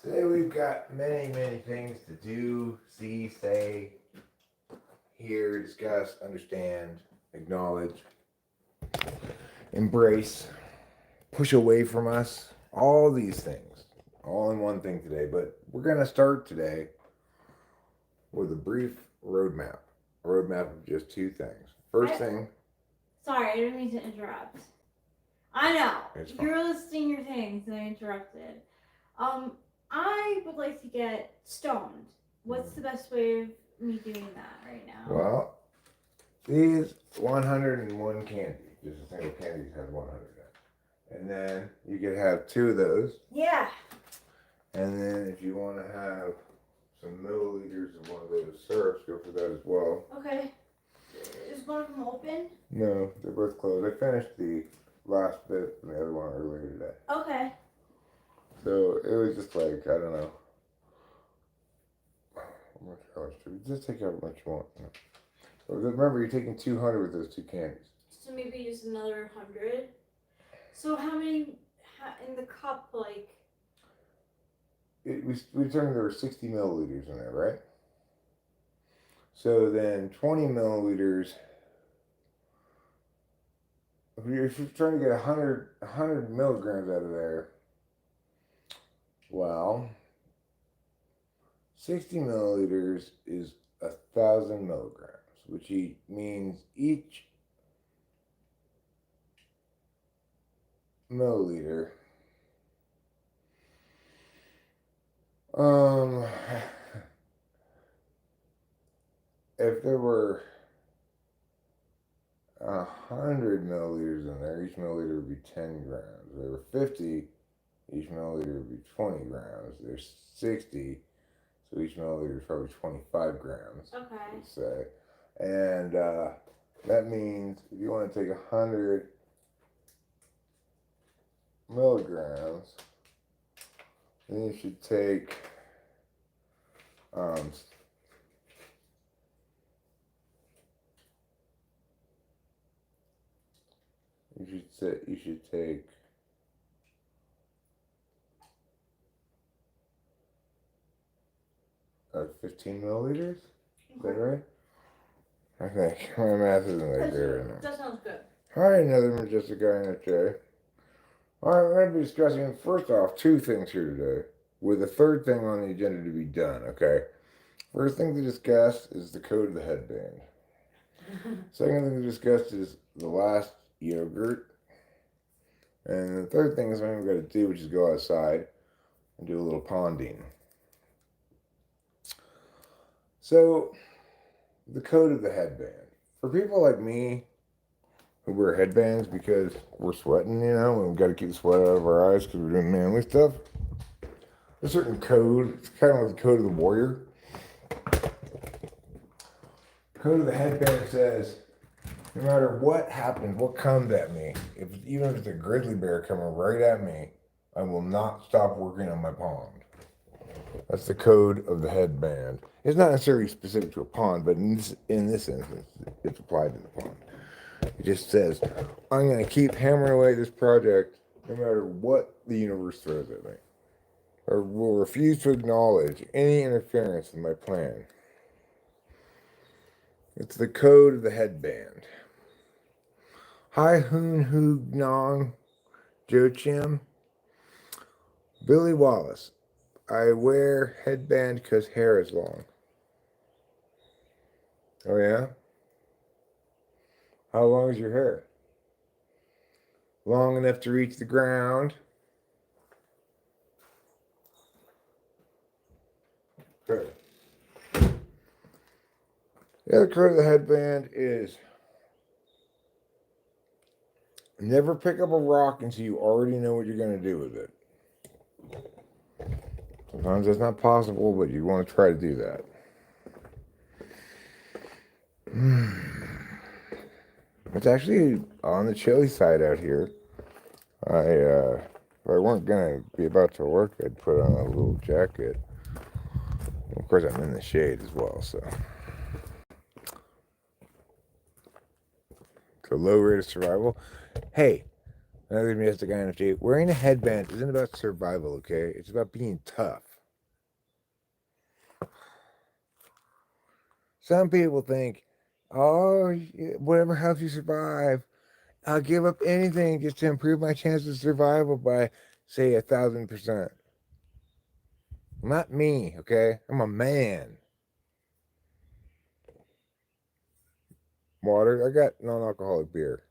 Today we've got many, many things to do, see, say, hear, discuss, understand, acknowledge, embrace, push away from us. All these things, all in one thing today. But we're going to start today with a brief roadmap. A roadmap of just two things. First thing. Sorry, I didn't mean to interrupt. I know. It's fine. You're listing your things and I interrupted. I would like to get stoned. What's the best way of me doing that right now? Well, these 101 candies, just a single candy has 100 in it. And then you could have two of those. Yeah. And then if you want to have some milliliters of one of those syrups, go for that as well. Okay. Is one of them open? No, they're both closed. I finished the last bit from the other one earlier today. Okay. So it was just like, I don't know. How much just take out how much you want. But remember, you're taking 200 with those two candies. So maybe just another 100. So how many in the cup, like? We determined there were 60 milliliters in there, right? So then 20 milliliters. If you're trying to get 100 milligrams out of there, well, 60 milliliters is 1,000 milligrams, which means each milliliter if there were 100 milliliters in there, each milliliter would be 10 grams. If there were 50, each milliliter would be 20 grams. There's 60, so each milliliter is probably 25 grams. Okay. Let's say. And that means if you want to take 100 milligrams, then you should take you should take 15 milliliters. Is that right? I think my math isn't that good right now. That sounds good. Hi, another majestic guy in a chair. Alright, we're going to be discussing, first off, two things here today, with a third thing on the agenda to be done, okay? First thing to discuss is the code of the headband. Second thing to discuss is the last yogurt. And the third thing is what I'm going to do, which is go outside and do a little ponding. So, the code of the headband. For people like me, who wear headbands because we're sweating, and we've got to keep the sweat out of our eyes because we're doing manly stuff. There's a certain code. It's kind of like the code of the warrior. The code of the headband says, no matter what happens, what comes at me, even if it's a grizzly bear coming right at me, I will not stop working on my pond. That's the code of the headband. It's not necessarily specific to a pond, but in this instance, it's applied to the pond. It just says, I'm going to keep hammering away this project no matter what the universe throws at me. Or will refuse to acknowledge any interference in my plan. It's the code of the headband. Hi Hoon Hoog Nong Jo Chim. Billy Wallace. I wear headband because hair is long. Oh yeah? How long is your hair? Long enough to reach the ground. Good. The other code of the headband is never pick up a rock until you already know what you're going to do with it. Sometimes that's not possible, but you want to try to do that. It's actually on the chilly side out here. If I weren't going to be about to work, I'd put on a little jacket. Of course, I'm in the shade as well, so. It's a low rate of survival. Hey, another majestic guy in a shade. Wearing a headband isn't about survival, okay? It's about being tough. Some people think, oh, whatever helps you survive, I'll give up anything just to improve my chances of survival by, say, 1,000%. Not me, okay? I'm a man. Water, I got non alcoholic beer.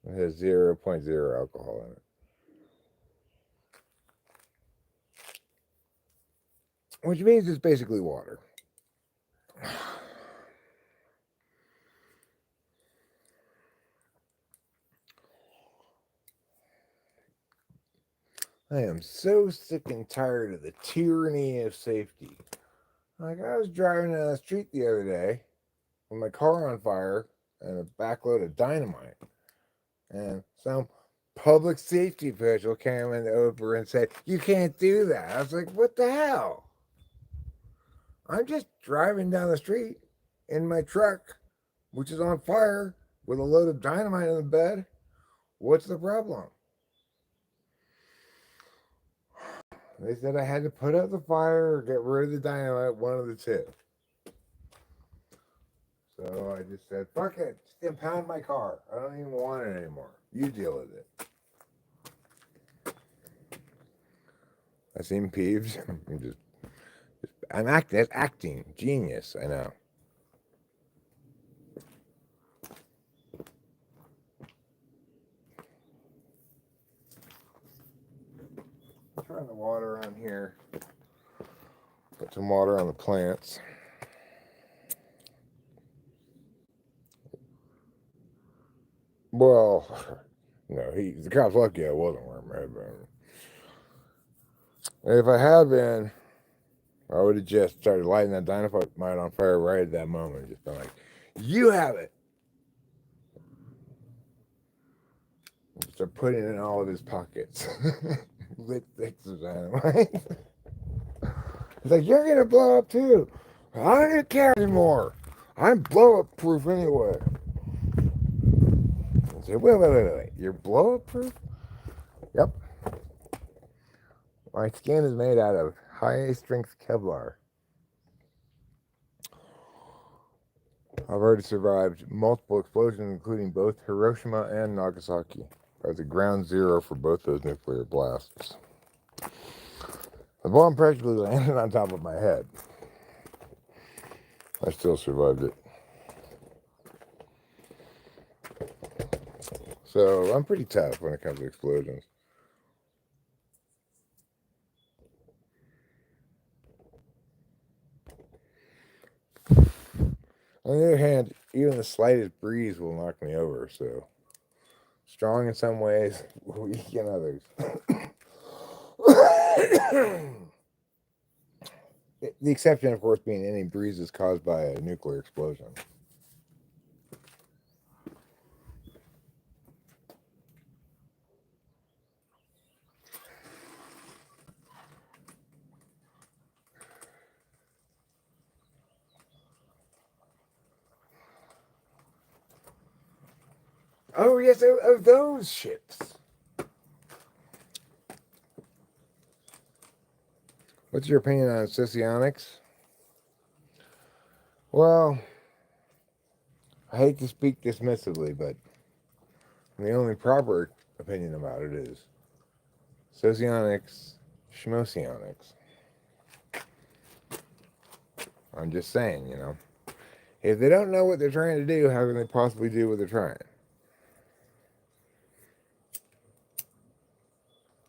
It has 0.0 alcohol in it. Which means it's basically water. I am so sick and tired of the tyranny of safety. Like, I was driving down the street the other day with my car on fire and a backload of dynamite. And some public safety official came in over and said, "You can't do that." I was like, what the hell? I'm just driving down the street in my truck, which is on fire, with a load of dynamite in the bed. What's the problem? They said I had to put out the fire or get rid of the dynamite, one of the two. So I just said, fuck it, just impound my car. I don't even want it anymore. You deal with it. I seem peeved. I'm acting. That's acting. Genius. I know. Trying the water on here. Put some water on the plants. Well, no, the cop's lucky I wasn't wearing my headband. If I had been, I would have just started lighting that dynamite on fire right at that moment. Just been like, you have it. Start putting it in all of his pockets. Lit sticks of dynamite. He's like, you're going to blow up too. I don't care anymore. I'm blow up proof anyway. I said, wait. You're blow up proof? Yep. My skin is made out of high strength Kevlar. I've already survived multiple explosions, including both Hiroshima and Nagasaki. I was at ground zero for both those nuclear blasts. The bomb practically landed on top of my head. I still survived it. So I'm pretty tough when it comes to explosions. On the other hand, even the slightest breeze will knock me over, so strong in some ways, weak in others. The exception, of course, being any breezes caused by a nuclear explosion. Oh, yes, of those ships. What's your opinion on ssuartscire? Well, I hate to speak dismissively, but the only proper opinion about it is ssuartscire, schmoesionics. I'm just saying, you know. If they don't know what they're trying to do, how can they possibly do what they're trying?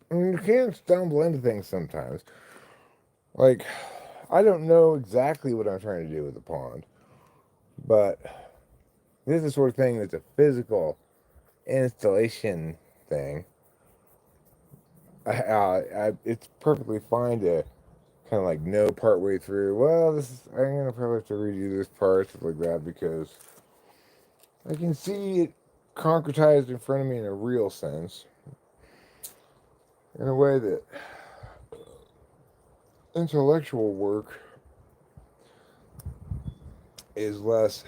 I mean, you can stumble into things sometimes. Like, I don't know exactly what I'm trying to do with the pond, but this is the sort of thing that's a physical installation thing. It's perfectly fine to kind of like know partway through, well, I'm gonna probably have to redo this part, stuff like that, because I can see it concretized in front of me in a real sense, in a way that intellectual work is less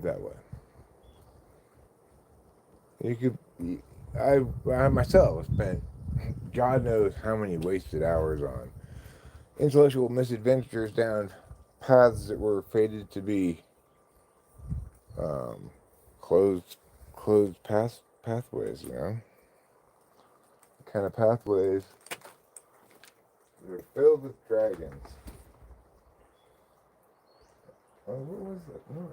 that way. You could, I myself spent God knows how many wasted hours on intellectual misadventures down paths that were fated to be um, closed pathways, you know, kind of pathways that are filled with dragons. Oh, what was that noise?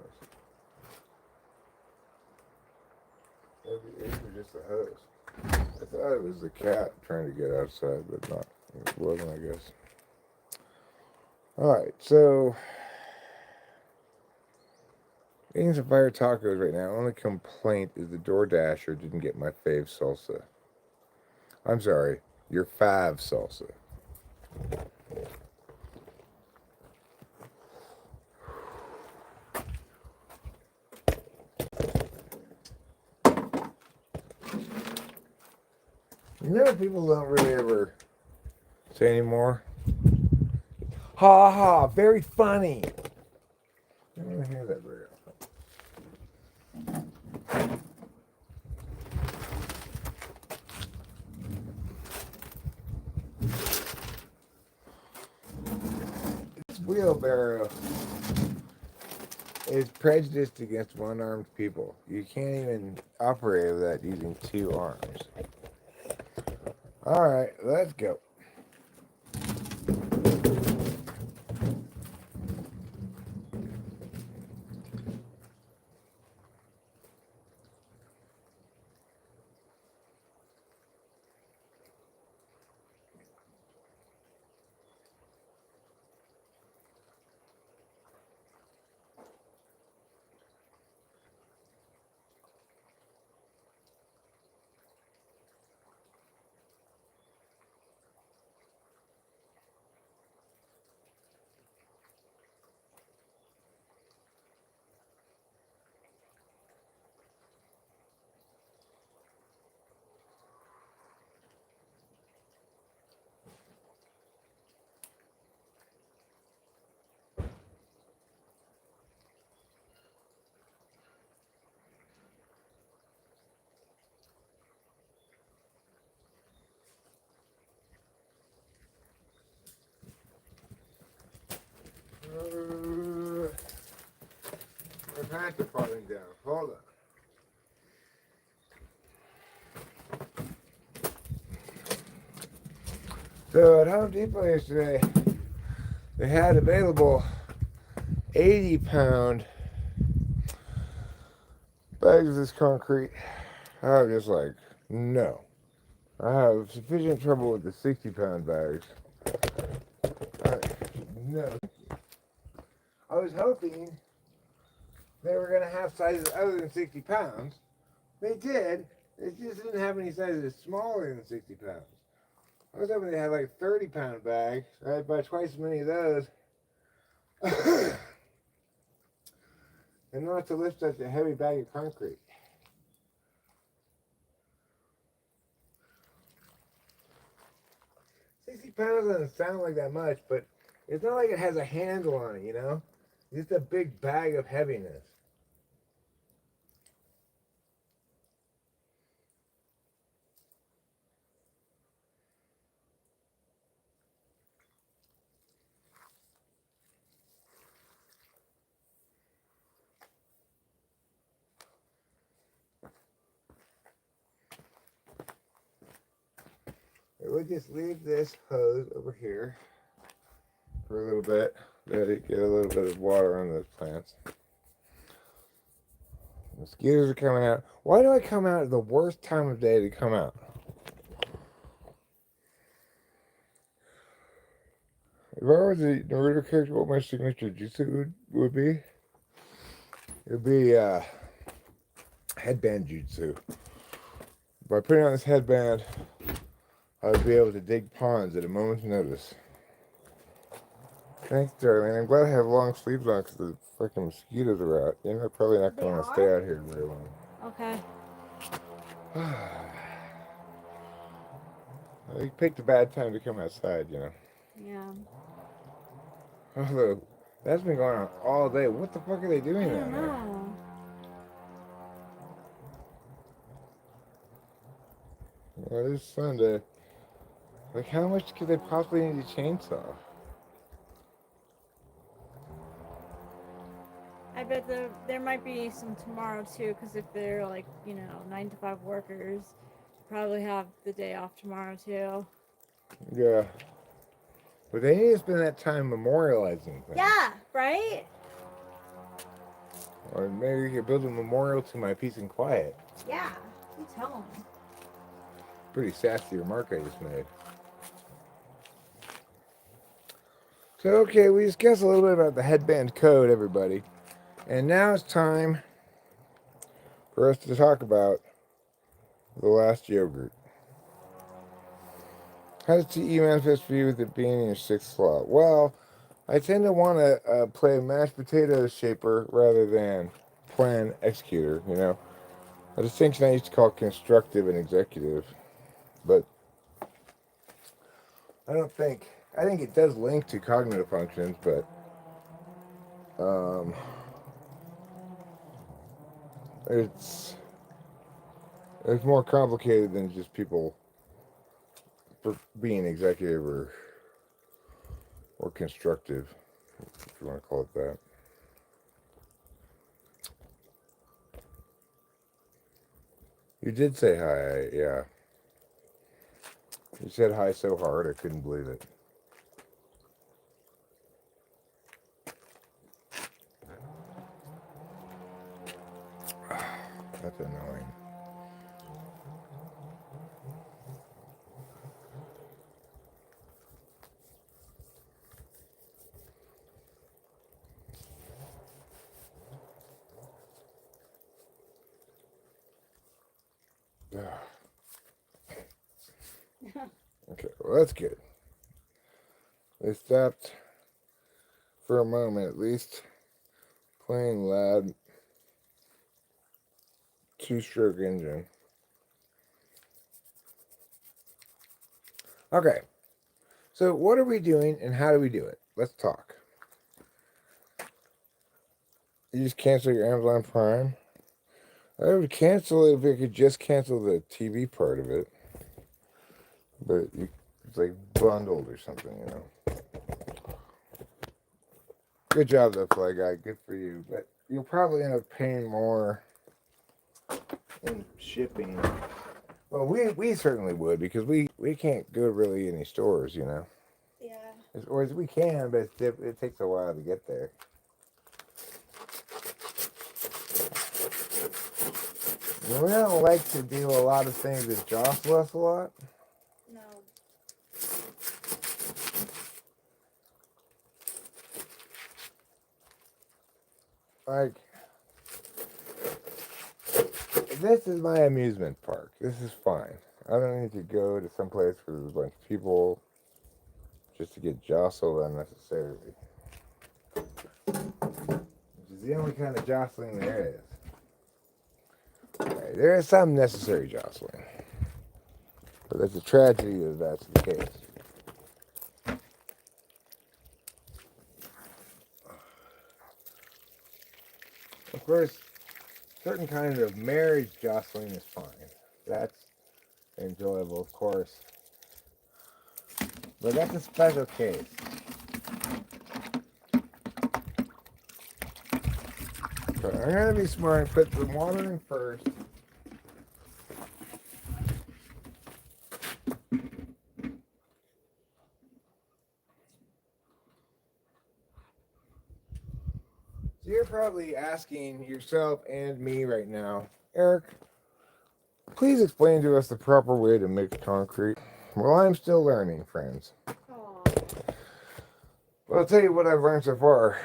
Maybe it was just the hose. I thought it was the cat trying to get outside, but not. It wasn't, I guess. All right, so eating some fire tacos right now. Only complaint is the DoorDasher didn't get my fave salsa. I'm sorry, your five salsa. You know what people don't really ever say anymore? Ha ha, very funny. I don't hear that very often. This wheelbarrow is prejudiced against one-armed people. You can't even operate that using two arms. All right, let's go. My pants are falling down. Hold on. So at Home Depot yesterday, they had available 80-pound bags of this concrete. I was just like, no. I have sufficient trouble with the 60-pound bags. No. I was hoping they were going to have sizes other than 60 pounds. They did. It just didn't have any sizes smaller than 60 pounds. I was hoping they had like 30-pound bags. I'd buy twice as many of those. And not to lift such a heavy bag of concrete. 60 pounds doesn't sound like that much, but it's not like it has a handle on it, you know? It's just a big bag of heaviness. We'll just leave this hose over here for a little bit. Let it get a little bit of water on those plants. Mosquitoes are coming out. Why do I come out at the worst time of day to come out? If I was a Naruto character, what my signature jutsu would be? It would be headband jutsu. By putting on this headband, I would be able to dig ponds at a moment's notice. Thanks, darling. I'm glad I have long sleeves on because the freaking mosquitoes are out. You're probably not going to stay out here very long. Okay. You picked a bad time to come outside, you know. Yeah. Although, that's been going on all day. What the fuck are they doing down there? know. Well, it is Sunday. Like, how much could they possibly need a chainsaw? bet there might be some tomorrow too, because if they're like 9 to 5 workers, probably have the day off tomorrow too. Yeah. But they need to spend that time memorializing things. Yeah, right? Or maybe you could build a memorial to my peace and quiet. Yeah, you tell them. Pretty sassy remark I just made. So, okay, we discussed a little bit about the headband code, everybody. And now it's time for us to talk about the last yogurt. How does TE manifest for you with it being in your 6th slot? Well, I tend to want to play mashed potato shaper rather than plan executor, A distinction I used to call constructive and executive. But I think it does link to cognitive functions, but it's more complicated than just people being executive or constructive, if you want to call it that. You did say hi, yeah. You said hi so hard I couldn't believe it. That's annoying. Okay, well that's good. They stopped for a moment at least playing loud 2-stroke engine. Okay, so what are we doing and how do we do it? Let's talk. You just cancel your Amazon Prime. I would cancel it if I could just cancel the TV part of it. But it's like bundled or something, Good job, though, Fly Guy. Good for you. But you'll probably end up paying more in shipping. Well, we certainly would because we can't go to really any stores, Yeah. Or we can, but it takes a while to get there. We don't like to do a lot of things that jostle us a lot. No. Like, this is my amusement park. This is fine. I don't need to go to some place where there's a bunch of people just to get jostled unnecessarily. Which is the only kind of jostling there is. Right, there is some necessary jostling. But it's a tragedy that that's the case. Of course, certain kinds of marriage jostling is fine. That's enjoyable, of course. But that's a special case. So I'm going to be smart and put the water in first. So you're probably asking yourself and me right now, Eric, please explain to us the proper way to mix concrete. Well, I'm still learning, friends. Aww. Well, I'll tell you what I've learned so far.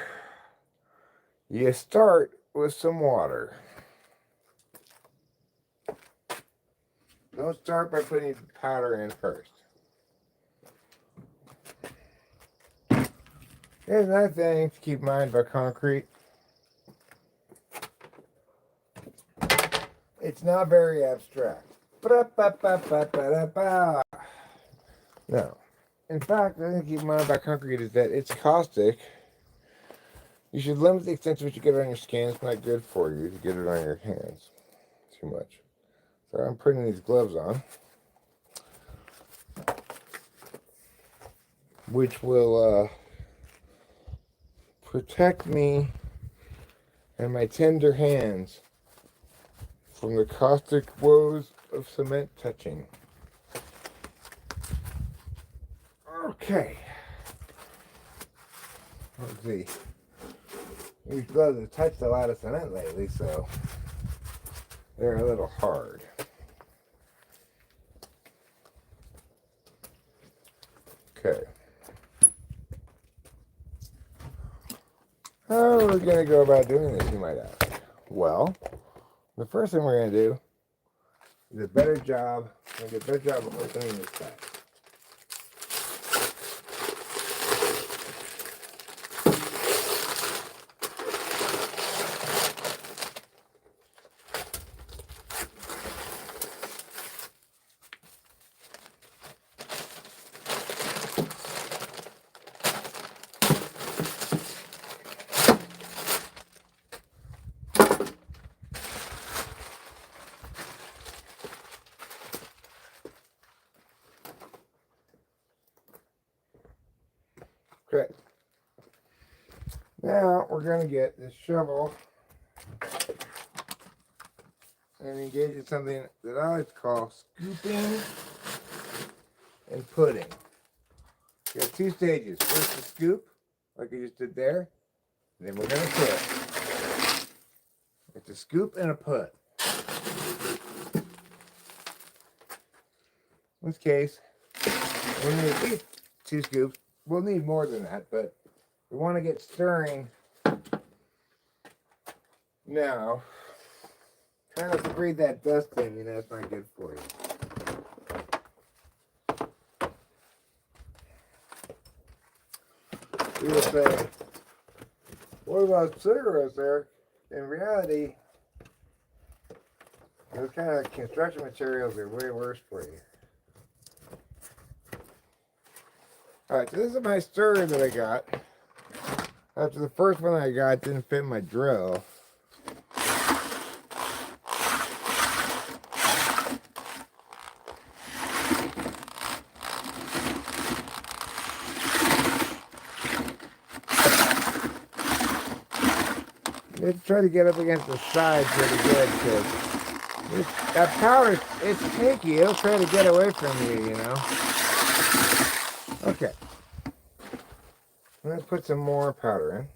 You start with some water. Don't start by putting the powder in first. Here's another thing to keep in mind about concrete. It's not very abstract. No. In fact, the thing to keep in mind about concrete is that it's caustic. You should limit the extent to which you get it on your skin. It's not good for you to get it on your hands too much. So I'm putting these gloves on, which will protect me and my tender hands from the caustic woes of cement touching. Okay. Let's see. These gloves have touched a lot of cement lately, so they're a little hard. Okay. How are we going to go about doing this, you might ask? Well, the first thing we're going to do is a better job of opening this bag. Okay. Now we're going to get this shovel and engage in something that I like to call scooping and pudding. You got two stages. First, the scoop, like I just did there. Then we're going to put. It's a scoop and a put. In this case, we'll need 2 scoops. We'll need more than that, but we want to get stirring now. Try not to breathe that dust in, it's not good for you. You will say, what about cigarettes, Eric? In reality, those kind of construction materials are way worse for you. Alright, so this is my stirrer that I got. After the first one I got didn't fit my drill. Let's try to get up against the side pretty good, because that powder, it's sneaky. It'll try to get away from you, Okay. Let's put some more powder in.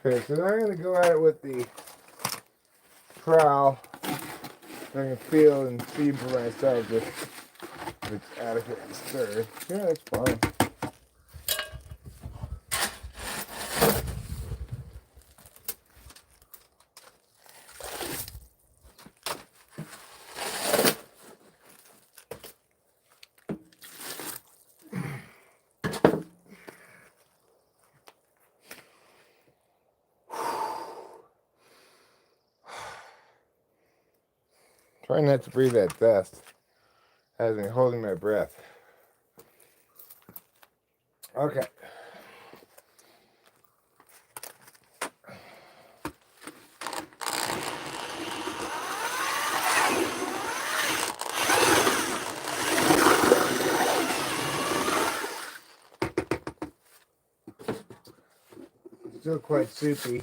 Okay, so now I'm going to go at it with the trowel so I can feel and see for myself if it's adequate and stirred. Yeah, that's fine. Try not to breathe that dust as I'm holding my breath. Okay. Still quite soupy.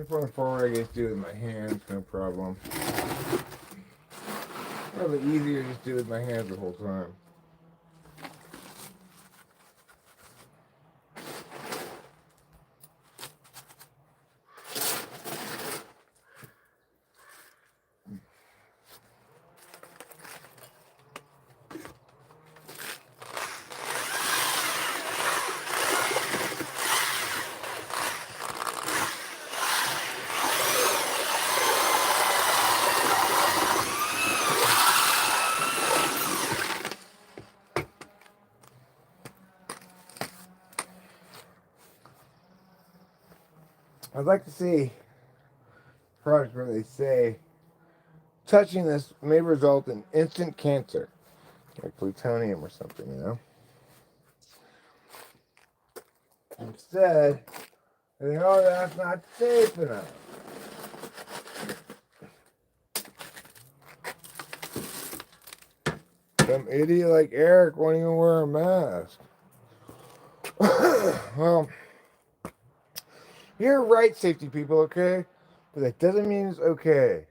This one forward I get to do with my hands, no problem. Probably easier to just do with my hands the whole time. I'd like to see products where they say touching this may result in instant cancer, like plutonium or something, you know. Instead, they think, oh, that's not safe enough. Some idiot like Eric won't even wear a mask. Well, you're right, safety people, okay? But that doesn't mean it's okay.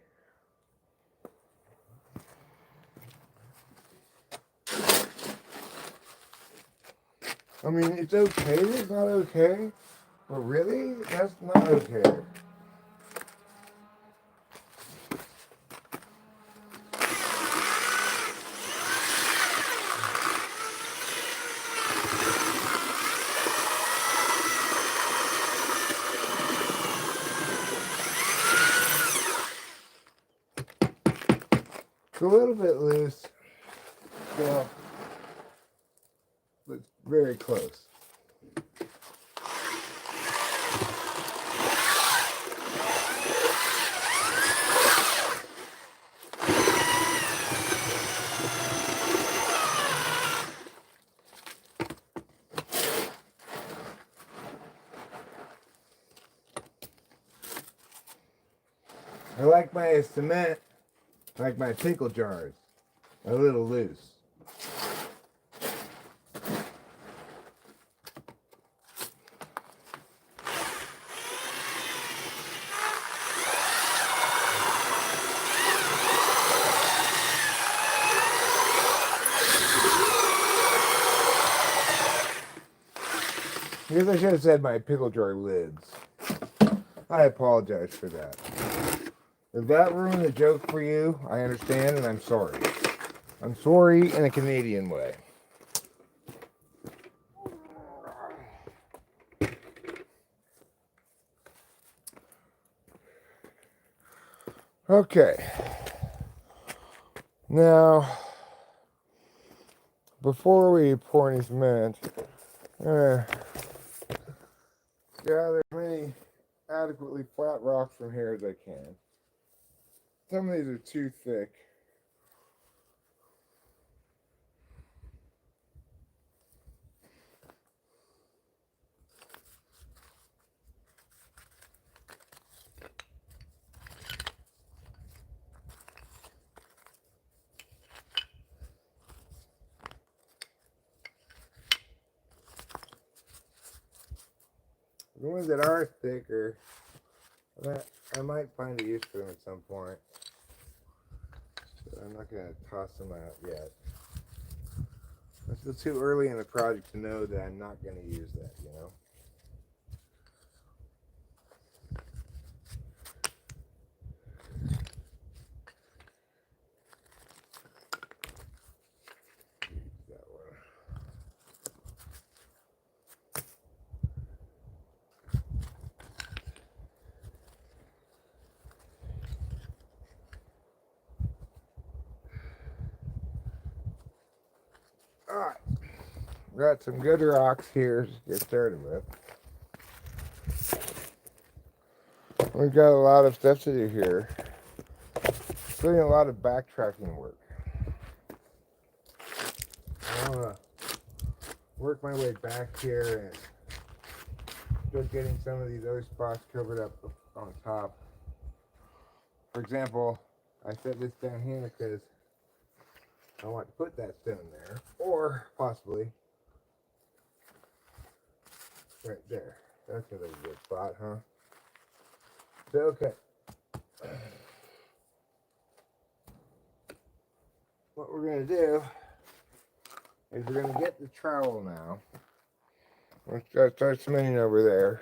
I mean, it's okay, it's not okay. But really, that's not okay. It's a little bit loose, still, but very close. I like my cement, like my pickle jars, a little loose. I guess I should have said my pickle jar lids. I apologize for that. If that ruined the joke for you, I understand and I'm sorry. I'm sorry in a Canadian way. Okay. Now, before we pour any cement, I'm gonna gather as many adequately flat rocks from here as I can. Some of these are too thick. The ones that are thicker, I might find a use for them at some point. But I'm not going to toss them out yet. It's still too early in the project to know that I'm not going to use that, you know? That one. Alright. Got some good rocks here to get started with. We've got a lot of stuff to do here. Doing a lot of backtracking work. I want to work my way back here and start getting some of these other spots covered up on top. For example, I set this down here because I want to put that stone there, or possibly right there. That's another good spot, huh? So, okay. What we're going to do is we're going to get the trowel now. Let's start cementing over there.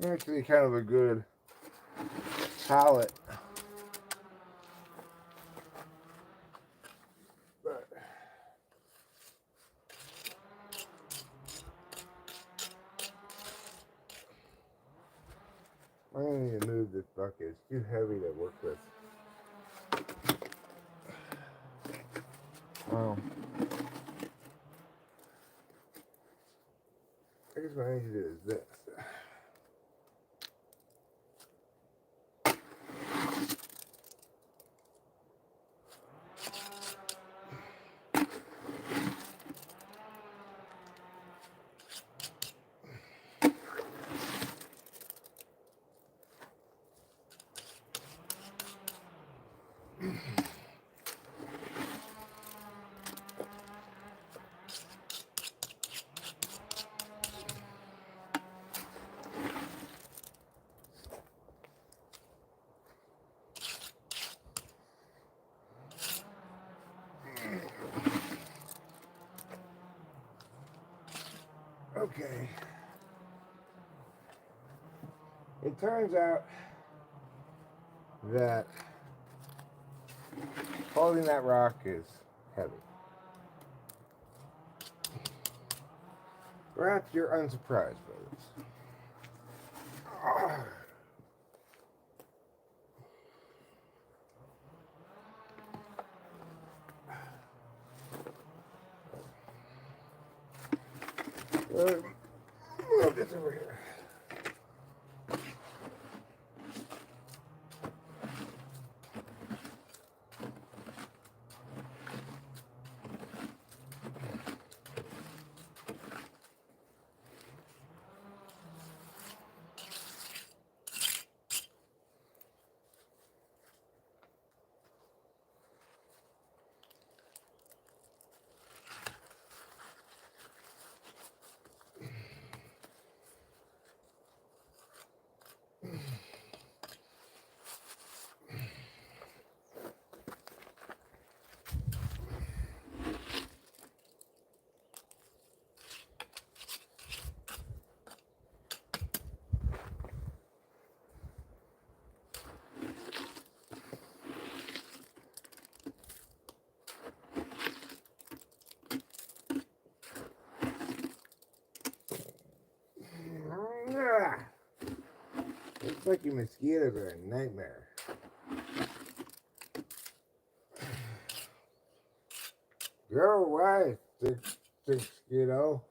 Actually, kind of a good palette. But I'm going to need to move this bucket. It's too heavy to work with. I guess what I need to do is this. Okay. It turns out that holding that rock is heavy. Perhaps you're unsurprised by this. Move this over here. Looks like your mosquitoes are a nightmare. Go away, mosquito.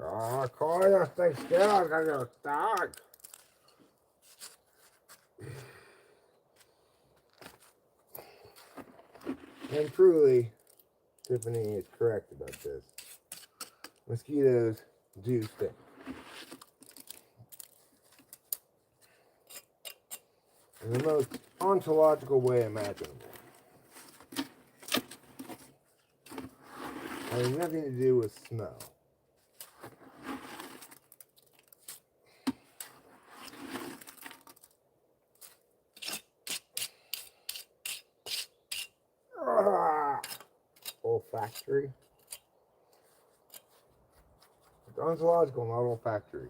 Oh, call you, stay still, I gotta go start. And truly, Tiffany is correct about this. Mosquitoes do stink. In the most ontological way imaginable. It has nothing to do with smell. Olfactory. It's ontological, not olfactory.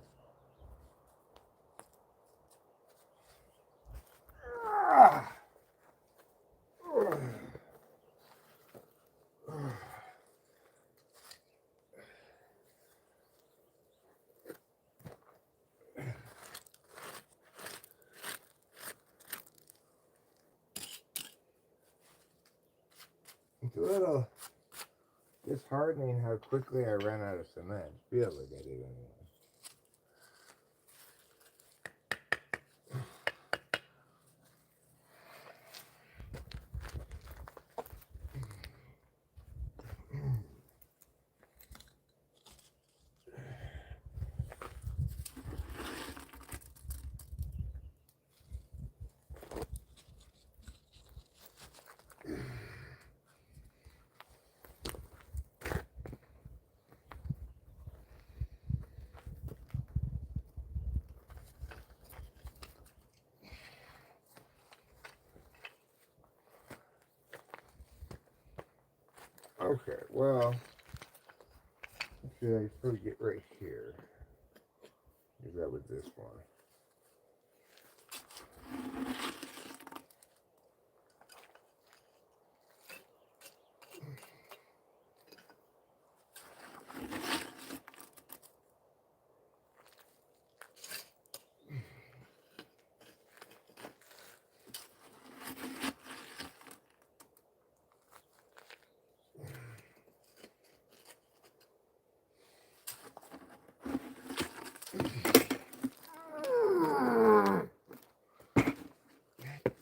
It's a little disheartening how quickly I ran out of cement. Feels like I did anyway. Okay, well, should I supposed to get right here? Is that with this one?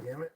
Damn it.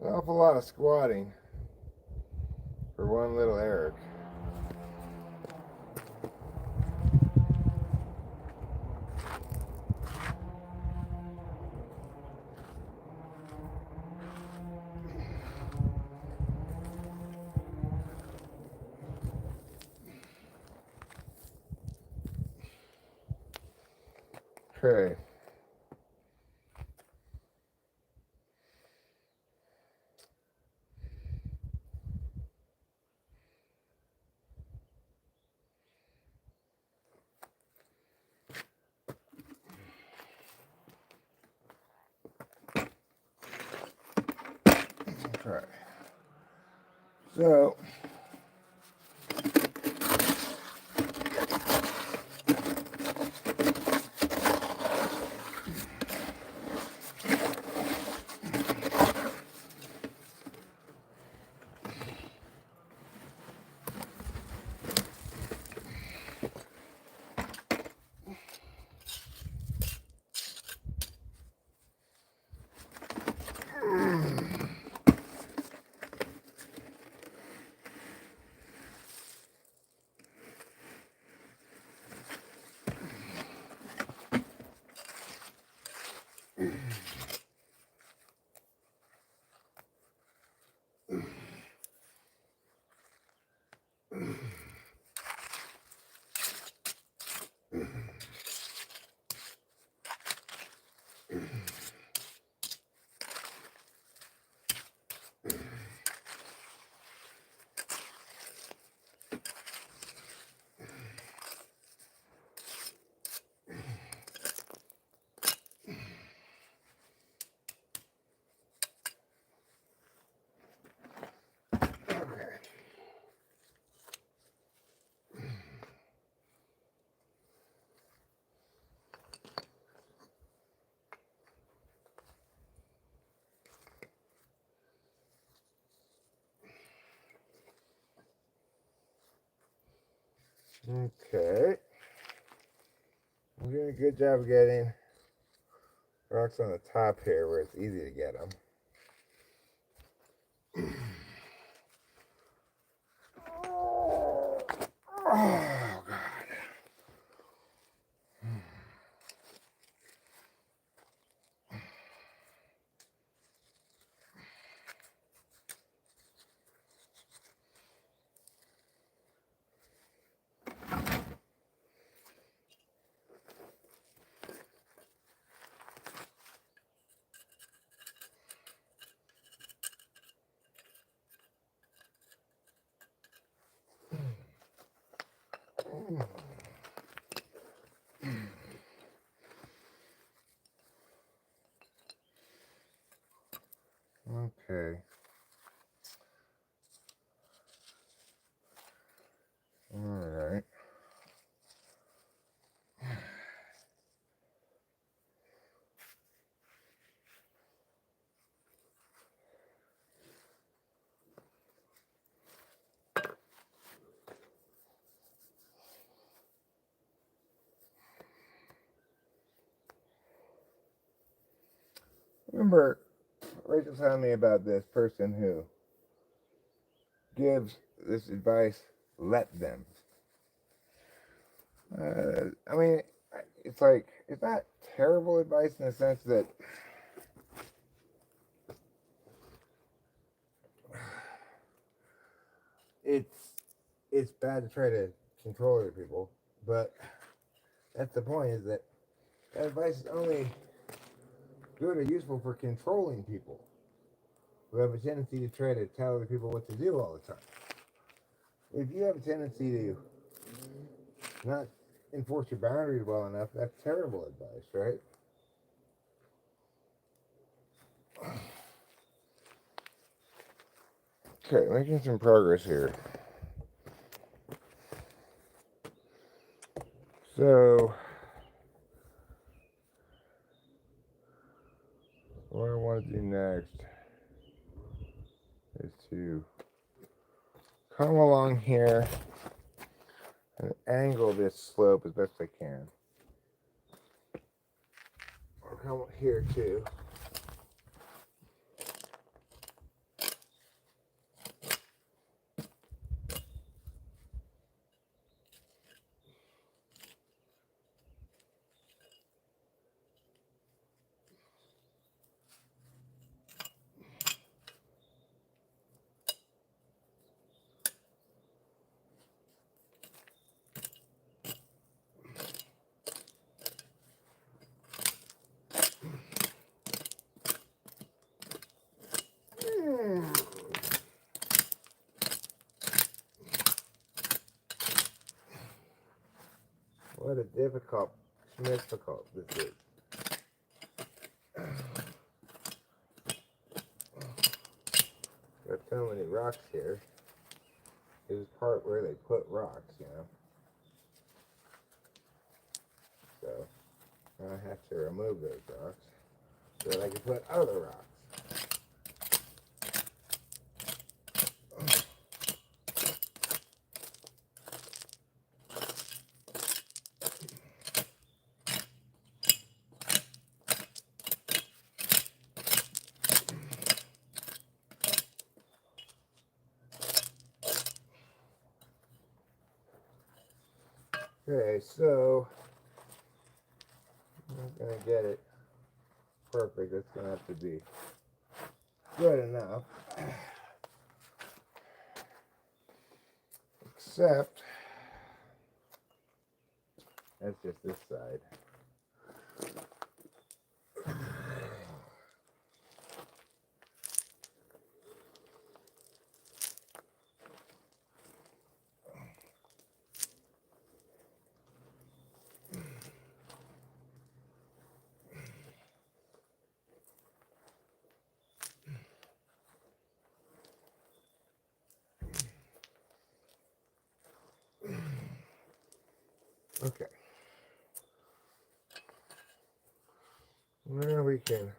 An awful lot of squatting for one little Eric. Okay. Right. So, okay. I'm doing a good job getting rocks on the top here where it's easy to get them. Oh, God. Okay. All right. Remember, Rachel telling me about this person who gives this advice, let them. I mean, it's like, it's not terrible advice in the sense that it's bad to try to control other people, but that's the point, is that advice is only good or useful for controlling people who have a tendency to try to tell other people what to do all the time. If you have a tendency to not enforce your boundaries well enough, that's terrible advice, right? Okay, making some progress here. So, what I want to do next is to come along here and angle this slope as best I can. I'll come here too. What a difficult this is. There's so many rocks here. This is part where they put rocks, you know. So I have to remove those rocks so that I can put other rocks. Okay, so I'm not gonna get it perfect. It's gonna have to be good enough. Except that's just this side. Okay. Now we can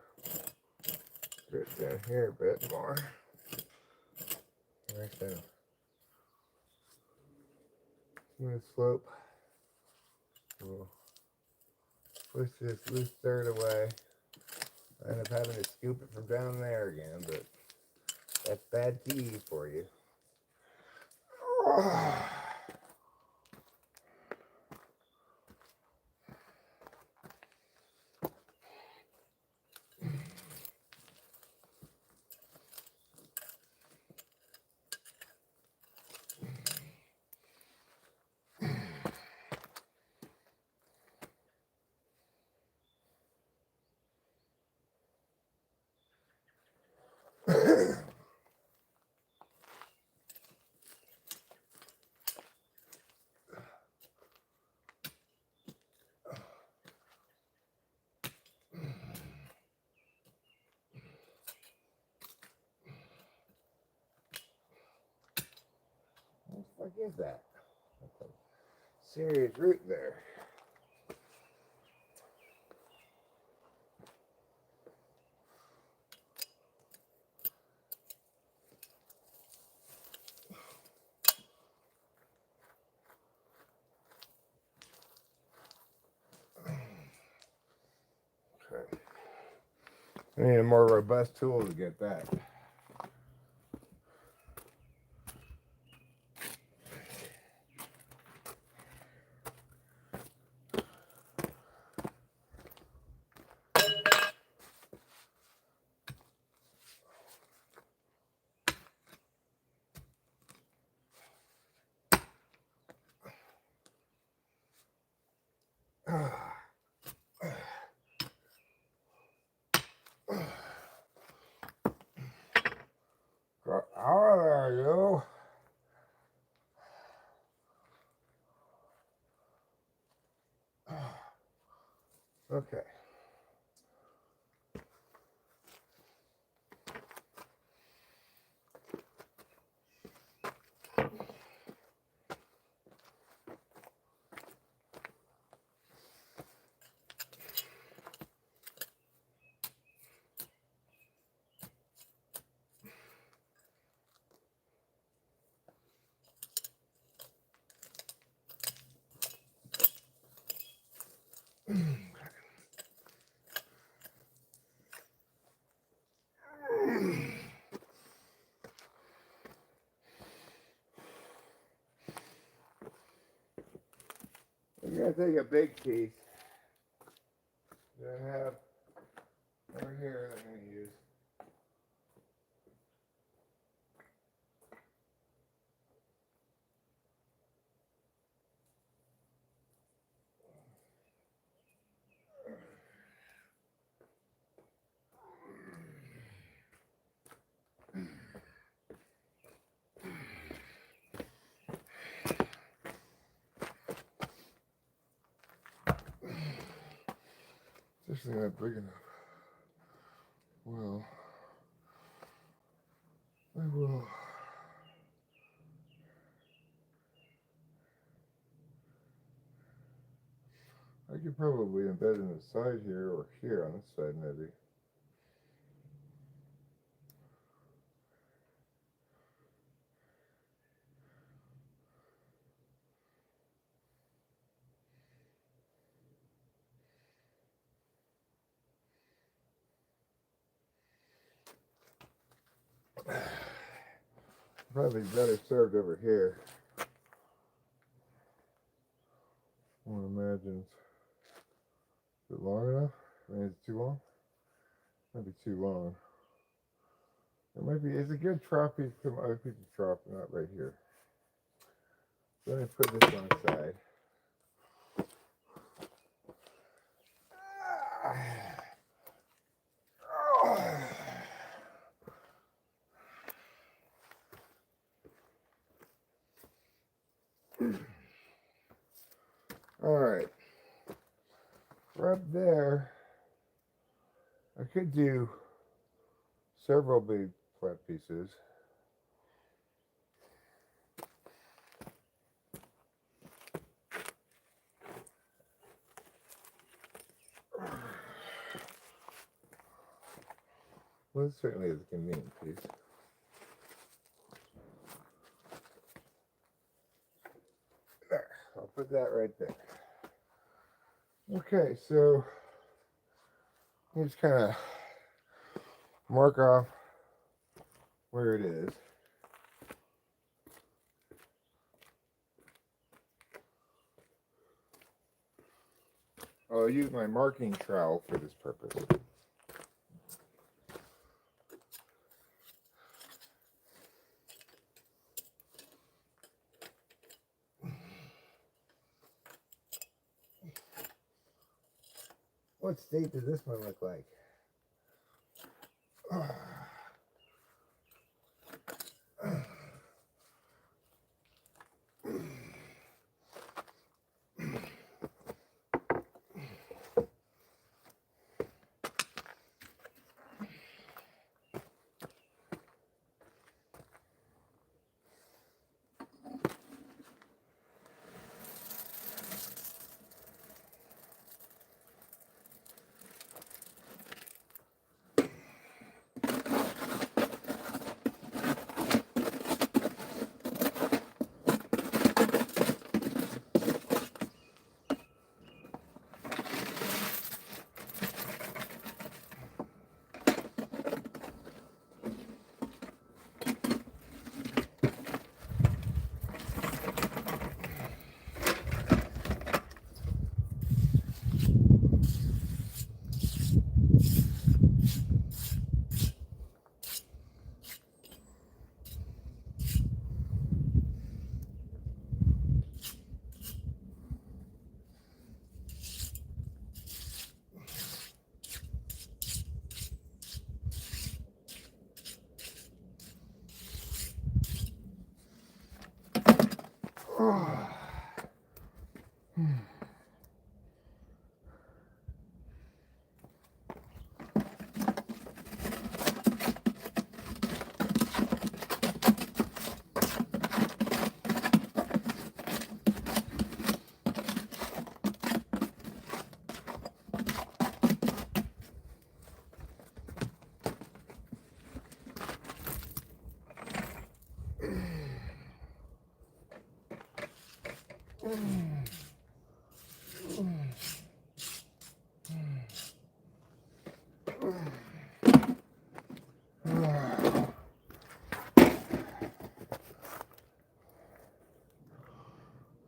put it down here a bit more. Right there. Smooth slope. We'll push this loose dirt away. I end up having to scoop it from down there again, but that's bad TV for you. What the fuck is that? That's a serious root there. Okay. I need a more robust tool to get that. Oh, there you go. Okay. I'm gonna take a big piece that I have over here that I'm gonna use. This thing not big enough. Well, I will. I could probably embed it in the side here or here on this side maybe. Probably better served over here. One imagines. Is it long enough? I mean, is it too long? Might be too long. It might be. It's a good trop piece. Come other people's trop, not right here. So let me put this on the side. All right. Right there, I could do several big flat pieces. Well, this certainly is a convenient piece. There, I'll put that right there. Okay, so you just kind of mark off where it is. I'll use my marking trowel for this purpose. What state does this one look like?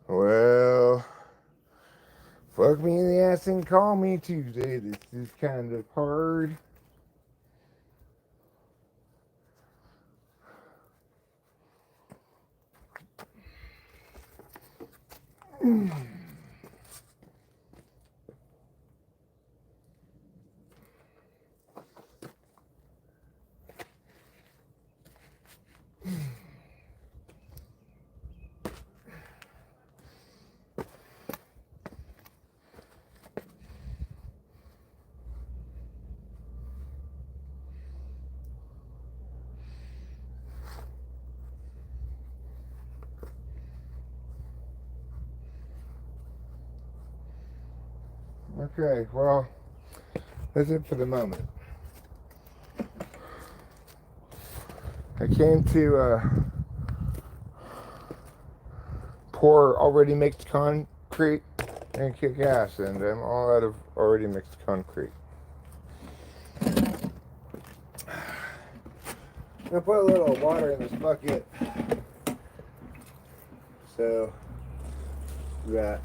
Well, fuck me in the ass and call me Tuesday. This is kind of hard. Okay, well, that's it for the moment. I came to pour already mixed concrete and kick ass, and I'm all out of already mixed concrete. I'm gonna put a little water in this bucket, so that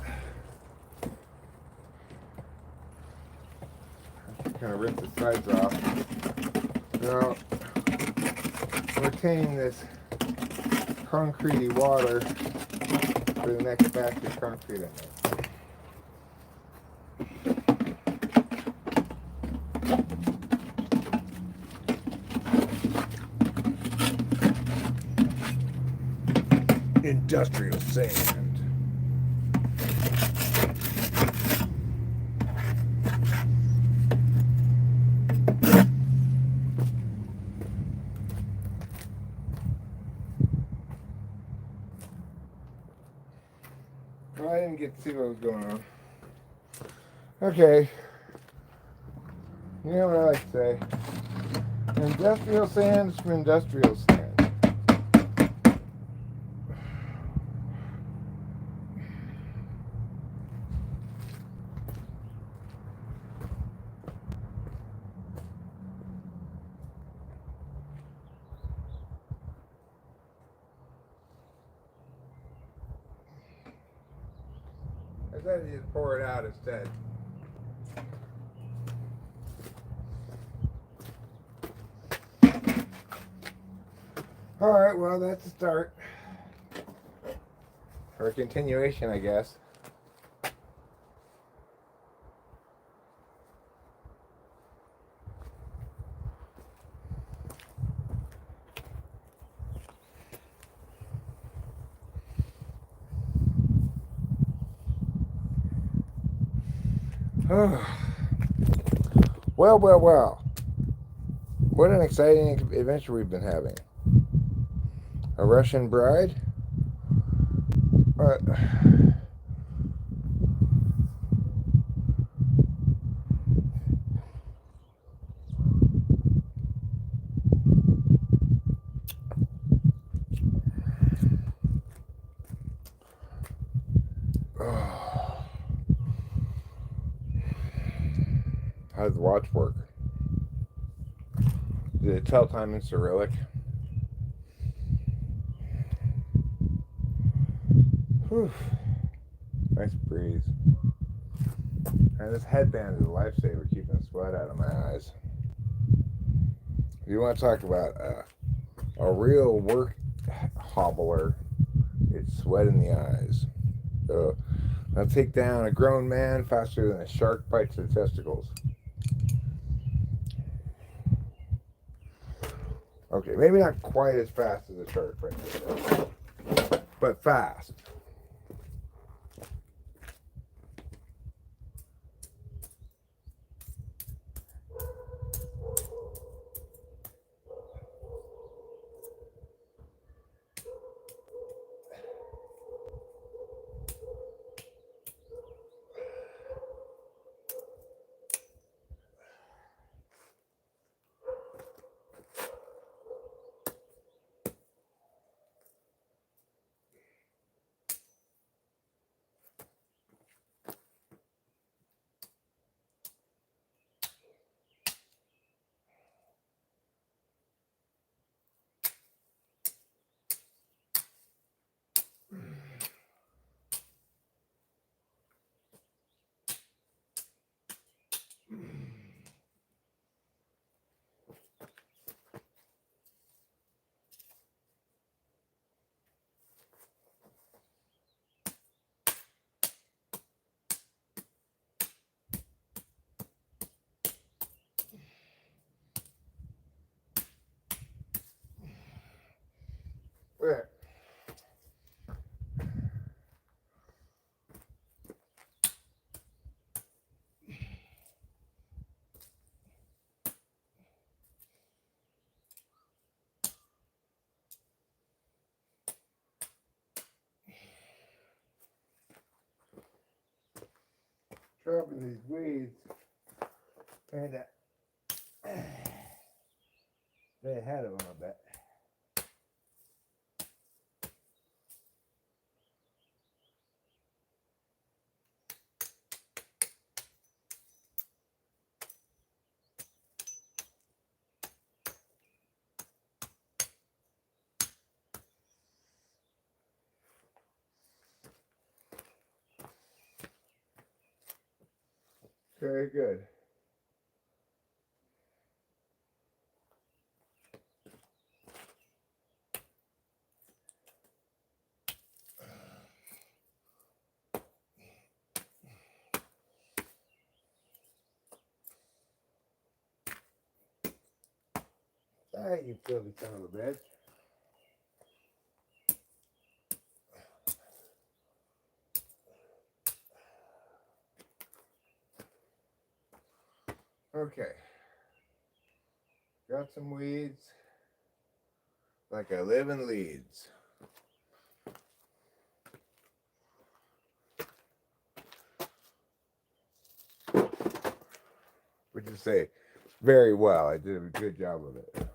kind of rinse the sides off. Now, retain this concretey water for the next batch of concrete I make. Industrial sand. Well, I didn't get to see what was going on. Okay. You know what I like to say? Industrial sand's from industrial sand. decided to just pour it out instead. Alright, well, that's a start. Or a continuation, I guess. Well, well, well. What an exciting adventure we've been having. A Russian bride? But how does the watch work? Did it tell time in Cyrillic? Whew. Nice breeze. And this headband is a lifesaver, keeping the sweat out of my eyes. If you want to talk about a real work hobbler, it's sweat in the eyes. I'll take down a grown man faster than a shark bites the testicles. Okay, maybe not quite as fast as a shark bites the testicles, but fast. There. Dropping these weeds and stay ahead of them a bit. Very good. Alright, you filthy son of a bitch. Okay. Got some weeds. Like I live in Leeds. Would you say very well? I did a good job of it.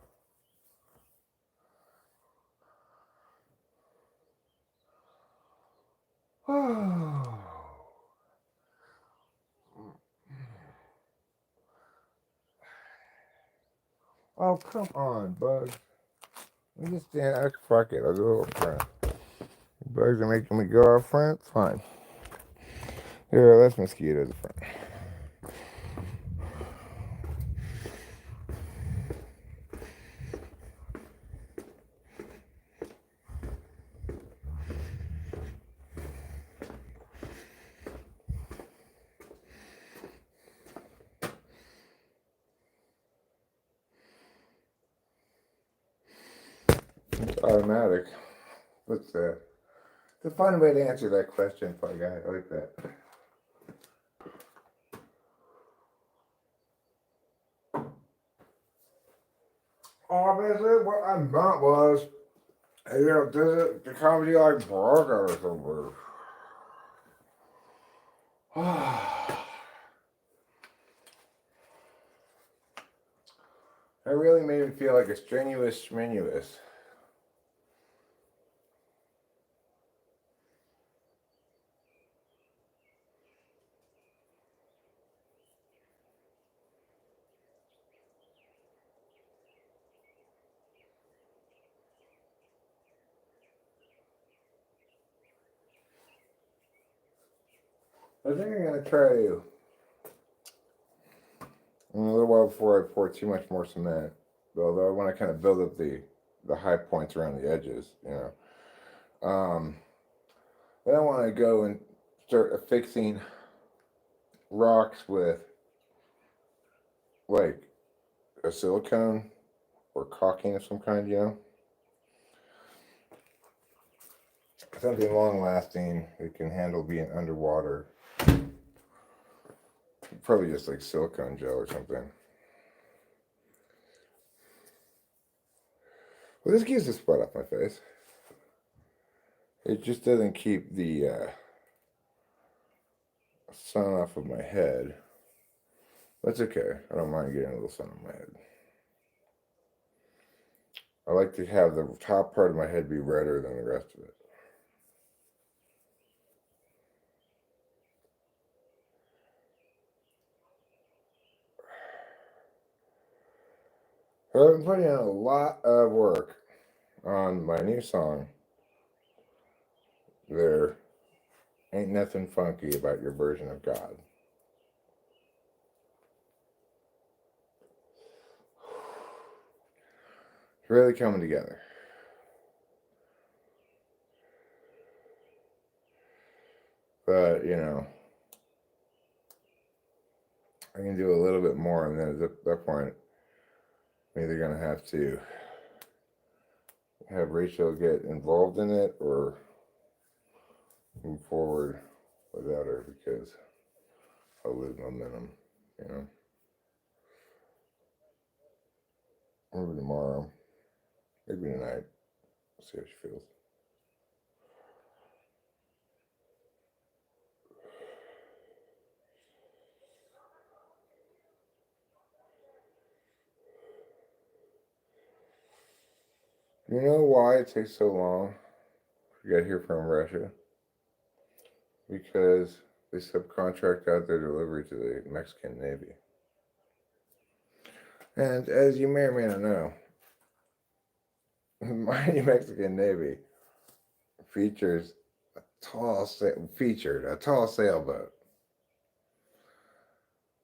Oh, come on, Bugs. Let me just stand out. Fuck it. I'll go up front. Bugs are making me go up front. Fine. Here, less mosquitoes in front. It's automatic. What's that? It's a fun way to answer that question, fun guy. I like that. Obviously, what I meant was, you know, does it the comedy like Braga or something? That really made me feel like a strenuous schmenuous. I think I'm gonna try to, a little while before I pour too much more cement, although I want to kind of build up the high points around the edges, you know. Then I want to go and start affixing rocks with like a silicone or caulking of some kind, you know. Something long lasting that can handle being underwater. Probably just like silicone gel or something. Well, this keeps the sweat off my face. It just doesn't keep the sun off of my head. That's okay. I don't mind getting a little sun on my head. I like to have the top part of my head be redder than the rest of it. So I've been putting in a lot of work on my new song. There ain't nothing funky about your version of God. It's really coming together. But, you know, I can do a little bit more, and then at that point, I'm either going to have to have Rachel get involved in it or move forward without her because I'll lose momentum, you know. Maybe tomorrow, maybe tonight, see how she feels. You know why it takes so long to get here from Russia? Because they subcontract out their delivery to the Mexican Navy. And as you may or may not know, my New Mexican Navy features a tall sailboat.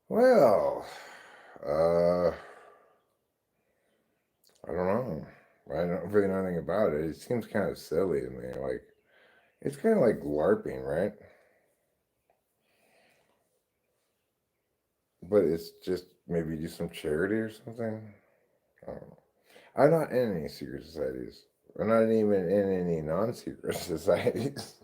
Well, I don't know. I don't really know anything about it. It seems kind of silly to me. Like, it's kind of like LARPing, right? But it's just maybe do some charity or something. I don't know. I'm not in any secret societies. I'm not even in any non-secret societies.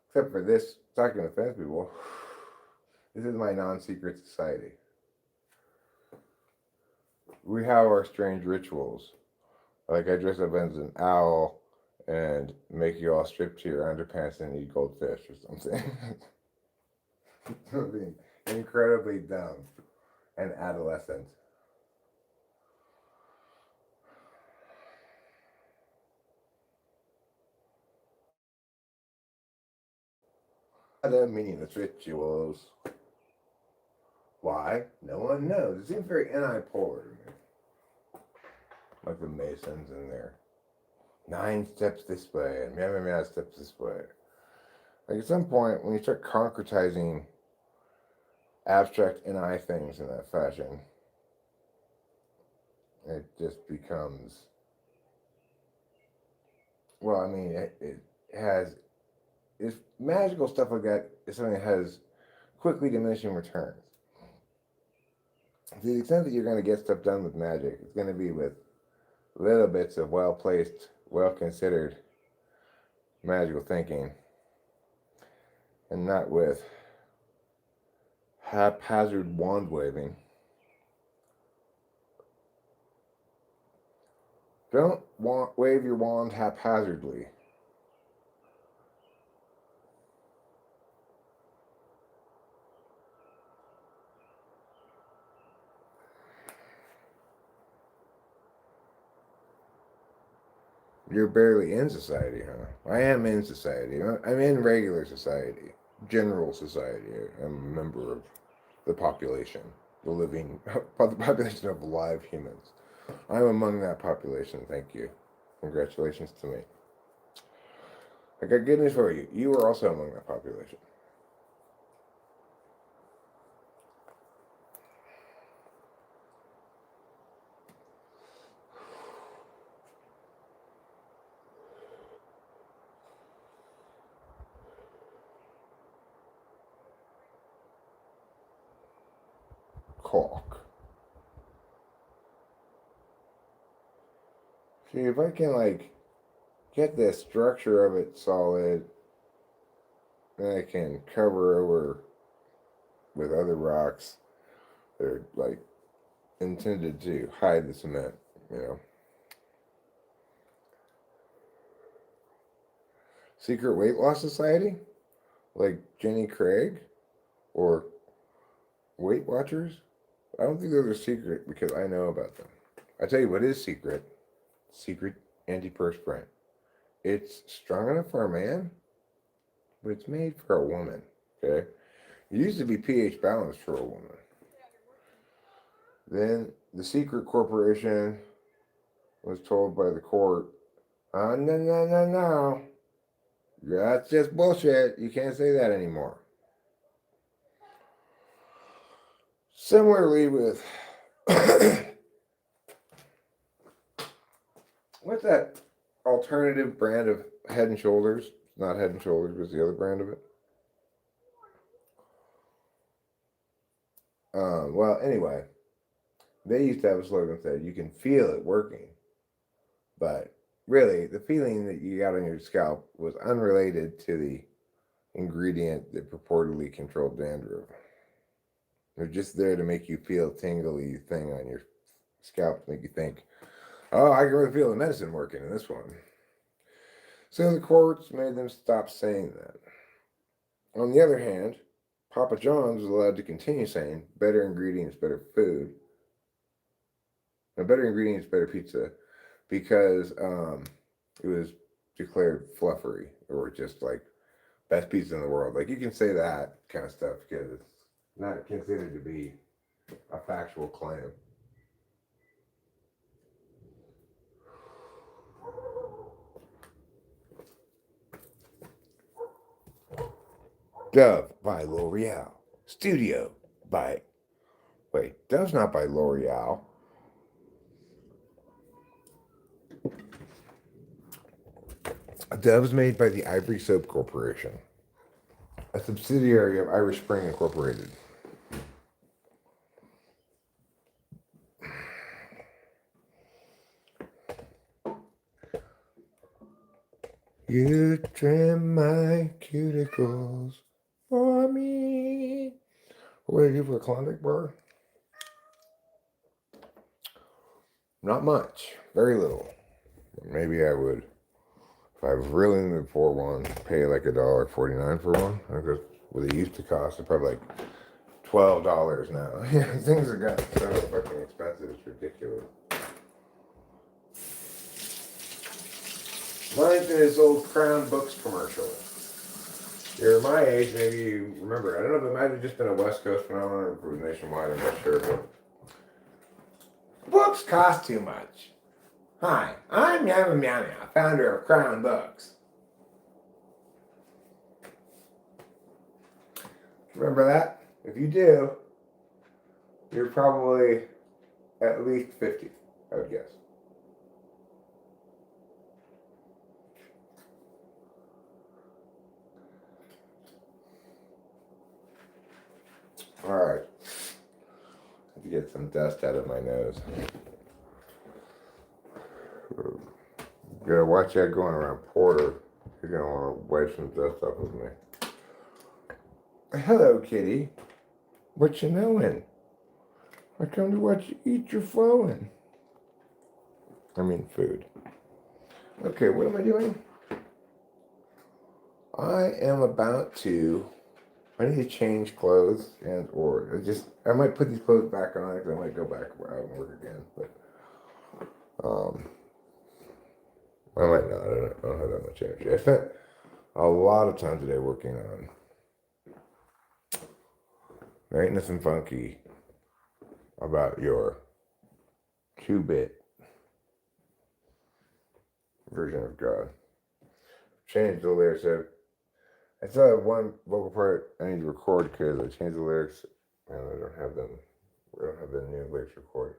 Except for this, talking to fence people. This is my non-secret society. We have our strange rituals. Like I dress up as an owl and make you all strip to your underpants and eat goldfish or something. Something incredibly dumb and adolescent. The meaningless rituals. Why? No one knows. It seems very anti-polar to me. Like the Masons and their 9 steps this way and many steps this way. Like at some point, when you start concretizing abstract NI things in that fashion, it just becomes, well, I mean, it has, if magical stuff like that is something that has quickly diminishing returns. To the extent that you're going to get stuff done with magic, it's going to be with little bits of well placed, well considered magical thinking, and not with haphazard wand waving. Don't wave your wand haphazardly. You're barely in society, huh? I am in society. I'm in regular society, general society. I'm a member of the population, the living, the population of live humans. I'm among that population, thank you. Congratulations to me. I got good news for you. You are also among that population. Caulk. See, if I can, like, get the structure of it solid, then I can cover over with other rocks that are, like, intended to hide the cement, you know. Secret Weight Loss Society? Like Jenny Craig? Or Weight Watchers? I don't think those are secret because I know about them. I tell you what is secret. Secret antiperspirant. It's strong enough for a man, but it's made for a woman. Okay? It used to be pH balanced for a woman. Then the secret corporation was told by the court, no. That's just bullshit. You can't say that anymore. Similarly with what's that alternative brand of Head and Shoulders? Not Head and Shoulders, but the other brand of it. Well, anyway, they used to have a slogan that said, "You can feel it working," but really, the feeling that you got on your scalp was unrelated to the ingredient that purportedly controlled dandruff. They're just there to make you feel tingly thing on your scalp to make you think, oh, I can really feel the medicine working in this one. So the courts made them stop saying that. On the other hand, Papa John's was allowed to continue saying better ingredients, better food. Now, better ingredients, better pizza, because it was declared fluffery or just like best pizza in the world. Like you can say that kind of stuff because it's not considered to be a factual claim. Dove by L'Oreal. Studio by. Wait, Dove's not by L'Oreal. Dove's made by the Ivory Soap Corporation, a subsidiary of Irish Spring Incorporated. You trim my cuticles for me. What do I do for a Klondike bar? Not much. Very little. Maybe I would, if I was really in the mood for one, pay like $1.49 for one. I think that's what it used to cost. It's probably like $12 now. Yeah, things have gotten so fucking expensive. It's ridiculous. Reminds me of this old Crown Books commercial. You're my age, maybe you remember. I don't know if it might have just been a West Coast phenomenon or if it was nationwide, I'm not sure. But books cost too much. Hi, I'm Yama Meow Meow, founder of Crown Books. Remember that? If you do, you're probably at least 50, I would guess. Alright. I have to get some dust out of my nose. Gotta watch that going around Porter. He's gonna want to wipe some dust off of me. Hello, kitty. What you knowin'? I come to watch you eat your flowin'. I mean food. Okay, what am I doing? I am about to. I need to change clothes I might put these clothes back on because I might go back out and work again. But I might not. I don't have that much energy. I spent a lot of time today working on. There ain't nothing funky about your 2-bit version of God. Changed the lyrics. I still have one vocal part I need to record because I changed the lyrics and I don't have them. We don't have the new lyrics recorded.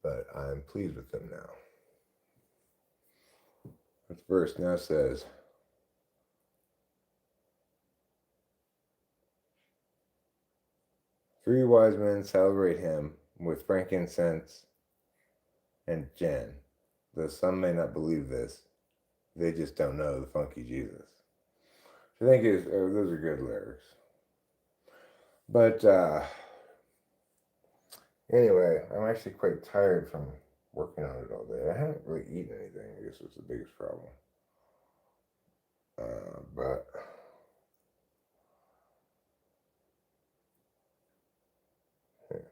But I'm pleased with them now. This verse now says, "Three wise men celebrate him with frankincense and gin. Though some may not believe this, they just don't know the funky Jesus." I think those are good lyrics. But anyway, I'm actually quite tired from working on it all day. I haven't really eaten anything. I guess was the biggest problem. But here,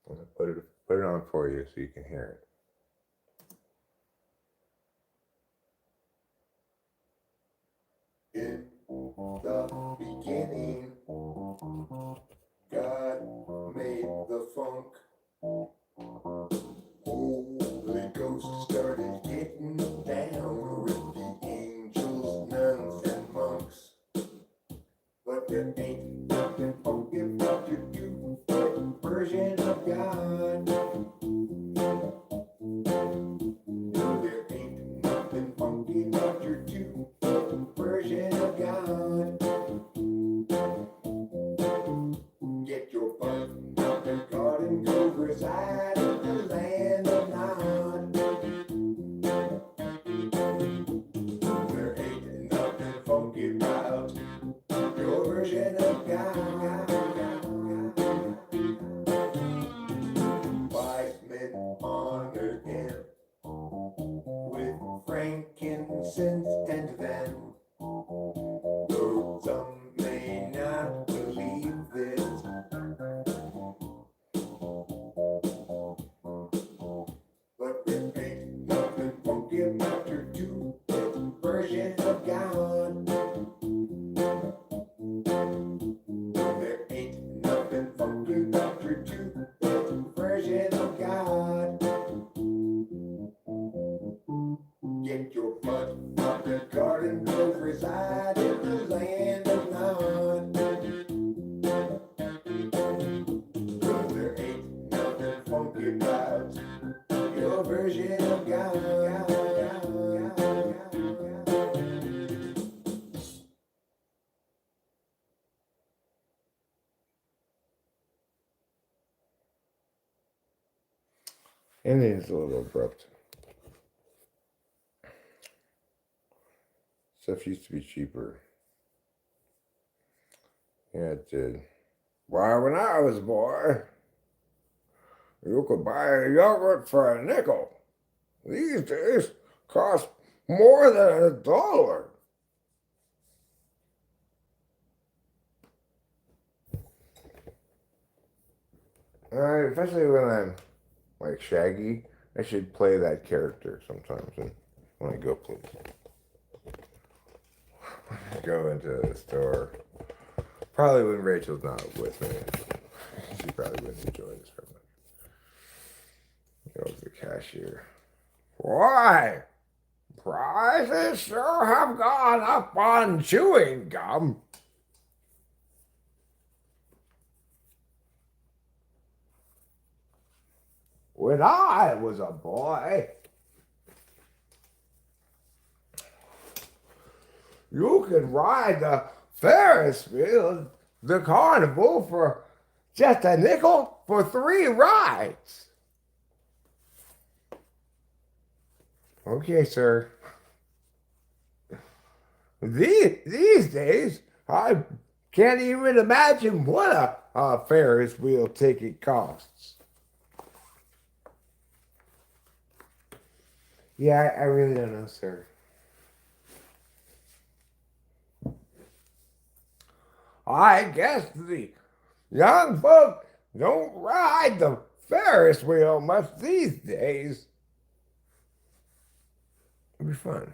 I'm gonna put it on for you so you can hear it. In the beginning, God made the funk. Holy Ghost started getting down with the angels, nuns, and monks. But there ain't nothing funky about your two version of God. No, there ain't nothing funky about your two version of God. Get your butt out the garden, go reside in the land of Nod. There ain't nothing funky about your version of God. Wise men honored him with frankincense and then, though some may not believe this, but there ain't nothing funky about your two version of God. There ain't nothing funky about your two version of God. Get your butt out the garden, go reside in the land of Nod. 'Cause there ain't nothing funky about your version of God. Ending's a little abrupt. Stuff used to be cheaper. Yeah, it did. Why, when I was a boy, you could buy a yogurt for a nickel. These days, cost more than $1. Especially when I'm like Shaggy, I should play that character sometimes. And when I go places, go into the store, Probably when Rachel's not with me. She probably wouldn't enjoy this very much. Go to the cashier. Why? Prices sure have gone up on chewing gum. When I was a boy, you could ride the Ferris wheel, the carnival, for just a nickel for 3 rides. Okay, sir. These days, I can't even imagine what a Ferris wheel ticket costs. Yeah, I really don't know, sir. I guess the young folk don't ride the Ferris wheel much these days. It'll be fun.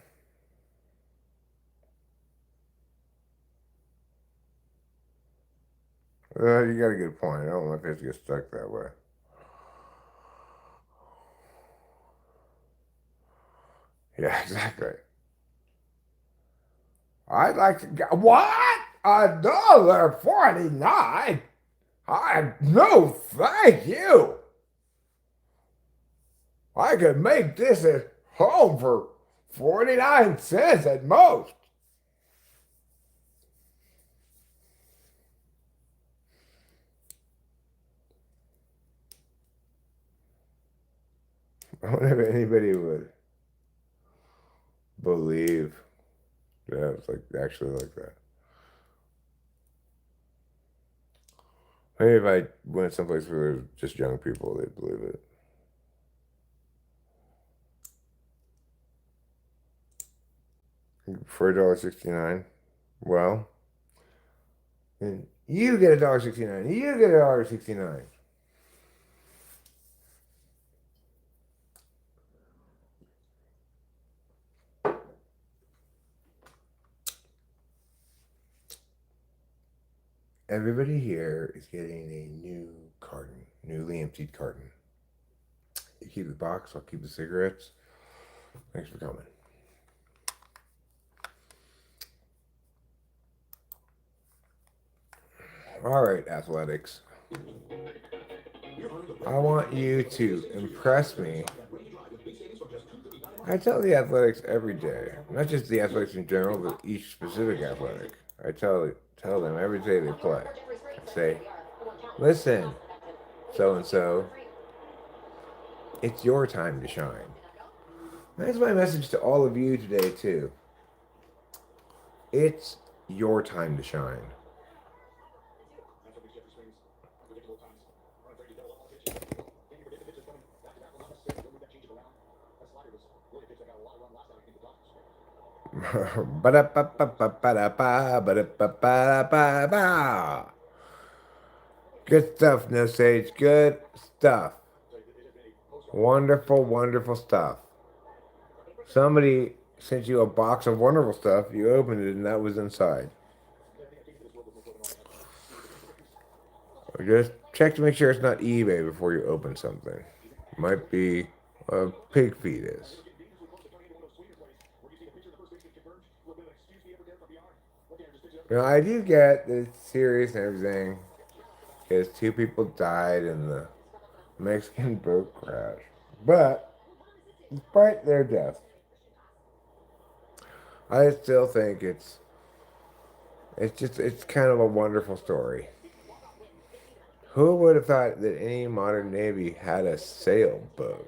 You got a good point. I don't want this to get stuck that way. Yeah, exactly. I'd like to get what? $1.49? No, thank you. I could make this at home for 49 cents at most. I wonder if anybody would believe that it's like actually like that. Maybe if I went someplace where there's just young people, they'd believe it. For $1.69, well, then you get $1.69. You get $1.69. Everybody here is getting a new carton, newly emptied carton. You keep the box, I'll keep the cigarettes. Thanks for coming. All right, athletics. I want you to impress me. I tell the athletics every day, not just the athletics in general, but each specific athletic. I tell them every day they play. I say, listen, so and so, it's your time to shine. That's my message to all of you today too. It's your time to shine. Good stuff, No Sage. Good stuff. Wonderful, wonderful stuff. Somebody sent you a box of wonderful stuff. You opened it and that was inside. Just check to make sure it's not eBay before you open something. Might be a pig fetus. Now, I do get that it's serious and everything, because 2 people died in the Mexican boat crash. But, despite their death, I still think it's kind of a wonderful story. Who would have thought that any modern navy had a sailboat?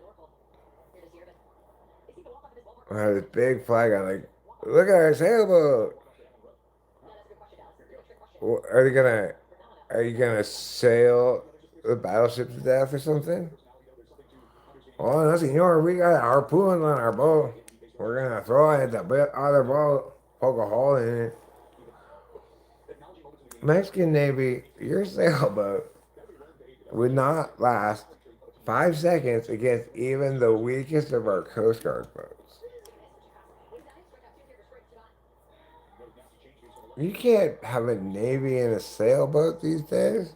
Or had this big flag on, like, look at our sailboat. Are you gonna sail the battleship to death or something? Oh no, senor, we got a harpoon on our boat. We're gonna throw it at the other boat, poke a hole in it. Mexican Navy, your sailboat would not last 5 seconds against even the weakest of our Coast Guard boats. You can't have a Navy in a sailboat these days.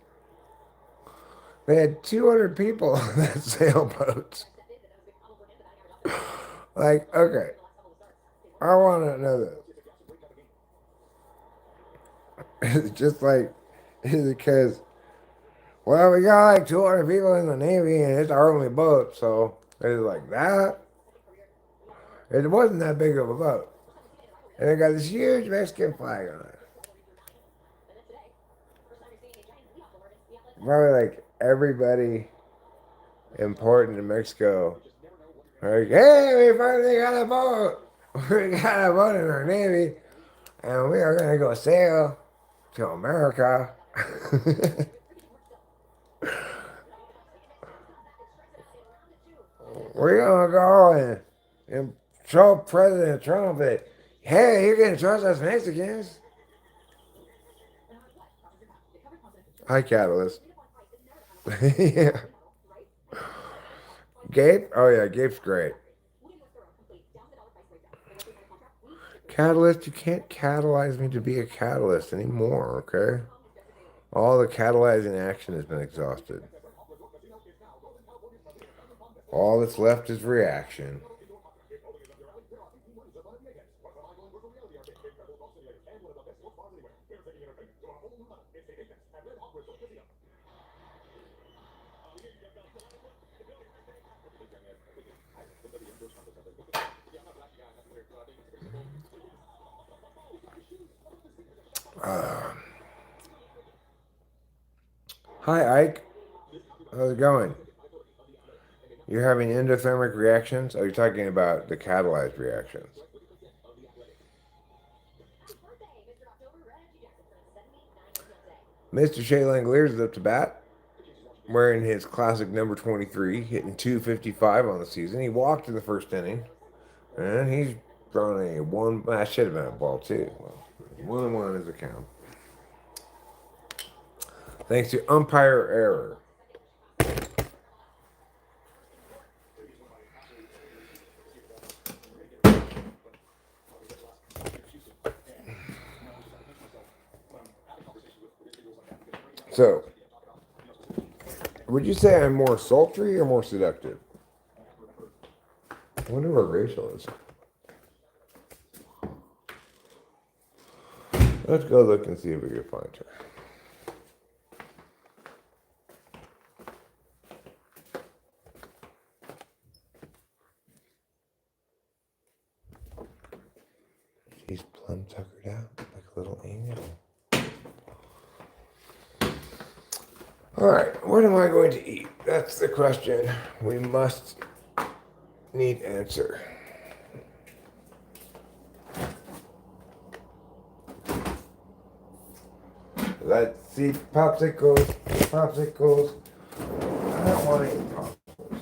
They had 200 people on that sailboat. Like, okay, I want to know this. It's just like, is it because, well, we got like 200 people in the Navy and it's our only boat, so it's like that? It wasn't that big of a boat. And it got this huge Mexican flag on it. Probably like everybody important in Mexico. Like, hey, we finally got a boat. We got a boat in our Navy, and we are going to go sail to America. We're going to go and show President Trump that, hey, you can trust us Mexicans. Hi, Catalyst. Yeah. Gabe? Oh, yeah, Gabe's great. Catalyst, you can't catalyze me to be a catalyst anymore, okay? All the catalyzing action has been exhausted. All that's left is reaction. Hi, Ike. How's it going? You're having endothermic reactions? Oh, you're talking about the catalyzed reactions. Mr. Shea Langoliers is up to bat, wearing his classic number 23, hitting 255 on the season. He walked in the first inning, and he's thrown a one. That should have been a ball, too. Well, 1-1 is a count. Thanks to umpire error. So, would you say I'm more sultry or more seductive? I wonder what Rachel is. Let's go look and see if we can find her. She's plumb tuckered out like a little angel. Alright, what am I going to eat? That's the question we must need answer. Let's see, popsicles. I don't want to eat popsicles.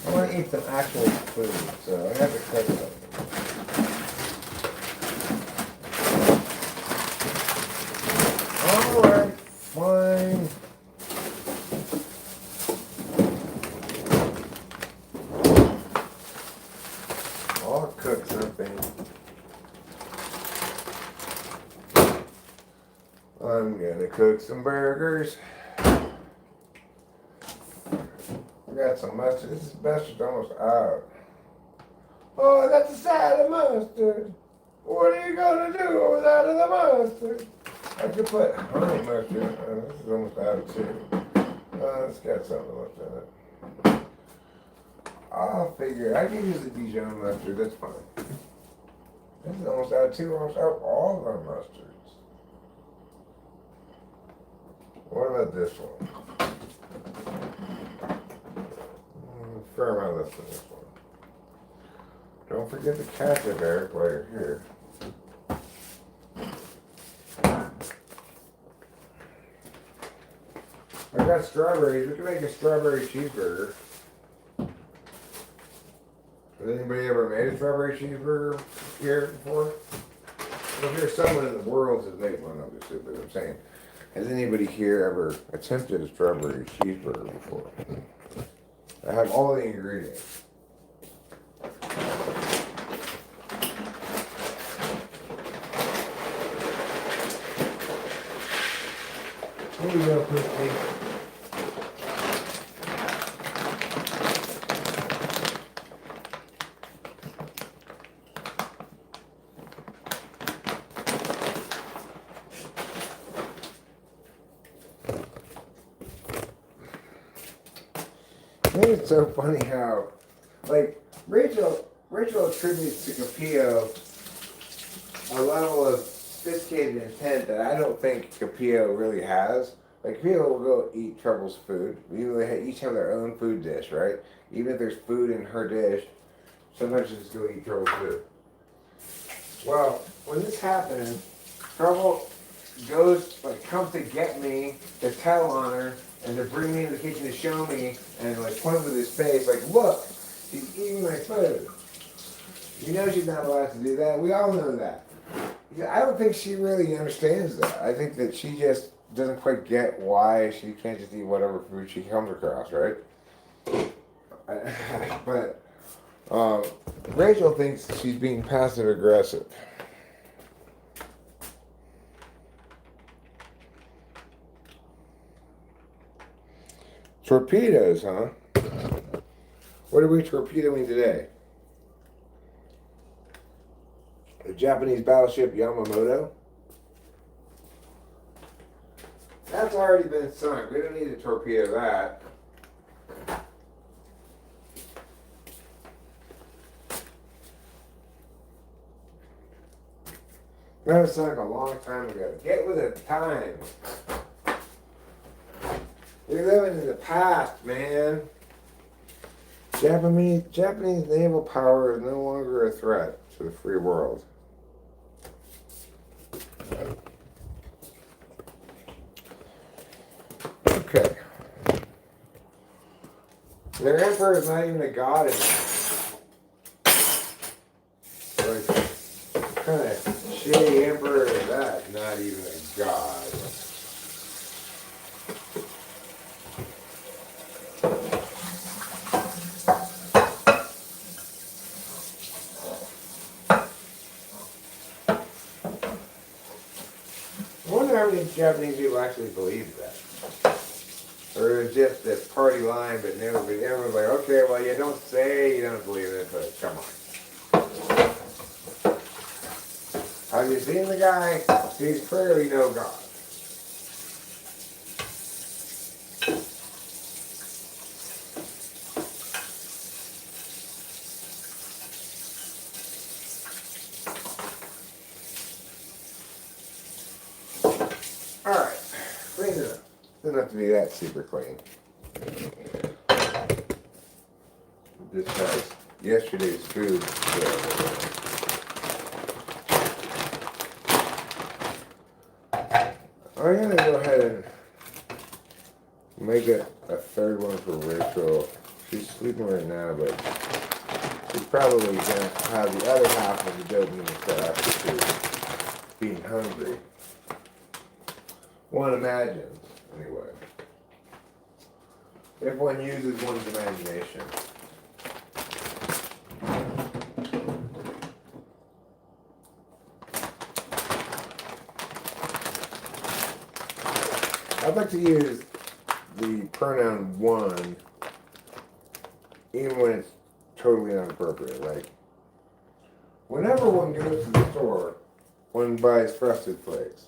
I want to eat some actual food, so I have to cook something. Alright, fine. I'll cook something. I'm gonna cook some burgers. I got some mustard. This mustard's almost out. Oh, that's a side of mustard. What are you gonna do without the mustard? I could put honey mustard. This is almost out too. It's got something left in it. I'll figure. I can use the Dijon mustard. That's fine. This is almost out too. Almost out all of our mustards. What about this one? Fair amount less than this one. Don't forget the ketchup, Eric, while you're here. I got strawberries. We can make a strawberry cheeseburger. Has anybody ever made a strawberry cheeseburger here before? Well, if there's someone in the world that's made one, obviously, but I'm saying, has anybody here ever attempted a strawberry cheeseburger before? I have all the ingredients. Here you go, Christy. I think it's so funny how, like, Rachel attributes to Capio a level of sophisticated intent that I don't think Capio really has. Like, Capio will go eat Trouble's food. They each have their own food dish, right? Even if there's food in her dish, sometimes she'll just go eat Trouble's food. Well, when this happened, Trouble comes to get me to tell on her and to bring me in the kitchen to show me and like point with his face, like, look, she's eating my food. You know she's not allowed to do that. We all know that. I don't think she really understands that. I think that she just doesn't quite get why she can't just eat whatever food she comes across, right? But Rachel thinks she's being passive aggressive. Torpedoes, huh? What are we torpedoing today? The Japanese battleship Yamamoto? That's already been sunk. We don't need to torpedo that. That was sunk a long time ago. Get with the times. You're living in the past, man. Japanese naval power is no longer a threat to the free world. Okay. Their emperor is not even a god anymore. Like, what kind of shitty emperor is that? Not even a god. I wonder how many Japanese people actually believe that. Or it's just this party line, but everyone's like, okay, well, you don't say you don't believe it, but come on. Have you seen the guy? He's clearly no god. Alright, clean it up. Doesn't have to be that super clean. This has yesterday's food. I'm gonna go ahead and make it a third one for Rachel. She's sleeping right now, but she's probably gonna have the other half of the dopamine set after she's being hungry. One imagines, anyway. If one uses one's imagination. I'd like to use the pronoun one even when it's totally inappropriate. Like, whenever one goes to the store, one buys Frosted Flakes.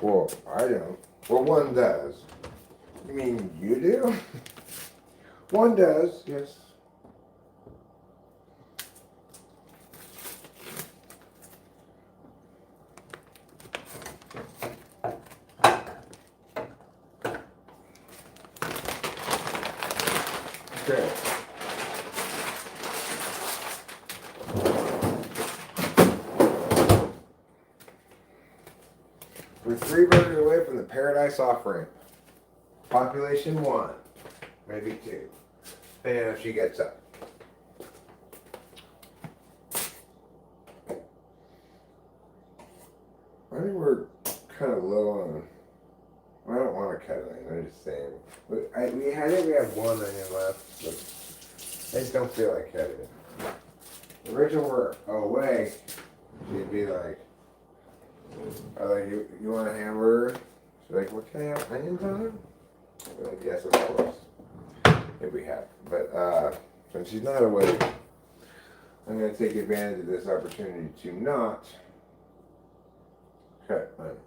Well, I don't. Well, one does. You mean you do? One does, yes. Okay. We're 3 burgers away from the Paradise Off-Ramp. Population 1, maybe 2, depending on if she gets up. I think we're kind of low on. I don't want to cut it. I'm just saying. But I think we have 1 onion left, but I just don't feel like cutting it. If Rachel were away, she'd be like, "You want a hamburger?" She's like, "What, can I have onions on them?" I'm like, "Yes, of course." Here we have. But since she's not awake, I'm going to take advantage of this opportunity to not cut onions.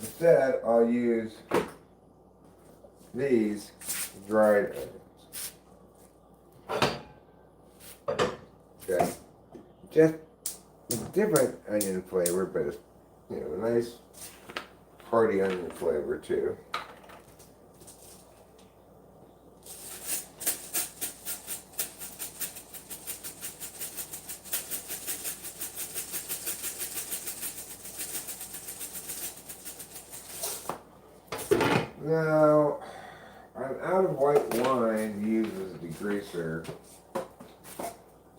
Instead, I'll use these dried onions. Okay. Just a different onion flavor, but it's, you know, a nice hearty onion flavor too. Now, I'm out of white wine to use as a degreaser.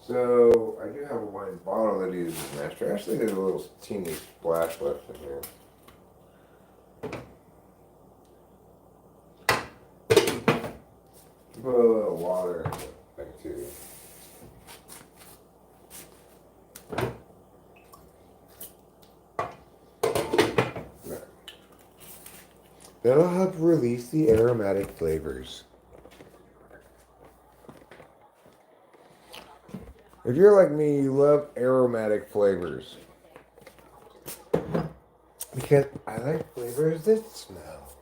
So, I do have a wine bottle that uses master. Actually, there's a little teeny splash left in here. Put a little water in the thing too. That'll help release the aromatic flavors. If you're like me, you love aromatic flavors. Because I like flavors that smell.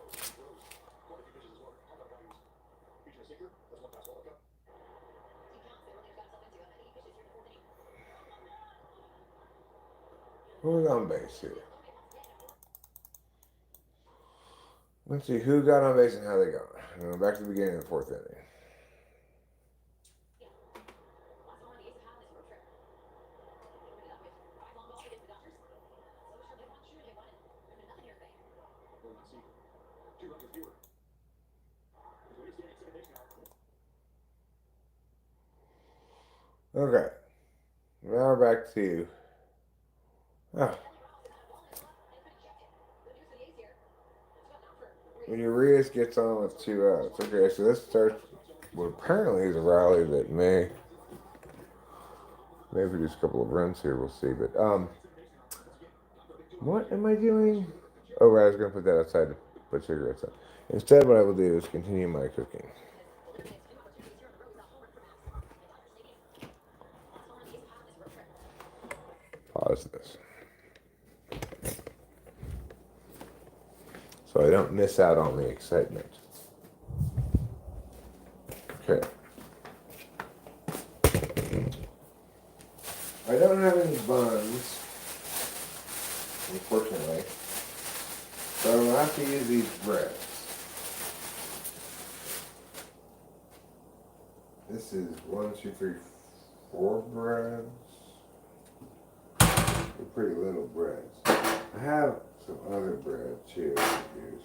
Who's on base here? Let's see who got on base and how they got. Back to the beginning of the fourth inning. Okay. Now we're back to. Oh. When Urias gets on with 2 outs. Okay, so this starts what apparently is a rally that may produce a couple of runs here. We'll see. But what am I doing? Oh, right, I was going to put that outside to put cigarettes on. Instead, what I will do is continue my cooking. Pause this. So I don't miss out on the excitement. Okay. I don't have any buns, unfortunately. So I'm going to have to use these breads. This is 1, 2, 3, 4 breads. They're pretty little breads. I have some other bread too to use.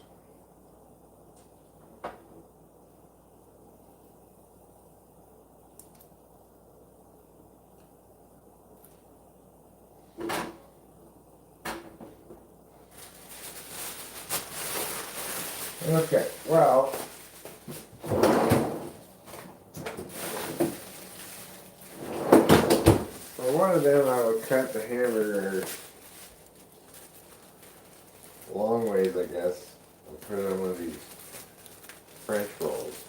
Okay, well, for one of them I would cut the hamburger long ways, I guess, and put it on one of these French rolls.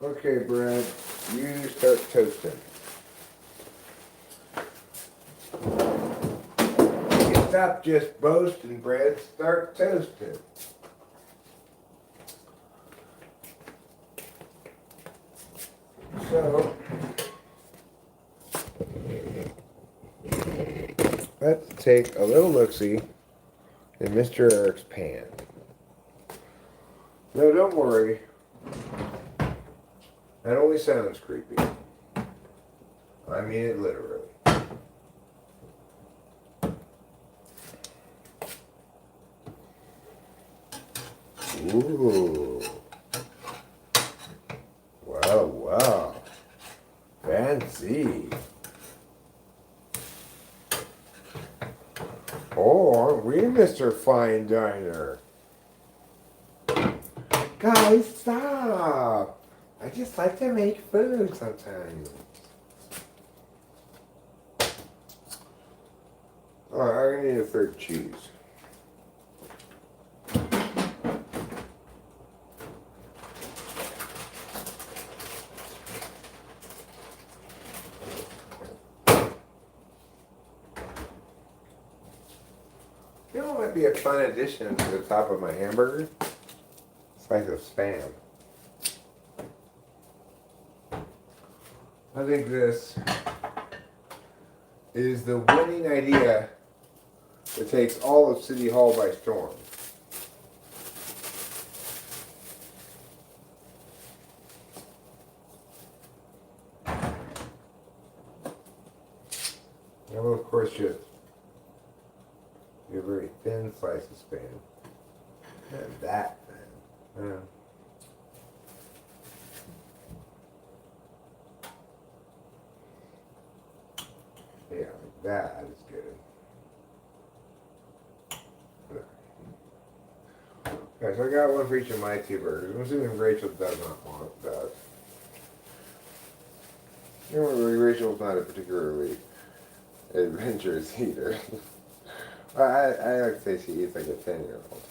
Okay, Brad, you start toasting. Stop just boasting, Brad. Start toasting. So, let's take a little look-see in Mr. Eric's pan. No, don't worry. That only sounds creepy. I mean it literally. Ooh. Wow, wow. Fancy. Oh, aren't we, Mr. Fine Diner? Guys, stop. I just like to make food sometimes. Alright, I need a third cheese. You know what might be a fun addition to the top of my hamburger? Slice of Spam. I think this is the winning idea that takes all of City Hall by storm. I will, of course, just do a very thin slice of Spam. And that, man. Yeah, like that is good. Okay, so I got one for each of my two burgers. I'm assuming Rachel does not want that. You know, Rachel's not a particularly adventurous eater. I like to say she eats like a 10-year-old.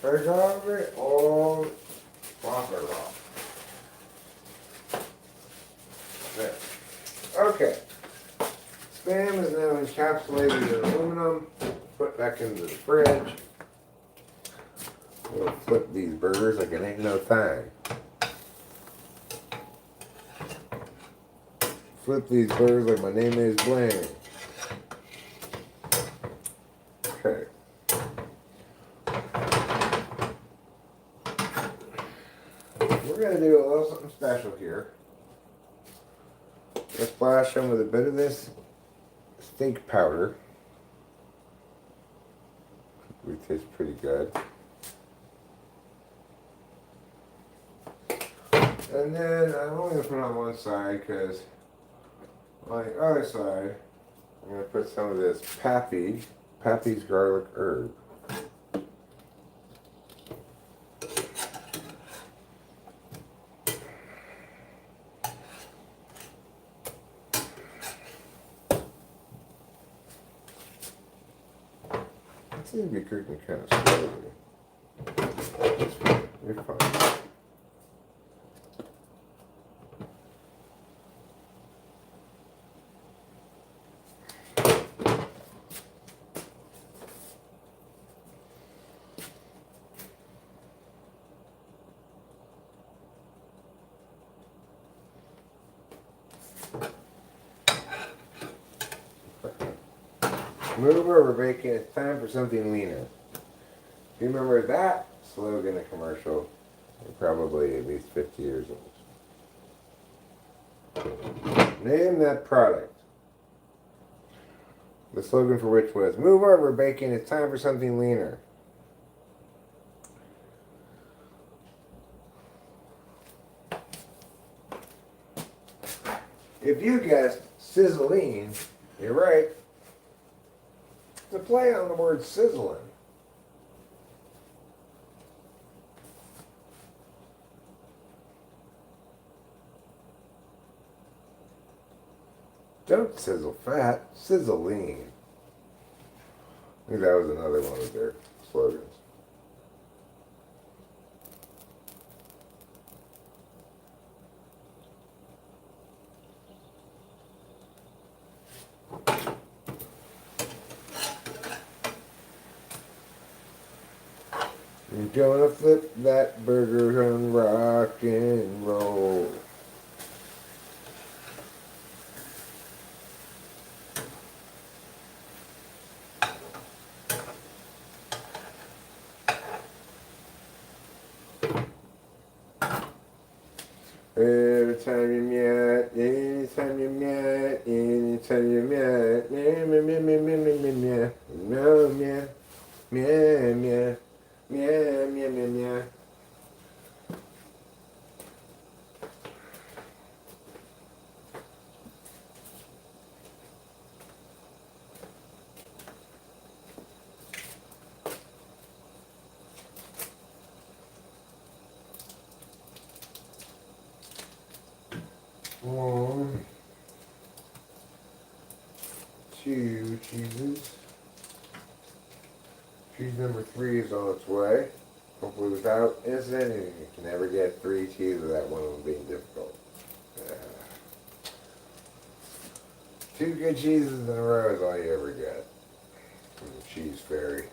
I got it all profit off. There. Okay. Spam is now encapsulated in aluminum. Put back into the fridge. We'll flip these burgers like it ain't no thing. Flip these burgers like my name is Blaine. Okay. We're going to do a little something special here. Let's splash them with a bit of this steak powder. It tastes pretty good. And then I'm only going to put it on one side because on the other side, I'm going to put some of this Pappy's garlic herb. It seems to be cooking kind of slowly. You're fine. Move over, bacon. It's time for something leaner. If you remember that slogan, a commercial, you're probably at least 50 years old. Name that product. The slogan for which was, move over, bacon. It's time for something leaner. If you guessed sizzling, you're right. It's a play on the word sizzling. Don't sizzle fat, sizzle lean. I think that was another one of their slogans. I'm gonna flip that burger and rock and roll. Every time you meet, anytime you meet, anytime you meet, meow, meow, meow, meow, meow, meow, meow, meow, meow, meow, meow, meow, meow, meow. One, two cheeses. Cheese number 3 is on its way. Hopefully without incident, and you can never get 3 cheeses without one of them being difficult. 2 good cheeses in a row is all you ever get from the cheese fairy.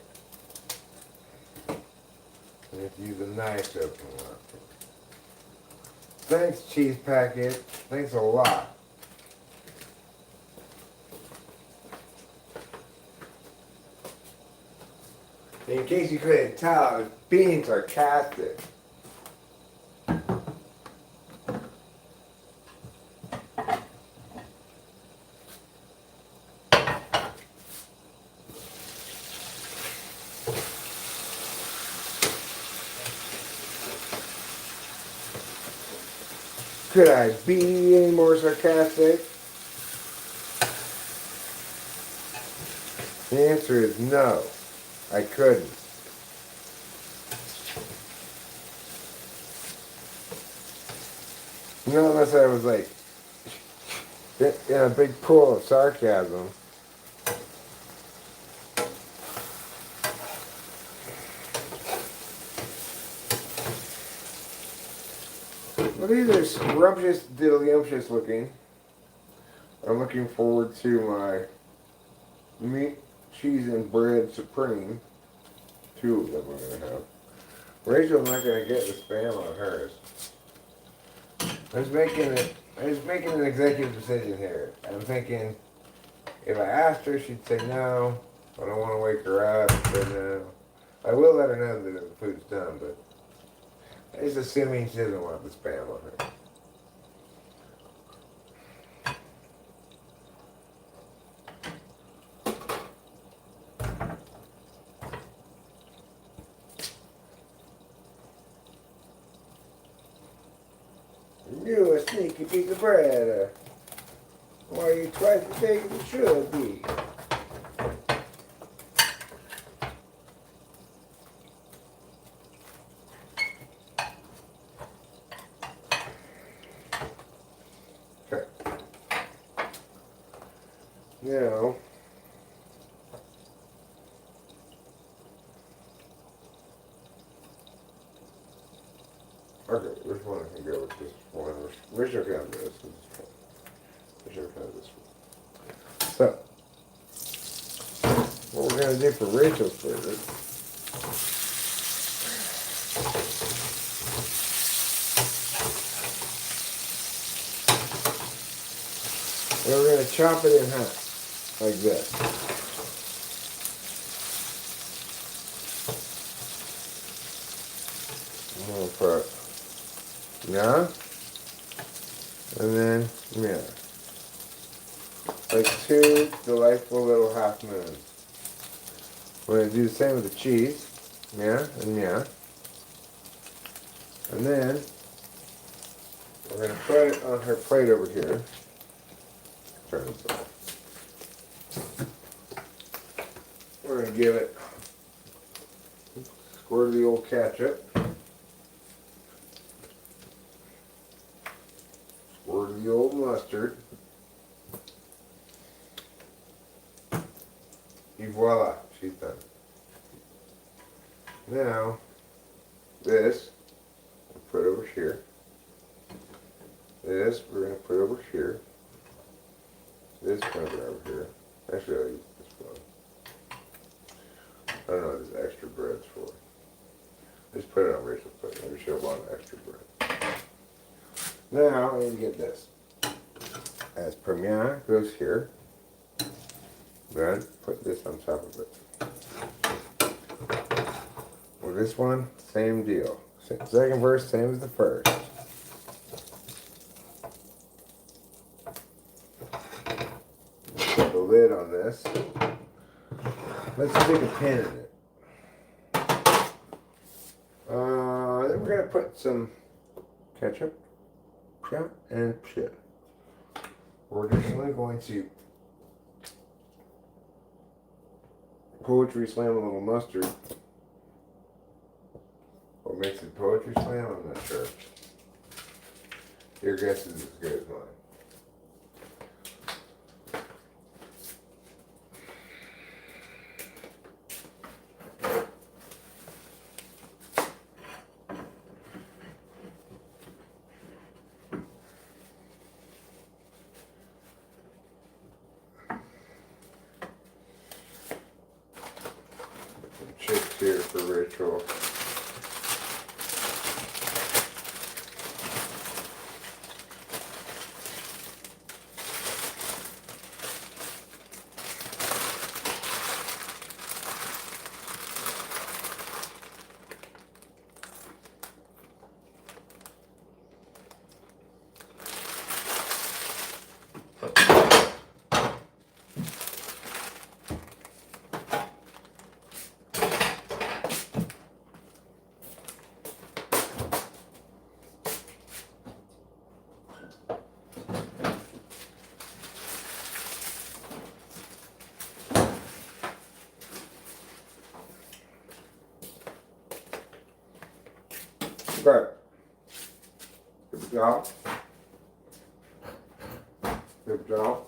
You have to use a knife to open them up. Thanks, cheese packet. Thanks a lot. In case you couldn't tell, I was being sarcastic. Could I be any more sarcastic? The answer is no. I couldn't. Not unless I was like in a big pool of sarcasm. Well, these are scrumptious, diddlyumptious looking. I'm looking forward to my meat, cheese, and bread supreme. 2 of them I'm going to have. Rachel's not going to get the spam on hers. I was making an executive decision here. I'm thinking if I asked her, she'd say no. I don't want to wake her up. She'd say no. I will let her know that the food's done, but I'm just assuming she doesn't want the spam on her. You a sneaky piece of bread. Why are you twice as big as you should be? Okay. Now, okay, which one I can go with this one? Which I can have this? Which I can have this one? So, what we're going to do for Rachel's favorite we're going to chop it in half, like this. I'm going to put yeah, and then yeah. Like 2 delightful little half moons. We're going to do the same with the cheese. Yeah, and yeah. And then we're going to put it on her plate over here. Turn this off. We're going to give it a squirt of the old ketchup. Squirt of the old mustard. And voila, she's done. Now, this, we'll put over here. This, we're going to put over here. This comes over here. Actually, I'll use this one. I don't know what this extra bread's for. Just put it on Rachel's plate. Maybe she'll want extra bread. Now, I need to get this. As premier goes here. Then put this on top of it. Well, this one, same deal. Second verse, same as the first. Put the lid on this. Let's stick a pin in it. Then we're gonna put some ketchup, and shit. We're additionally going to poetry slam a little mustard. What makes it poetry slam? I'm not sure. Your guess is as good as mine. Chips here for Rachel. Okay. Good job. Good job.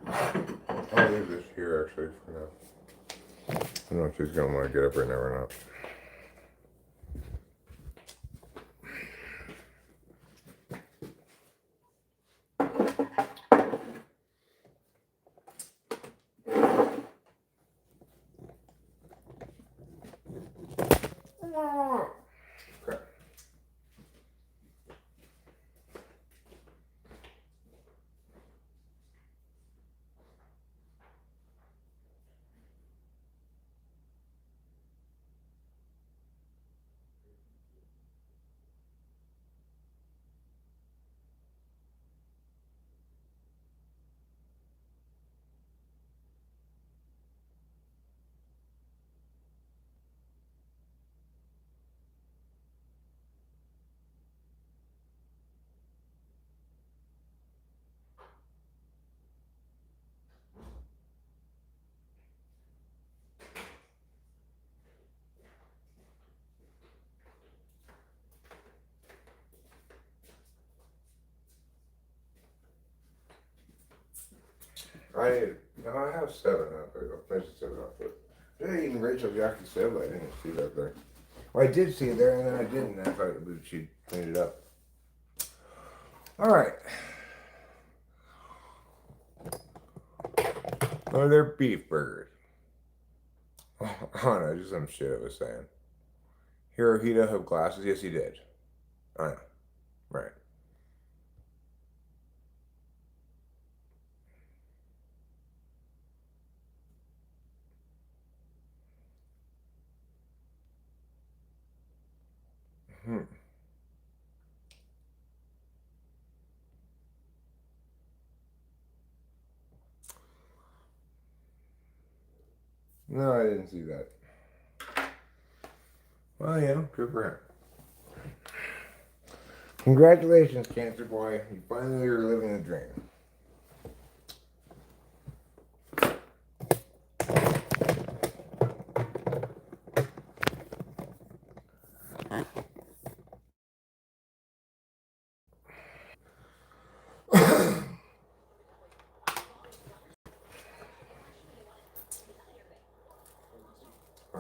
I'll leave this here actually for now. I don't know if she's gonna want to get up right now or not. Okay. I have 7 out there. There's 7 out there. Yeah, even Rachel Jackie said I didn't see that there. Well, I did see it there, and then I didn't. I thought she cleaned it up. All right. Oh, they're beef burgers. Oh no, just some shit it was saying. Hirohito have glasses? Yes, he did. I know. Right. Hmm. No, I didn't see that. Well, yeah, good for him. Congratulations, Cancer Boy. You finally are living the dream.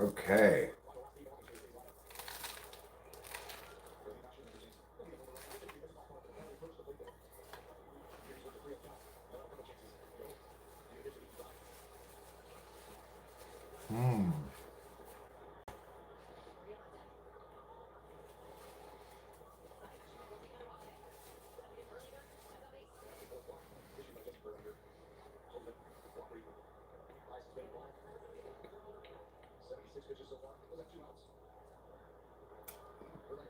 Okay. Hmm.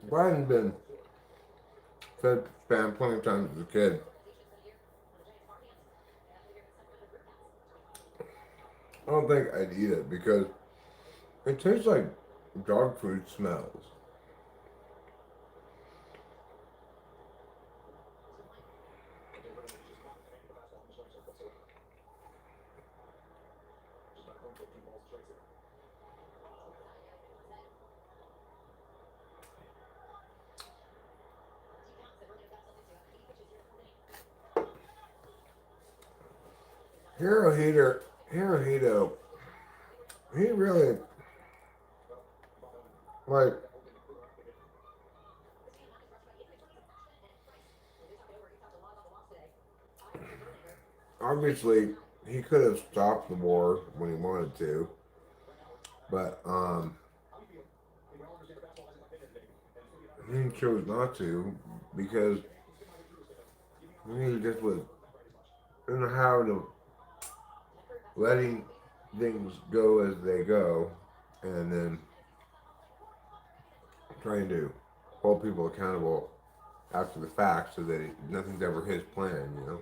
Brian's been fed spam plenty of times as a kid. I don't think I'd eat it because it tastes like dog food smells. Hirohito, he really, like, obviously, he could have stopped the war when he wanted to, but, he chose not to because he just was in the habit of letting things go as they go and then trying to hold people accountable after the fact so that nothing's ever his plan, you know?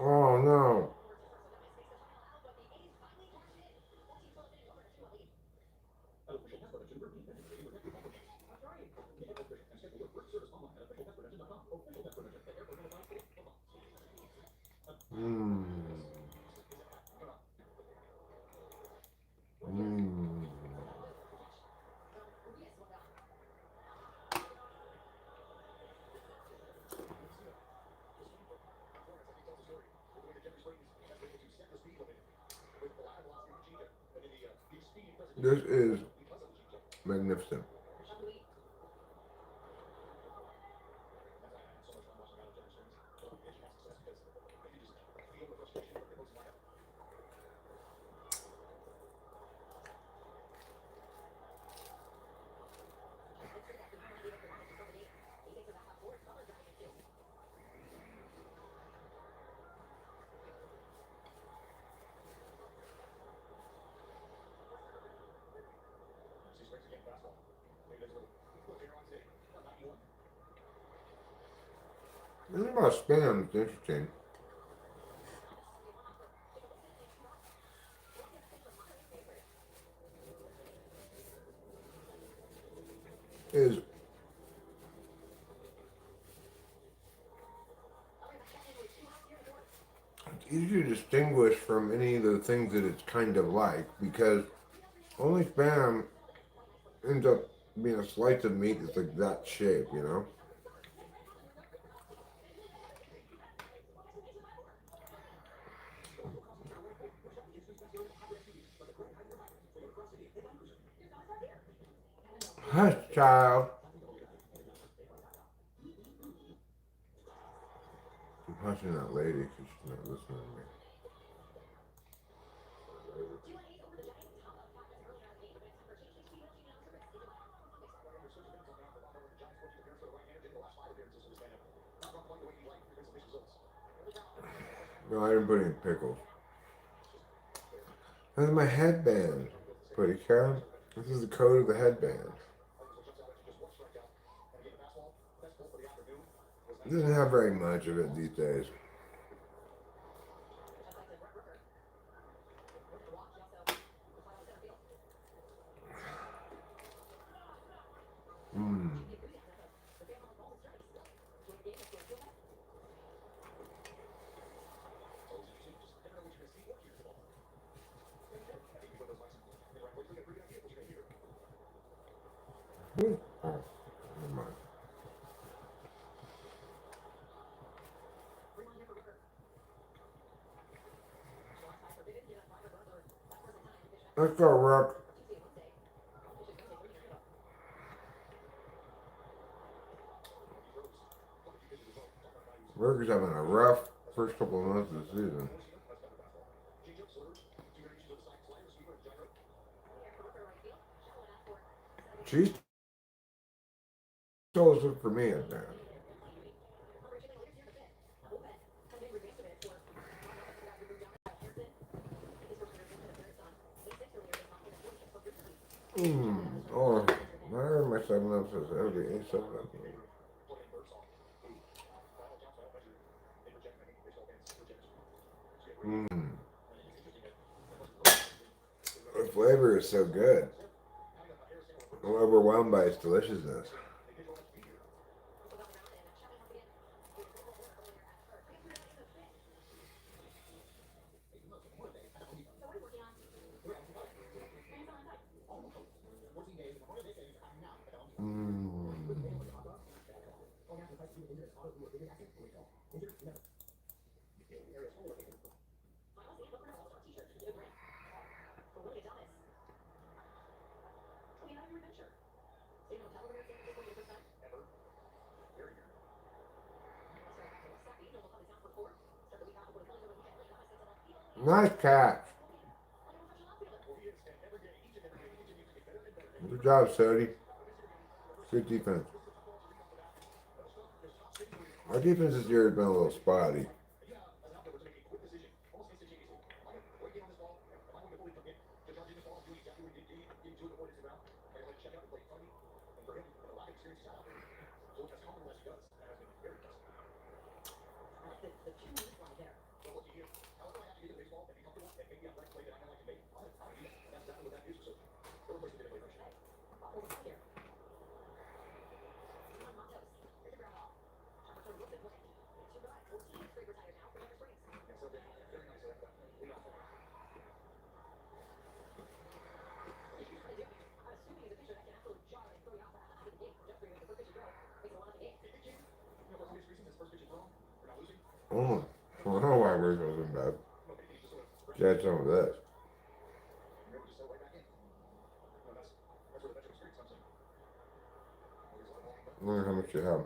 Oh no. Mm. Mm. This is magnificent. This about spam, it's interesting. Is it's easy to distinguish from any of the things that it's kind of like because only spam ends up being a slice of meat that's like that shape, you know? Hush, child. I'm hushing that lady because she's not listening to me. No, I didn't put any pickles. That's my headband, Pretty cat. This is the code of the headband. It doesn't have very much of it these days. Mmm. Oh, never mind. Let's go, Rook. Rook is having a rough first couple of months of the season. She stole it for me at that. Mmm. Oh, I heard my 7 up says every 8 7 up. Mmm. The flavor is so good. I'm overwhelmed by its deliciousness. Nice catch. Good job, Sody. Good defense. Our defense this year has been a little spotty. Oh, I don't know why Rich wasn't bad. She had some of this. I wonder how much you have.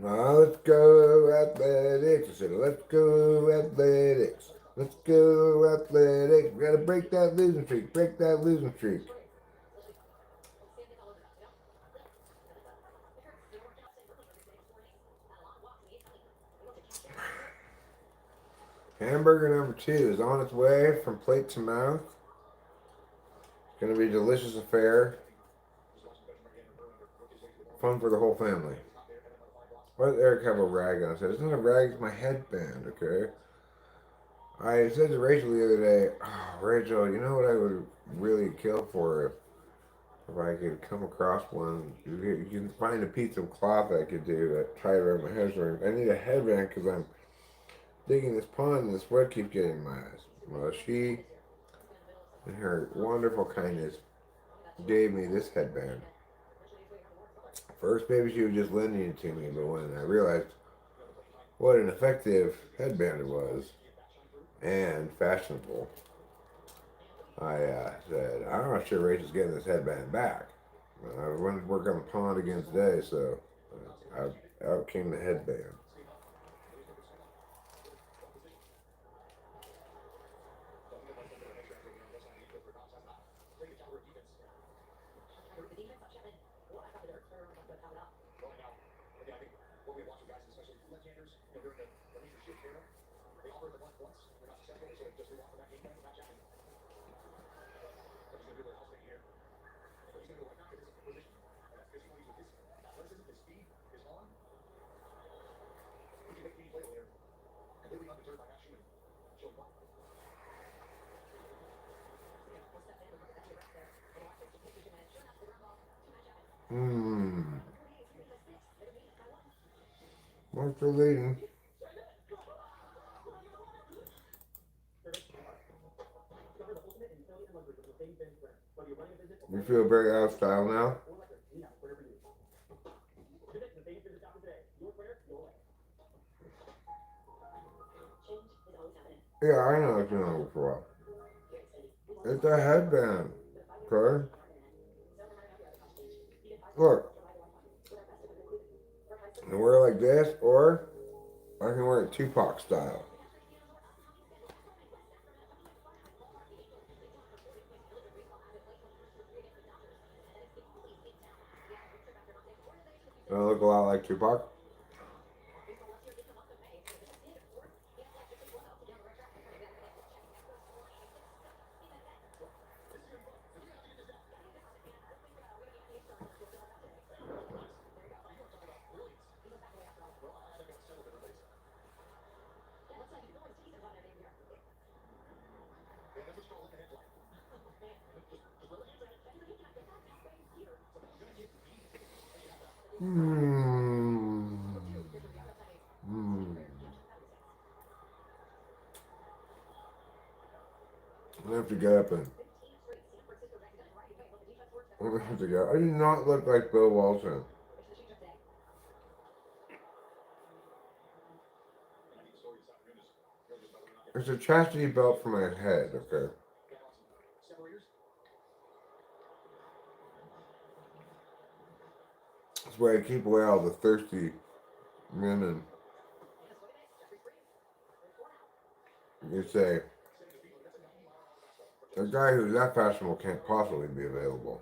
Now let's go athletics. I said, let's go athletics. Let's go athletics. We gotta break that losing streak. Break that losing streak. Hamburger number 2 is on its way from plate to mouth. It's gonna be a delicious affair. Fun for the whole family. Why does Eric have a rag on? I said, it's not a rag, it's my headband, okay? I said to Rachel the other day, oh, Rachel, you know what I would really kill for if I could come across one? You can find a piece of cloth I could do to tie around my headband. I need a headband because I'm digging this pond and this wood keeps getting in my eyes. Well, she, in her wonderful kindness, gave me this headband. First, maybe she was just lending it to me, but when I realized what an effective headband it was and fashionable, I said, I'm not sure Rachel's getting this headband back. I went to work on the pond again today, so out came the headband. What's the leading? You feel very out of style now? Yeah, I know it's been on for a while. It's a headband, okay? Look, I can wear it like this, or I can wear it Tupac style. Does it look a lot like Tupac? Hmm. Hmm. I have to get up and. I have to get. I do not look like Bill Walton. It's a chastity belt for my head, okay? That's why I keep away all the thirsty men and you say, a guy who's that fashionable can't possibly be available.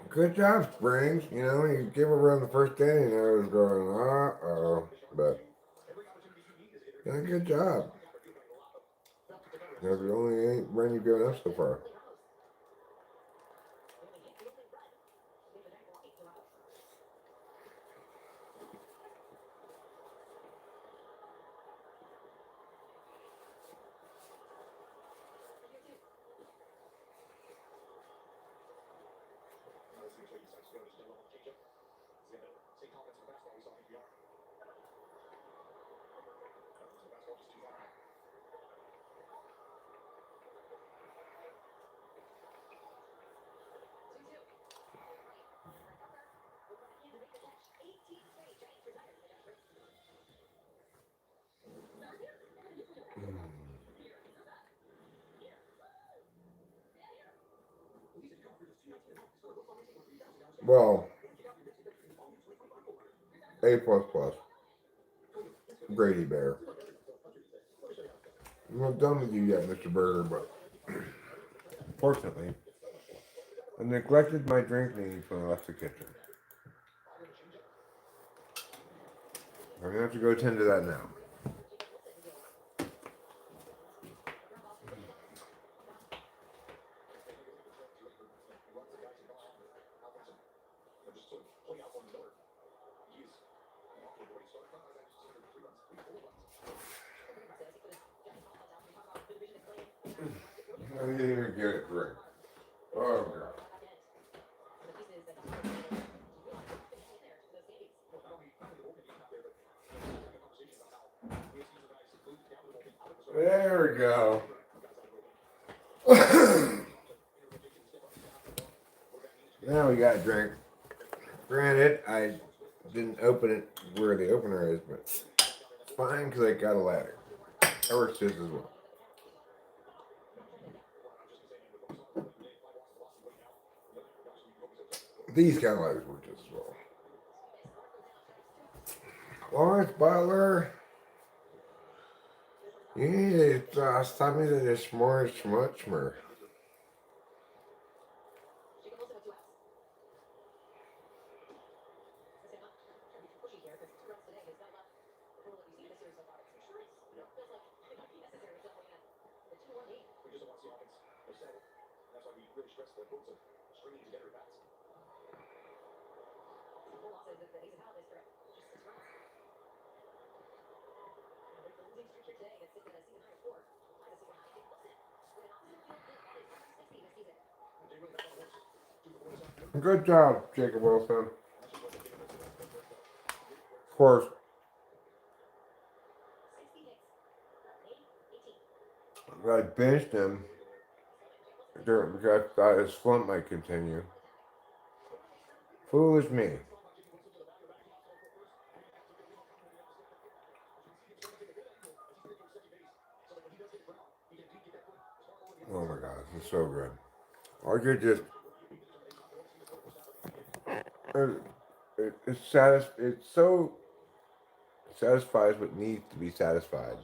Good job, Springs. You know, you give a run the first day and I was going, uh-oh. But, yeah, good job. That's the only run you've given us so far. Well, A++. Grady Bear. I'm not done with you yet, Mr. Burger, but fortunately, I neglected my drink needs when I left the kitchen. I'm gonna have to go attend to that now. I didn't even get it right. Oh god. There we go. Now we got a drink. Granted, I didn't open it where the opener is, but it's fine because I got a ladder. That works just as well. These kind of ladders work just as well. Lawrence Butler, you need to stop me to this more schmutzmer. Good job, Jacob Wilson. Of course, I benched him because I thought his slump might continue. Foolish me. Oh my god, this is so good. I could just. It's so satisfies what needs to be satisfied.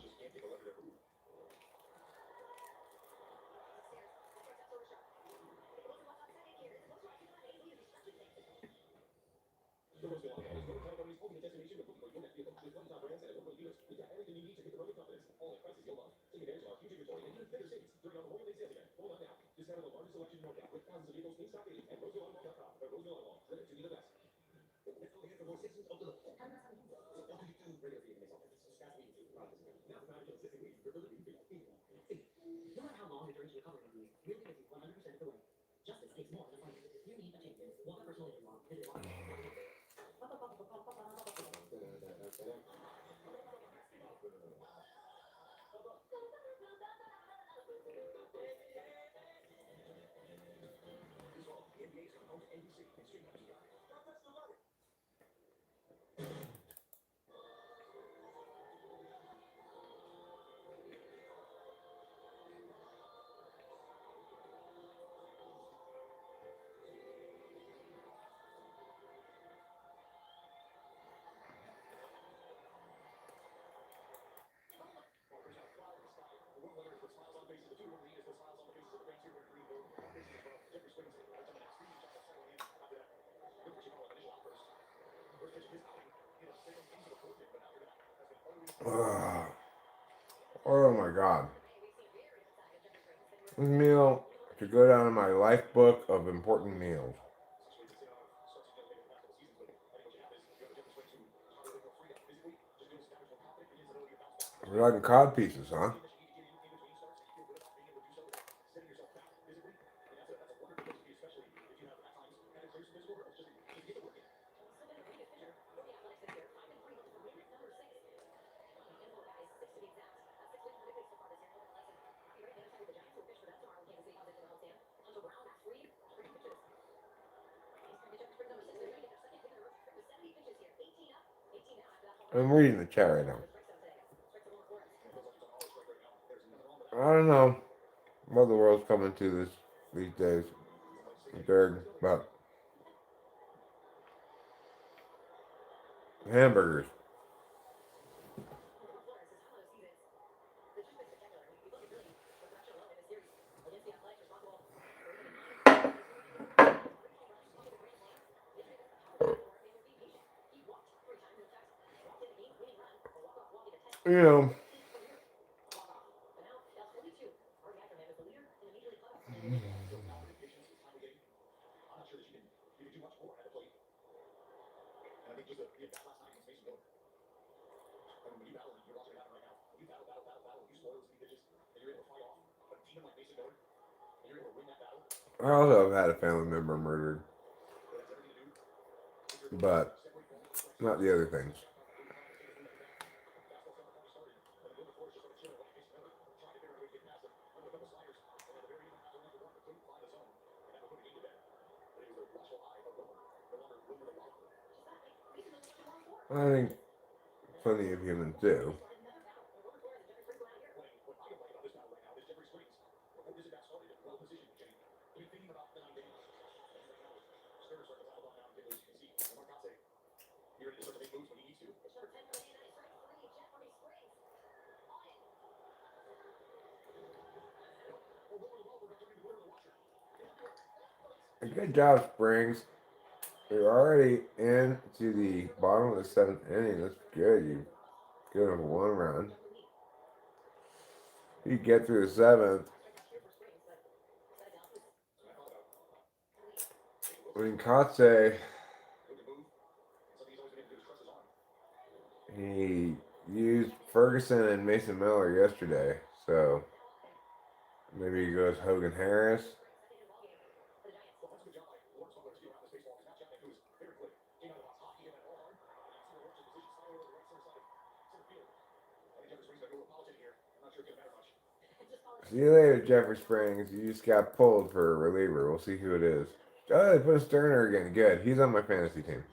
Oh my God. This meal to go down in my life book of important meals. We're like cod pieces, huh? I'm reading the chat right now. I don't know what the world's coming to these days. They're about hamburgers. You know, I also have had a family member murdered, but not the other things. I think plenty of humans do. A good job, Springs. You're already into the bottom of the seventh inning. That's good. You give them one run. You get through the seventh. I mean, Kotze, he used Ferguson and Mason Miller yesterday, so maybe he goes Hogan Harris. See you later, Jeffrey Springs. You just got pulled for a reliever. We'll see who it is. Oh, they put Sterner again. Good. He's on my fantasy team.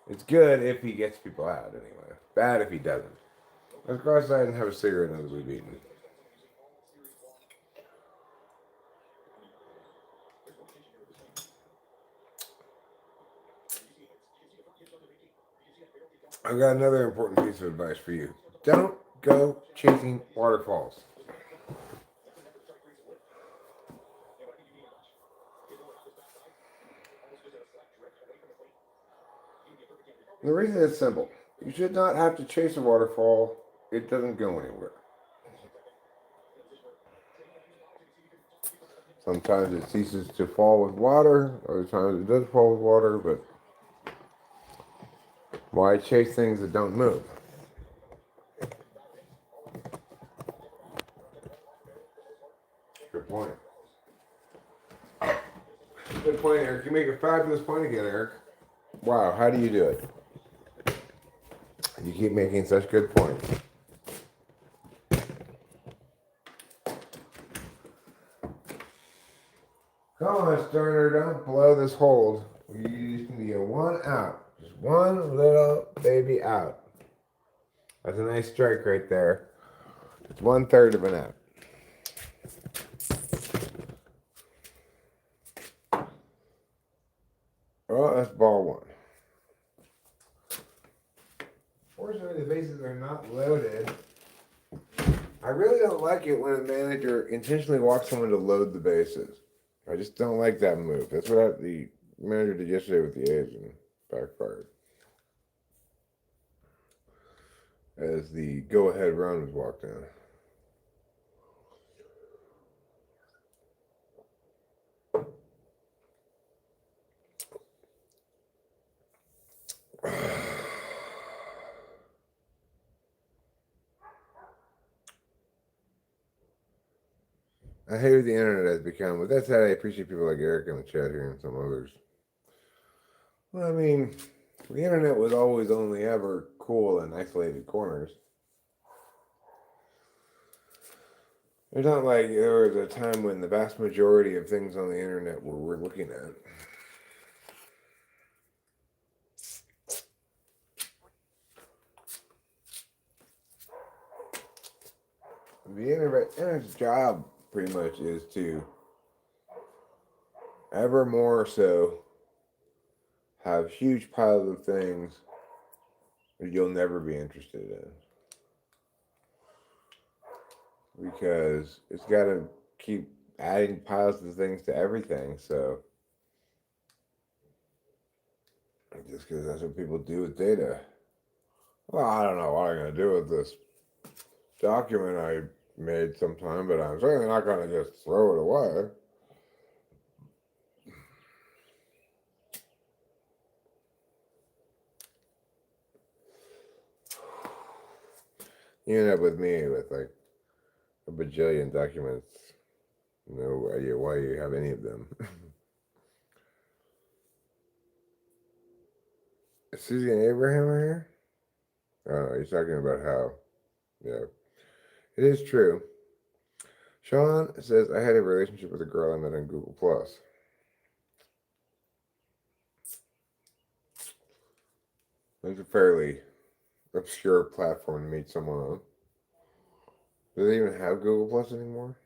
It's good if he gets people out, anyway. Bad if he doesn't. Let's go outside and have a cigarette now that we've eaten. I've got another important piece of advice for you. Don't go chasing waterfalls. The reason is simple. You should not have to chase a waterfall. It doesn't go anywhere. Sometimes it ceases to fall with water. Other times it does fall with water, but why chase things that don't move? Good point. Good point, Eric. You make a fabulous point again, Eric. Wow, how do you do it? You keep making such good points. Come on, Sterner, don't blow this hold. You just need to get one out. Just one little baby out. That's a nice strike right there. It's 1/3 of an out. Oh, that's ball one. Fortunately, the bases are not loaded. I really don't like it when a manager intentionally walks someone to load the bases. I just don't like that move. That's what the manager did yesterday with the A's and backfired. As the go-ahead run was walked in. I hate what the internet has become. With that said, I appreciate people like Eric in the chat here and some others. Well, I mean, the internet was always only ever cool in isolated corners. It's not like there was a time when the vast majority of things on the internet we're looking at. The internet's job pretty much is to ever more so have huge piles of things that you'll never be interested in. Because it's got to keep adding piles of things to everything, so just because that's what people do with data. Well, I don't know what I'm going to do with this document I made sometime, but I'm certainly not going to just throw it away. You end up with me with like a bajillion documents. No idea why you have any of them. Is Susie and Abraham are here? Oh, he's talking about how, yeah, it is true. Sean says, I had a relationship with a girl I met on Google Plus. It's a fairly obscure platform to meet someone on. Do they even have Google Plus anymore?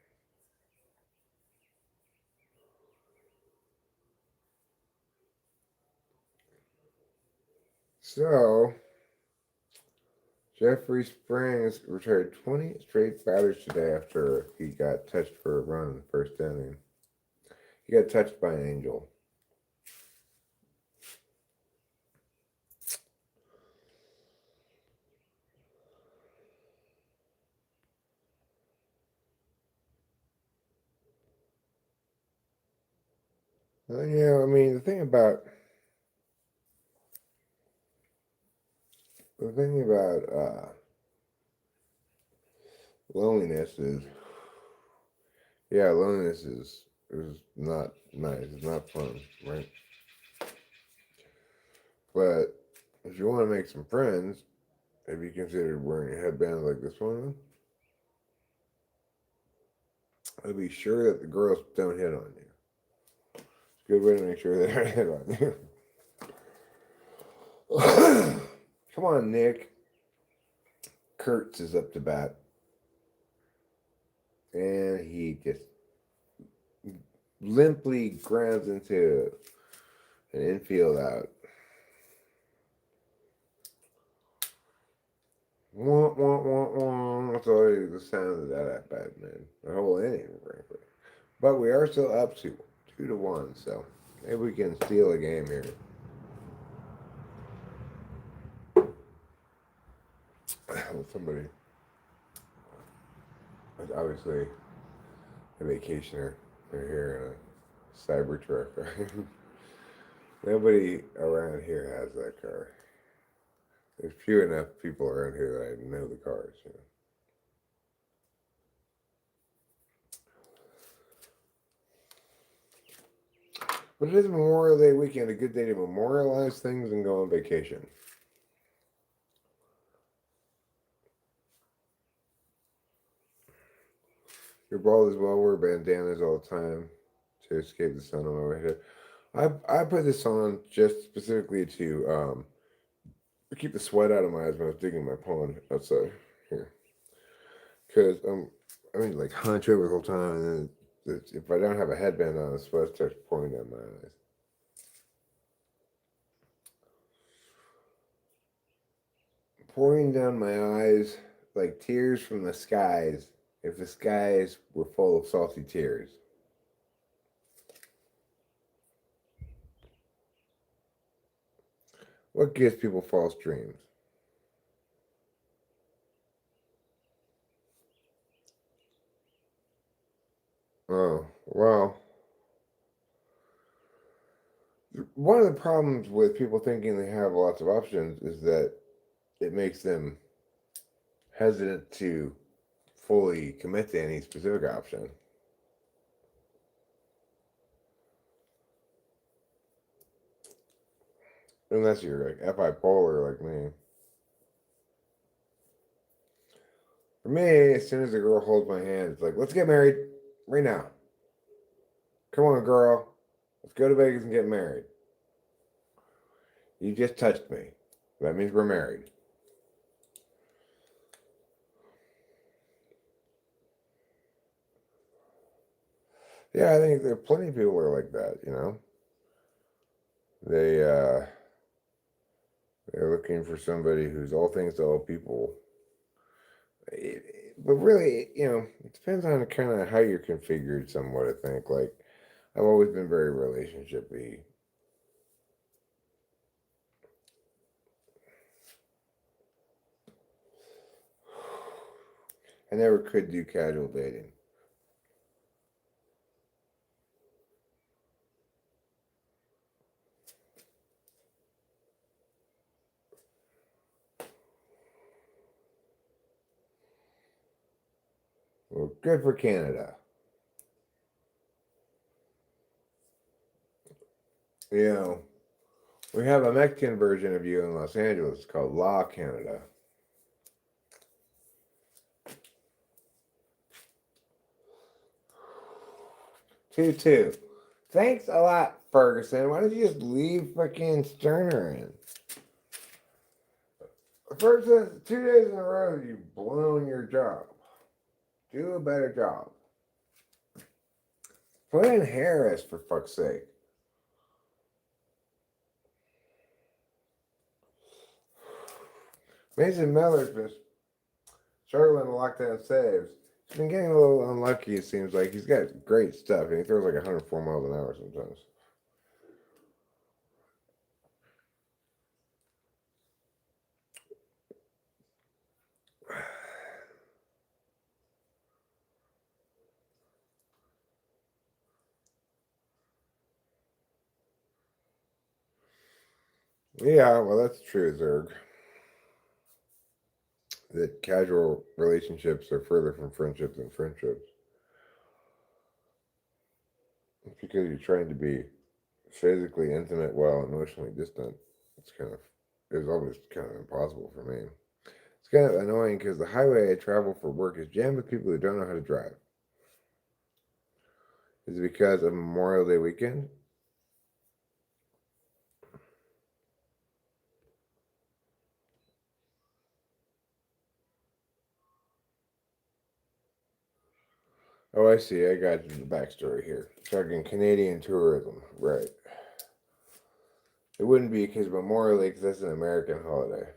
So, Jeffrey Springs retired 20 straight batters today after he got touched for a run in the first inning. He got touched by an angel. Yeah, I mean, the thing about loneliness is, yeah, loneliness is not nice. It's not fun, right? But if you want to make some friends, have you considered wearing a headband like this one? I'll be sure that the girls don't hit on you. It's a good way to make sure they don't hit on you. Come on, Nick. Kurtz is up to bat. And he just limply grounds into an infield out. Wah, wah, wah, wah. That's always the sound of that at bat, man. The whole inning, frankly. But we are still up 2-1, so maybe we can steal a game here. Somebody, obviously a vacationer, they're here in a Cybertruck. Nobody around here has that car. There's few enough people around here that I know the cars. You know. But it is Memorial Day weekend, a good day to memorialize things and go on vacation. You're bald as well. Wear bandanas all the time to escape the sun on my way here. I put this on just specifically to keep the sweat out of my eyes when I was digging my pond outside here. Because like hunch over the whole time, and then if I don't have a headband on, the sweat starts pouring down my eyes. Pouring down my eyes like tears from the skies if the skies were full of salty tears. What gives people false dreams? Oh, well, one of the problems with people thinking they have lots of options is that it makes them hesitant to fully commit to any specific option. Unless you're like bipolar like me. For me, as soon as a girl holds my hand, it's like, let's get married right now. Come on, girl. Let's go to Vegas and get married. You just touched me. That means we're married. Yeah, I think there are plenty of people who are like that, you know? They're looking for somebody who's all things to all people. But really, it depends on kind of how you're configured somewhat, I think. Like, I've always been very relationship-y. I never could do casual dating. Well, good for Canada. We have a Mexican version of you in Los Angeles called La Canada. Two. Thanks a lot, Ferguson. Why don't you just leave fucking Sterner in? Ferguson, 2 days in a row you've blown your job. Do a better job. Put in Harris, for fuck's sake. Mason Miller's been struggling to lock down saves. He's been getting a little unlucky, it seems like. He's got great stuff, and he throws like 104 miles an hour sometimes. Yeah, well, that's true, Zerg. That casual relationships are further from friendship than friendships. It's because you're trying to be physically intimate while emotionally distant. It's always kind of impossible for me. It's kind of annoying because the highway I travel for work is jammed with people who don't know how to drive. Is it because of Memorial Day weekend? Oh, I see. I got the backstory here. Talking Canadian tourism. Right. It wouldn't be because Memorial Day, because that's an American holiday.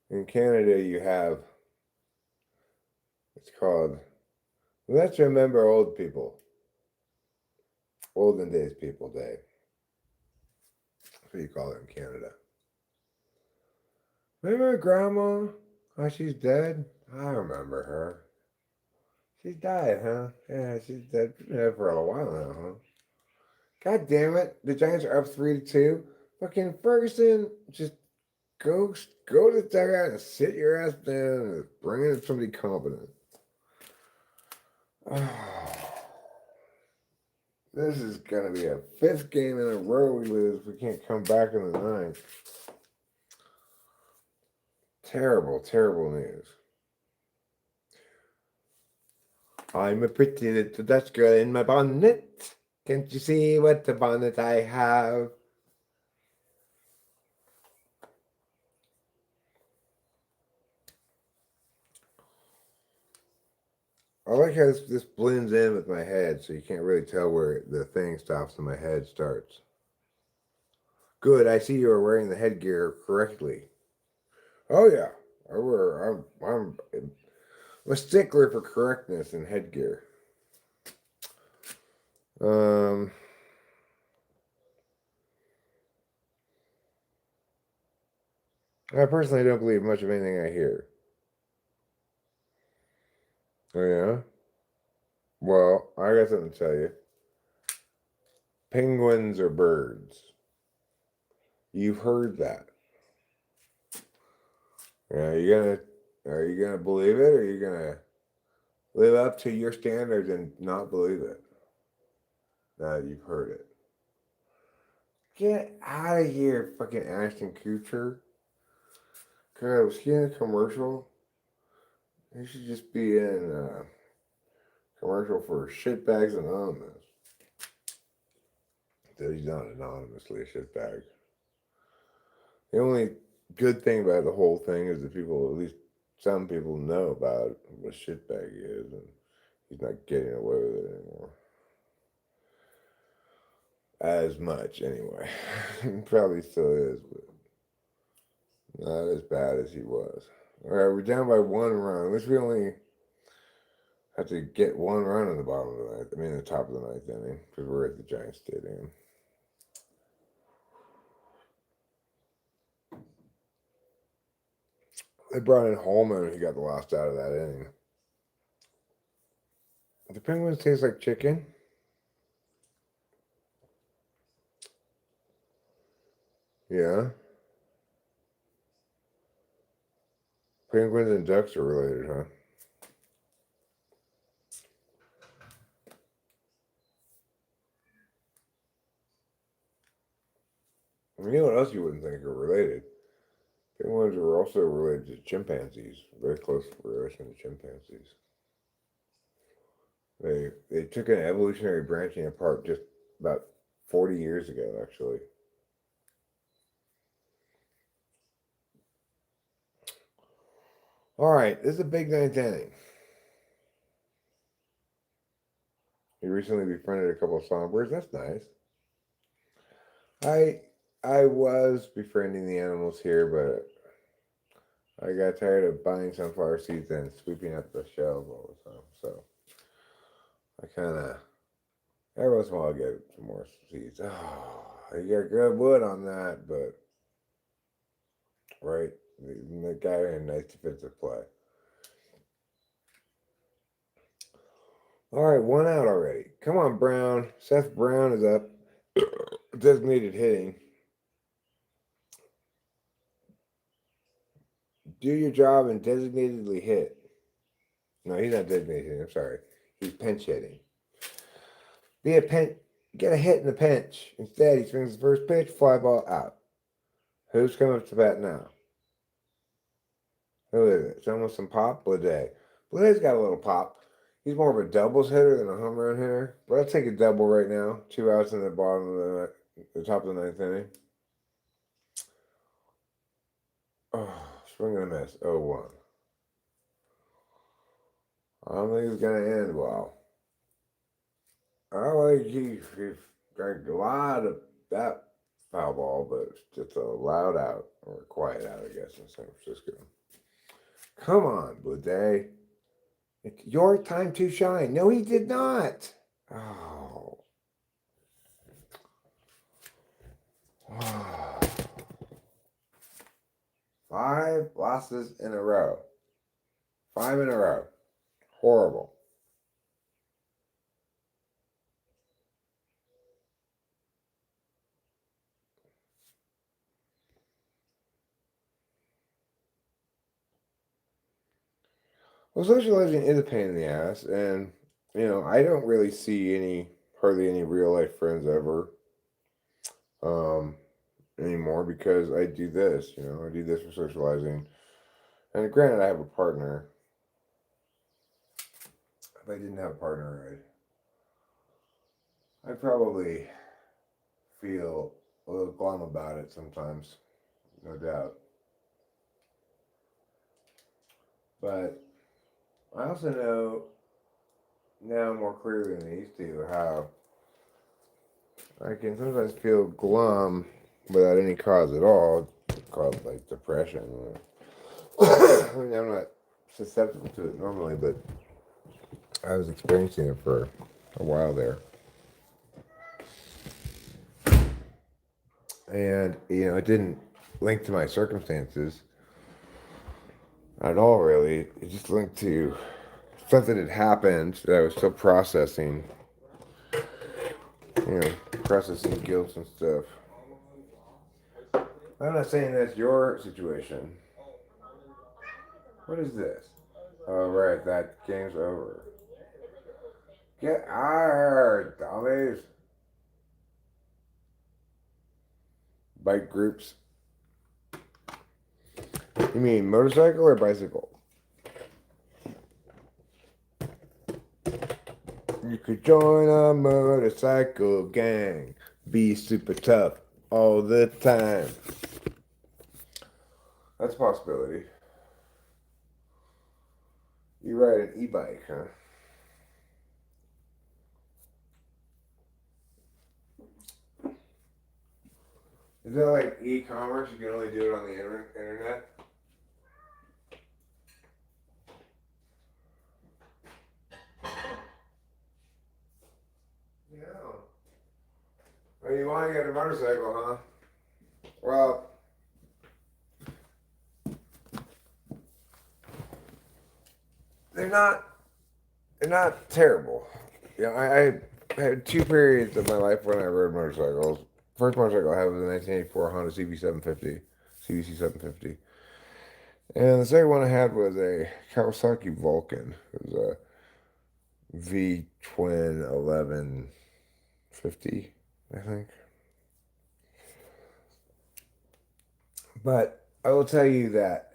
In Canada, you have, it's called, let's remember old people. Olden days people day. That's what you call it in Canada. Remember Grandma? Oh, she's dead? I remember her. She's died, huh? Yeah, she's dead for a while now, huh? God damn it. The Giants are up 3-2. Fucking Ferguson, just go to the dugout and sit your ass down and bring in somebody competent. This is gonna be a 5th game in a row we lose. We can't come back in the 9th. Terrible, terrible news. I'm a pretty little Dutch girl in my bonnet. Can't you see what a bonnet I have? I like how this blends in with my head, so you can't really tell where the thing stops and my head starts. Good, I see you are wearing the headgear correctly. Oh yeah, I'm a stickler for correctness in headgear. Um, I personally don't believe much of anything I hear. Oh yeah? Well, I got something to tell you. Penguins are birds. You've heard that. Are you gonna believe it, or are you gonna live up to your standards and not believe it? Now that you've heard it. Get out of here, fucking Ashton Kutcher. God, was he in a commercial? He should just be in a commercial for Shitbags Anonymous. That he's not anonymously a shitbag. The only good thing about the whole thing is that people, at least some people, know about what a shitbag is, and he's not getting away with it anymore. As much, anyway. Probably still is, but not as bad as he was. All right, we're down by 1 run. At least we only have to get 1 run in the bottom of the ninth. I mean, the top of the 9th inning, because we're at the Giants Stadium. They brought in Holman, and he got the last out of that inning. The Penguins taste like chicken. Yeah. Penguins and ducks are related, huh? You know what else you wouldn't think are related? Penguins are also related to chimpanzees. Very close relation to chimpanzees. They took an evolutionary branching apart just about 40 years ago, actually. All right, this is a big 9th inning. He recently befriended a couple of songbirds. That's nice. I was befriending the animals here, but I got tired of buying sunflower seeds and sweeping up the shelves all the time. So I kind of every once in a while I get some more seeds. Oh, you got good wood on that, but right, the guy in a nice defensive play. All right, 1 out already. Come on, Brown. Seth Brown is up. Designated hitting. Do your job and designatedly hit. No, he's not designated hitting. I'm sorry. He's pinch hitting. Be a pinch. Get a hit in the pinch. Instead, he swings the first pitch, fly ball out. Who's coming up to bat now? Who is it? Someone with some pop? Blade. Blade's got a little pop. He's more of a doubles hitter than a home run hitter. But I'll take a double right now. 2 outs in the bottom of the top of the 9th inning. Oh, swing and a miss. 0-1. I don't think it's going to end well. I like he got a lot of that foul ball, but it's just a loud out, or a quiet out, I guess, in San Francisco. Come on, Blade. It's your time to shine. No, he did not. Oh. Oh. 5 losses in a row. 5 in a row. Horrible. Well, socializing is a pain in the ass, and I don't really see any hardly any real life friends ever anymore because I do this. I do this for socializing. And granted, I have a partner. If I didn't have a partner, I'd probably feel a little glum about it sometimes, no doubt. But I also know now more clearly than I used to how I can sometimes feel glum without any cause at all, called like depression. I mean, I'm not susceptible to it normally, but I was experiencing it for a while there. And, it didn't link to my circumstances at all, really. It just linked to something that happened that I was still processing, processing guilt and stuff. I'm not saying that's your situation. What is this? Oh, right, that game's over. Get out, dummies. Bike groups. You mean motorcycle or bicycle? You could join a motorcycle gang. Be super tough all the time. That's a possibility. You ride an e-bike, huh? Is that like e-commerce? You can only do it on the internet? Yeah. Well, you want to get a motorcycle, huh? Well, they're not terrible. I had two periods of my life when I rode motorcycles. First motorcycle I had was a 1984 Honda CBC 750. And the second one I had was a Kawasaki Vulcan. It was a V twin 1150, I think. But I will tell you that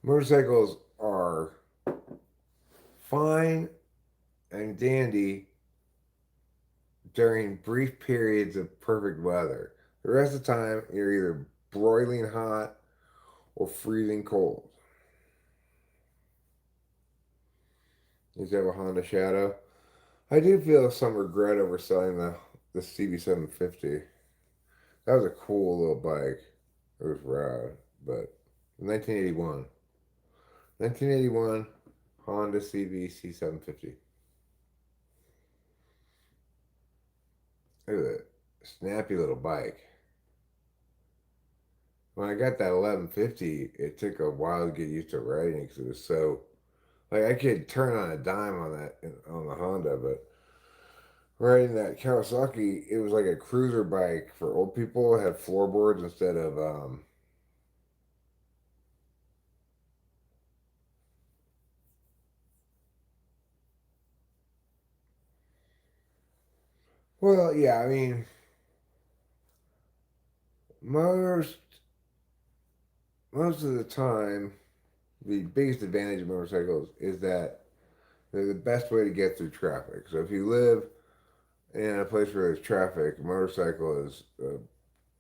motorcycles are fine and dandy during brief periods of perfect weather. The rest of the time, you're either broiling hot or freezing cold. You have a Honda Shadow. I do feel some regret over selling the CB750. That was a cool little bike. It was rad, but 1981. 1981 Honda CB 750. Look at that snappy little bike. When I got that 1150, it took a while to get used to riding because it was so like I could turn on a dime on on the Honda, but riding that Kawasaki, it was like a cruiser bike for old people. It had floorboards instead of well, yeah, I mean, most most of the time, the biggest advantage of motorcycles is that they're the best way to get through traffic. So if you live in a place where there's traffic, a motorcycle is a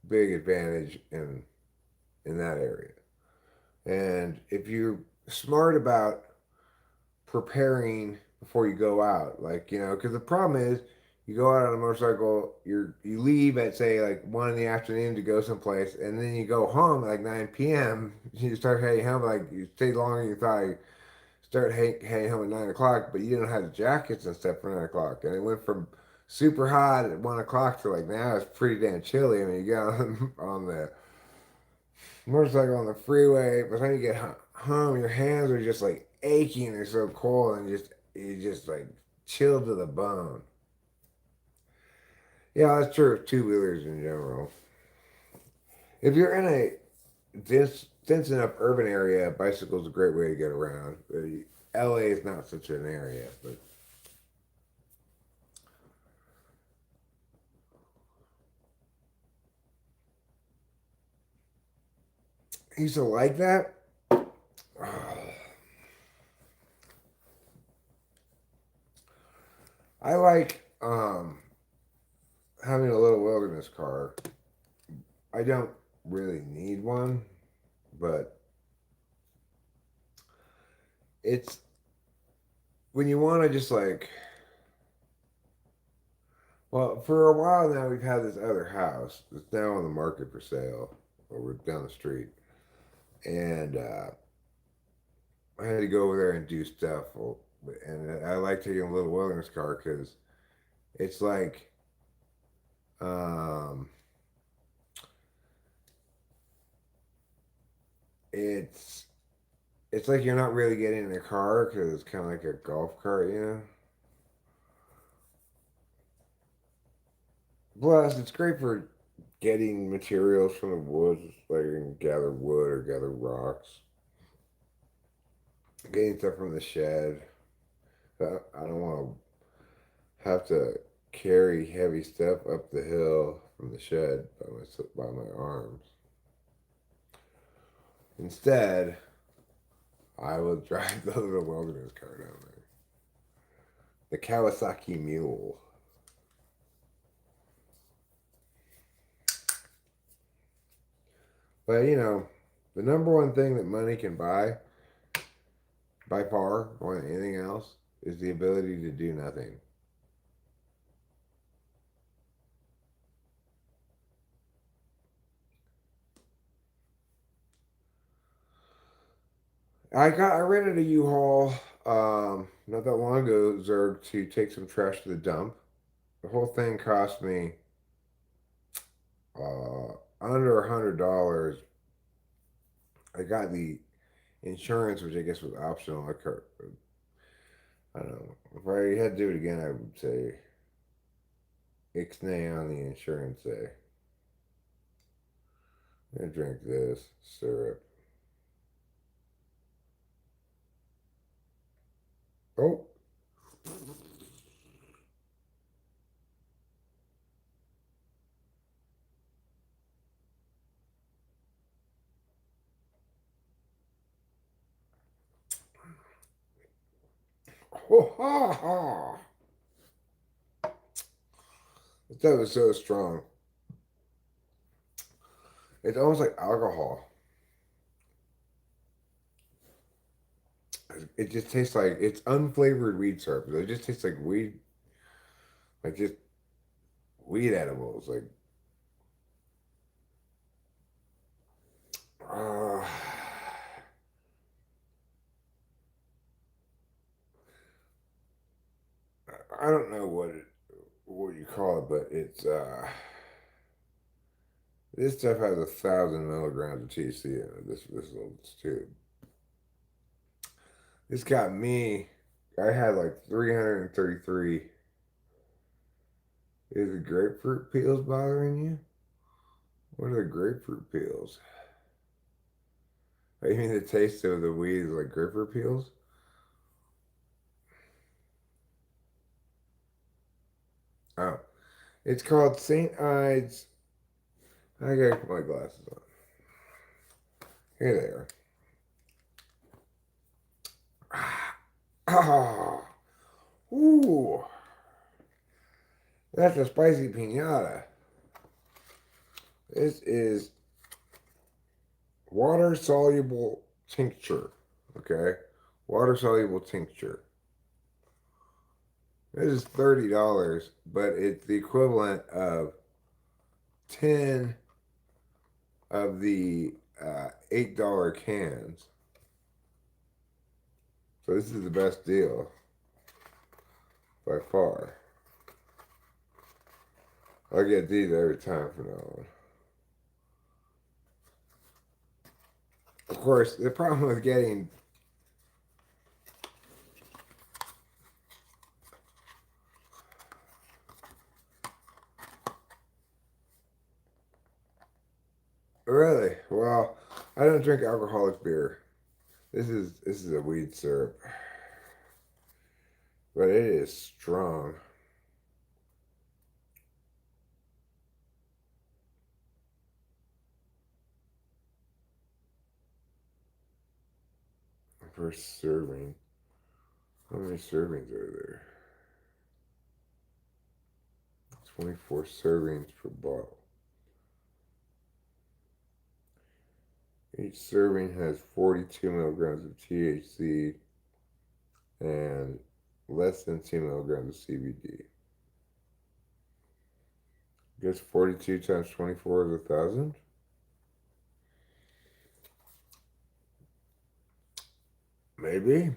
big advantage in that area. And if you're smart about preparing before you go out, like because the problem is you go out on a motorcycle, you leave at say like 1 in the afternoon to go someplace, and then you go home at like 9 p.m. You start heading home like you stayed longer than you thought. You start heading home at 9 o'clock, but you don't have the jackets and stuff for 9 o'clock, and it went from super hot at 1 o'clock to like now it's pretty damn chilly. I mean, you get on the motorcycle on the freeway. By the time you get home, your hands are just like aching. They're so cold, and you just like chilled to the bone. Yeah, that's true of two wheelers in general. If you're in a dense enough urban area, bicycle's a great way to get around. LA is not such an area, but he used to like that. I like having a little wilderness car. I don't really need one, but it's when you want to just like, well, for a while now we've had this other house that's now on the market for sale over down the street, and I had to go over there and do stuff. And I like taking a little wilderness car because it's like, um, it's it's like you're not really getting in a car because it's kind of like a golf cart, you know. Plus, it's great for getting materials from the woods, like you can gather wood or gather rocks, getting stuff from the shed. I don't want to have to carry heavy stuff up the hill from the shed by my arms. Instead, I will drive the little wilderness car down there. The Kawasaki Mule. But you know, the number one thing that money can buy, by far, more than anything else, is the ability to do nothing. I rented a U-Haul not that long ago, Zerg, to take some trash to the dump. The whole thing cost me under $100. I got the insurance, which I guess was optional. I don't know. If I had to do it again, I would say ixnay on the insurance day. I'm gonna drink this syrup. Oh, oh ha ha! That was so strong. It's almost like alcohol. It just tastes like it's unflavored weed syrup. It just tastes like weed, like just weed edibles. Like, uh, I don't know what you call it, but it's this stuff has 1,000 milligrams of THC in it. This little tube. This got me. I had like 333. Is the grapefruit peels bothering you? What are the grapefruit peels? I mean, the taste of the weed is like grapefruit peels. Oh, it's called St. Ides. I gotta put my glasses on. Here they are. Ah, ooh, that's a spicy pinata. This is water soluble tincture. Okay, water soluble tincture. This is $30, but it's the equivalent of 10 of the $8 cans. So this is the best deal by far. I'll get these every time from now on. Of course, the problem with getting really well, I don't drink alcoholic beer. This is a weed syrup. but it is strong. First serving. How many servings are there? 24 servings per bottle. Each serving has 42 milligrams of THC and less than 2 milligrams of CBD. I guess 42 times 24 is 1,000? Maybe.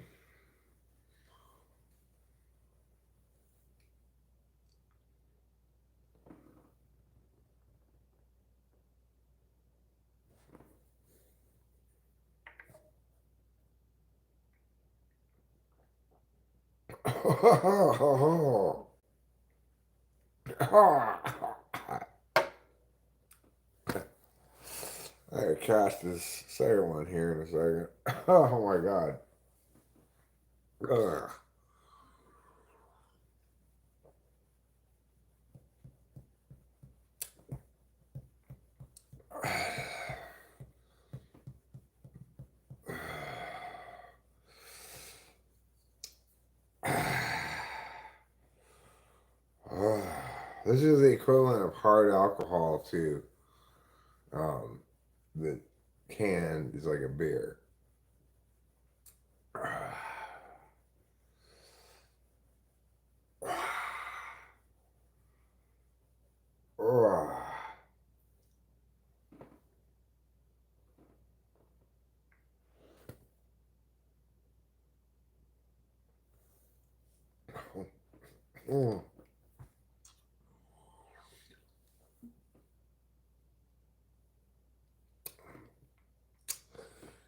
I gotta cast this second one here in a second. Oh my god. Ugh. This is the equivalent of hard alcohol to the can is like a beer. Mm.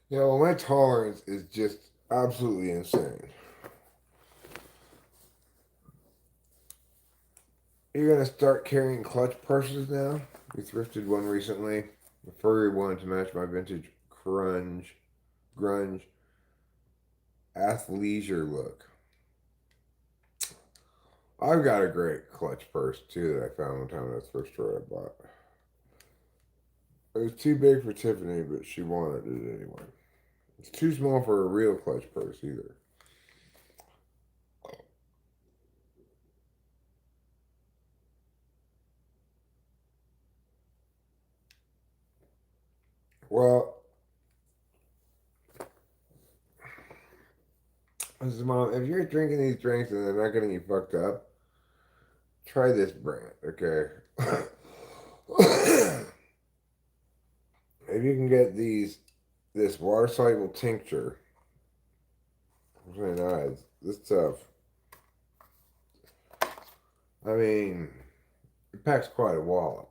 Yeah, well, my tolerance is just absolutely insane. You're gonna start carrying clutch purses now? We thrifted one recently, a furry one to match my vintage grunge athleisure look. I've got a great clutch purse too that I found one time at the thrift store I bought. It was too big for Tiffany, but she wanted it anyway. It's too small for a real clutch purse either. Well, I said, Mom, if you're drinking these drinks and they're not getting you fucked up, try this brand, okay? If you can get this water soluble tincture, it's really nice. This stuff, I mean, it packs quite a wallop.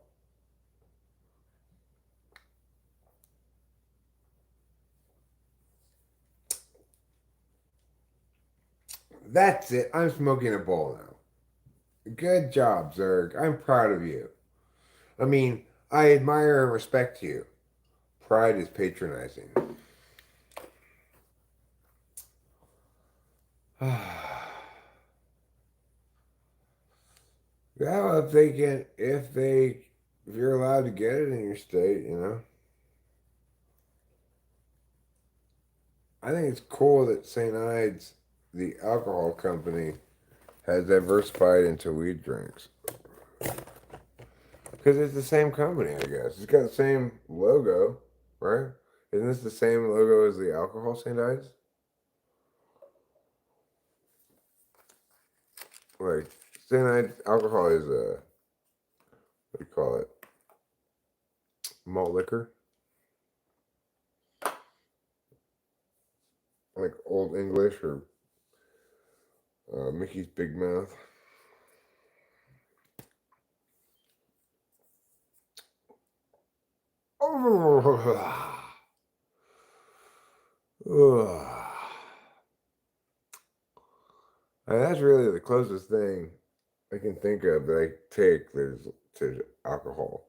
That's it. I'm smoking a bowl now. Good job, Zerg. I'm proud of you. I mean, I admire and respect you. Pride is patronizing. Yeah, well, if you're allowed to get it in your state, you know. I think it's cool that St. Ides, the alcohol company, has diversified into weed drinks. Because it's the same company, I guess. It's got the same logo, right? Isn't this the same logo as the alcohol St. Ides? Like, St. Ides alcohol is a, what do you call it? Malt liquor? Like Old English or Mickey's Big Mouth. And that's really the closest thing I can think of that I take there's to alcohol.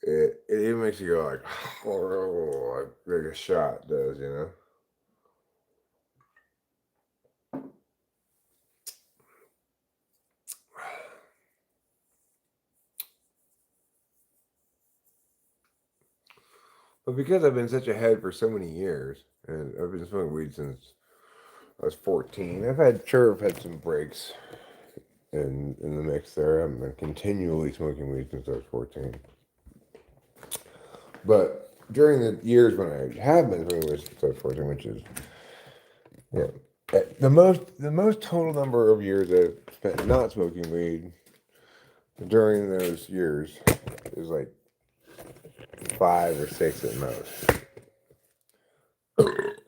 It even makes you go like, like a shot does, you know? But because I've been such a head for so many years, and I've been smoking weed since I was 14, I've had some breaks in the mix there. I've been continually smoking weed since I was 14. But during the years when I have been smoking weed since I was 14, which is yeah, the most total number of years I've spent not smoking weed during those years is like 5 or 6 at most.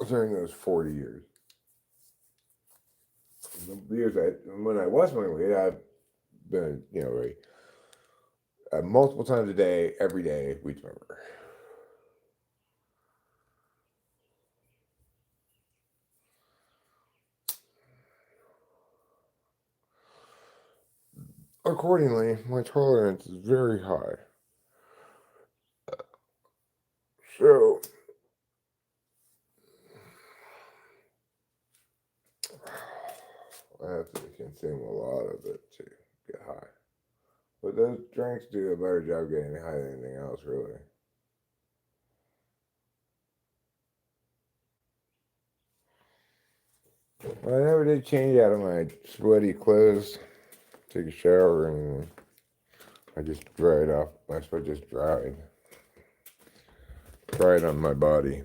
During those 40 years. The years when I was smoking weed, I've been, multiple times a day, every day, weed smoker. Accordingly, my tolerance is very high. So, I have to consume a lot of it to get high. But those drinks do a better job getting high than anything else, really. I never did change out of my sweaty clothes, take a shower, and I just dried off. My sweat just dried on my body.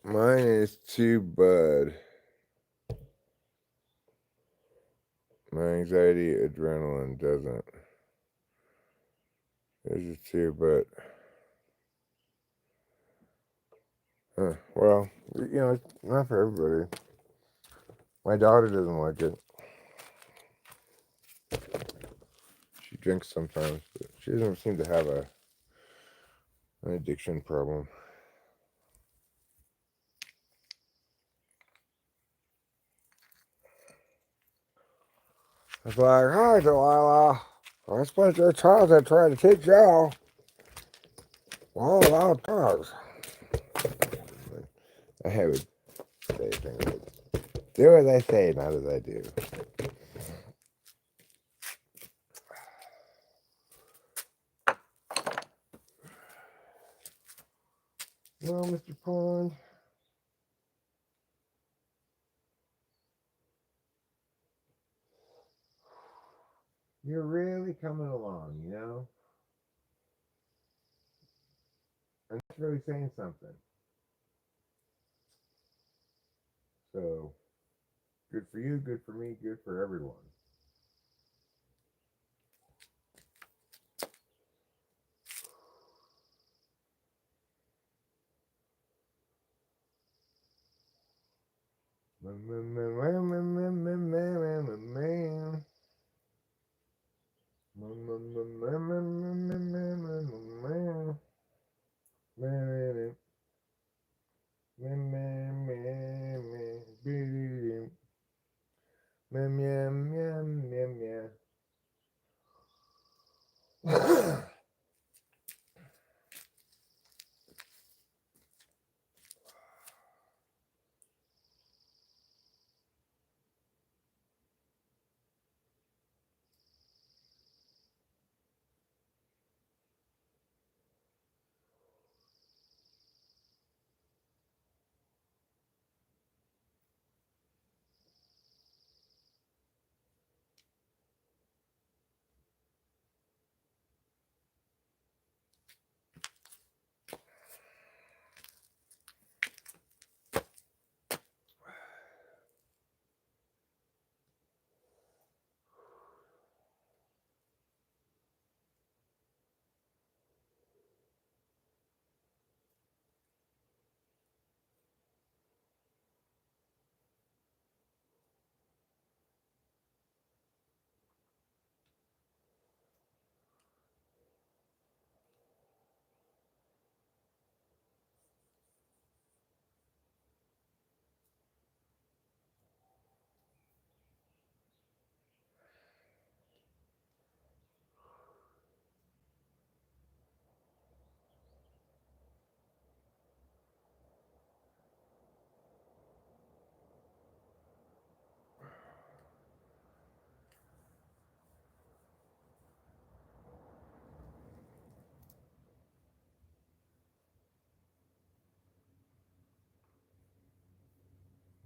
Mine is too bud. My anxiety, adrenaline doesn't. It's just too, but well, it's not for everybody. My daughter doesn't like it. She drinks sometimes, but she doesn't seem to have an addiction problem. It's like, hi, Delilah. I spent your childhood trying to teach you all about drugs. I would say things like, do as I say, not as I do. Well, Mr. Pond, you're really coming along, And that's really saying something. So, good for you, good for me, good for everyone.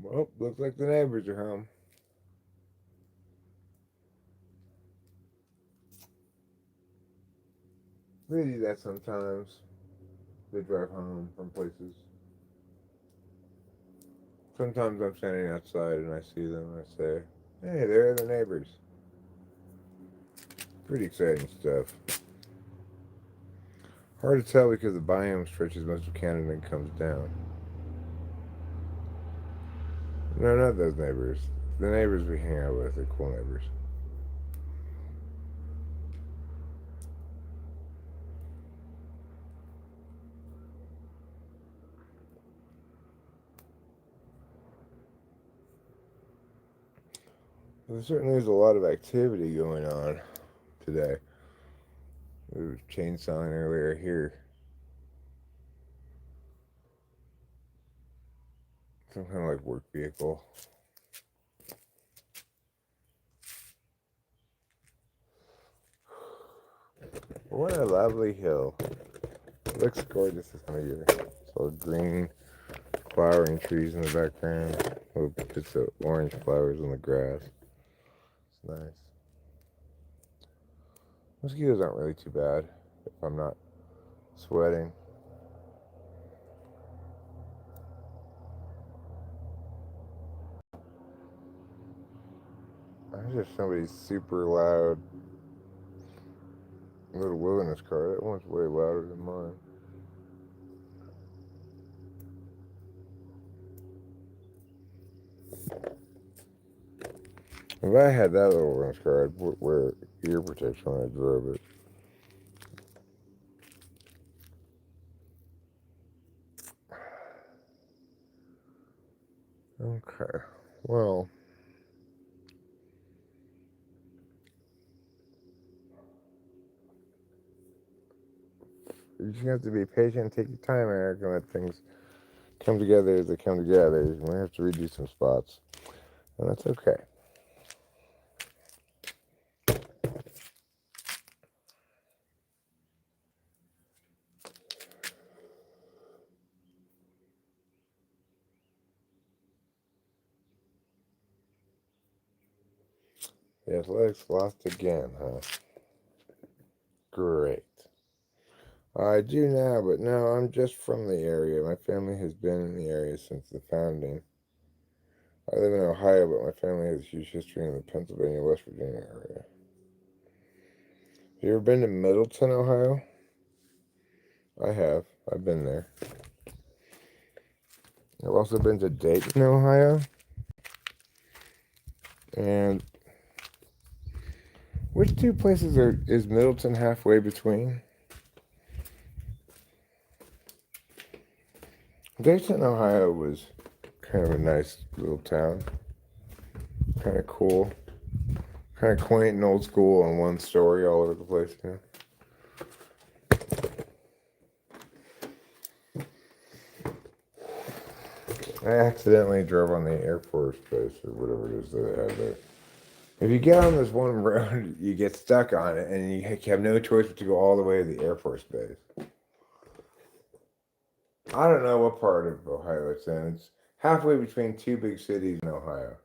Well, looks like the neighbors are home. They do that sometimes. They drive home from places. Sometimes I'm standing outside and I see them and I say, hey, there are the neighbors. Pretty exciting stuff. Hard to tell because the biome stretches most of Canada and comes down. No, not those neighbors. The neighbors we hang out with are cool neighbors. There certainly is a lot of activity going on today. There was chainsawing earlier here. Some kind of like work vehicle. What a lovely hill. It looks gorgeous this time of year. It's all green, flowering trees in the background. Little bits of orange flowers on the grass. It's nice. Mosquitoes aren't really too bad if I'm not sweating. There's just somebody's super loud little wilderness car. That one's way louder than mine. If I had that little wilderness car, I'd wear ear protection when I drove it. Okay, well, you just have to be patient, take your time, Eric, and let things come together as they come together. You might have to redo some spots, and that's okay. The Athletics lost again, huh? Great. I do now, but no, I'm just from the area. My family has been in the area since the founding. I live in Ohio, but my family has a huge history in the Pennsylvania, West Virginia area. Have you ever been to Middleton, Ohio? I have. I've been there. I've also been to Dayton, Ohio. And which two places is Middleton halfway between? Dayton, Ohio was kind of a nice little town. Kind of cool. Kind of quaint and old school and one story all over the place, you know? I accidentally drove on the Air Force Base or whatever it is that they have there. If you get on this one road, you get stuck on it, and you have no choice but to go all the way to the Air Force Base. I don't know what part of Ohio it's in. It's halfway between two big cities in Ohio.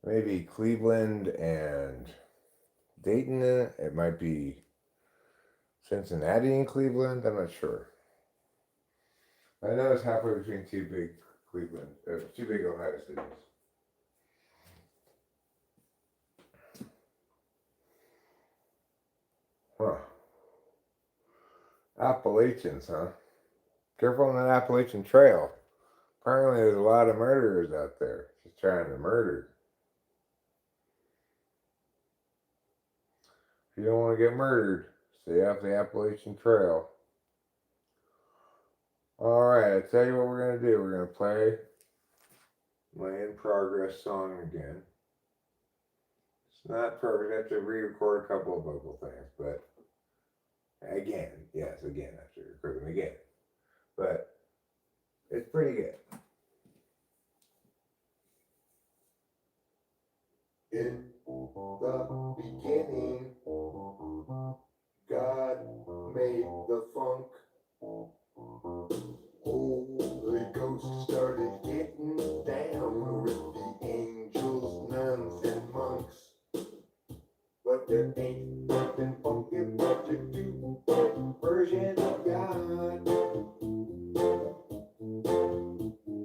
Maybe Cleveland and Dayton in it. It might be Cincinnati and Cleveland. I'm not sure. I know it's halfway between two big two big Ohio cities. Huh. Appalachians, huh? Careful on that Appalachian Trail. Apparently there's a lot of murderers out there just trying to murder. If you don't want to get murdered, stay off the Appalachian Trail. Alright, I tell you what we're going to do. We're going to play my in progress song again. It's not perfect. I have to re-record a couple of vocal things, but again, I have to record them again. But it's pretty good. In the beginning, God made the funk. Holy Ghost started getting down. there ain't nothing funky but your two version of God.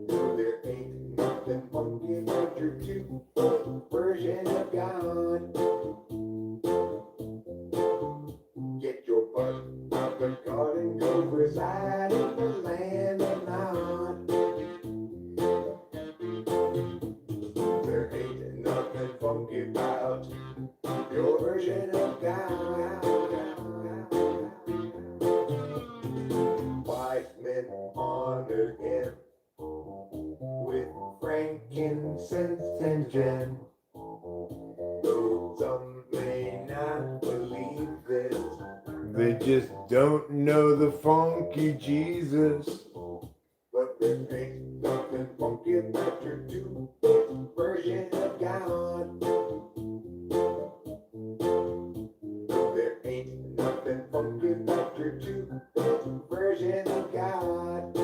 No, there ain't nothing funky but your two version of God. Get your butt out the garden, go reside in the land of Nod. There ain't nothing funky about your version of God. Wise men honored him with frankincense and gem. Though some may not believe this, they just don't know the funky Jesus. But there ain't nothing funky about your two version of God. No, there ain't nothing funky about your two version of God.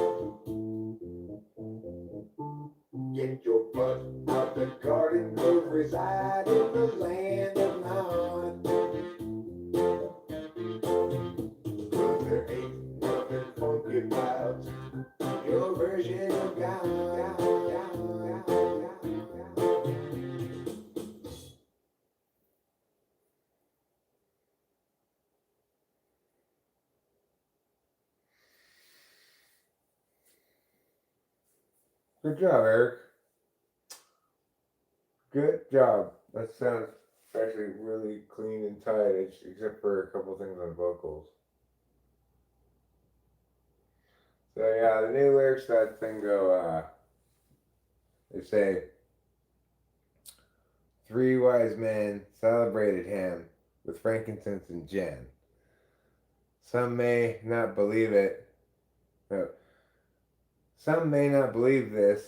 Get your butt out the garden, go reside in the land of Nod. Cause there ain't nothing funky about your version of God. Good job, Eric. Good job. That sounds actually really clean and tight, except for a couple things on vocals. So yeah, the new lyrics to that thing go, they say, 3 wise men celebrated him with frankincense and gin. Some may not believe it. No, some may not believe this.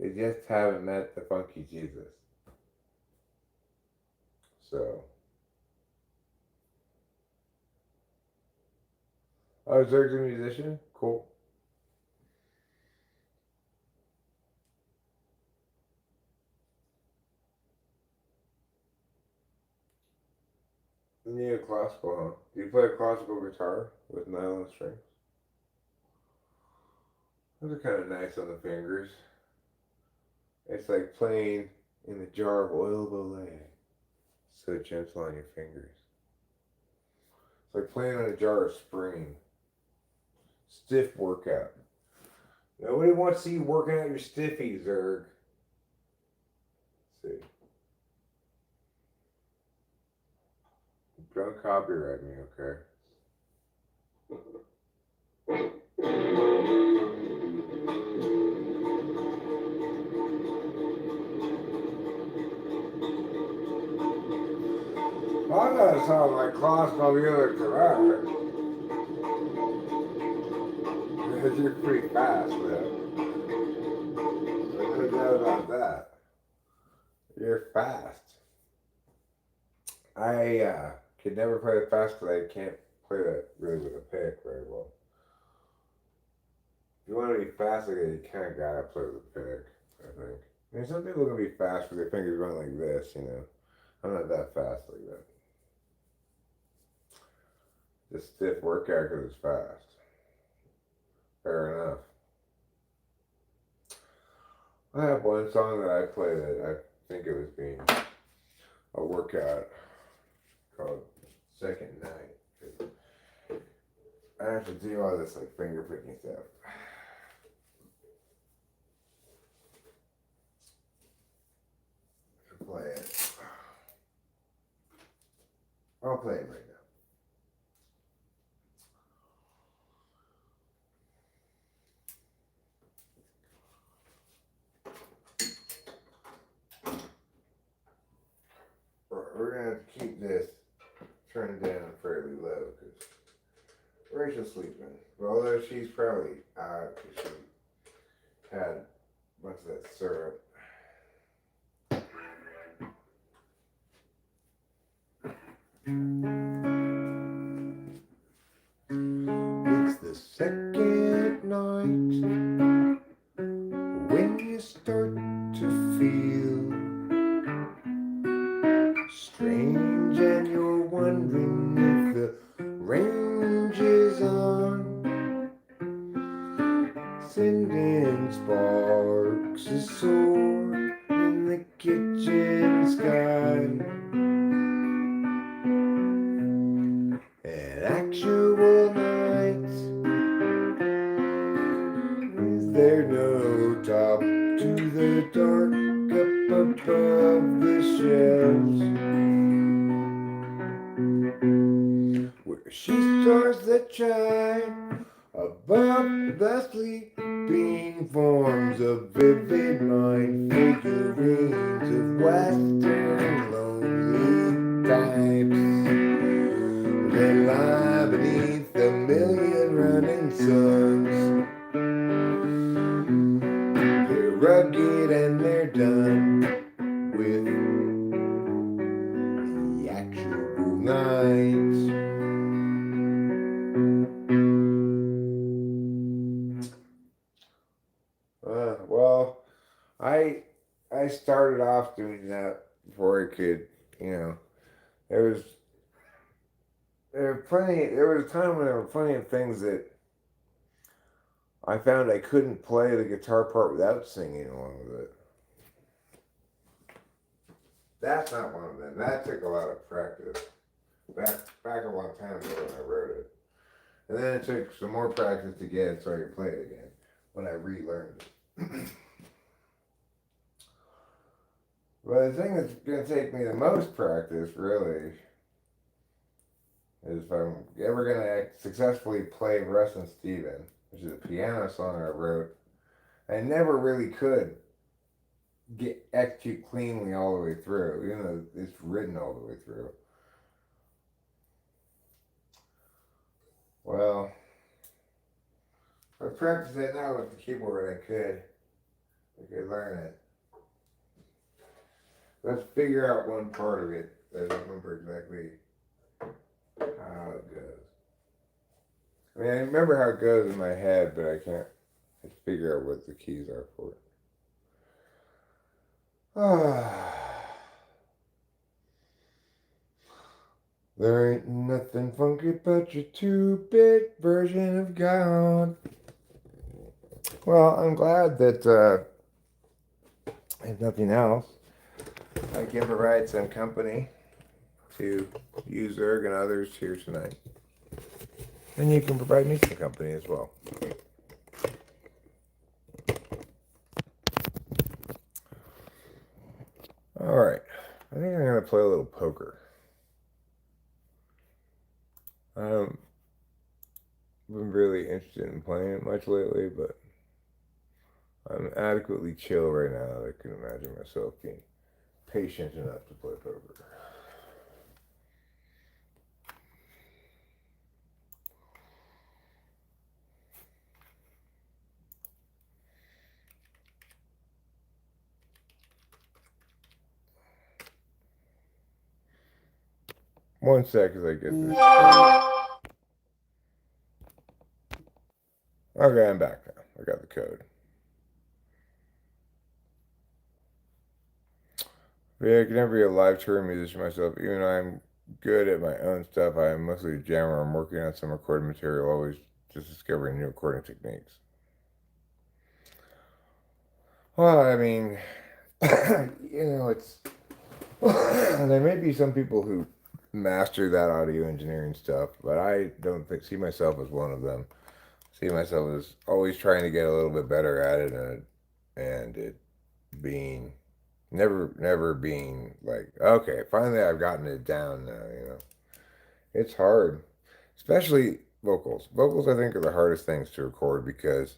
They just haven't met the funky Jesus. So. Oh, is Eric's a musician? Cool. You need a classical, huh? Do you play a classical guitar with nylon strings? Those are kind of nice on the fingers. It's like playing in a jar of oil of Olay. So gentle on your fingers. It's like playing on a jar of spring. Stiff workout. Nobody wants to see you working out your stiffies, Erg. Let's see. Don't copyright me, okay? I gotta sound like classical music to that. Because you're pretty fast, man. No doubt about that. You're fast. I could never play it fast because I can't play that really with a pick very well. If you want to be fast like that, you kind of gotta play with a pick, I think. I mean, some people can be fast with their fingers run like this, you know. I'm not that fast like that. Just stiff workout because it's fast. Fair enough. I have one song that I play that I think it was being a workout called Second Night. I have to do all this like finger picking stuff. Play it. I'll play it right now. We're gonna have to keep this turned down fairly low because Rachel's sleeping. Well, although she's probably out because she had a bunch of that syrup. It's the second night when you start to feel strange kitchen sky. An actual night. Is there no top to the dark up above the shelves? Where she stars that shine above the sleeping forms of vivid mind figurines of Western lonely types that lie beneath a million running suns. They're rugged and they're done with the actual night. Well, I started off doing that before I could, you know, there was there was a time when there were plenty of things that I found I couldn't play the guitar part without singing along with it. That's not one of them. That took a lot of practice. Back a long time ago when I wrote it. And then it took some more practice to get it so I could play it again when I relearned it. But the thing that's going to take me the most practice, really, is if I'm ever going to successfully play Russ and Steven, which is a piano song I wrote. I never really could execute cleanly all the way through, even though it's written all the way through. Well, if I practiced it now with the keyboard, I could learn it. Let's figure out one part of it that I don't remember exactly how it goes. I mean, I remember how it goes in my head, but I can't figure out what the keys are for it. There ain't nothing funky but your 2-bit version of God. Well, I'm glad that if nothing else, I can provide some company to use Zerg and others here tonight. And you can provide me some company as well. Alright, I think I'm going to play a little poker. I haven't been really interested in playing it much lately, but I'm adequately chill right now that I can imagine myself being patient enough to play poker. One sec as I get this. Okay, I'm back now. I got the code. Yeah, I can never be a live touring musician myself. Even though I'm good at my own stuff, I am mostly a jammer. I'm working on some recording material, always just discovering new recording techniques. Well, I mean, it's there may be some people who master that audio engineering stuff, but I don't see myself as one of them. See myself as always trying to get a little bit better at it, and it being never being like, okay, finally I've gotten it down now. It's hard, especially vocals. Vocals, I think, are the hardest things to record because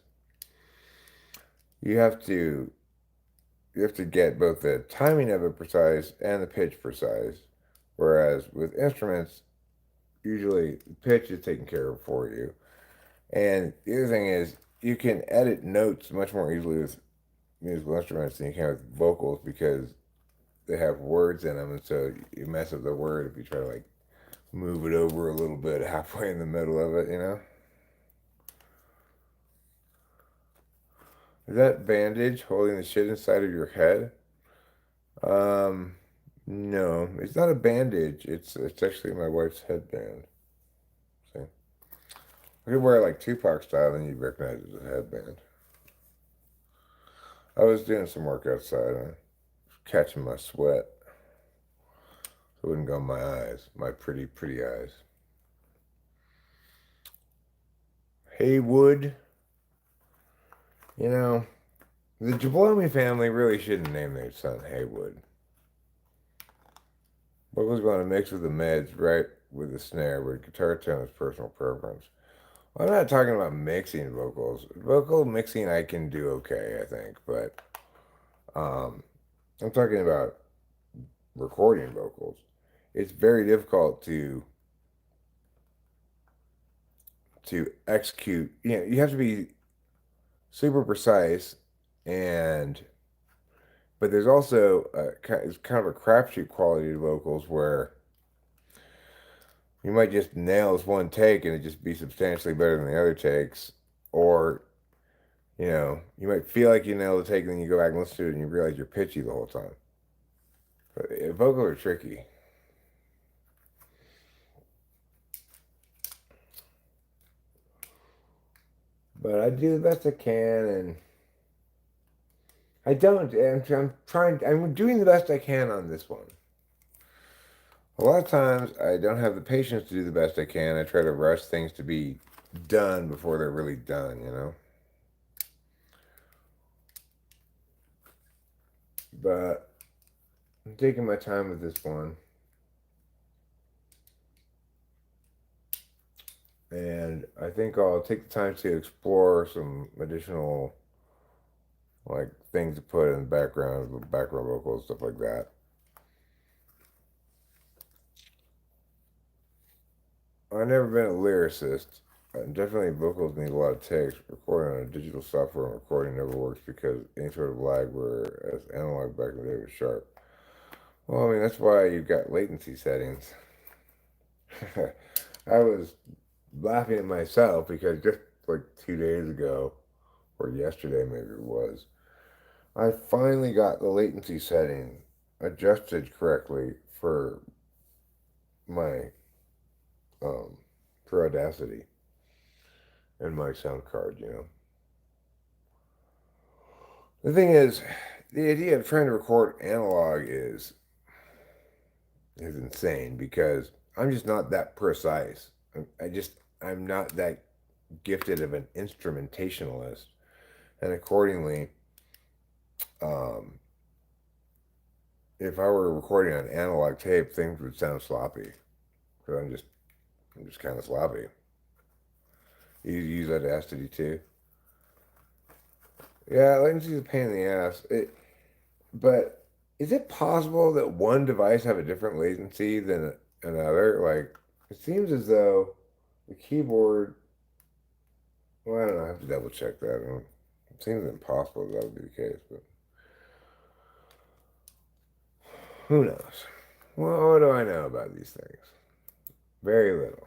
you have to get both the timing of it precise and the pitch precise. Whereas with instruments, usually the pitch is taken care of for you. And the other thing is, you can edit notes much more easily with musical instruments than you can with vocals because they have words in them, and so you mess up the word if you try to like move it over a little bit halfway in the middle of it. Is that bandage holding the shit inside of your head? No, it's not a bandage. It's actually my wife's headband. See, I could wear it like Tupac style, and you'd recognize it as a headband. I was doing some work outside. I catching my sweat so it wouldn't go in my eyes, my pretty, pretty eyes. Haywood. You know, the Jablomi family really shouldn't name their son Haywood. Vocals going to mix with the meds, right with the snare, but guitar tone is personal preference. Well, I'm not talking about mixing vocals. Vocal mixing I can do okay, I think, but I'm talking about recording vocals. It's very difficult to execute. You know, you have to be super precise, and but there's also it's kind of a crapshoot quality to vocals where you might just nail this one take and it just be substantially better than the other takes, or you know, you might feel like you nailed the take, and then you go back and listen to it and you realize you're pitchy the whole time. But vocals are tricky. But I do the best I can, and I don't. I'm trying. I'm doing the best I can on this one. A lot of times, I don't have the patience to do the best I can. I try to rush things to be done before they're really done. You know. But I'm taking my time with this one, and I think I'll take the time to explore some additional like things to put in the background vocals, stuff like that. I've never been a lyricist. Definitely vocals need a lot of takes. Recording on a digital software and recording never works because any sort of lag, whereas analog back in the day was sharp. Well, I mean, that's why you've got latency settings. I was laughing at myself because just like 2 days ago, or yesterday maybe it was, I finally got the latency setting adjusted correctly my um, for Audacity and my sound card, you know. The thing is, the idea of trying to record analog is insane because I'm just not that precise. I'm not that gifted of an instrumentationalist, and accordingly, um, if I were recording on analog tape, things would sound sloppy because I'm just kind of sloppy. You use Audacity too? Yeah, latency is a pain in the ass. But is it possible that one device have a different latency than another? Like, it seems as though the keyboard. Well, I don't know. I have to double check that. It seems impossible that would be the case, but who knows? Well, what do I know about these things? Very little.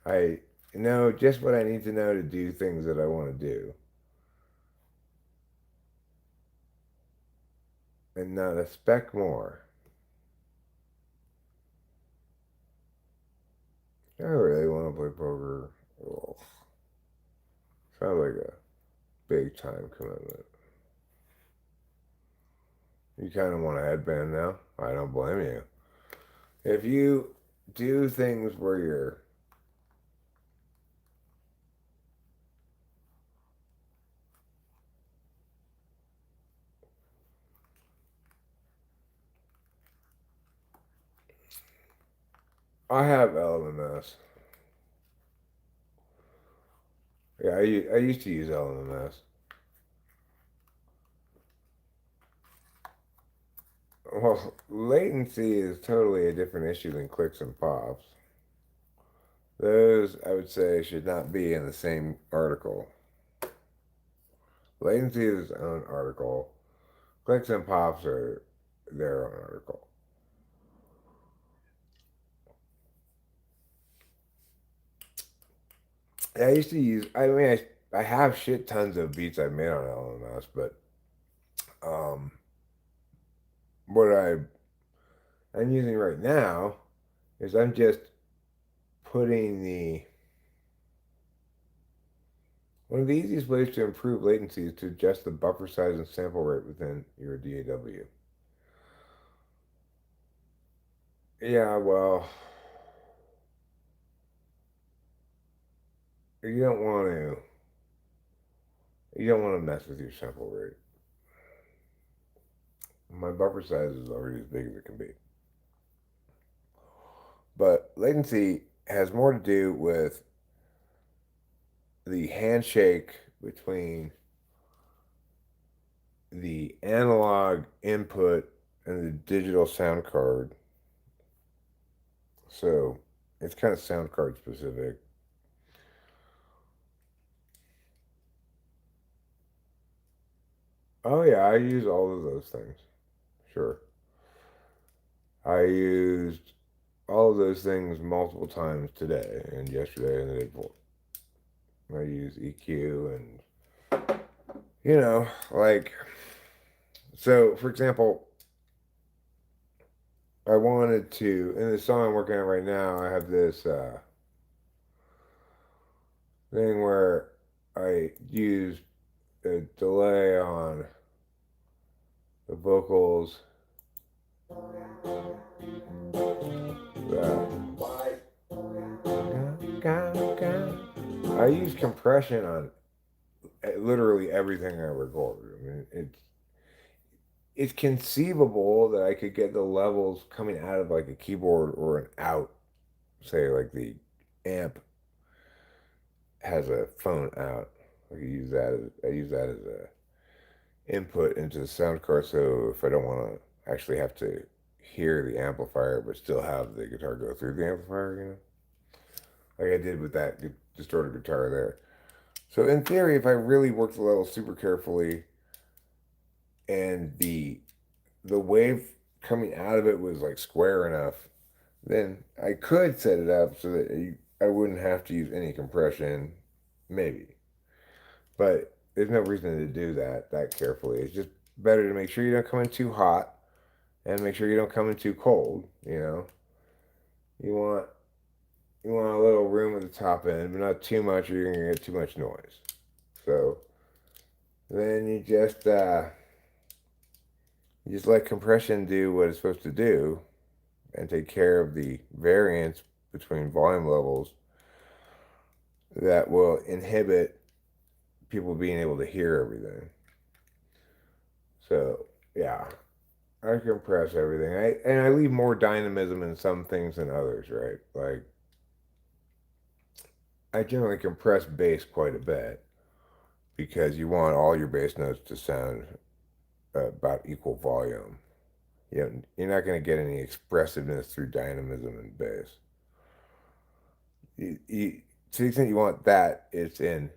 I know just what I need to know to do things that I want to do, and not a speck more. I really want to play poker. Oh, sounds like a big time commitment. You kind of want a headband now? I don't blame you. If you do things where you're, I have LMMS. Yeah, I used to use LMMS. Well, latency is totally a different issue than clicks and pops. Those, I would say, should not be in the same article. Latency is its own article. Clicks and pops are their own article. I used to use, I mean, I have shit tons of beats I've made on LMS, but um, what I'm using right now is I'm just putting the One of the easiest ways to improve latency is to adjust the buffer size and sample rate within your DAW. Yeah, well, you don't want to. You don't want to mess with your sample rate. My buffer size is already as big as it can be. But latency has more to do with the handshake between the analog input and the digital sound card. So it's kind of sound card specific. Oh, yeah, I use all of those things. Sure. I used all of those things multiple times today and yesterday and the day before. I use EQ and, like, so for example, I wanted to, in the song I'm working on right now, I have this thing where I use a delay on the vocals. I use compression on literally everything I record. I mean, it's conceivable that I could get the levels coming out of like a keyboard or an out, say like the amp has a phone out. I use that as a input into the sound card. So if I don't want to actually have to hear the amplifier, but still have the guitar go through the amplifier, like I did with that distorted guitar there. So in theory, if I really worked the level super carefully, and the wave coming out of it was like square enough, then I could set it up so that I wouldn't have to use any compression, maybe. But there's no reason to do that carefully. It's just better to make sure you don't come in too hot and make sure you don't come in too cold. You want you want a little room at the top end, but not too much, or you're gonna get too much noise. So then you just let compression do what it's supposed to do, and take care of the variance between volume levels that will inhibit people being able to hear everything. So yeah, I compress everything. I leave more dynamism in some things than others, right? Like I generally compress bass quite a bit because you want all your bass notes to sound about equal volume. You're not going to get any expressiveness through dynamism in bass. To the extent you want that, it's in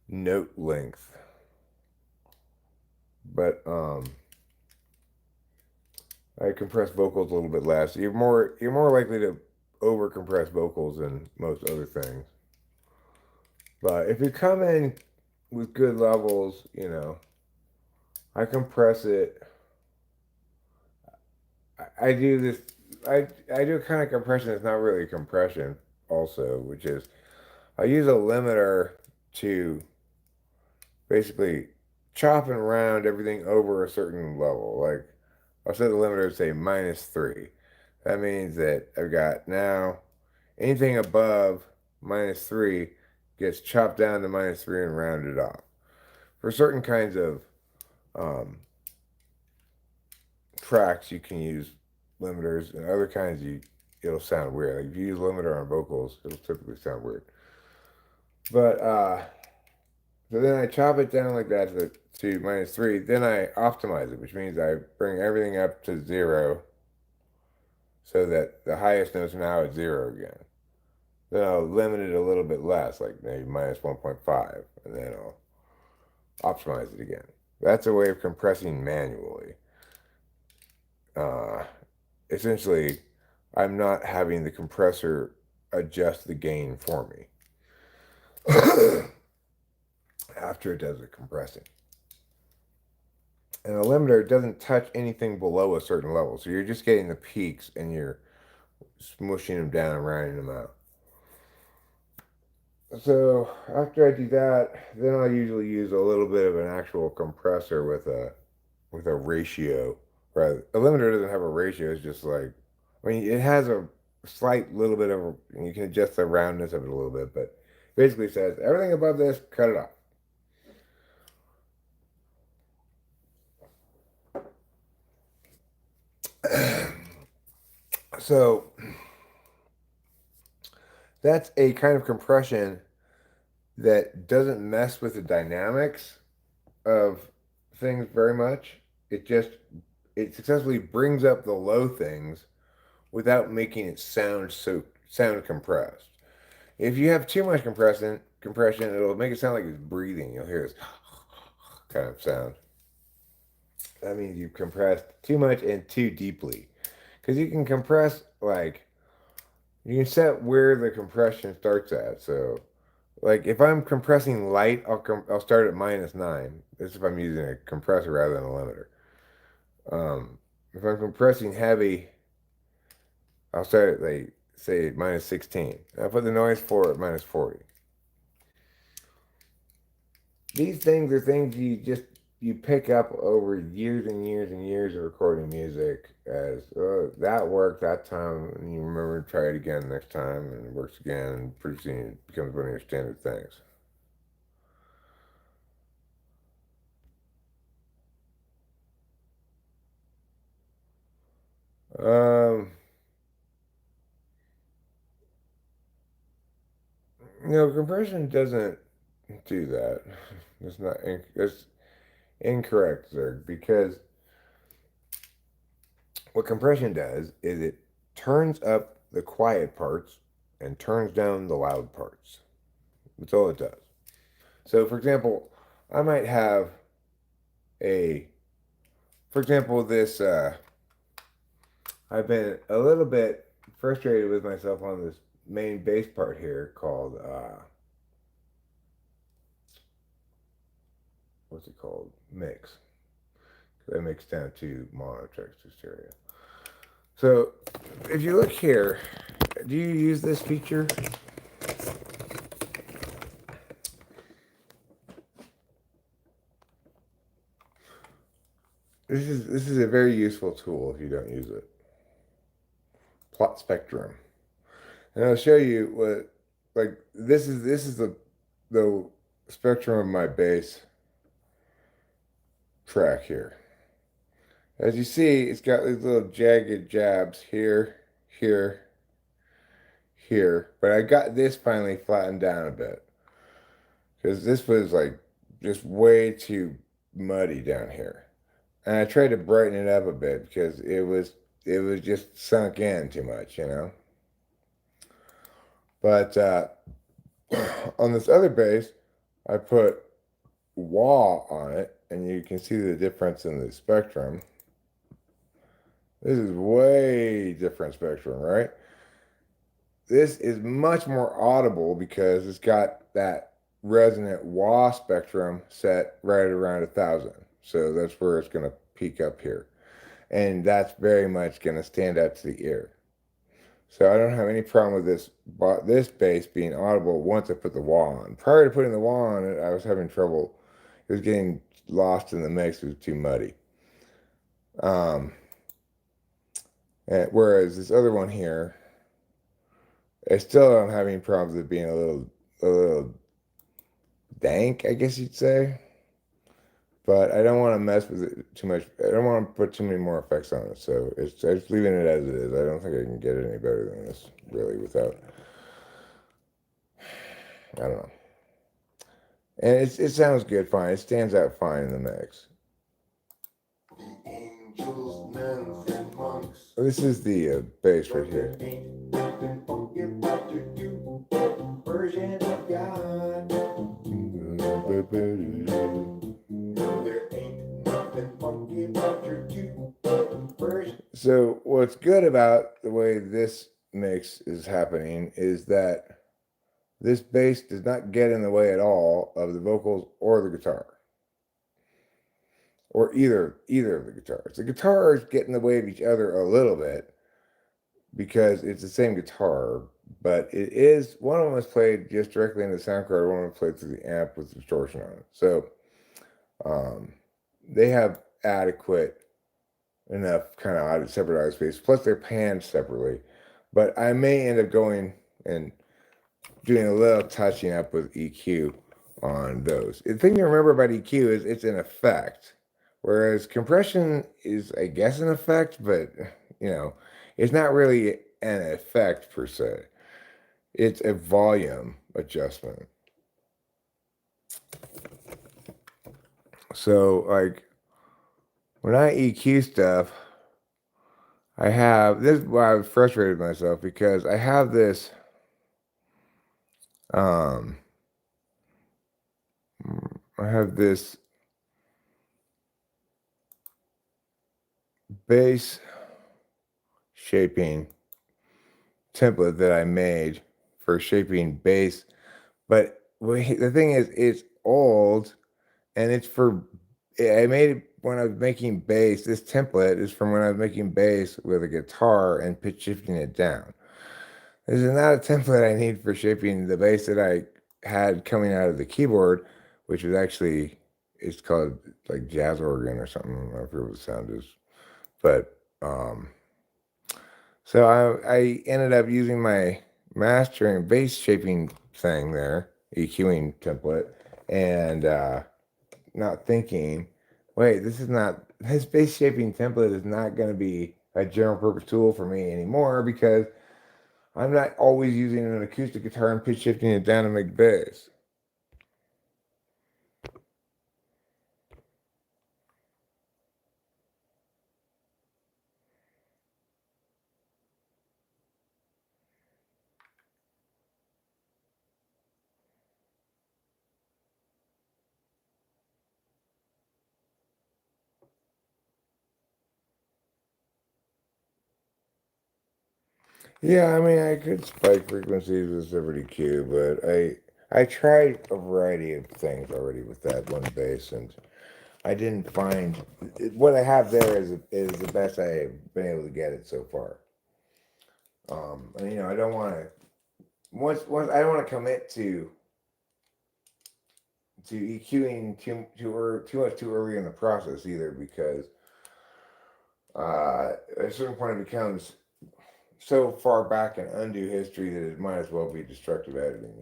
note length. But I compress vocals a little bit less. You're more likely to over compress vocals than most other things. But if you come in with good levels, I compress it. I do this. I do a kind of compression that's not really compression, also, which is I use a limiter to basically chop and round everything over a certain level. Like I'll set the limiter to say -3. That means that I've got now anything above -3 gets chopped down to -3 and rounded off. For certain kinds of um, tracks, you can use limiters, and other kinds it'll sound weird. Like if you use limiter on vocals, it'll typically sound weird. But so then I chop it down like that to -3. Then I optimize it, which means I bring everything up to 0 so that the highest notes are now at 0 again. Then I'll limit it a little bit less, like maybe -1.5, and then I'll optimize it again. That's a way of compressing manually. Essentially, I'm not having the compressor adjust the gain for me after it does the compressing. And a limiter doesn't touch anything below a certain level. So you're just getting the peaks and you're smushing them down and rounding them out. So after I do that, then I usually use a little bit of an actual compressor with a ratio. Right, a limiter doesn't have a ratio. It's just like, I mean, it has a slight little bit of, you can adjust the roundness of it a little bit, but basically it says everything above this, cut it off. So that's a kind of compression that doesn't mess with the dynamics of things very much. It just it successfully brings up the low things without making it sound compressed. If you have too much compression, it'll make it sound like it's breathing. You'll hear this kind of sound. That means you've compressed too much and too deeply. Because you can compress like you can set where the compression starts at. So like if I'm compressing light, I'll start at -9. This is if I'm using a compressor rather than a limiter. If I'm compressing heavy, I'll start at like say -16. I'll put the noise floor at -40. These things are things you pick up over years and years and years of recording music as that worked that time, and you remember to try it again next time, and it works again, and pretty soon it becomes one of your standard things. Um, Compression doesn't do that. It's not. It's incorrect, sir. Because what compression does is it turns up the quiet parts and turns down the loud parts. That's all it does. So, for example, I might have a, for example, this. I've been a little bit frustrated with myself on this main bass part here called what's it called? Mix. I mix down to mono tracks to stereo. So if you look here, do you use this feature? This is a very useful tool if you don't use it. Plot spectrum, and I'll show you what like this is the spectrum of my bass track here. As you see, it's got these little jagged jabs here, here, here. But I got this finally flattened down a bit because this was like just way too muddy down here. And I tried to brighten it up a bit because it was just sunk in too much, you know. But on this other bass, I put wah on it, and you can see the difference in the spectrum. This is way different spectrum, right? This is much more audible because it's got that resonant wah spectrum set right around 1,000. So that's where it's going to peak up here. And that's very much going to stand out to the ear. So I don't have any problem with this bass being audible once I put the wah on. Prior to putting the wah on it, I was having trouble. It was getting lost in the mix. It was too muddy. Whereas this other one here, I still don't have any problems with it being a little dank, I guess you'd say. But I don't want to mess with it too much. I don't want to put too many more effects on it. So I'm just leaving it as it is. I don't think I can get it any better than this, really, without. I don't know. And it sounds good, fine. It stands out fine in the mix. Angels, nuns, and monks. This is the bass right here. Version of God. So what's good about the way this mix is happening is that this bass does not get in the way at all of the vocals or the guitar. Or either of the guitars. The guitars get in the way of each other a little bit because it's the same guitar, But it is, one of them is played just directly into the sound card, one of them is played through the amp with distortion on it. So um, they have adequate enough kind of separate audio space. Plus, they're panned separately. But I may end up going and doing a little touching up with EQ on those. The thing to remember about EQ is it's an effect, whereas compression is, I guess, an effect, but you know, it's not really an effect per se. It's a volume adjustment. So, like, when I EQ stuff, I have this is why I've frustrated myself because I have this um I have this bass shaping template that I made for shaping bass, but the thing is it's old and it's for I made it when I was making bass. This template is from when I was making bass with a guitar and pitch shifting it down. This is not a template I need for shaping the bass that I had coming out of the keyboard, which was actually, it's called like jazz organ or something. I don't know if what the sound is, but so I ended up using my mastering bass shaping thing there, EQing template, and not thinking, wait, this bass shaping template is not going to be a general purpose tool for me anymore because I'm not always using an acoustic guitar and pitch shifting it down to make bass. Yeah, I mean, I could spike frequencies with Liberty Q, but I tried a variety of things already with that one bass, and I didn't find what I have there is the best I've been able to get it so far. And I don't want to once I don't want to commit to EQing too much too early in the process either because at a certain point it becomes so far back in undue history that it might as well be destructive editing.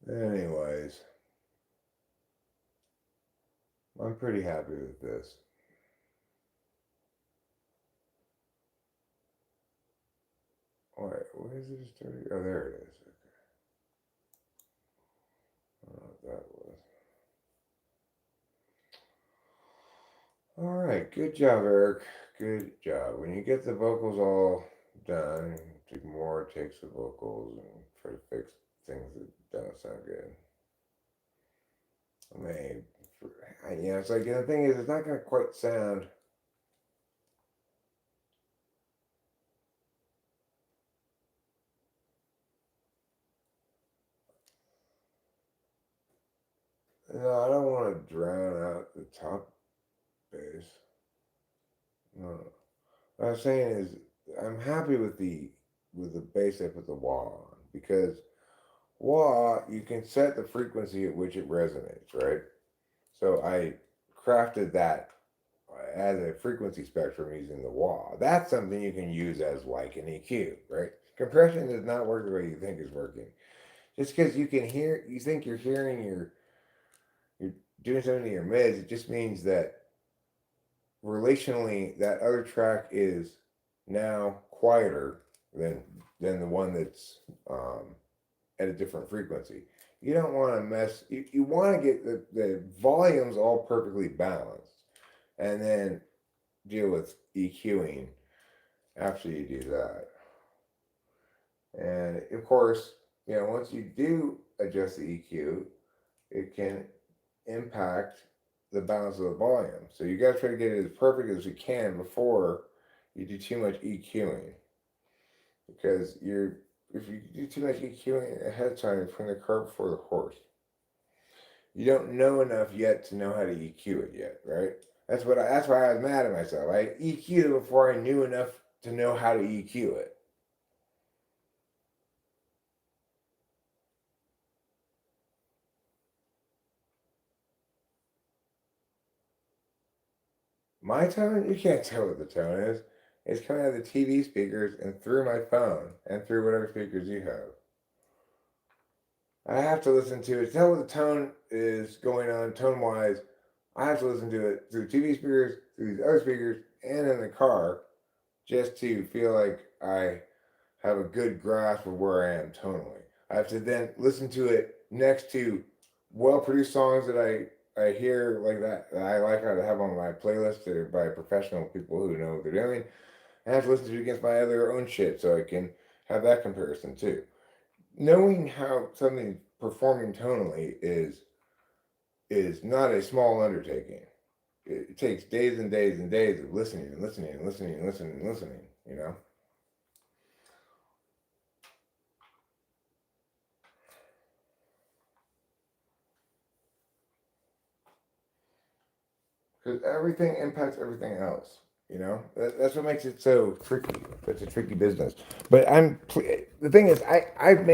Anyways, I'm pretty happy with this. Alright, where is it starting? Oh, there it is. Okay. I don't know what that was. Alright, good job, Eric. Good job. When you get the vocals all done, take more takes the vocals and try to fix things that don't sound good. I mean, it's like, the thing is, it's not going to quite sound. No, I don't want to drown out the top bass. No. What I'm saying is, I'm happy with the bass I put the wah on because wah, you can set the frequency at which it resonates, right? So I crafted that as a frequency spectrum using the wah. That's something you can use as like an EQ, right? Compression does not work the way you think it's working. Just because you think you're doing something to your mids, it just means that relationally that other track is now quieter than the one that's at a different frequency. You don't want to mess. You want to get the volumes all perfectly balanced, and then deal with EQing after you do that. And of course, once you do adjust the EQ, it can impact the balance of the volume. So you got to try to get it as perfect as you can before you do too much EQing, because if you do too much EQing ahead of time, you're putting the cart before the horse. You don't know enough yet to know how to EQ it yet, right? That's why I was mad at myself. I EQ'd it before I knew enough to know how to EQ it. My tone, you can't tell what the tone is. It's coming out of the TV speakers and through my phone and through whatever speakers you have. I have to listen to it to tell what the tone is going on tone wise. I have to listen to it through TV speakers, through these other speakers, and in the car just to feel like I have a good grasp of where I am tonally. I have to then listen to it next to well produced songs that I hear like that I like how to have on my playlist that are by professional people who know what they're doing. I have to listen to it against my other own shit so I can have that comparison too. Knowing how something performing tonally is not a small undertaking. It takes days and days and days of listening and listening and listening and listening and listening, you know? Because everything impacts everything else. You know, that's what makes it so tricky. It's a tricky business. But the thing is, I've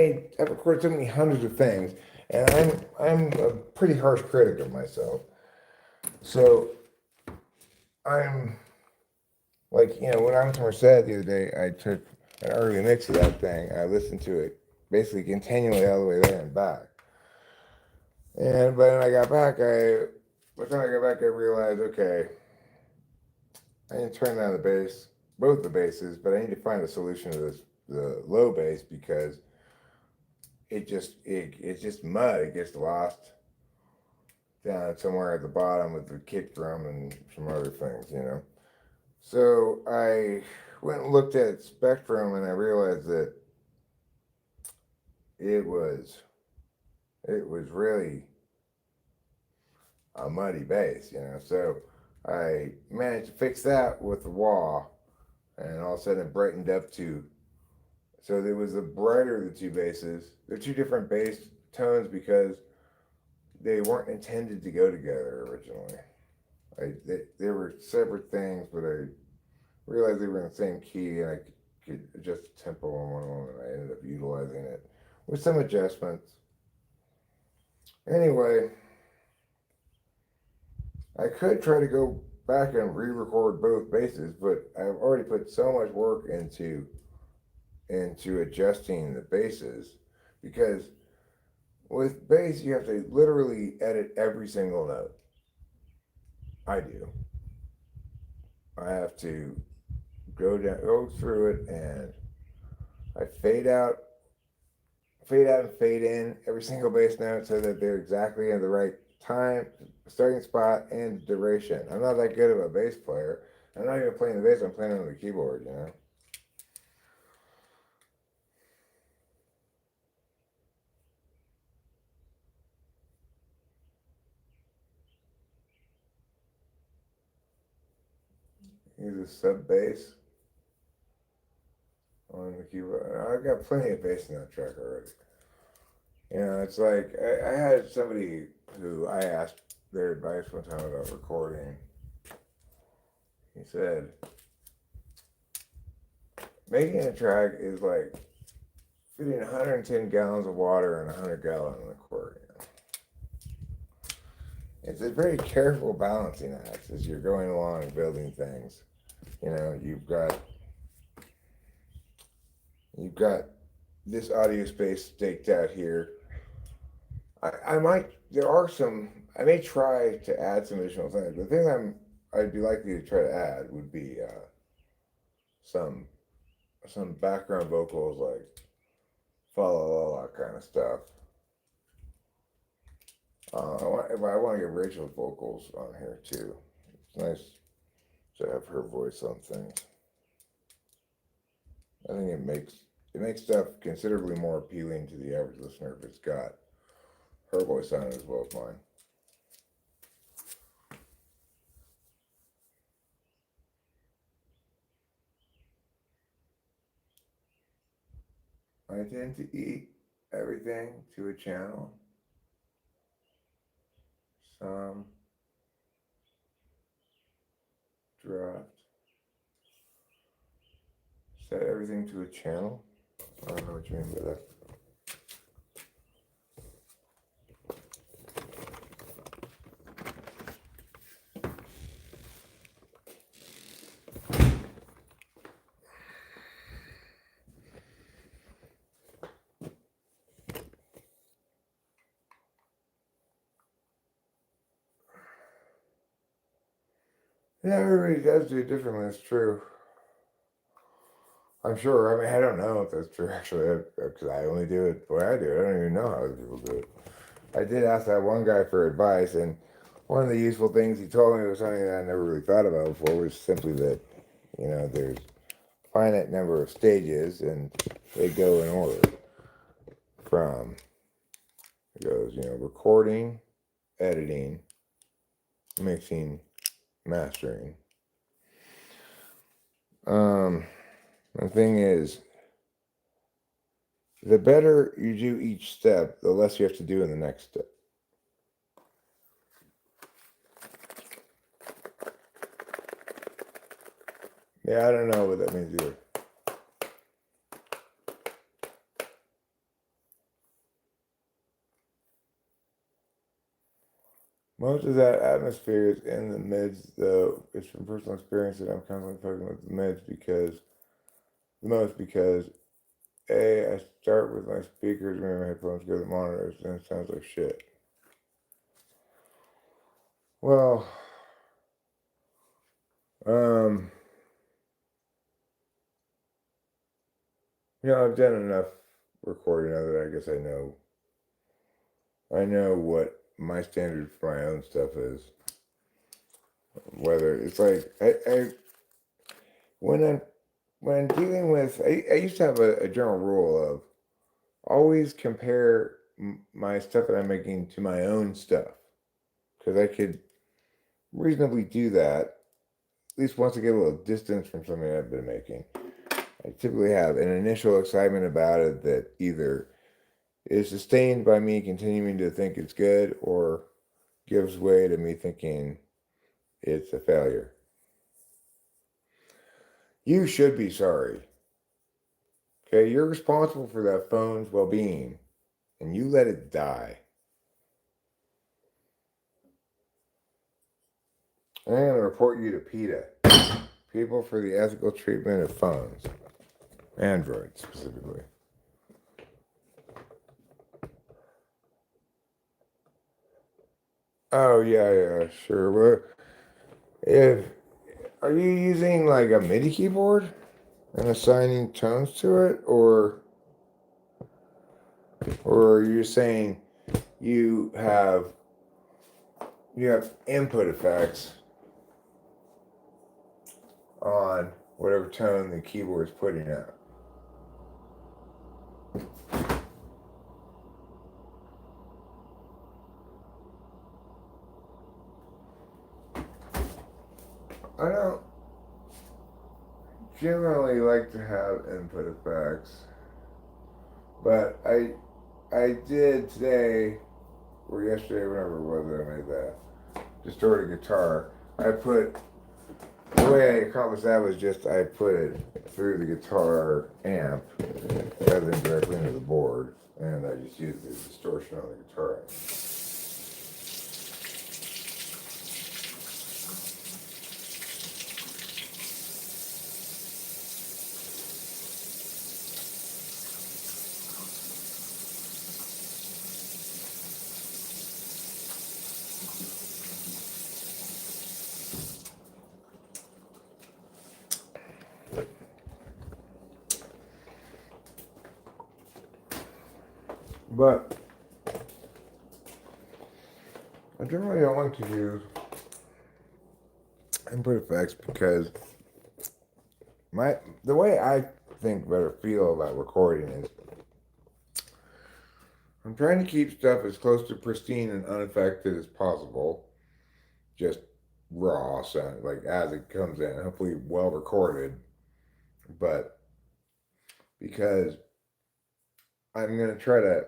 recorded so many hundreds of things, and I'm a pretty harsh critic of myself. So I'm like, when I went to Merced the other day, I took an early mix of that thing. I listened to it basically continually all the way there and back. And but when I got back, by the time I got back, I realized, okay, I need to turn down the bass, both the basses, but I need to find a solution to the low bass because it's just mud. It gets lost down somewhere at the bottom with the kick drum and some other things. So I went and looked at Spectrum and I realized that it was really a muddy bass. So I managed to fix that with the wah, and all of a sudden it brightened up to. So there was the brighter of the two basses. They're two different bass tones because they weren't intended to go together originally. They were separate things, but I realized they were in the same key, and I could adjust the tempo on one of them, and I ended up utilizing it with some adjustments. Anyway, I could try to go back and re-record both basses, but I've already put so much work into adjusting the basses because with bass you have to literally edit every single note. I do. I have to go through it, and I fade out and fade in every single bass note so that they're exactly in the right time, starting spot, and duration. I'm not that good of a bass player. I'm not even playing the bass, I'm playing on the keyboard. Use a sub bass on the keyboard. I've got plenty of bass in that track already. It's like I had somebody who I asked their advice one time about recording. He said, making a track is like fitting 110 gallons of water in a 100-gallon accordion. It's a very careful balancing act as you're going along and building things. You've got this audio space staked out here. I may try to add some additional things. The thing I'd be likely to try to add would be some background vocals like fa la la la kind of stuff. I want to get Rachel's vocals on here too. It's nice to have her voice on things. I think it makes stuff considerably more appealing to the average listener if it's got her voice on it as well as mine. I tend to eat everything to a channel. Draft. Set everything to a channel. I don't know what you mean by that. Yeah, everybody does do it differently. It's true. I'm sure. I mean, I don't know if that's true actually, because I only do it the way I do it. I don't even know how other people do it. I did ask that one guy for advice, and one of the useful things he told me was something that I never really thought about before, was simply that, there's a finite number of stages, and they go in order from, it goes, recording, editing, mixing, mastering. The thing is, the better you do each step, the less you have to do in the next step. Yeah, I don't know what that means either. Most of that atmosphere is in the mids, though. It's from personal experience that I'm constantly fucking with the mids because A, I start with my speakers when my headphones go to the monitors, and it sounds like shit. Well, I've done enough recording now that I guess I know what my standard for my own stuff is. Whether it's like when I'm dealing with, I used to have a general rule of always compare my stuff that I'm making to my own stuff, because I could reasonably do that at least once I get a little distance from something I've been making. I typically have an initial excitement about it that either is sustained by me continuing to think it's good or gives way to me thinking it's a failure. You should be sorry. Okay, you're responsible for that phone's well-being, and you let it die. I'm going to report you to PETA, People for the Ethical Treatment of Phones, Android specifically. Oh yeah, sure. Well, if are you using like a MIDI keyboard and assigning tones to it, or are you saying you have input effects on whatever tone the keyboard is putting out? I don't generally like to have input effects, but I did today or yesterday, whenever it was that I made that distorted guitar. The way I accomplished that was just I put it through the guitar amp rather than directly into the board, and I just used the distortion on the guitar amp. But I generally don't like to use input effects because the way I think better feel about recording is I'm trying to keep stuff as close to pristine and unaffected as possible, just raw sound, like as it comes in, hopefully well recorded, but because I'm going to try to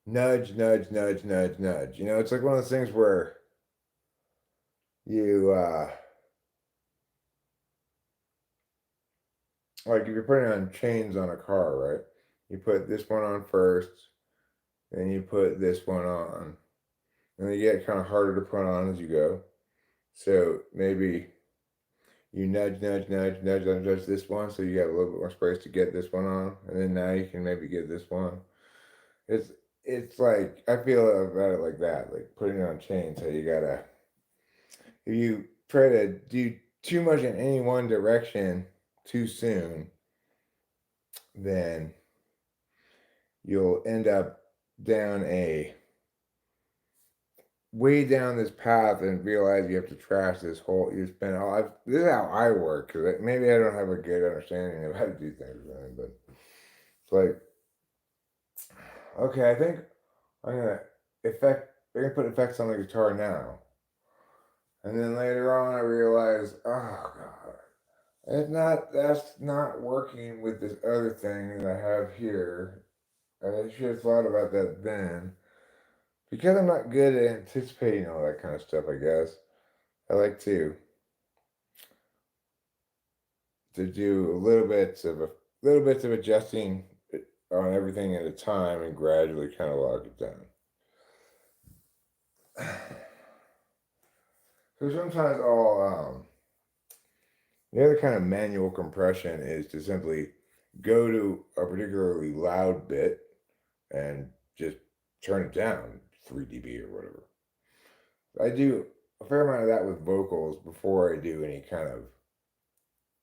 nudge, nudge, nudge, nudge, nudge. You know, it's like one of those things where you like if you're putting on chains on a car, right? You put this one on first, then you put this one on, and they get kind of harder to put on as you go. So maybe you nudge, nudge, nudge, nudge, nudge, nudge this one, so you have a little bit more space to get this one on, and then now you can maybe get this one. It's it's like I feel about it like that, like putting it on chains. So you gotta if you try to do too much in any one direction too soon, then you'll end up down a way down this path and realize you have to trash this whole you spend all this is how I work because maybe I don't have a good understanding of how to do things really, but it's like okay I think I'm gonna put effects on the guitar now and then later on I realize oh god that's not working with this other thing that I have here. I should have thought about that then because I'm not good at anticipating all that kind of stuff I guess I like to do little bits of adjusting on everything at a time and gradually kind of lock it down. So sometimes the other kind of manual compression is to simply go to a particularly loud bit and just turn it down 3 dB or whatever. I do a fair amount of that with vocals before I do any kind of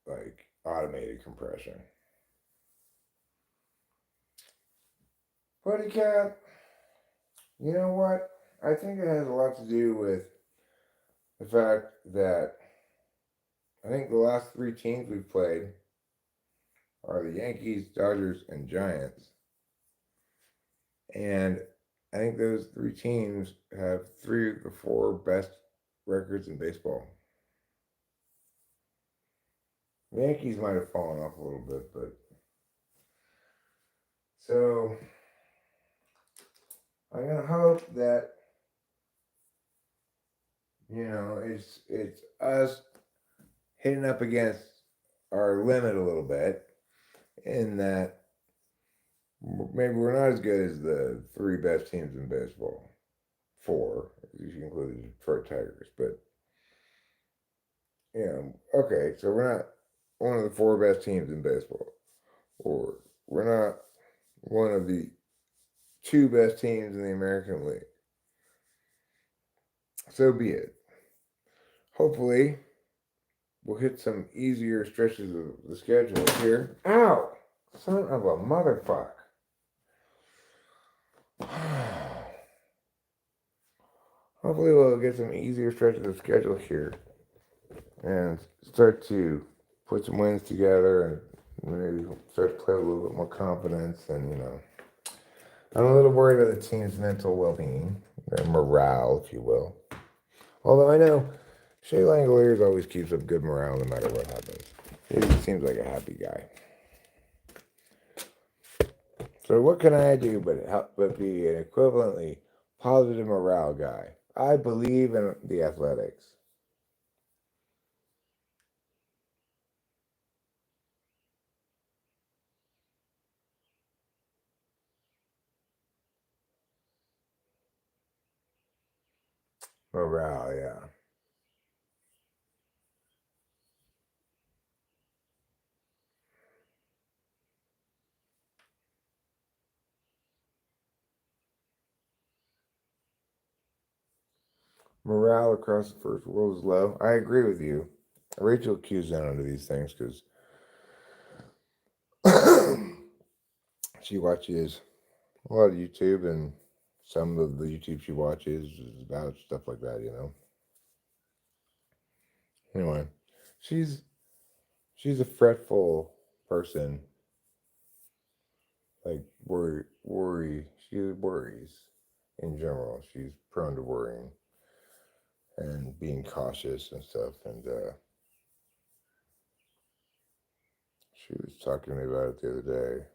like automated compression. Buddy cat, you know what? I think it has a lot to do with the fact that I think the last 3 teams we've played are the Yankees, Dodgers, and Giants. And I think those 3 teams have 3 of the 4 best records in baseball. The Yankees might have fallen off a little bit, but so I'm gonna hope that it's us hitting up against our limit a little bit in that maybe we're not as good as the 3 best teams in baseball. 4, if you include the Detroit Tigers, but okay, so we're not one of the 4 best teams in baseball, or we're not one of the 2 best teams in the American League. So be it. Hopefully, we'll hit some easier stretches of the schedule here. Ow! Son of a motherfucker. Hopefully, we'll get some easier stretches of the schedule here and start to put some wins together and maybe start to play with a little bit more confidence. And, I'm a little worried about the team's mental well being, their morale, if you will. Although I know Shea Langoliers always keeps up good morale no matter what happens. He seems like a happy guy. So what can I do but be an equivalently positive morale guy? I believe in the Athletics. Morale, yeah. Morale across the first world is low. I agree with you. Rachel cues in onto these things because she watches a lot of YouTube, and some of the YouTube she watches is about stuff like that. Anyway, she's a fretful person. Like worry. She worries in general. She's prone to worrying and being cautious and stuff. And she was talking to me about it the other day.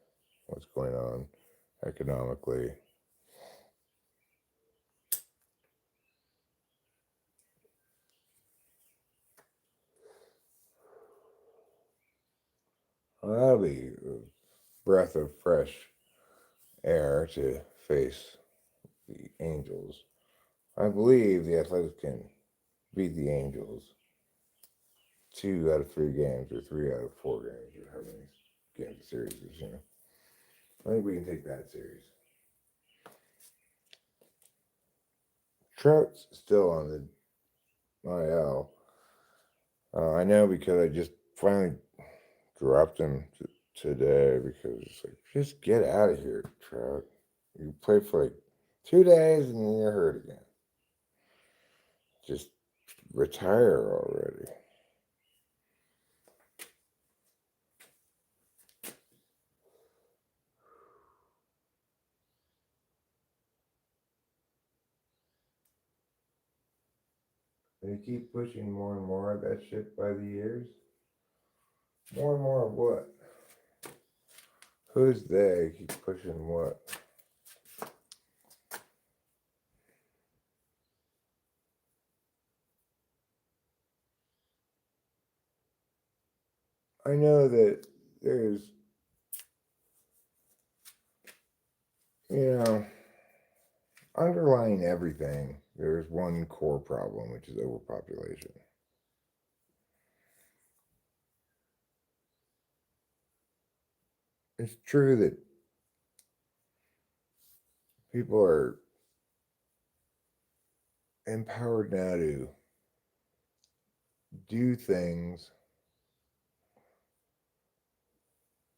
What's going on economically? Well, that'll be a breath of fresh air to face the Angels. I believe the Athletics can beat the Angels 2 out of 3 games, or 3 out of 4 games, or how many games the series is. I think we can take that series. Trout's still on the IL. I know because I just finally dropped him today because it's like, just get out of here, Trout. You play for like 2 days and then you're hurt again. Just retire already. They keep pushing more and more of that shit by the years. More and more of what? Who's they keep pushing what? I know that there's, you know, underlying everything, there's one core problem, which is overpopulation. It's true that people are empowered now to do things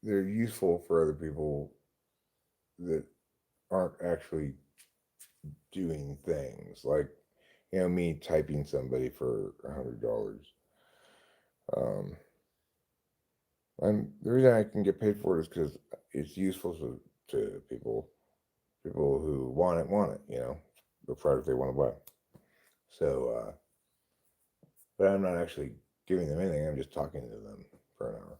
that are useful for other people that aren't actually doing things. Like, me typing somebody for $100. Um, the reason I can get paid for it is because it's useful to people. People who want it. The product they want to buy. So, but I'm not actually giving them anything. I'm just talking to them for an hour.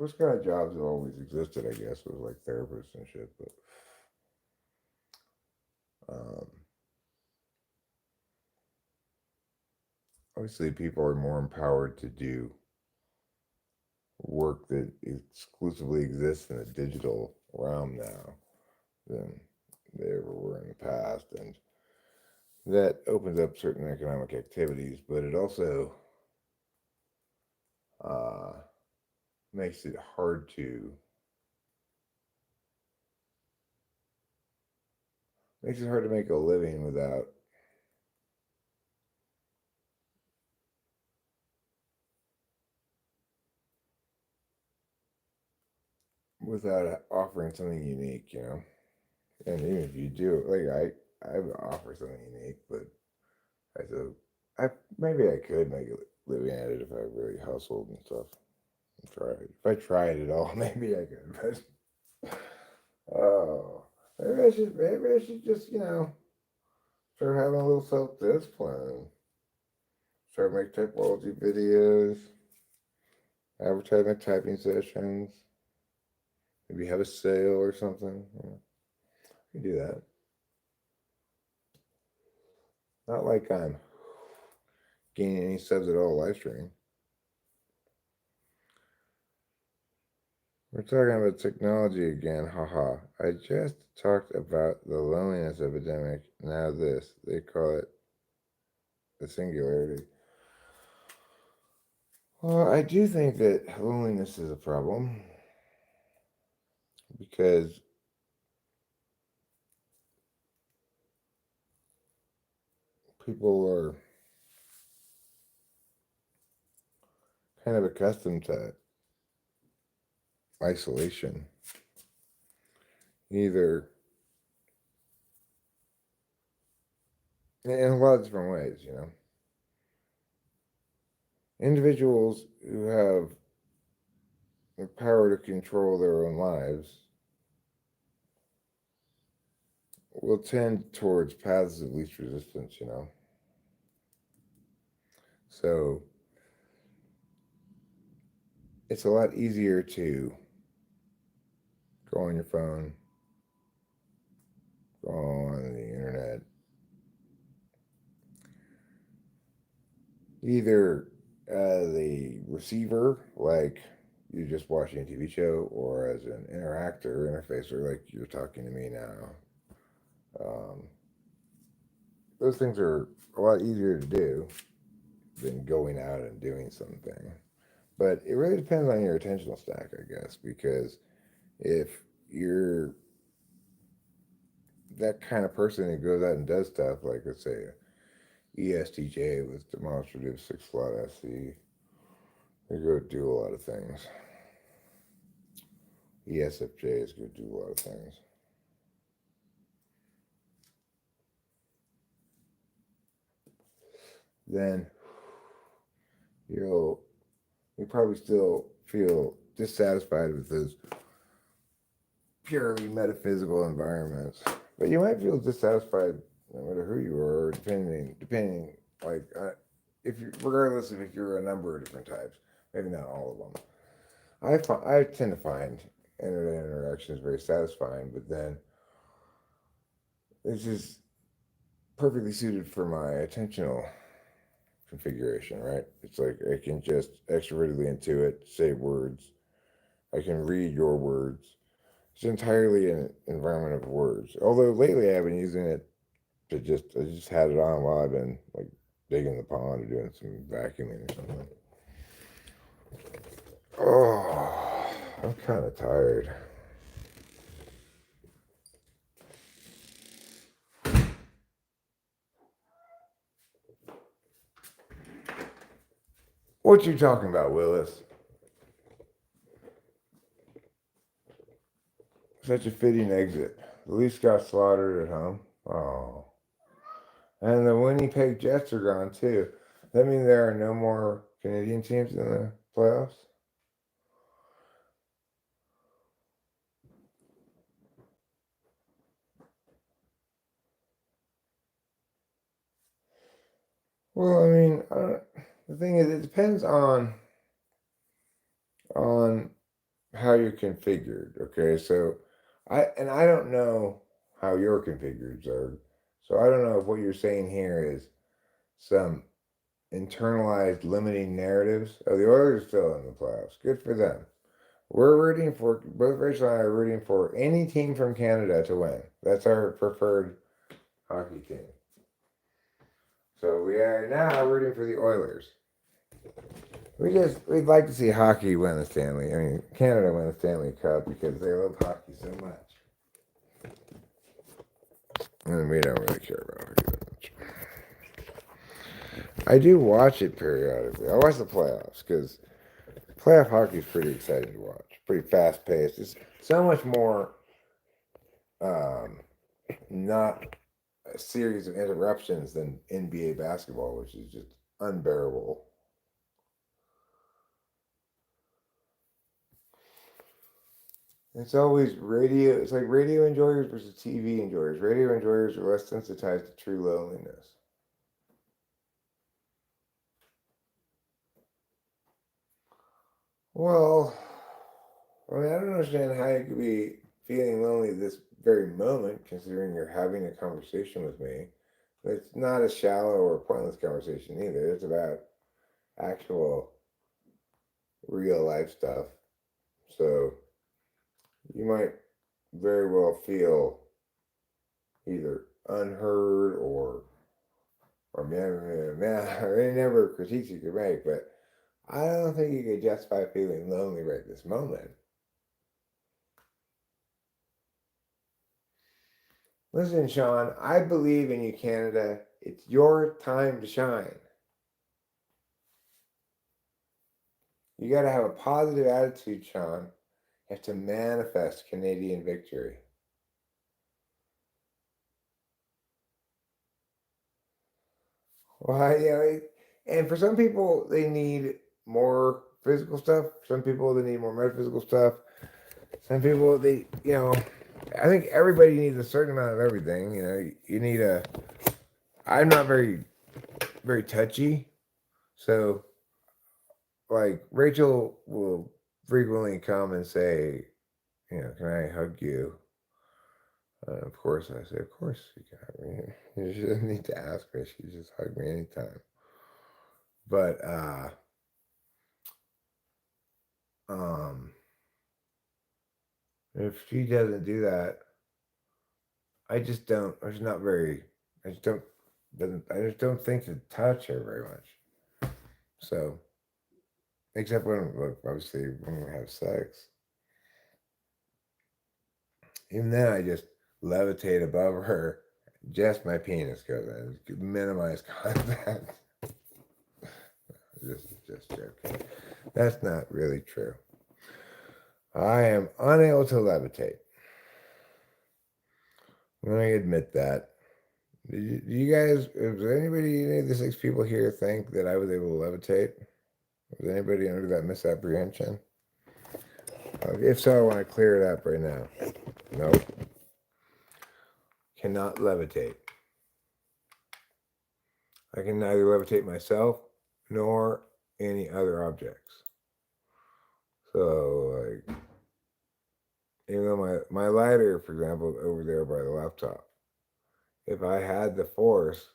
Those kind of jobs have always existed, I guess. It was like therapists and shit, but um, obviously people are more empowered to do work that exclusively exists in a digital realm now than they ever were in the past, and that opens up certain economic activities, but it also uh, makes it hard to make a living without offering something unique. And even if you do, like I offer something unique, but I said I maybe I could make a living at it if I really hustled and stuff and tried. If I tried it all, maybe I could. But oh, maybe I should just start having a little self discipline. Start making typology videos, advertise my typing sessions. Maybe have a sale or something. You can do that. Not like I'm gaining any subs at all live streaming. We're talking about technology again, haha. I just talked about the loneliness epidemic. Now this. They call it the singularity. Well, I do think that loneliness is a problem because people are kind of accustomed to isolation. Either in a lot of different ways. Individuals who have the power to control their own lives will tend towards paths of least resistance. So it's a lot easier to go on your phone, go on the internet, either the receiver, like you're just watching a TV show, or as an interfacer, like you're talking to me now. Um, those things are a lot easier to do than going out and doing something. But it really depends on your attentional stack, I guess, because if you're that kind of person who goes out and does stuff, like let's say ESTJ with demonstrative 6 slot SC, they go do a lot of things. ESFJ is going to do a lot of things. Then you probably still feel dissatisfied with those purely metaphysical environments, but you might feel dissatisfied no matter who you are, depending like if you, regardless of if you're a number of different types, maybe not all of them. I tend to find internet interactions very satisfying, but then it's just perfectly suited for my attentional configuration, right? It's like I can just extrovertedly intuit, say words. I can read your words. It's entirely an environment of words. Although lately I've been using it to I just had it on while I've been like digging the pond or doing some vacuuming or something. Oh, I'm kind of tired. What you talking about, Willis? Such a fitting exit. The Leafs got slaughtered at home. Oh. And the Winnipeg Jets are gone too. That means there are no more Canadian teams in the playoffs? Well, I mean, the thing is, it depends on how you're configured. Okay, so I don't know how you're configured, Zerg. So I don't know if what you're saying here is some internalized limiting narratives. Oh, the Oilers are still in the playoffs. Good for them. We're rooting for both Rachel and I are rooting for any team from Canada to win. That's our preferred hockey team. So we are now rooting for the Oilers. We'd like to see hockey win the Stanley. I mean, Canada win the Stanley Cup because they love hockey so much. And we don't really care about hockey that much. I do watch it periodically. I watch the playoffs because playoff hockey is pretty exciting to watch. Pretty fast paced. It's so much more not a series of interruptions than NBA basketball, which is just unbearable. It's always radio. It's like radio enjoyers versus TV enjoyers. Radio enjoyers are less sensitized to true loneliness. Well, I mean, I don't understand how you could be feeling lonely this very moment, considering you're having a conversation with me. It's not a shallow or pointless conversation either. It's about actual, real life stuff. So you might very well feel either unheard or man, or any number of critiques you could make, but I don't think you could justify feeling lonely right this moment. Listen, Sean, I believe in you, Canada. It's your time to shine. You got to have a positive attitude, Sean. You have to manifest Canadian victory. Well, and for some people, they need more physical stuff. Some people, they need more metaphysical stuff. Some people, I think everybody needs a certain amount of everything. You need I'm not very, very touchy. So, like, Rachel will frequently come and say, can I hug you? Of course, I say, of course you can hug me. She doesn't need to ask me. She just hug me anytime. But um, if she doesn't do that, I just don't. I just not very. I just don't. Doesn't. I just don't think to touch her very much. So, except when, look, obviously, when we have sex, even then, I just levitate above her. Just my penis goes in. Minimize contact. Just joking. That's not really true. I am unable to levitate. I'm going to admit that. Do you guys, is anybody, any of the 6 people here think that I was able to levitate? Was anybody under that misapprehension? If so, I want to clear it up right now. Nope. Cannot levitate. I can neither levitate myself nor any other objects. So, like, even though my lighter, for example, is over there by the laptop, if I had the force,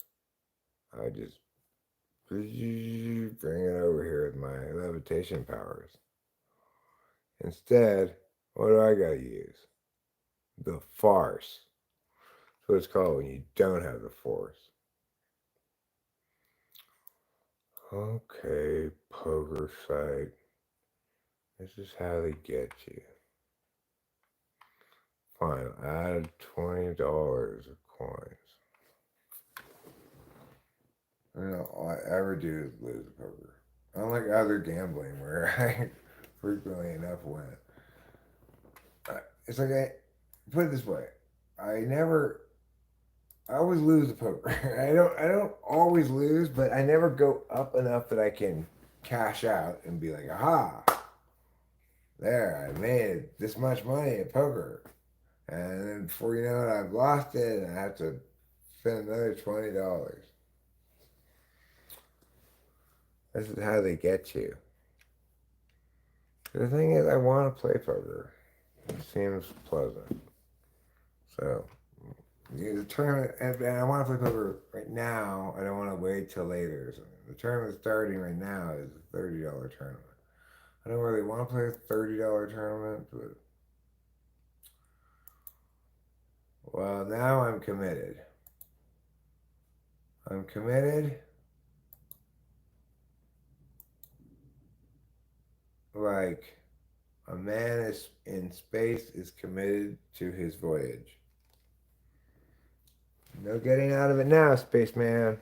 I would just bring it over here with my levitation powers. Instead, what do I gotta use? The farce. That's what it's called when you don't have the force. Okay, poker site. This is how they get you. Fine, add $20 of coins. I don't know, all I ever do is lose a poker. Unlike other gambling where I frequently enough win. It's like put it this way. I always lose the poker. I don't always lose, but I never go up enough that I can cash out and be like, aha, there, I made this much money at poker. And then before you know it, I've lost it and I have to spend another $20. This is how they get you. The thing is, I want to play poker. It seems pleasant. So, the tournament, and I want to play poker right now. I don't want to wait till later or something. The tournament starting right now is a $30 tournament. I don't really want to play a $30 tournament, but well, now I'm committed. I'm committed. Like a man is in space is committed to his voyage. No getting out of it now, spaceman.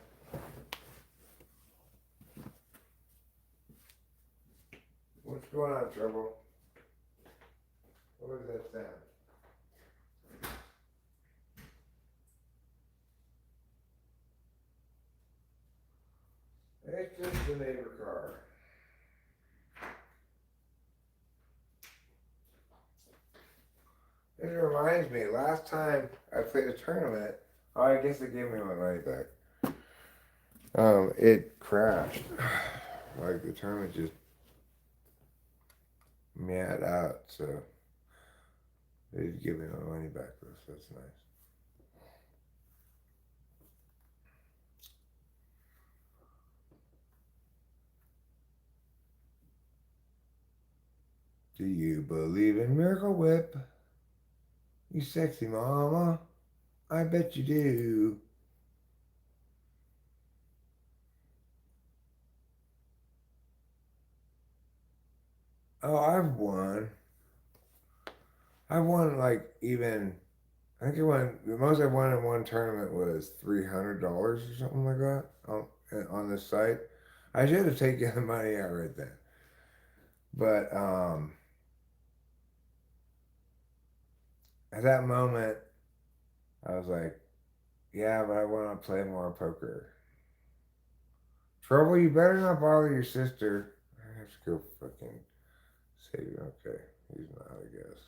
What's going on, Trouble? What was that sound? It's just the neighbor car. It reminds me, last time I played a tournament, oh, I guess they gave me my money back. It crashed. Like the tournament just mad out, so they did give me my money back though, so that's nice. Do you believe in Miracle Whip? You sexy mama. I bet you do. Oh, I've won. I've won like even, I think I won, the most I won in one tournament was $300 or something like that on this site. I should have taken the money out right then. But at that moment, I was like, yeah, but I want to play more poker. Trouble, you better not bother your sister. I have to go fucking save you. Okay, he's not, I guess.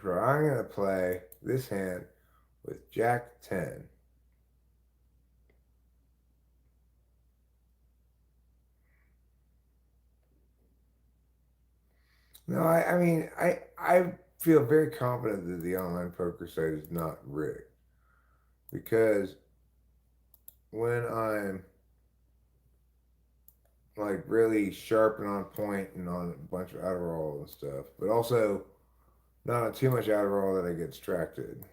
So I'm going to play this hand with Jack 10. No, I mean, I feel very confident that the online poker site is not rigged. Because when I'm like really sharp and on point and on a bunch of Adderall and stuff, but also not on too much Adderall that I get distracted.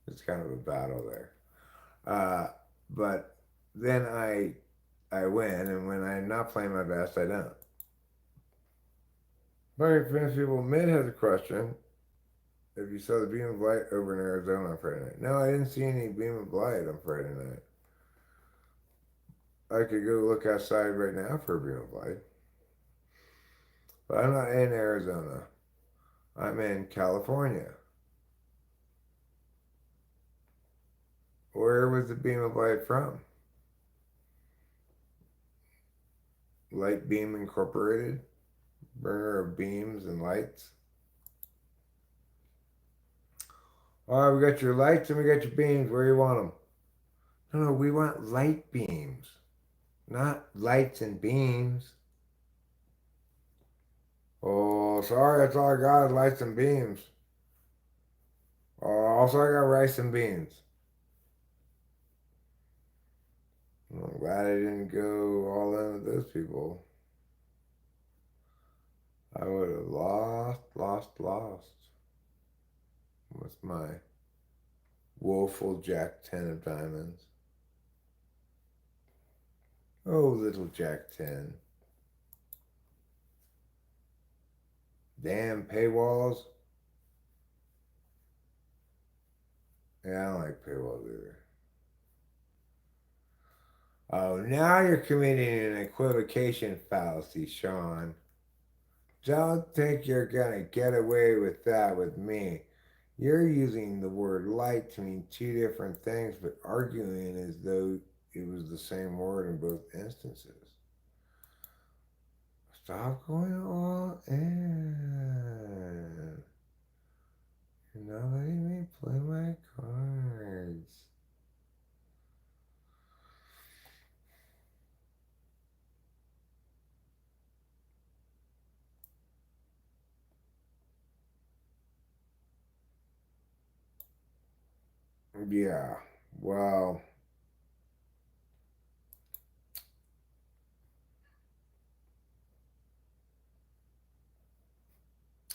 It's kind of a battle there. But then I win, and when I'm not playing my best, I don't. Okay, famous people. Mid has a question. If you saw the beam of light over in Arizona on Friday night. No, I didn't see any beam of light on Friday night. I could go look outside right now for a beam of light. But I'm not in Arizona. I'm in California. Where was the beam of light from? Light Beam Incorporated? Bringer of beams and lights? All right, we got your lights and we got your beams. Where you want them? No, we want light beams, not lights and beams. Oh, sorry, that's all I got is lights and beams. Oh, also I got rice and beans. I'm glad I didn't go all in with those people. I would have lost with my woeful Jack 10 of diamonds. Oh, little Jack 10. Damn paywalls. Yeah, I don't like paywalls either. Oh, now you're committing an equivocation fallacy, Sean. Don't think you're gonna get away with that with me. You're using the word light to mean two different things, but arguing as though it was the same word in both instances. Stop going all in. You're not letting me play my cards. Yeah, well,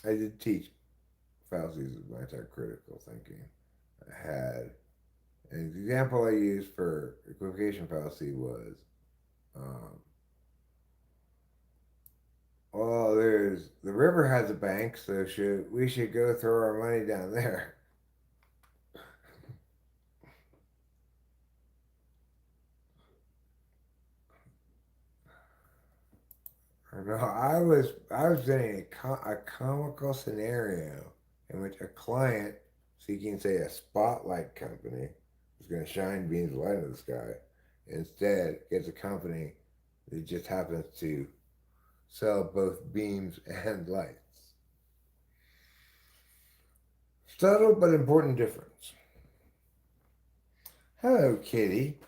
I did teach fallacies of anti-critical thinking. I had an example I used for equivocation fallacy was, um, well, there's the river has a bank, so we should go throw our money down there. No, I was presenting a comical scenario in which a client seeking, say, a spotlight company is going to shine beams of light in the sky, instead gets a company that just happens to sell both beams and lights. Subtle but important difference. Hello, kitty.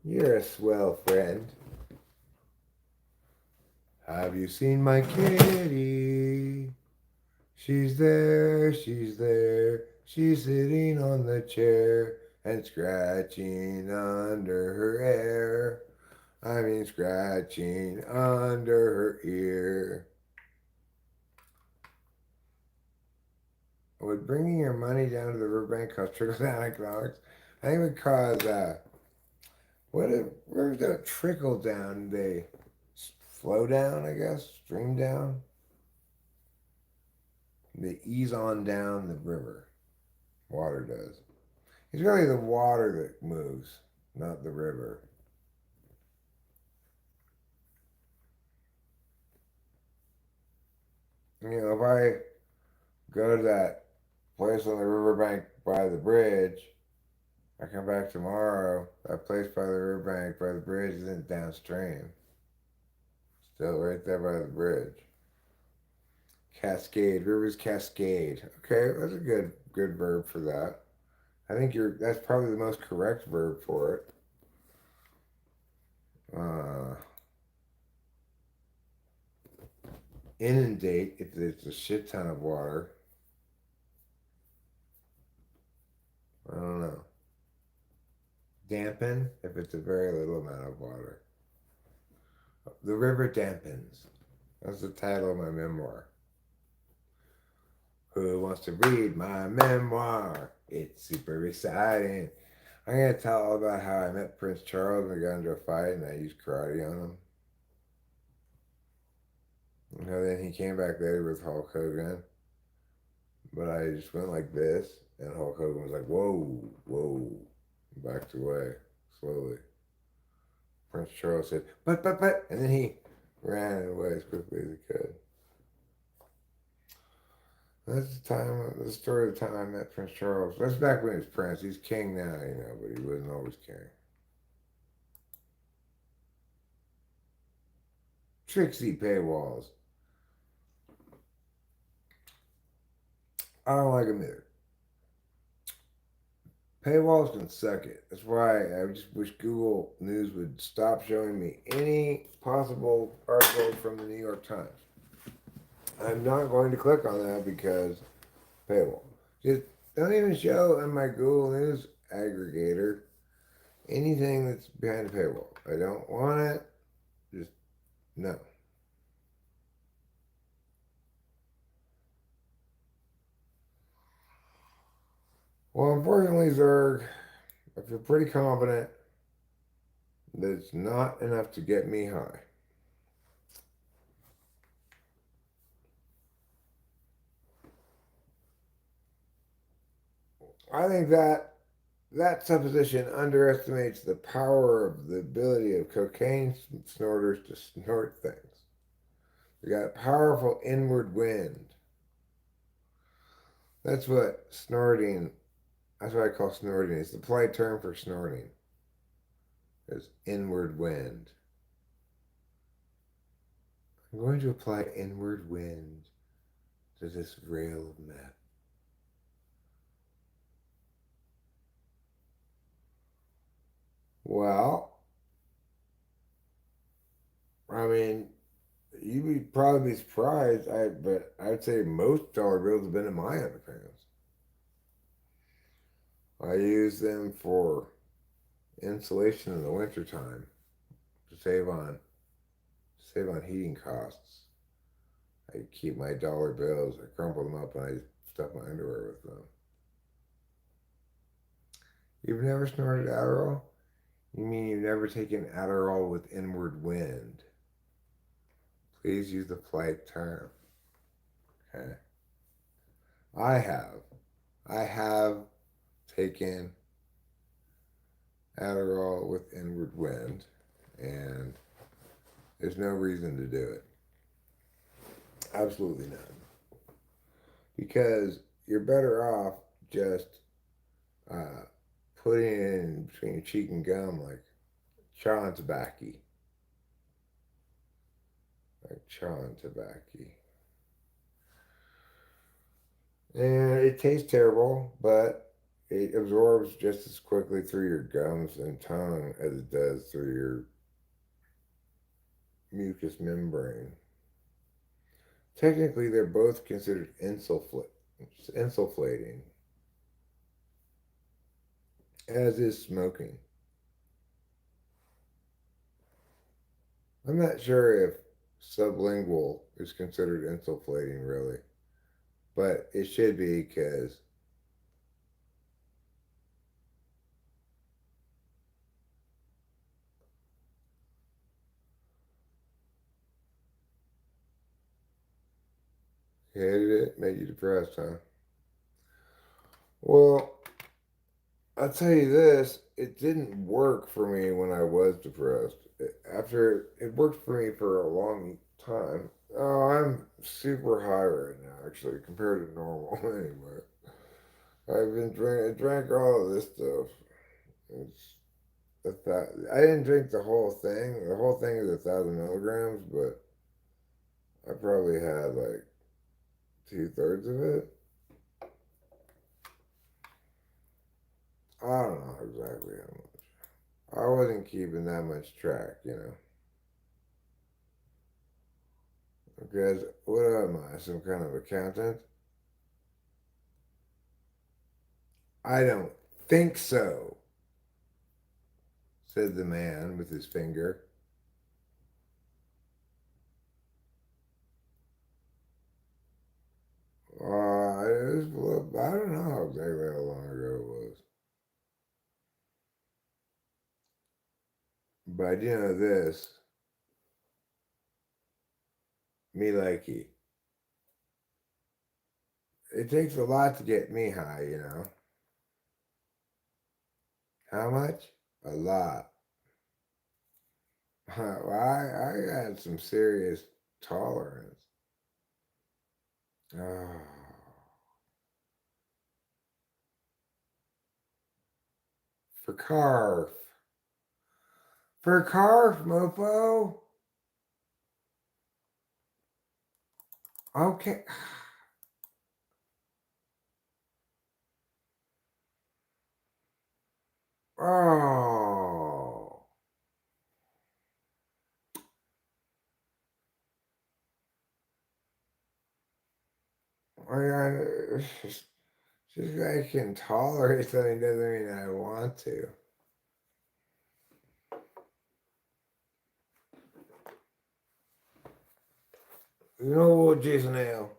You're a swell friend. Have you seen my kitty? She's there, she's there. She's sitting on the chair and scratching under her hair. I mean, scratching under her ear. Would bringing your money down to the riverbank cause trickle-down economics? I think it would cause, what if rivers don't trickle down? They flow down, I guess, stream down. They ease on down the river. Water does. It's really the water that moves, not the river. You know, if I go to that place on the riverbank by the bridge, I come back tomorrow, that place by the riverbank by the bridge isn't downstream. Still right there by the bridge. Cascade, rivers cascade. Okay, that's a good verb for that. I think that's probably the most correct verb for it. Inundate if it's a shit ton of water. I don't know. Dampen if it's a very little amount of water. The river dampens. That's the title of my memoir. Who wants to read my memoir? It's super exciting. I'm going to tell all about how I met Prince Charles and got into a fight and I used karate on him. And how then he came back later with Hulk Hogan. But I just went like this and Hulk Hogan was like, whoa, whoa. Backed away slowly. Prince Charles said, but. And then he ran away as quickly as he could. That's the story of the time I met Prince Charles. That's back when he was Prince. He's king now, but he wasn't always king. Trixie paywalls. I don't like them either. Paywalls can suck it. That's why I just wish Google News would stop showing me any possible article from the New York Times. I'm not going to click on that because paywall. Just don't even show on my Google News aggregator anything that's behind a paywall. I don't want it. Just no. Well, unfortunately, Zerg, I feel pretty confident that it's not enough to get me high. I think that supposition underestimates the power of the ability of cocaine snorters to snort things. They got powerful inward wind. That's what snorting, that's what I call snorting. It's the polite term for snorting. It's inward wind. I'm going to apply inward wind to this rail of meth. Well, I mean, you would probably be surprised, but I'd say most dollar bills have been in my underpants. I use them for insulation in the wintertime to save on heating costs. I keep my dollar bills, I crumple them up, and I stuff my underwear with them. You've never snorted Adderall? You mean you've never taken Adderall with inward wind? Please use the polite term. Okay. I have. I have taken Adderall with inward wind, and there's no reason to do it. Absolutely none. Because you're better off just putting it in between your cheek and gum like chawing tobacco. Like chawing tobacco. And it tastes terrible, but it absorbs just as quickly through your gums and tongue as it does through your mucous membrane. Technically, they're both considered insulflating, as is smoking. I'm not sure if sublingual is considered insulflating, really, but it should be because you hated it, made you depressed, huh? Well, I'll tell you this, it didn't work for me when I was depressed. After it worked for me for a long time. Oh, I'm super high right now, actually, compared to normal. Anyway, I drank all of this stuff. It's I didn't drink the whole thing. The whole thing is 1,000 milligrams, but I probably had like 2/3 of it. I don't know exactly how much. I wasn't keeping that much track. Because what am I? Some kind of accountant? I don't think so, said the man with his finger. I don't know exactly how long ago it was. But I do know this. Me likey. It takes a lot to get me high, you know. How much? A lot. Well, I got some serious tolerance. Oh. For carf. For carf, mofo. Okay. Oh. Just because I can tolerate something doesn't mean I want to. You know what, Jason Hale?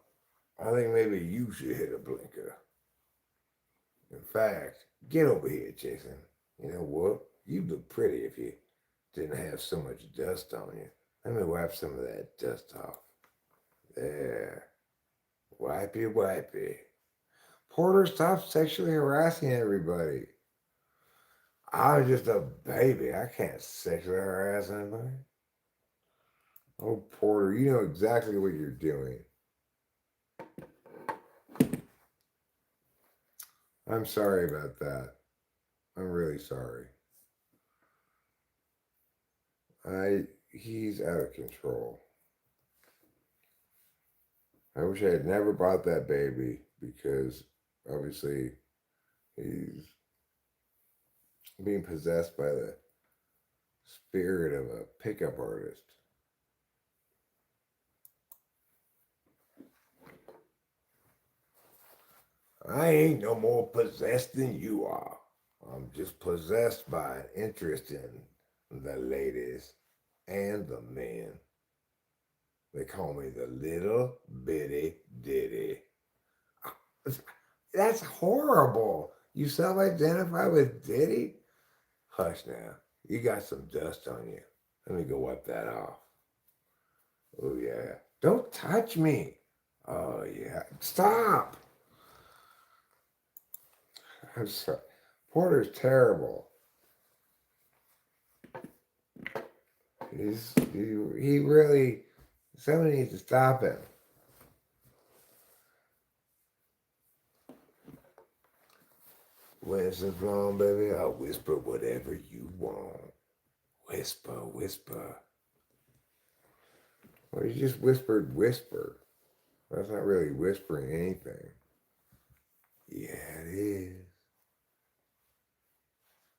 I think maybe you should hit a blinker. In fact, get over here, Jason. You know what? You'd look pretty if you didn't have so much dust on you. Let me wipe some of that dust off. There. Wipey, wipey. Porter, stop sexually harassing everybody. I was just a baby. I can't sexually harass anybody. Oh, Porter, you know exactly what you're doing. I'm sorry about that. I'm really sorry. He's out of control. I wish I had never bought that baby because obviously he's being possessed by the spirit of a pickup artist. I ain't no more possessed than you are. I'm just possessed by an interest in the ladies and the men. They call me the little bitty ditty. That's horrible. You self-identify with Diddy? Hush now. You got some dust on you. Let me go wipe that off. Oh yeah. Don't touch me. Oh yeah. Stop. I'm sorry. Porter's terrible. He really, somebody needs to stop him. When something's wrong, baby, I'll whisper whatever you want. Whisper, whisper. Well, you just whispered whisper. That's not really whispering anything. Yeah, it is.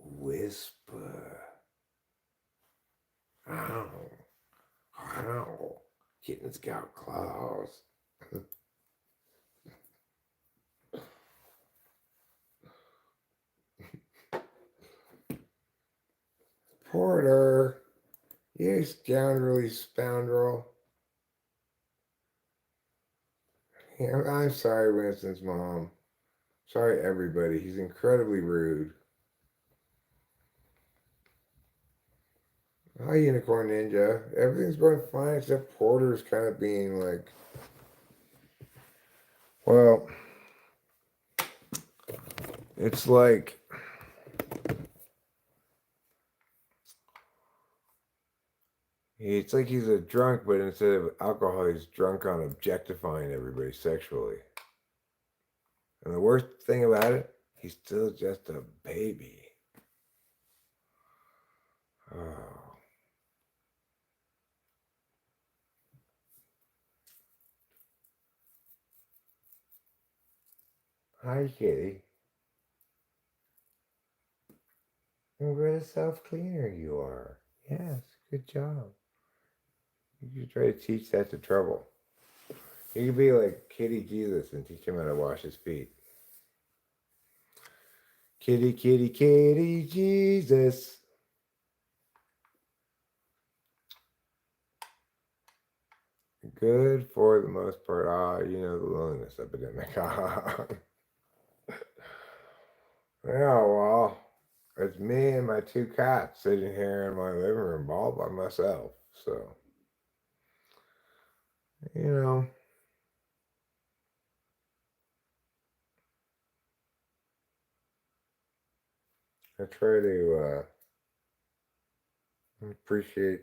Whisper. Ow. Ow. Kitten's got claws. Porter, you scoundrelly scoundrel. Yeah, I'm sorry, Winston's mom. Sorry, everybody. He's incredibly rude. Hi, Unicorn Ninja. Everything's going fine except Porter's kind of being like, well, it's like he's a drunk, but instead of alcohol, he's drunk on objectifying everybody sexually. And the worst thing about it, he's still just a baby. Oh. Hi, kitty. And what a self-cleaner you are. Yes, good job. You should try to teach that to Trouble. You could be like Kitty Jesus and teach him how to wash his feet. Kitty, kitty, kitty Jesus. Good for the most part. Ah, you know the loneliness epidemic. Yeah, well, it's me and my two cats sitting here in my living room all by myself. So, you know, I try to appreciate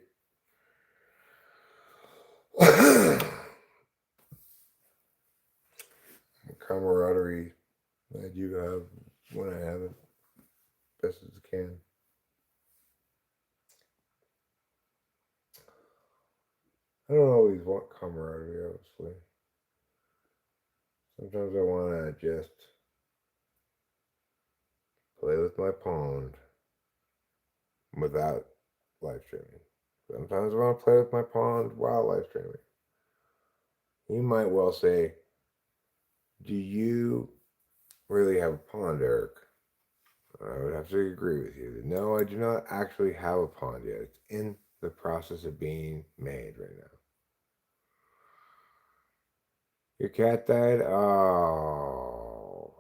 the camaraderie that you have when I have it, best as I can. I don't always want camaraderie, obviously. Sometimes I want to just play with my pond without live streaming. Sometimes I want to play with my pond while live streaming. You might well say, do you really have a pond, Eric? I would have to agree with you. No, I do not actually have a pond yet. It's in the process of being made right now. Your cat died? Oh,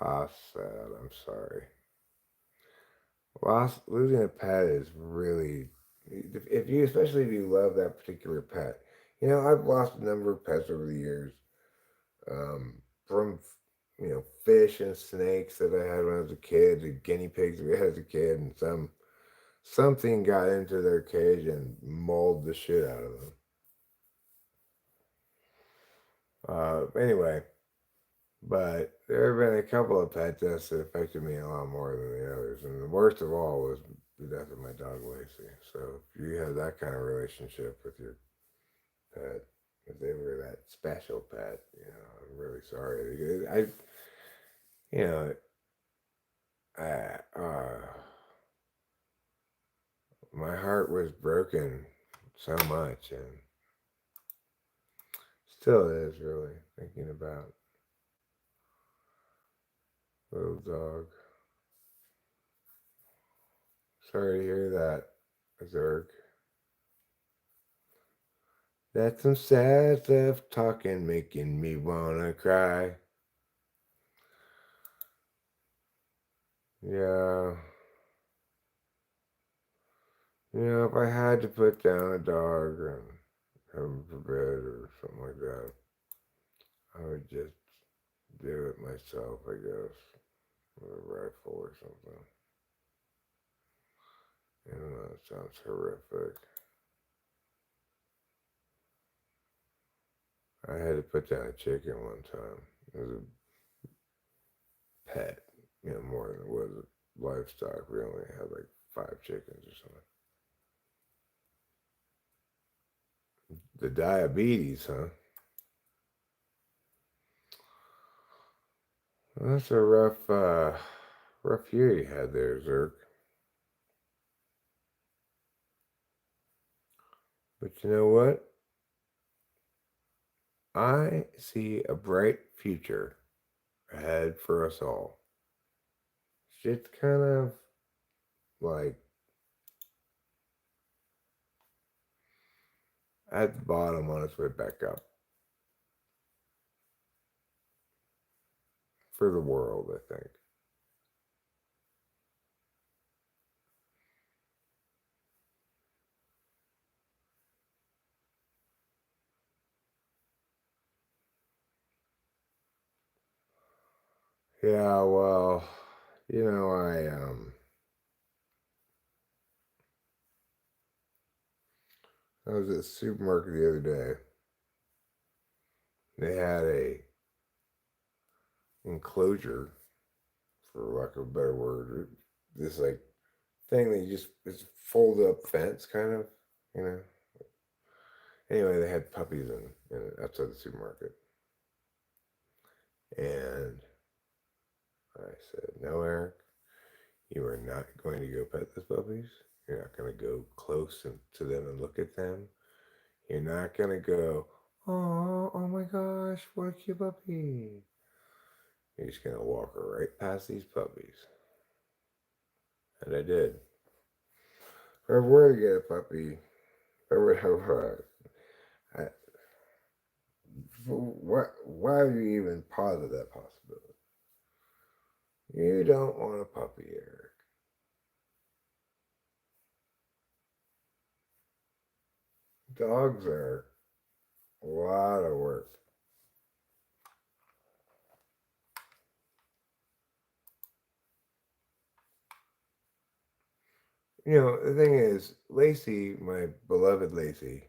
that's sad. I'm sorry. Losing a pet is really, if you, especially if you love that particular pet. You know, I've lost a number of pets over the years, from fish and snakes that I had when I was a kid, to guinea pigs that we had as a kid, and something got into their cage and mauled the shit out of them. Anyway, but there have been a couple of pet deaths that affected me a lot more than the others, and the worst of all was the death of my dog Lacey. So if you have that kind of relationship with your pet, if they were that special pet, I'm really sorry. You know, I, my heart was broken so much, and still is, really, thinking about little dog. Sorry to hear that, Zerg. That's some sad stuff talking, making me wanna cry. Yeah. If I had to put down a dog and have him for bed or something like that, I would just do it myself, I guess, with a rifle or something. I don't know, it sounds horrific. I had to put down a chicken one time. It was a pet, more than it was livestock. We only had like 5 chickens or something. The diabetes, huh? Well, that's a rough year you had there, Zerk. But you know what? I see a bright future ahead for us all. Shit's kind of like at the bottom on its way back up for the world, I think. Yeah, well, I was at the supermarket the other day. They had a enclosure, for lack of a better word, this like thing that it's a fold up fence kind of, you know. Anyway, they had puppies in it outside the supermarket. And I said, no, Eric, you are not going to go pet those puppies. You're not going to go close to them and look at them. You're not going to go Oh my gosh, what a cute puppy. You're just gonna walk right past these puppies. And I did. If I were to get a puppy, I would have I, why would you even posit that possibility? You don't want a puppy, Eric. Dogs are a lot of work. You know, the thing is, Lacey, my beloved Lacey,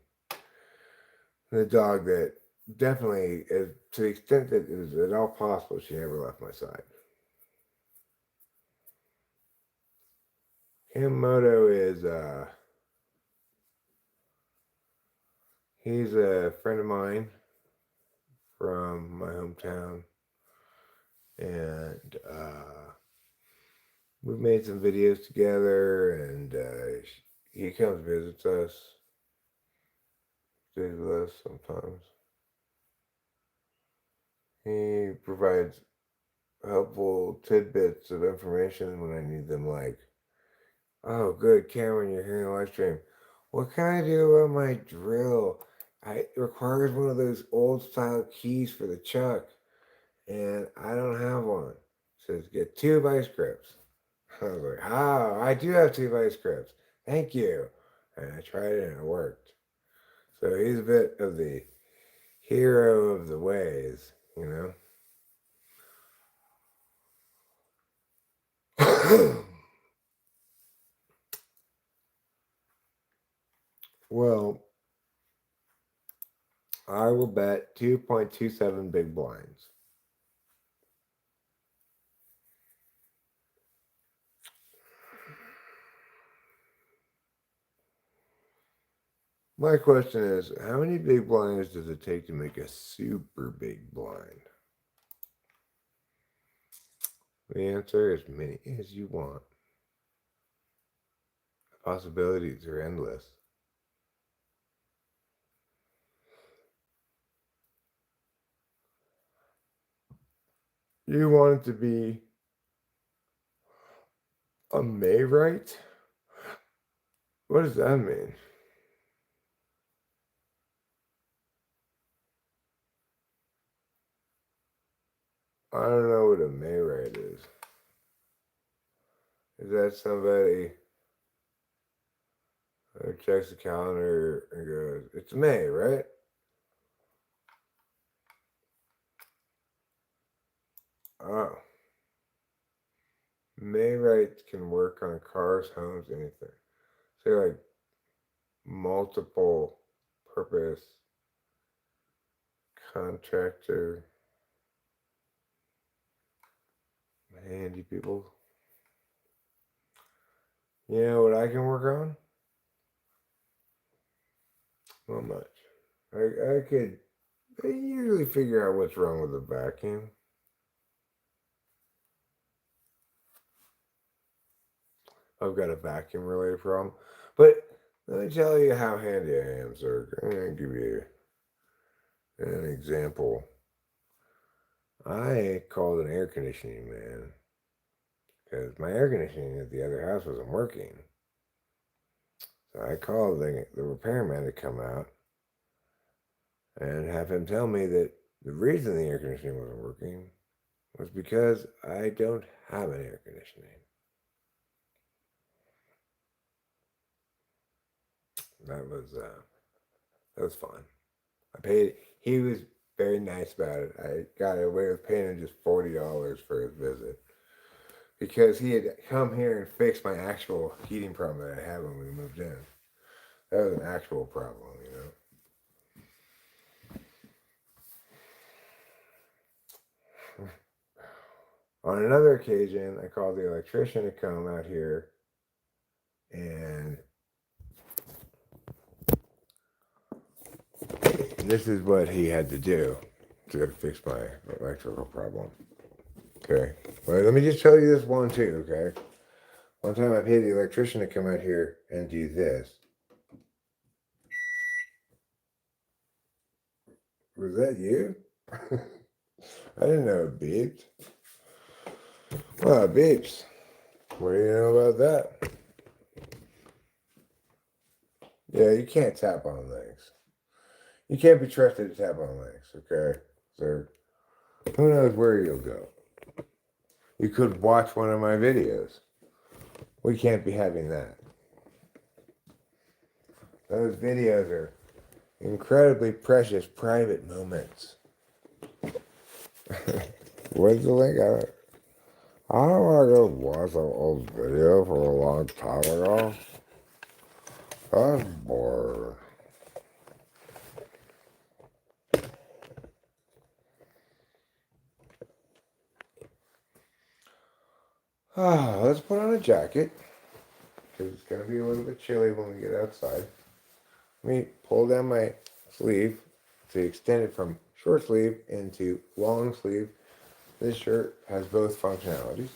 the dog that definitely, to the extent that it was at all possible, she never left my side. Himoto is, he's a friend of mine from my hometown, and we've made some videos together, and he comes visits us, stays with us sometimes. He provides helpful tidbits of information when I need them, like, oh, good, Cameron, you're here in the live stream. What can I do about my drill? It requires one of those old style keys for the chuck, and I don't have one. It says get 2 vice grips. I was like, oh, I do have 2 vice grips. Thank you. And I tried it and it worked. So he's a bit of the hero of the ways, you know? Well, I will bet 2.27 big blinds. My question is, how many big blinds does it take to make a super big blind? The answer is many as you want. The possibilities are endless. You want it to be a Mayrite? What does that mean? I don't know what a Mayrite is. Is that somebody who checks the calendar and goes, it's May, right? Oh. Mayrites can work on cars, homes, anything. So like multiple purpose contractor, handy people. You know what I can work on? Not much. I could usually figure out what's wrong with the vacuum. I've got a vacuum related problem. But let me tell you how handy I am, sir. I'm going to give you an example. I called an air conditioning man because my air conditioning at the other house wasn't working. So I called the repairman to come out and have him tell me that the reason the air conditioning wasn't working was because I don't have an air conditioning. That was fun. I paid. He was very nice about it. I got away with paying him just $40 for his visit because he had come here and fixed my actual heating problem that I had when we moved in. That was an actual problem, you know. On another occasion, I called the electrician to come out here, and this is what he had to do to fix my electrical problem. Okay. Well, let me just tell you this one too, okay? One time I paid the electrician to come out here and do this. Was that you? I didn't know it beeped. Well, it beeps. What do you know about that? Yeah, you can't tap on things. You can't be trusted to tap on things, okay? So, who knows where you'll go? You could watch one of my videos. We can't be having that. Those videos are incredibly precious private moments. Where's the link? I don't want to go watch an old video from a long time ago. That's bored. Let's put on a jacket because it's going to be a little bit chilly when we get outside. Let me pull down my sleeve to extend it from short sleeve into long sleeve. This shirt has both functionalities,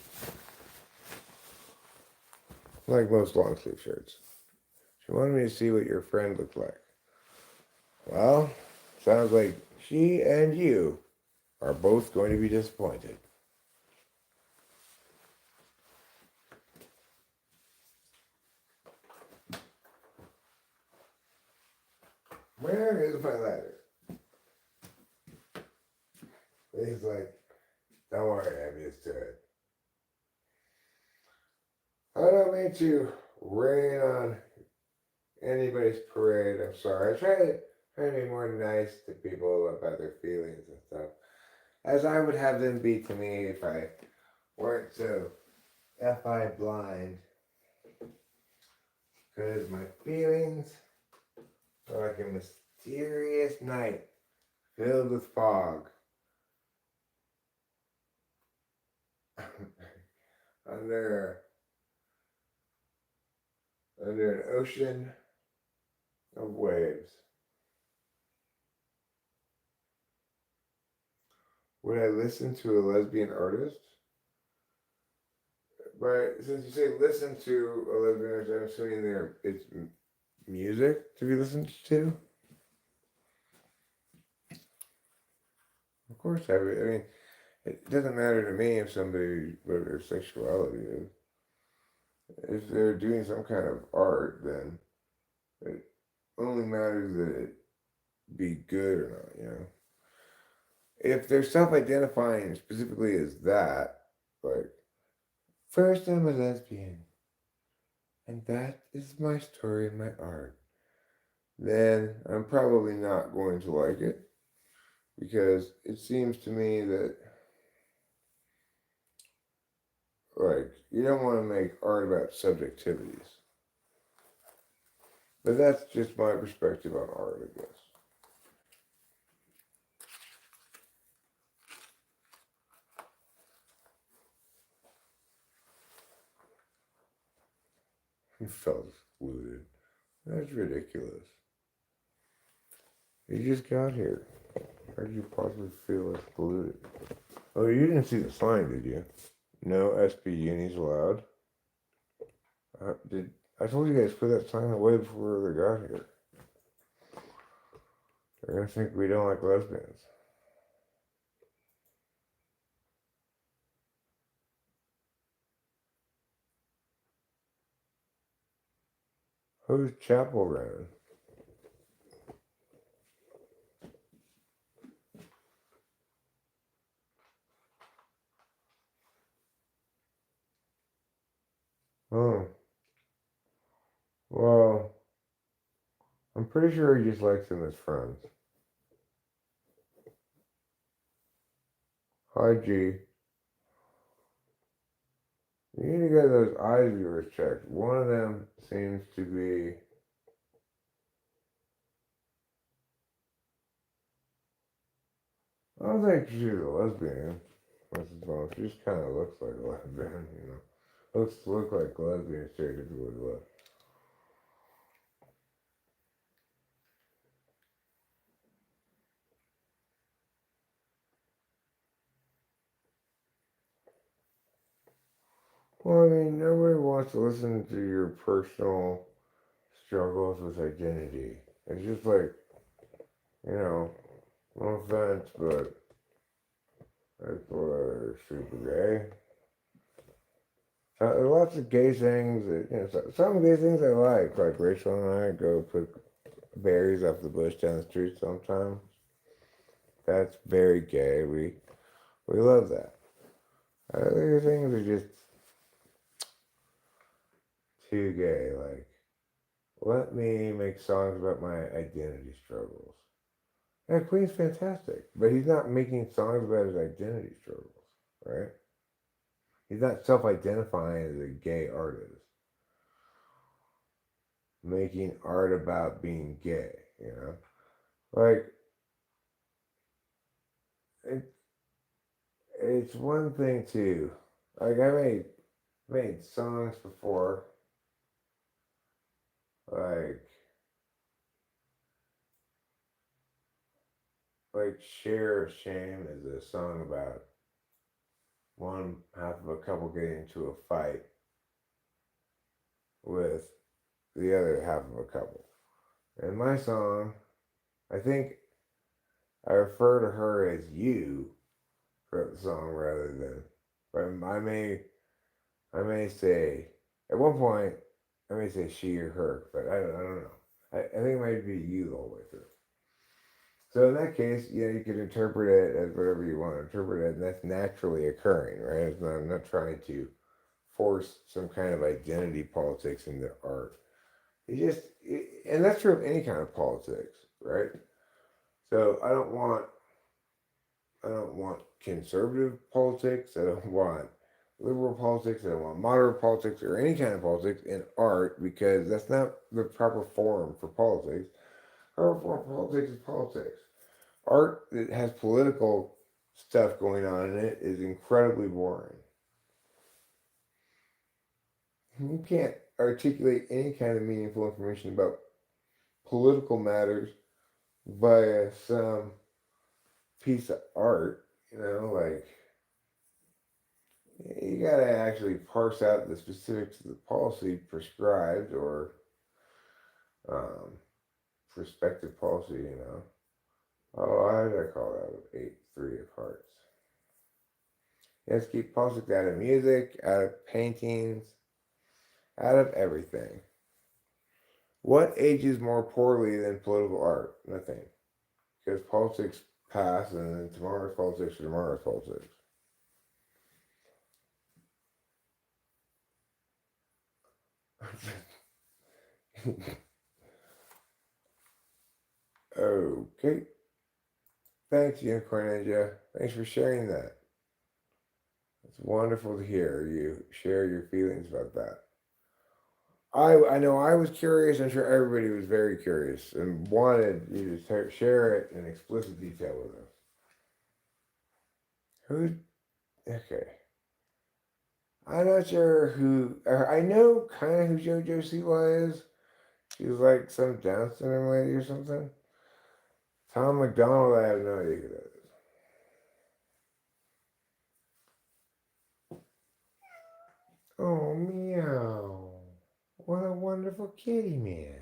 like most long sleeve shirts. She wanted me to see what your friend looked like. Well, sounds like she and you are both going to be disappointed. Where is my ladder? He's like, don't worry, I'm used to it. I don't mean to rain on anybody's parade. I'm sorry. I try to be more nice to people about their feelings and stuff, as I would have them be to me if I weren't so fi blind. Because my feelings are like a mysterious night filled with fog. under an ocean of waves. Would I listen to a lesbian artist? But since you say listen to a lesbian artist, I'm assuming it's music to be listened to. Of course, I mean, it doesn't matter to me if somebody what their sexuality is. If they're doing some kind of art, then it only matters that it be good or not. You know, if they're self-identifying specifically as that, like first I'm a lesbian, and that is my story and my art, then I'm probably not going to like it because it seems to me that like you don't want to make art about subjectivities. But that's just my perspective on art, I guess. You felt excluded. That's ridiculous. You just got here. How could you possibly feel excluded? Oh, you didn't see the sign, did you? No SP unis allowed. I told you guys to put that sign away before they got here. They're gonna think we don't like lesbians. Who's chapel running? Oh, well, I'm pretty sure he just likes them as friends. Hi, G. You need to get those eyes of yours checked. One of them seems to be. I don't think she's a lesbian. Well, she just kind of looks like a lesbian, you know. Look like lesbian stereotypically look. Well, I mean, nobody wants to listen to your personal struggles with identity. It's just like, you know, No offense, but people are super gay. There are lots of gay things that, some gay things I like Rachel and I go pick berries off the bush down the street sometimes. That's very gay. We love that. Other things are just too gay. Like, let me make songs about my identity struggles. Yeah, Queen's fantastic, but he's not making songs about his identity struggles, right? He's not self-identifying as a gay artist, making art about being gay. Like it, it's one thing to like I made songs before, like Share of Shame is a song about one half of a couple getting into a fight with the other half of a couple. And my song, I think I refer to her as you for the song rather than, but I may say at one point I may say she or her, but I don't know. I think it might be you the whole way through. So in that case, you can interpret it as whatever you want to interpret it, and that's naturally occurring, right? I'm not trying to force some kind of identity politics into art. And that's true of any kind of politics, right? So I don't want conservative politics. I don't want liberal politics. I don't want moderate politics or any kind of politics in art because that's not the proper form for politics. Proper form for politics is politics. Art that has political stuff going on in it is incredibly boring. You can't articulate any kind of meaningful information about political matters via some piece of art. Like you gotta actually parse out the specifics of the policy prescribed or um, prospective policy. Oh, how did I call that? Eight, three of hearts. Yes, keep politics out of music, out of paintings, out of everything. What ages more poorly than political art? Nothing. Because politics pass and then tomorrow's politics are tomorrow's politics. Okay. Thanks, Unicorn Ninja. Thanks for sharing that. It's wonderful to hear you share your feelings about that. I know I was curious. I'm sure everybody was very curious and wanted you to share it in explicit detail with us. Who? Okay. I'm not sure who. I know kind of who JoJo Siwa is. She was like some Down syndrome lady or something. Tom McDonald, I have no idea who that is. Oh, meow. What a wonderful kitty man.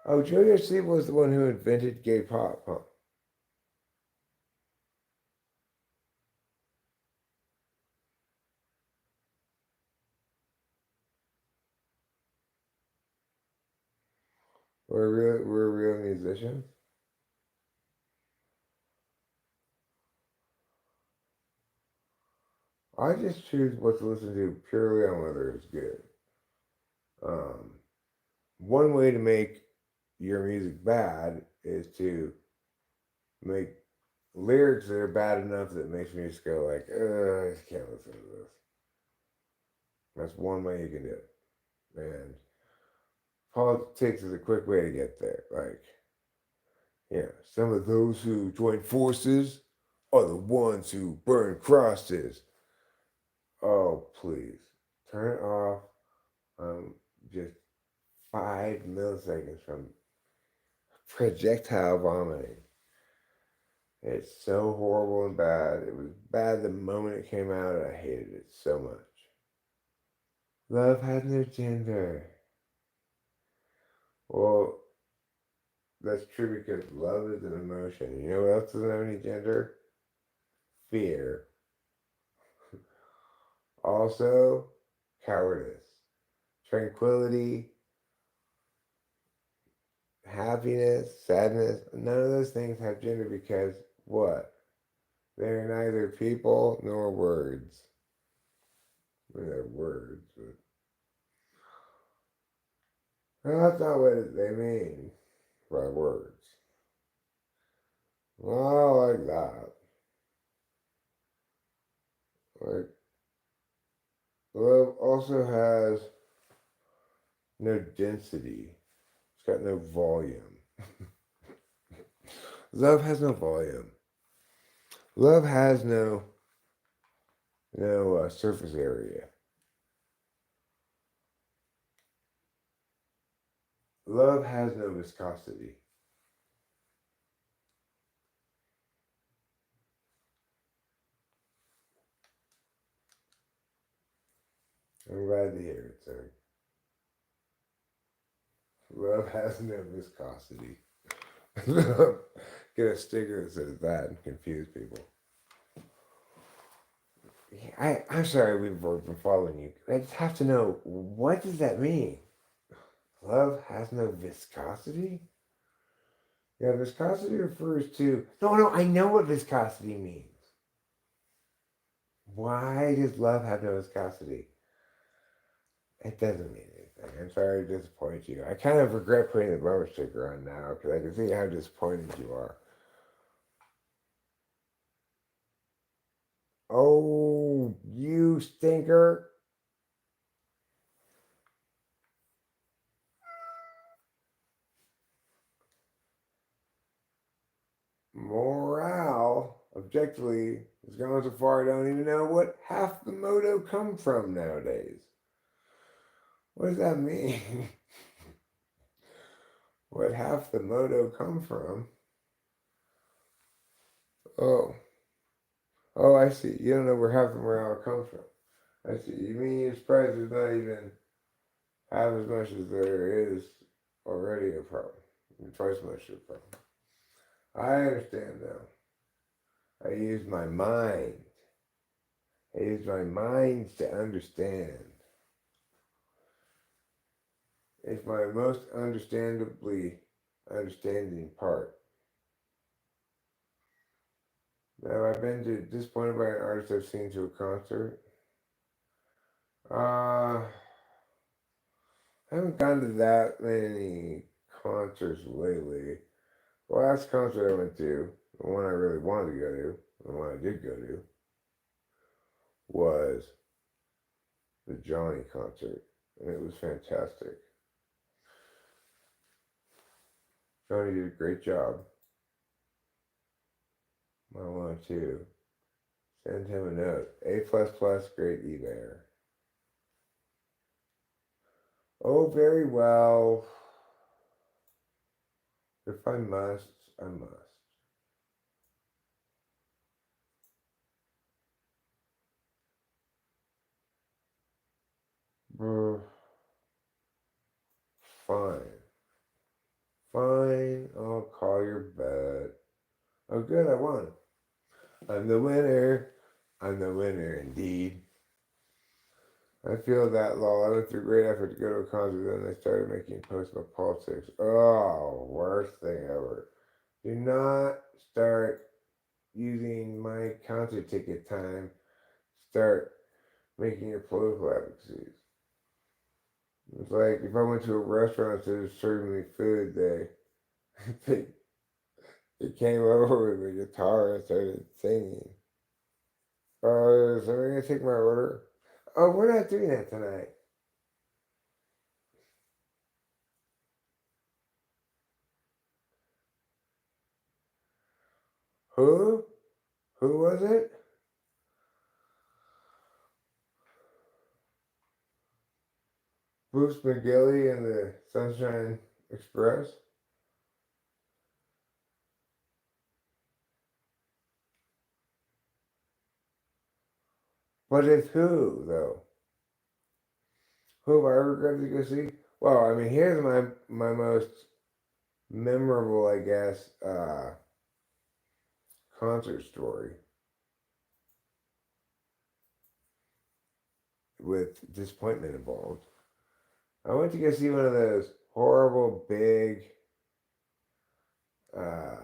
Oh, JoJo Siwa was the one who invented gay pop, huh? We're real musicians. I just choose what to listen to purely on whether it's good. Um, One way to make your music bad is to make lyrics that are bad enough that makes me just go like, I just can't listen to this. That's one way you can do it. And politics is a quick way to get there. Like, some of those who join forces are the ones who burn crosses. Oh, please. Turn it off. Just 5 milliseconds from projectile vomiting. It's so horrible and bad. It was bad the moment it came out, and I hated it so much. Love has no gender. Well, that's true because love is an emotion. You know what else doesn't have any gender? Fear. Also, cowardice. Tranquility, happiness, sadness. None of those things have gender because what? They're neither people nor words. I mean, they're words, but well, that's not what they mean by words. Well, I like that. Like, love also has no density. It's got no volume. Love has no volume. Love has no surface area. Love has no viscosity. I'm glad to hear it, sir. Love has no viscosity. Get a sticker that says that and confuse people. I'm sorry we've been following you. I just have to know, what does that mean? Love has no viscosity? Yeah, viscosity refers to. No, I know what viscosity means. Why does love have no viscosity? It doesn't mean anything. I'm sorry to disappoint you. I kind of regret putting the bumper sticker on now because I can see how disappointed you are. Oh, you stinker. Morale, objectively, has gone so far I don't even know what half the moto come from nowadays. What does that mean? What half the moto come from? Oh, oh, I see. You don't know where half the morale comes from. I see. You mean you're surprised there's not even half as much as there is already a problem. Twice as much of a problem. I understand now. I use my mind. I use my mind to understand. It's my most understandably understanding part. Now, I've been disappointed by an artist I've seen to a concert. I haven't gone to that many concerts lately. The last concert I went to, the one I really wanted to go to, the one I did go to, was the Johnny concert, and it was fantastic. Johnny did a great job. I want to send him a note. A plus plus, great eBay. Oh, very well. If I must, I must. Brr, fine. Fine, I'll call your bet. Oh, good, I won. I'm the winner. I'm the winner indeed. I feel that, lol. I went through great effort to go to a concert, then they started making posts about politics. Oh, worst thing ever. Do not start using my concert ticket time. Start making your political advocacies. It's like if I went to a restaurant instead of serving me food, they, they came over with a guitar and started singing. So we're gonna take my order. Oh, we're not doing that tonight. Who? Who was it? Bruce McGilly and the Sunshine Express? But it's who, though? Who have I regretted to go see? Well, I mean, here's my most memorable, I guess, concert story with disappointment involved. I went to go see one of those horrible big uh,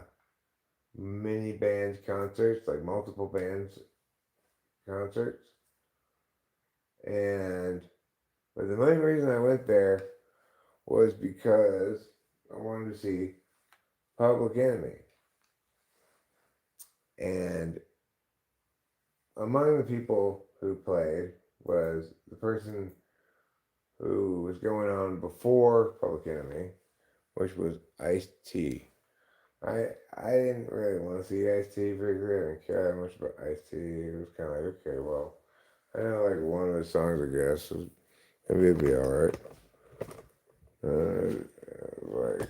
mini bands concerts, like multiple bands concerts, and but the main reason I went there was because I wanted to see Public Enemy, and among the people who played was the person who was going on before Public Enemy, which was Ice-T. I didn't really want to see Ice-T very good. I didn't care that much about Ice-T. It was kind of like, okay, well, I know like one of the songs, I guess. So maybe it'd be alright. Like,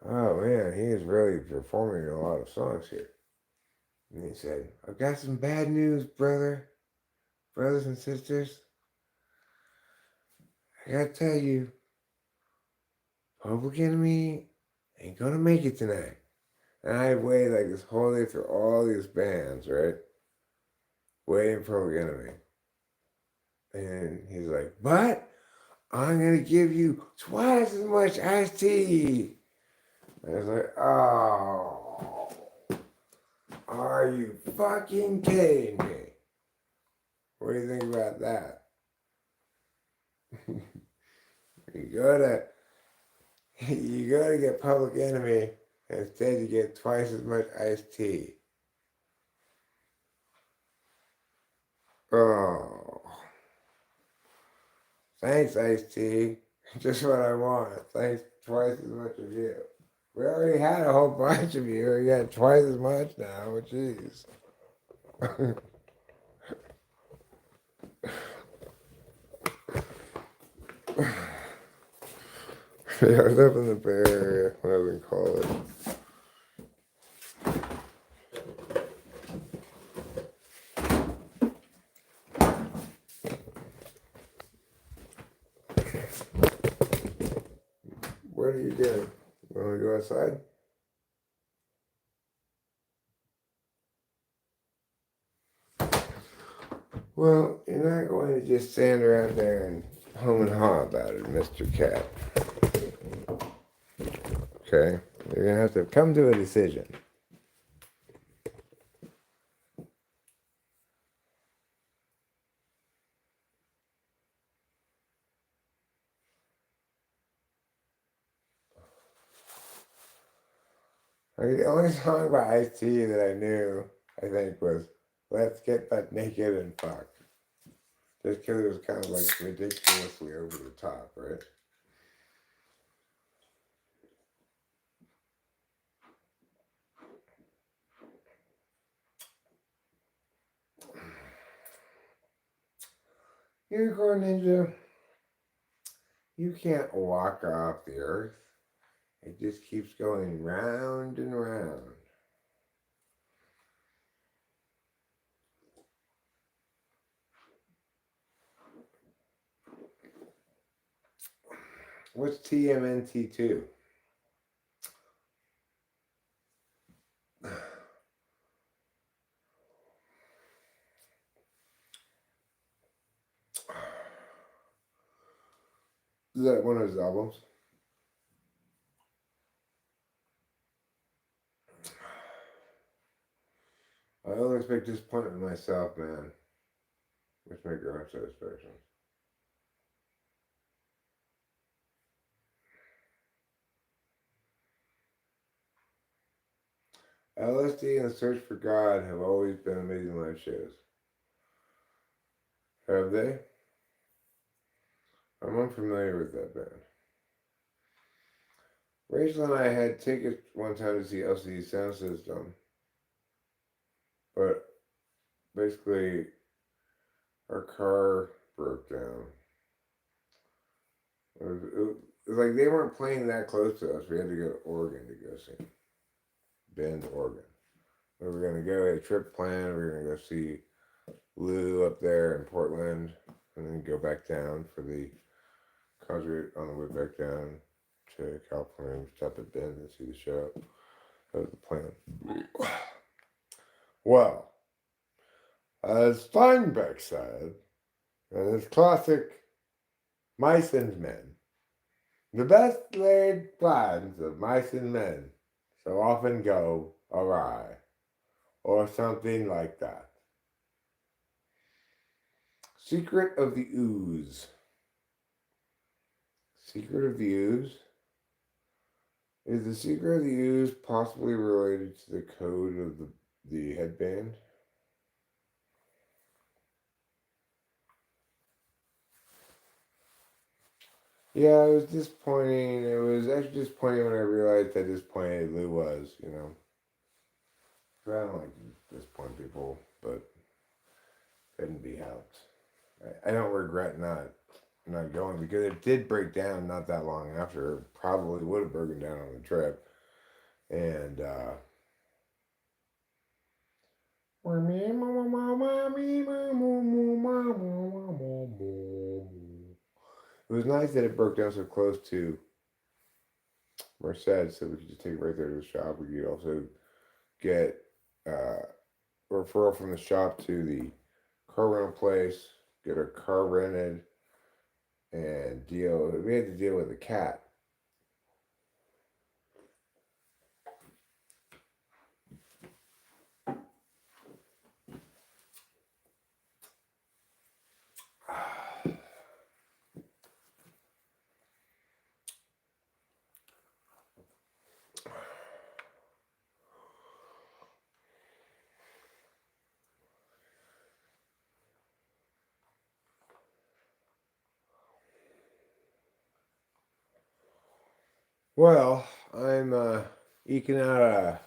oh man, he is really performing a lot of songs here. And he said, I've got some bad news, brothers and sisters. I gotta tell you, Public Enemy ain't gonna make it tonight. And I waited like this whole day through all these bands, right? Waiting for Public Enemy. And he's like, but I'm gonna give you twice as much iced tea. And I was like, oh, are you fucking kidding me? What do you think about that? You go to get Public Enemy, and instead you get twice as much iced tea. Oh, thanks, iced tea. Just what I want. Thanks twice as much of you. We already had a whole bunch of you. We got twice as much now. Oh, jeez. Yeah, I was up in the Bay Area when I was in college. What are you doing? You want to go outside? Well, you're not going to just stand around there and hum and haw about it, Mr. Cat. Okay? You're going to have to come to a decision. I mean, the only song by Ice-T that I knew, I think, was Let's Get Butt Naked and Fuck. Just because it was kind of like ridiculously over the top, right? Unicorn Ninja, you can't walk off the earth. It just keeps going round and round. What's TMNT2? Is that one of his albums? I only expect disappointment in myself, man. Which make your own satisfaction. LSD and Search for God have always been amazing live shows. Have they? I'm unfamiliar with that band. Rachel and I had tickets one time to see LCD Sound System, but basically our car broke down. It was like they weren't playing that close to us. We had to go to Oregon to go see Bend, Oregon. We were going to go, a trip planned. We were going to go see Lou up there in Portland and then go back down for the concentrate on the way back down to California, stop at Bend and see the show. That was the plan. Well, as Steinbeck said, in his classic Mice and Men, the best laid plans of mice and men so often go awry, or something like that. Secret of the Ooze. Secret of the Ooze? Is the secret of the ooze possibly related to the code of the headband? Yeah, it was disappointing. It was actually disappointing when I realized how disappointed Lou was, you know. I don't like to disappoint people, but couldn't be helped. I don't regret not going because it did break down not that long after. It probably would have broken down on the trip. And it was nice that it broke down so close to Merced, so we could just take it right there to the shop. We could also get a referral from the shop to the car rental place, get our car rented, and deal. We had to deal with a cat. Well, I'm eking out a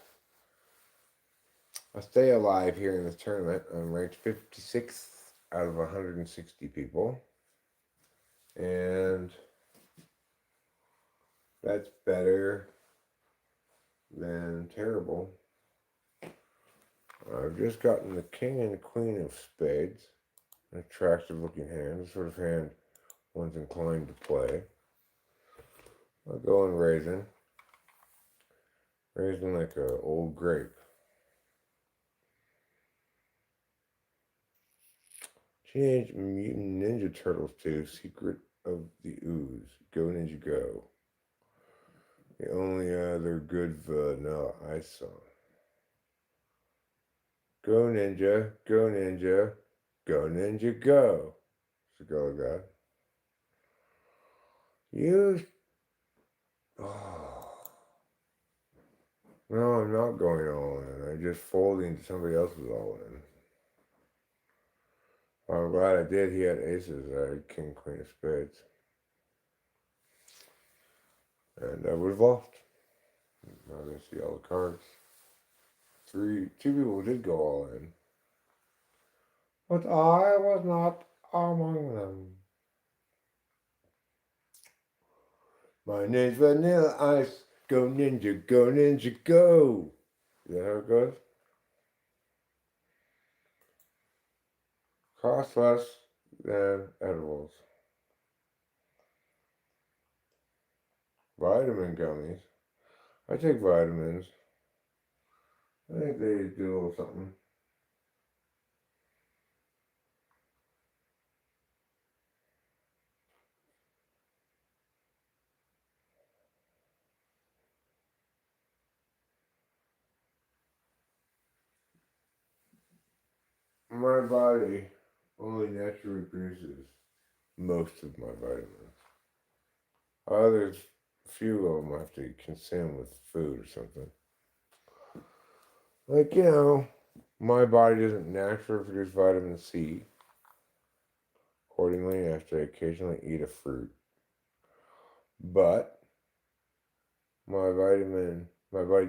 stay alive here in this tournament. I'm ranked 56th out of 160 people. And that's better than terrible. I've just gotten the king and the queen of spades. An attractive looking hand, the sort of hand one's inclined to play. I'll go and raising. Raising like an old grape. Teenage Mutant Ninja Turtles 2, Secret of the Ooze. Go Ninja Go. The only other good Vanilla Ice song. Go Ninja, go Ninja, go Ninja go. So go like that. You. Oh. No, I'm not going all in. I'm just folding to somebody else's all in. I'm glad I did. He had aces. I had king, queen of spades. And I would have lost. Now I see all the cards. Two people did go all in. But I was not among them. My name's Vanilla Ice. Go Ninja, go Ninja, go. Is that how it goes? Cost less than edibles. Vitamin gummies. I take vitamins. I think they do a little something. My body only naturally produces most of my vitamins. Others, a few of them I have to consume with food or something. Like, you know, my body doesn't naturally produce vitamin C. Accordingly, I have to occasionally eat a fruit. But my body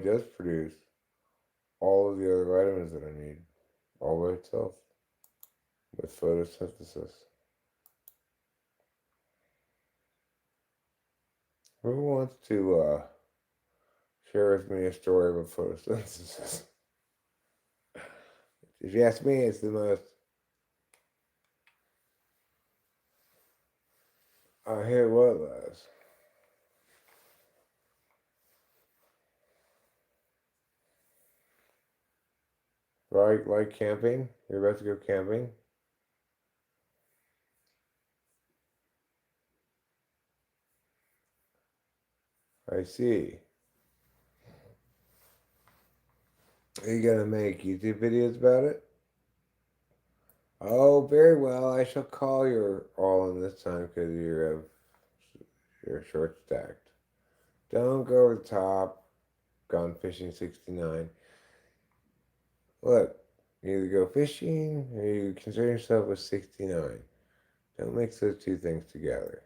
does produce all of the other vitamins that I need all by itself with photosynthesis. Who wants to share with me a story about photosynthesis? If you ask me, it's the most I hit what last? Like camping? You're about to go camping? I see. Are you gonna make YouTube videos about it? Oh, very well. I shall call your all in this time because you're short stacked. Don't go over the top. Gone fishing 69. Look, you either go fishing or you concern yourself with 69. Don't mix those two things together.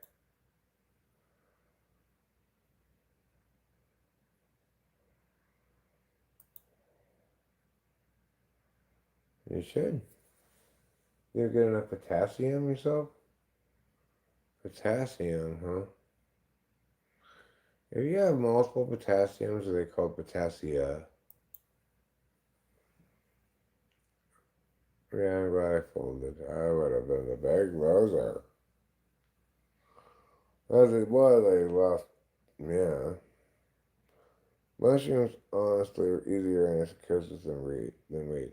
You should. You get enough potassium yourself? Potassium, huh? If you have multiple potassiums, are they called potassia? Yeah, I'm glad I folded. I would have been the big loser. As it was, I lost. Yeah. Mushrooms, honestly, are easier in psychosis than wheat.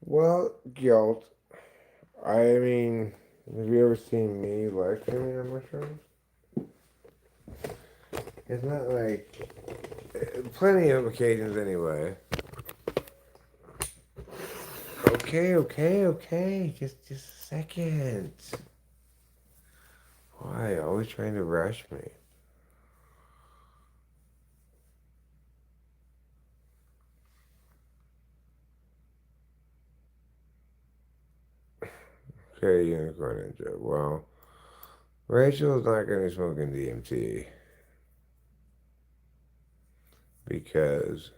Well, guilt. I mean, have you ever seen me live streaming on mushrooms? It's not like plenty of occasions anyway. Okay. Just a second. Why? Always trying to rush me. Okay, Unicorn Ninja. Well, Rachel's not going to be smoking DMT because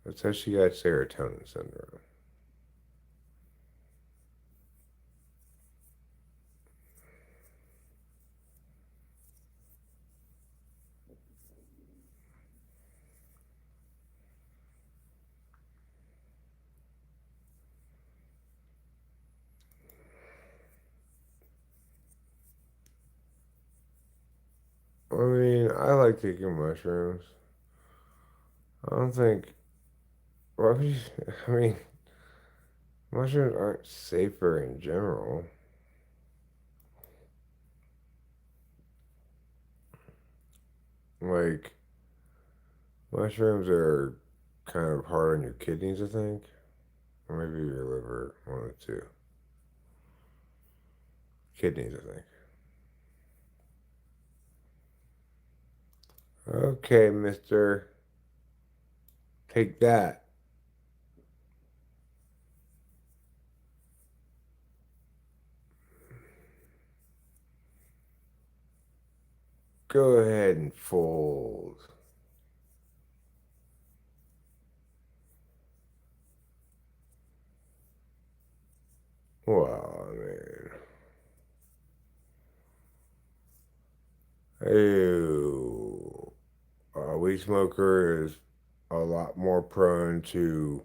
that's how she got serotonin syndrome. I mean, I like taking mushrooms. I don't think. Why would you? I mean, mushrooms aren't safer in general. Like, mushrooms are kind of hard on your kidneys, I think. Or maybe your liver, one of the two. Kidneys, I think. Okay, mister. Take that. Go ahead and fold. Well, I mean, ew. A weed smoker is a lot more prone to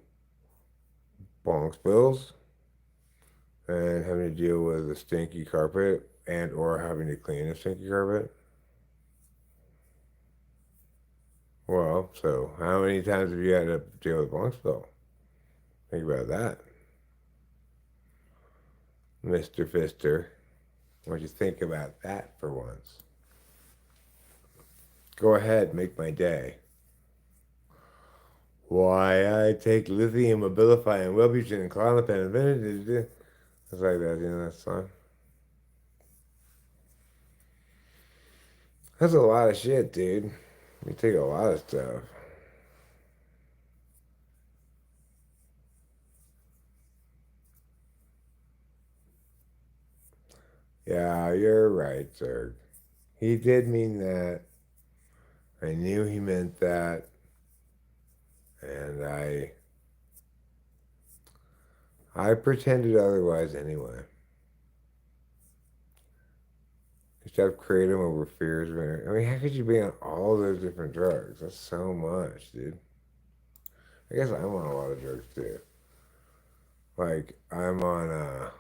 bong spills and having to deal with a stinky carpet and or having to clean a stinky carpet. Well, so how many times have you had to deal with bong spill? Think about that, Mr. Fister. What do you think about that for once? Go ahead, make my day. Why, I take lithium, abilify, and Wellbutrin, and Klonopin, and it's like that, that song. That's a lot of shit, dude. You take a lot of stuff. Yeah, you're right, sir. He did mean that. I knew he meant that. And I pretended otherwise anyway. Instead of creating over fears. I mean, how could you be on all those different drugs? That's so much, dude. I guess I'm on a lot of drugs too. Like, I'm on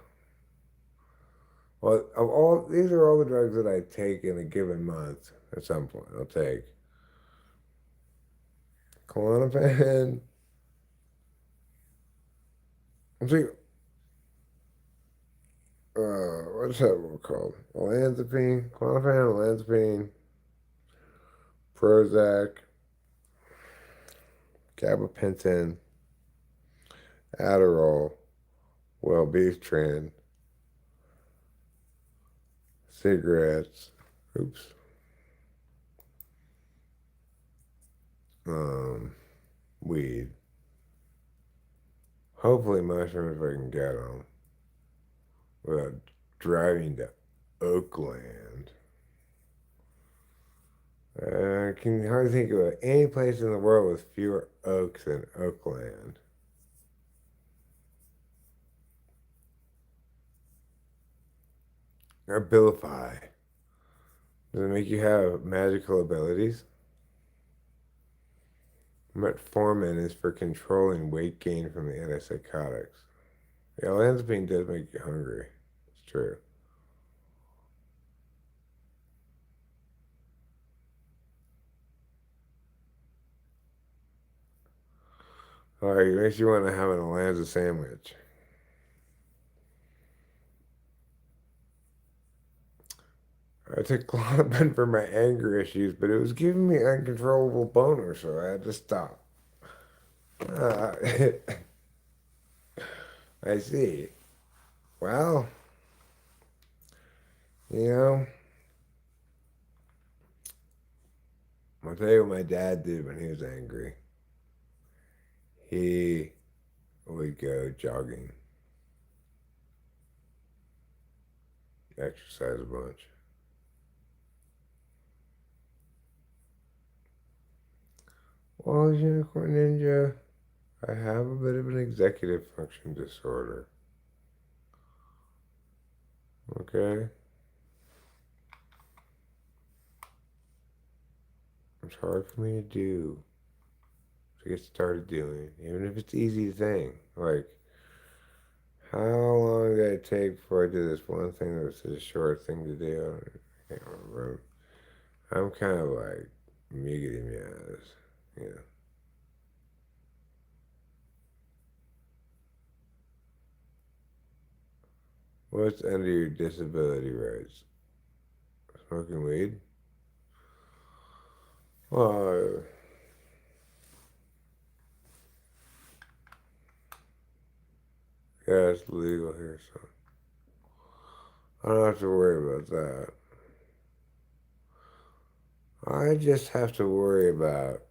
Well, of all these are all the drugs that I take in a given month. At some point, I'll take Klonopin. I'll take what's that one called? Olanzapine, Klonopin, Olanzapine, Prozac, Gabapentin, Adderall, Wellbutrin, cigarettes. Oops. Weed. Hopefully mushrooms if I can get them without driving to Oakland. I can hardly think of any place in the world with fewer oaks than Oakland. Abilify. Does it make you have magical abilities? Metformin is for controlling weight gain from the antipsychotics. Yeah, olanzapine does make you hungry. It's true. Alright, it makes you want to have an Alanza sandwich. I took Klonopin for my anger issues, but it was giving me uncontrollable boner, so I had to stop. Uh, I see. Well, you know, I'll tell you what my dad did when he was angry. He would go jogging, exercise a bunch. Well, Unicorn Ninja, I have a bit of an executive function disorder. Okay? It's hard for me to do, to get started doing, even if it's easy thing. Like, how long did it take before I did this one thing that was such a short thing to do? I can't remember. I'm kind of like miggity meows, you know. What's under your disability rights? Smoking weed? Well, yeah, it's legal here, so I don't have to worry about that. I just have to worry about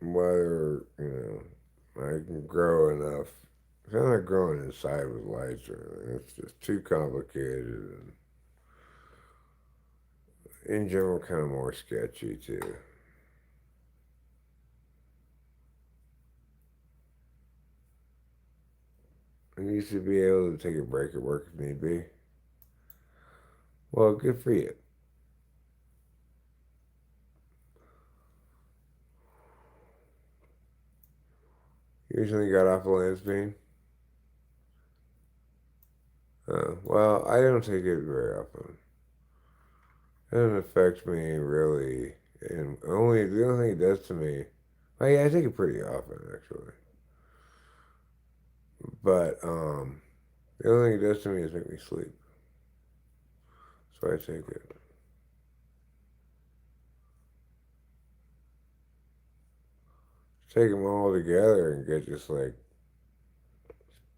whether, I can grow enough. 'Cause I'm not growing inside with lights or anything. It's just too complicated and in general kind of more sketchy too. I used to be able to take a break at work if need be. Well, good for you. You recently got off of Lansbean? Well, I don't take it very often. It doesn't affect me really, and only the only thing it does to me, well, yeah, I take it pretty often actually. But the only thing it does to me is make me sleep. So I take it. Take them all together and get just like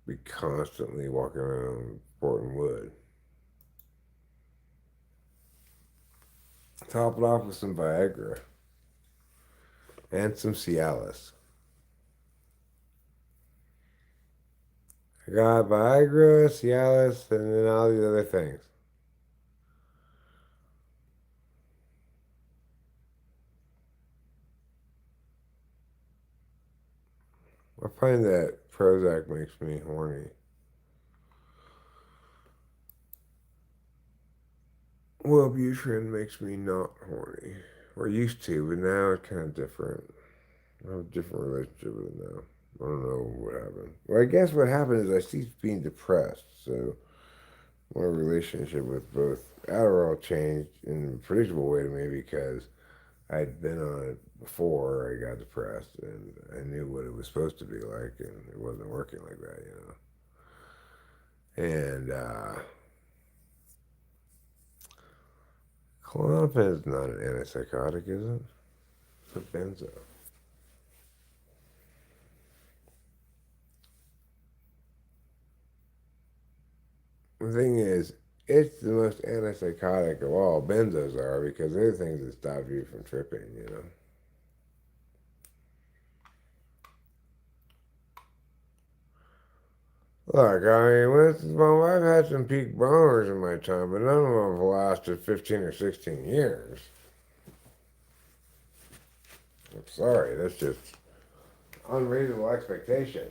be constantly walking around Portland Wood. Top it off with some Viagra and some Cialis. I got Viagra, Cialis, and then all these other things. I find that Prozac makes me horny. Wellbutrin makes me not horny. Or used to, but now it's kind of different. I have a different relationship with it now. I don't know what happened. Well, I guess what happened is I ceased being depressed. So my relationship with both Adderall changed in a predictable way to me because I'd been on it before I got depressed, and I knew what it was supposed to be like, and it wasn't working like that, And Klonopin is not an antipsychotic, is it? It's a benzo. The thing is, it's the most antipsychotic of all. Benzos are because they're the things that stop you from tripping. Look, I mean, well, I've had some peak boners in my time, but none of them have lasted 15 or 16 years. I'm sorry, that's just unreasonable expectation.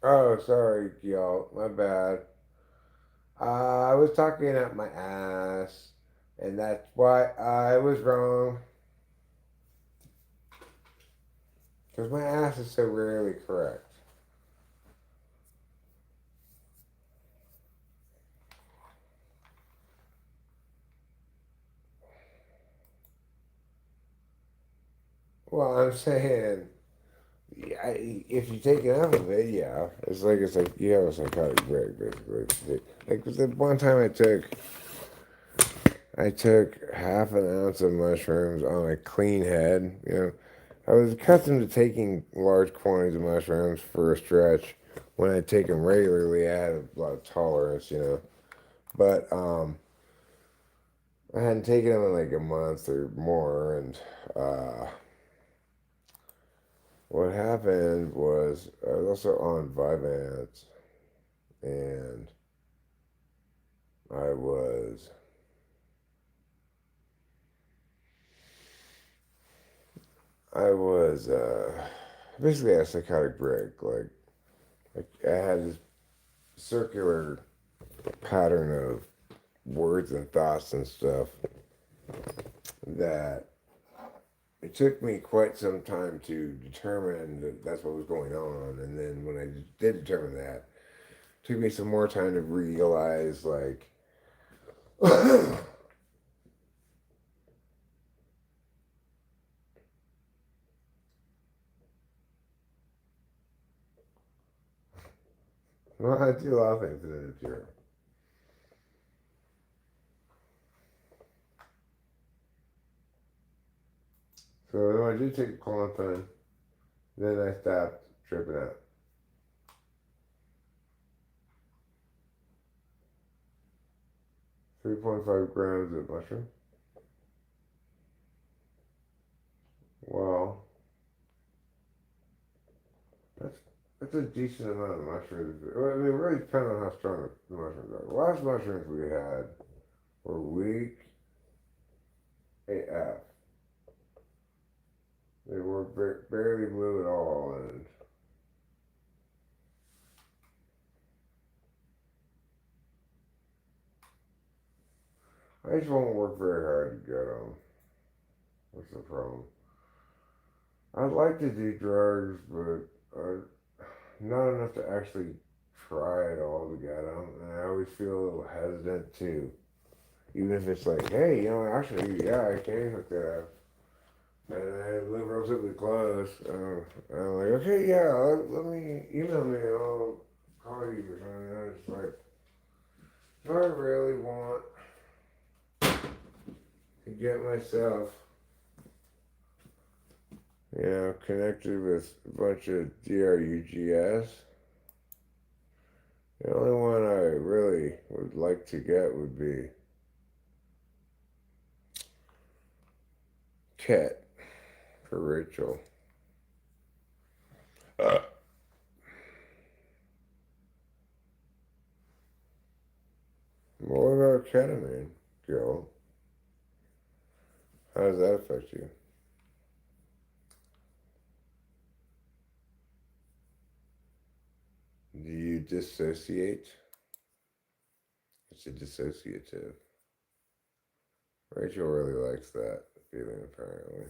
Oh, sorry, y'all. My bad. I was talking up my ass, and that's why I was wrong. Because my ass is so rarely correct. Well, I'm saying, if you take enough of it, yeah, it's like you have a psychotic break, basically. Like the one time I took half an ounce of mushrooms on a clean head. I was accustomed to taking large quantities of mushrooms for a stretch. When I take them regularly, I had a lot of tolerance. But I hadn't taken them in like a month or more, and what happened was I was also on Vyvanse, and I was I was basically had a psychotic break. Like I had this circular pattern of words and thoughts and stuff that it took me quite some time to determine that that's what was going on. And then when I did determine that, it took me some more time to realize, like, well, I do a lot of things in the material. So when I did take Klonopin, then I stopped tripping out. 3.5 grams of mushroom. Well, that's that's a decent amount of mushrooms. Well, I mean, it really depends on how strong the mushrooms are. The last mushrooms we had were weak AF. They were barely blue at all, and I just won't work very hard to get them. What's the problem? I'd like to do drugs, but not enough to actually try it all to get them, and I always feel a little hesitant to, even if it's like, hey, actually, yeah, I can hook that up. And I live relatively close. I'm like, okay, yeah, let me email me, and I'll call you or something. And it's like, do I really want to get myself, connected with a bunch of DRUGS? The only one I really would like to get would be Ket for Rachel. Uh, what about ketamine, Joe? How does that affect you? Do you dissociate? It's a dissociative. Rachel really likes that feeling, apparently.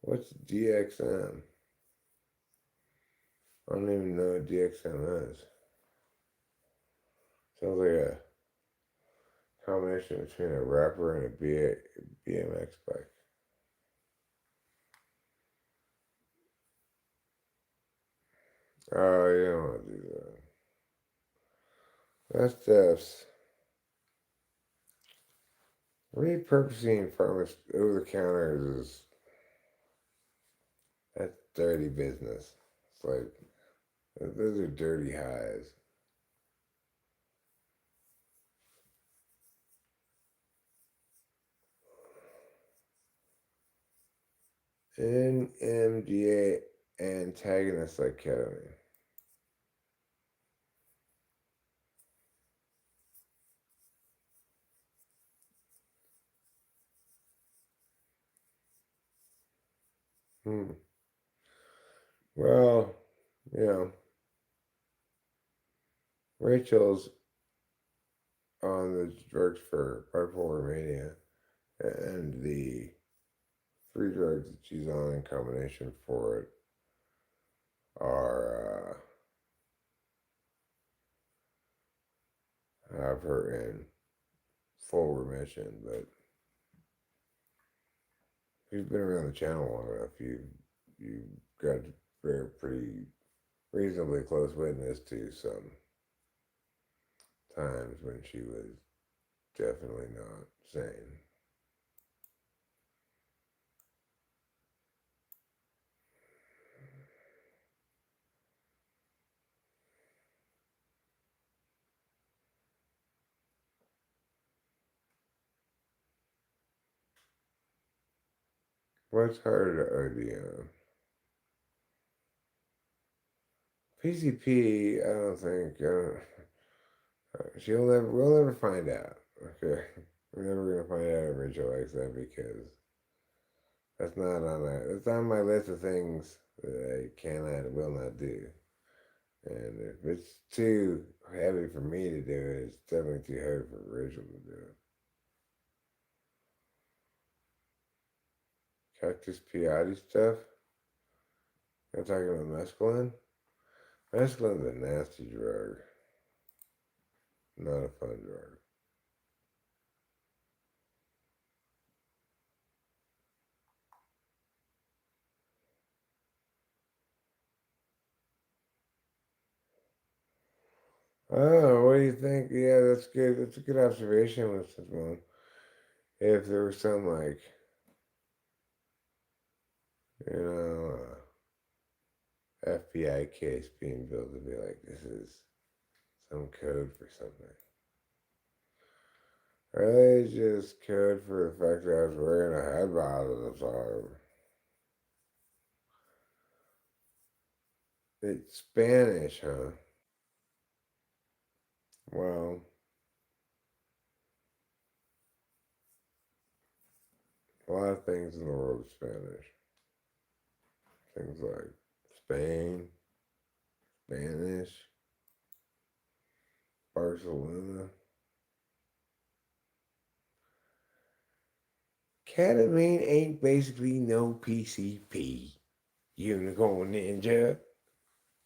What's DXM? I don't even know what DXM is. Sounds like a combination between a rapper and a BMX bike. Oh, you don't want to do that. That stuff's repurposing over the counters is that's dirty business. It's like those are dirty highs. NMDA antagonist like ketamine. Hmm. Well, you know, Rachel's on the drugs for bipolar mania, and the three drugs that she's on in combination for it are have her in full remission. But she's been around the channel long enough. You got very pretty reasonably close witness to some times when she was definitely not sane. What's harder to OD on? PCP, I don't think. We'll never find out. Okay, we're never gonna find out if Rachel likes that because that's on my list of things that I cannot and will not do. And if it's too heavy for me to do it, it's definitely too heavy for Rachel to do it. Cactus peyote stuff. I'm talking about mescaline. Mescaline's a nasty drug, not a fun drug. Oh, what do you think? Yeah, that's good. That's a good observation, Mrs. Mom. If there was some like, you know, FBI case being built to be like, this is some code for something. Or they just code for the fact that I was wearing a headband at the time. It's Spanish, huh? Well, a lot of things in the world are Spanish. Things like Spain, Spanish, Barcelona. Ketamine ain't basically no PCP. Unicorn Ninja.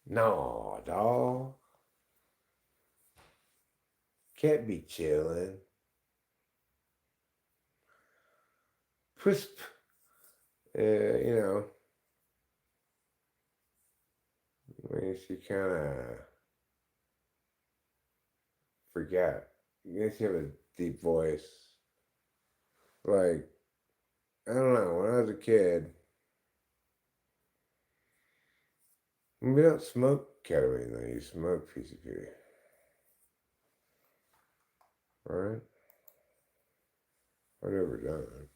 No, dog. Can't be chilling. Crisp. You know, makes you kind of forget. Makes you have a deep voice. Like, I don't know, when I was a kid, we don't smoke ketamine though, you smoke PCP. Right? I've never done it.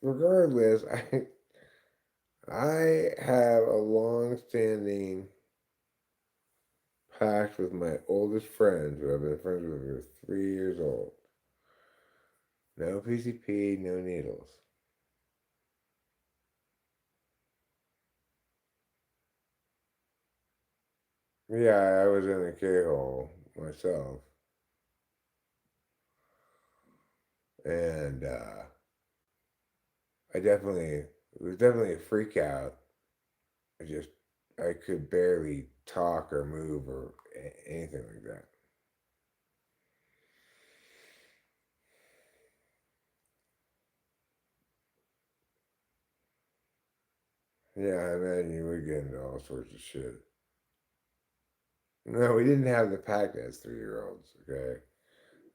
Regardless, I have a long-standing pact with my oldest friends, who I've been friends with for 3 years old. No PCP, no needles. Yeah, I was in a K-hole myself. And it was definitely a freak out. I just, I could barely talk or move or anything like that. Yeah, I imagine you would get into all sorts of shit. No, we didn't have the pack as 3-year-olds, okay?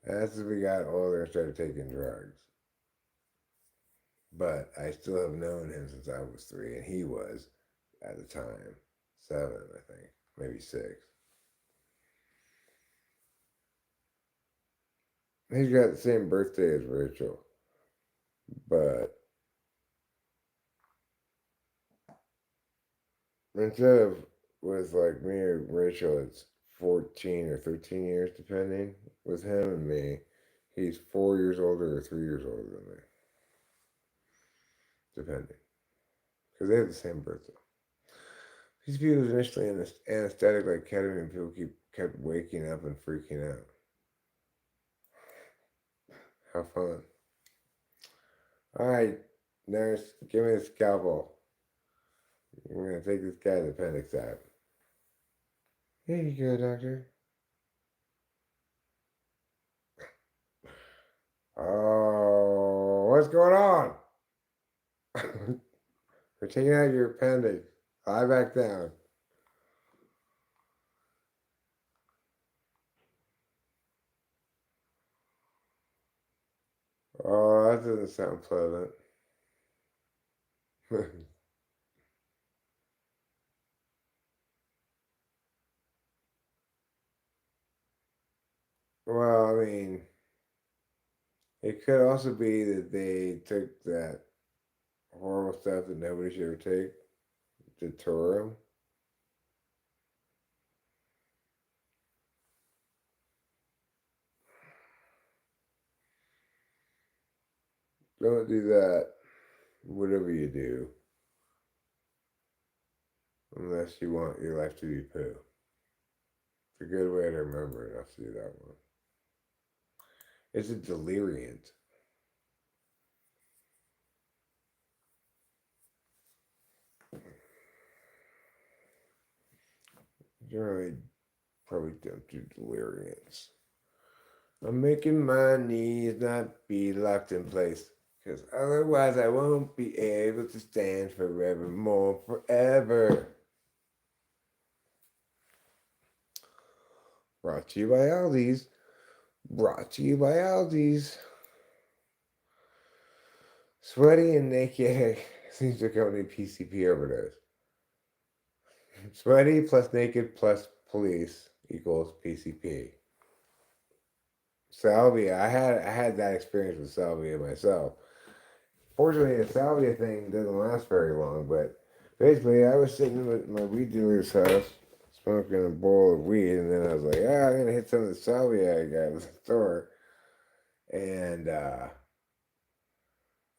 As we got older and started taking drugs. But I still have known him since I was 3, and he was, at the time, 7, I think, maybe 6. He's got the same birthday as Rachel, but instead of with like me or Rachel, it's 14 or 13 years, depending. With him and me, he's 4 years older or 3 years older than me, depending. Because they have the same birthday. These people initially in anesthetic like ketamine, people kept waking up and freaking out. How fun. Alright, nurse, give me the scalpel. We're gonna take this guy's appendix out. Here you go, doctor. Oh, what's going on? We're taking out your appendix. Lie back down. Oh, that doesn't sound pleasant. Well, I mean, it could also be that they took that horrible stuff that nobody should ever take to tour them. Don't do that, whatever you do, unless you want your life to be poo. It's a good way to remember it. I'll see that one. It's a deliriant. Generally, probably don't do deliriants. I'm making my knees not be locked in place, because otherwise I won't be able to stand forevermore, forever. Brought to you by Aldi's. Brought to you by Aldi's. Sweaty and naked seems to accompany PCP overdose. Sweaty plus naked plus police equals PCP. Salvia, I had that experience with salvia myself. Fortunately, the salvia thing doesn't last very long, but basically, I was sitting at my weed dealer's house smoking a bowl of weed, and then I was like, I'm gonna hit some of the salvia I got at the store. And the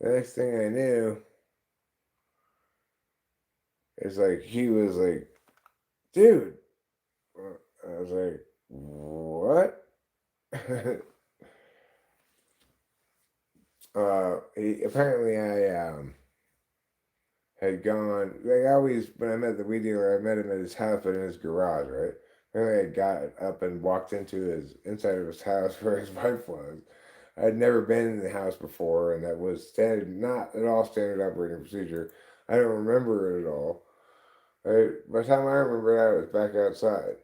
next thing I knew, it's like he was like, dude. I was like, what? Apparently I had gone. Like I always, when I met the weed dealer, I met him at his house, but in his garage, right? Apparently, I got up and walked into his inside of his house where his wife was. I had never been in the house before, and that was standard, not at all standard operating procedure. I don't remember it at all. Right? By the time I remember it, I was back outside.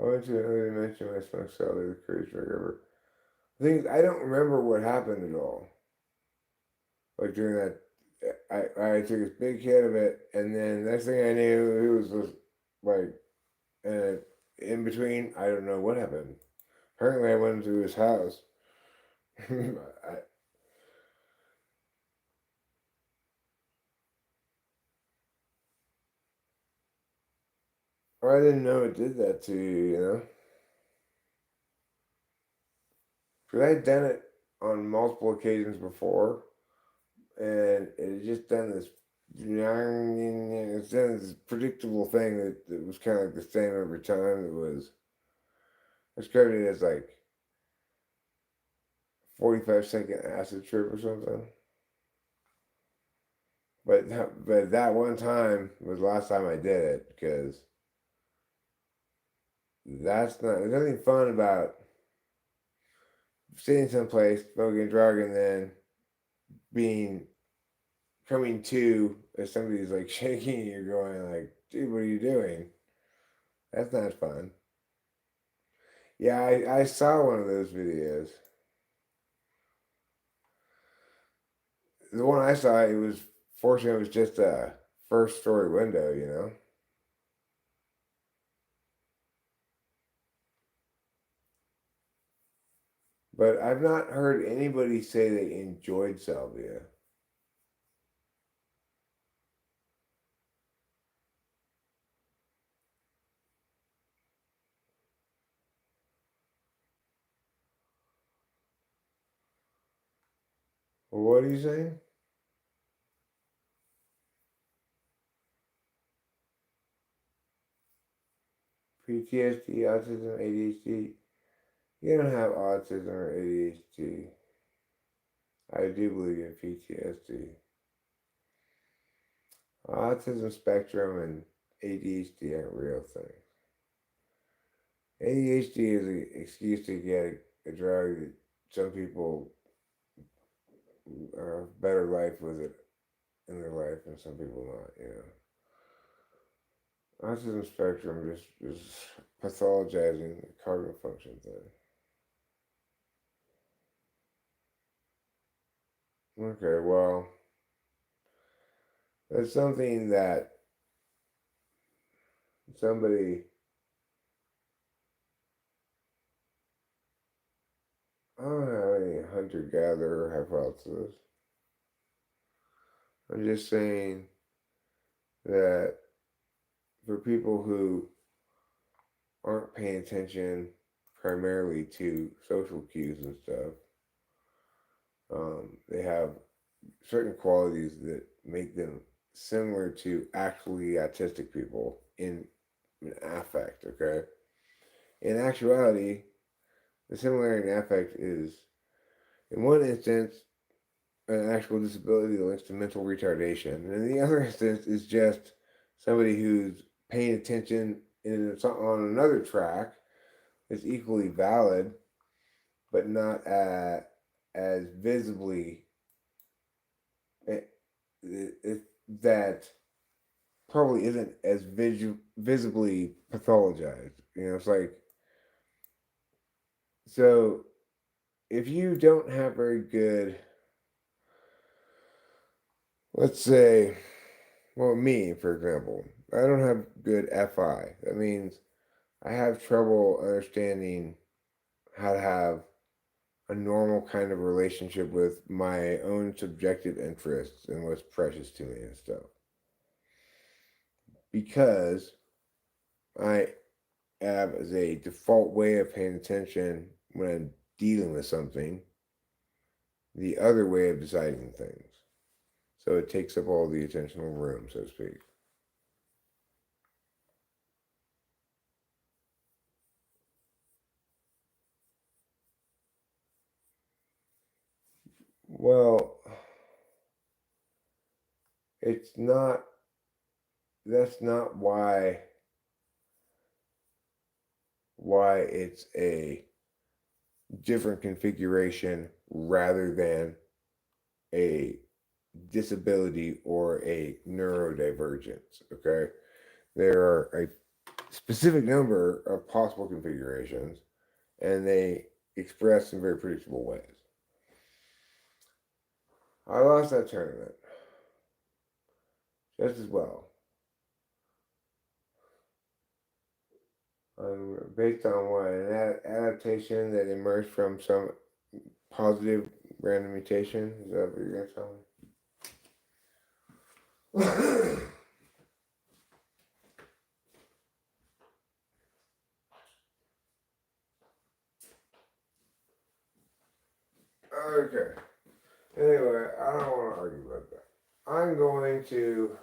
I went to another dimension when I smoked Sally, the craziest drug ever. The thing is, I don't remember what happened at all. Like during that, I took a big hit of it, and then next thing I knew, it was just like, and in between, I don't know what happened. Apparently, I went into his house. I didn't know it did that to you, you know? Because I had done it on multiple occasions before, and it had just done this. It's done this predictable thing that was kind of like the same every time. It was, I described it as like 45-second acid trip or something. But that one time was the last time I did it, because there's nothing fun about sitting someplace, smoking a drug, and then being coming to as somebody's like shaking you, going like, dude, what are you doing? That's not fun. Yeah, I saw one of those videos. The one I saw, it was fortunately it was just a first story window, you know. But I've not heard anybody say they enjoyed salvia. Well, what are you saying? PTSD, autism, ADHD. You don't have autism or ADHD. I do believe in PTSD. Autism spectrum and ADHD aren't real things. ADHD is an excuse to get a drug that some people are better life with it in their life and some people not, you know. Autism spectrum just is pathologizing the cognitive function thing. Okay, well, that's something that somebody, I don't have any hunter-gatherer hypothesis. I'm just saying that for people who aren't paying attention primarily to social cues and stuff, they have certain qualities that make them similar to actually autistic people in affect, okay? In actuality, the similarity in affect is, in one instance, an actual disability that links to mental retardation. And in the other instance is just somebody who's paying attention on another track that's equally valid, but not as visibly, that probably isn't as visibly pathologized. You know, it's like, so if you don't have very good, let's say, well, me, for example, I don't have good FI. That means I have trouble understanding how to have a normal kind of relationship with my own subjective interests and what's precious to me and stuff. Because I have as a default way of paying attention when I'm dealing with something, the other way of deciding things. So it takes up all the attentional room, so to speak. Well, it's not, that's not why it's a different configuration rather than a disability or a neurodivergence, okay? There are a specific number of possible configurations, and they express in very predictable ways. I lost that tournament just as well. Based on what? An adaptation that emerged from some positive random mutation? Is that what you're going to tell me? Okay. Anyway, I don't want to argue about that. I'm going to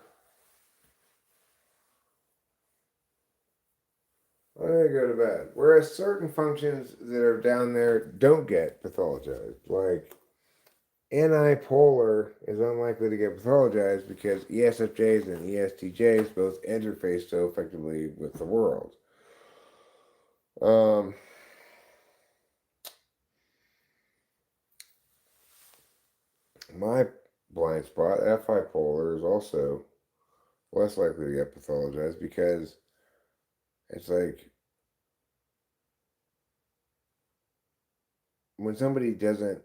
go to bed. Whereas certain functions that are down there don't get pathologized. Like antipolar is unlikely to get pathologized because ESFJs and ESTJs both interface so effectively with the world. My blind spot, FI polar, is also less likely to get pathologized because it's like when somebody doesn't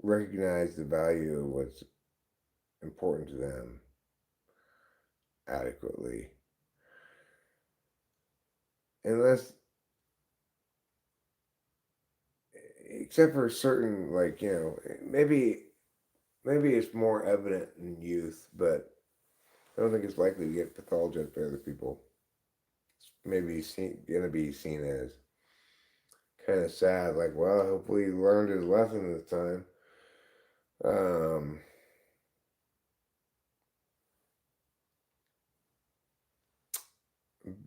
recognize the value of what's important to them adequately, unless, except for certain, like, maybe it's more evident in youth, but I don't think it's likely to get pathologized by other people. It's maybe going to be seen as kind of sad, like, well, hopefully he learned his lesson this time.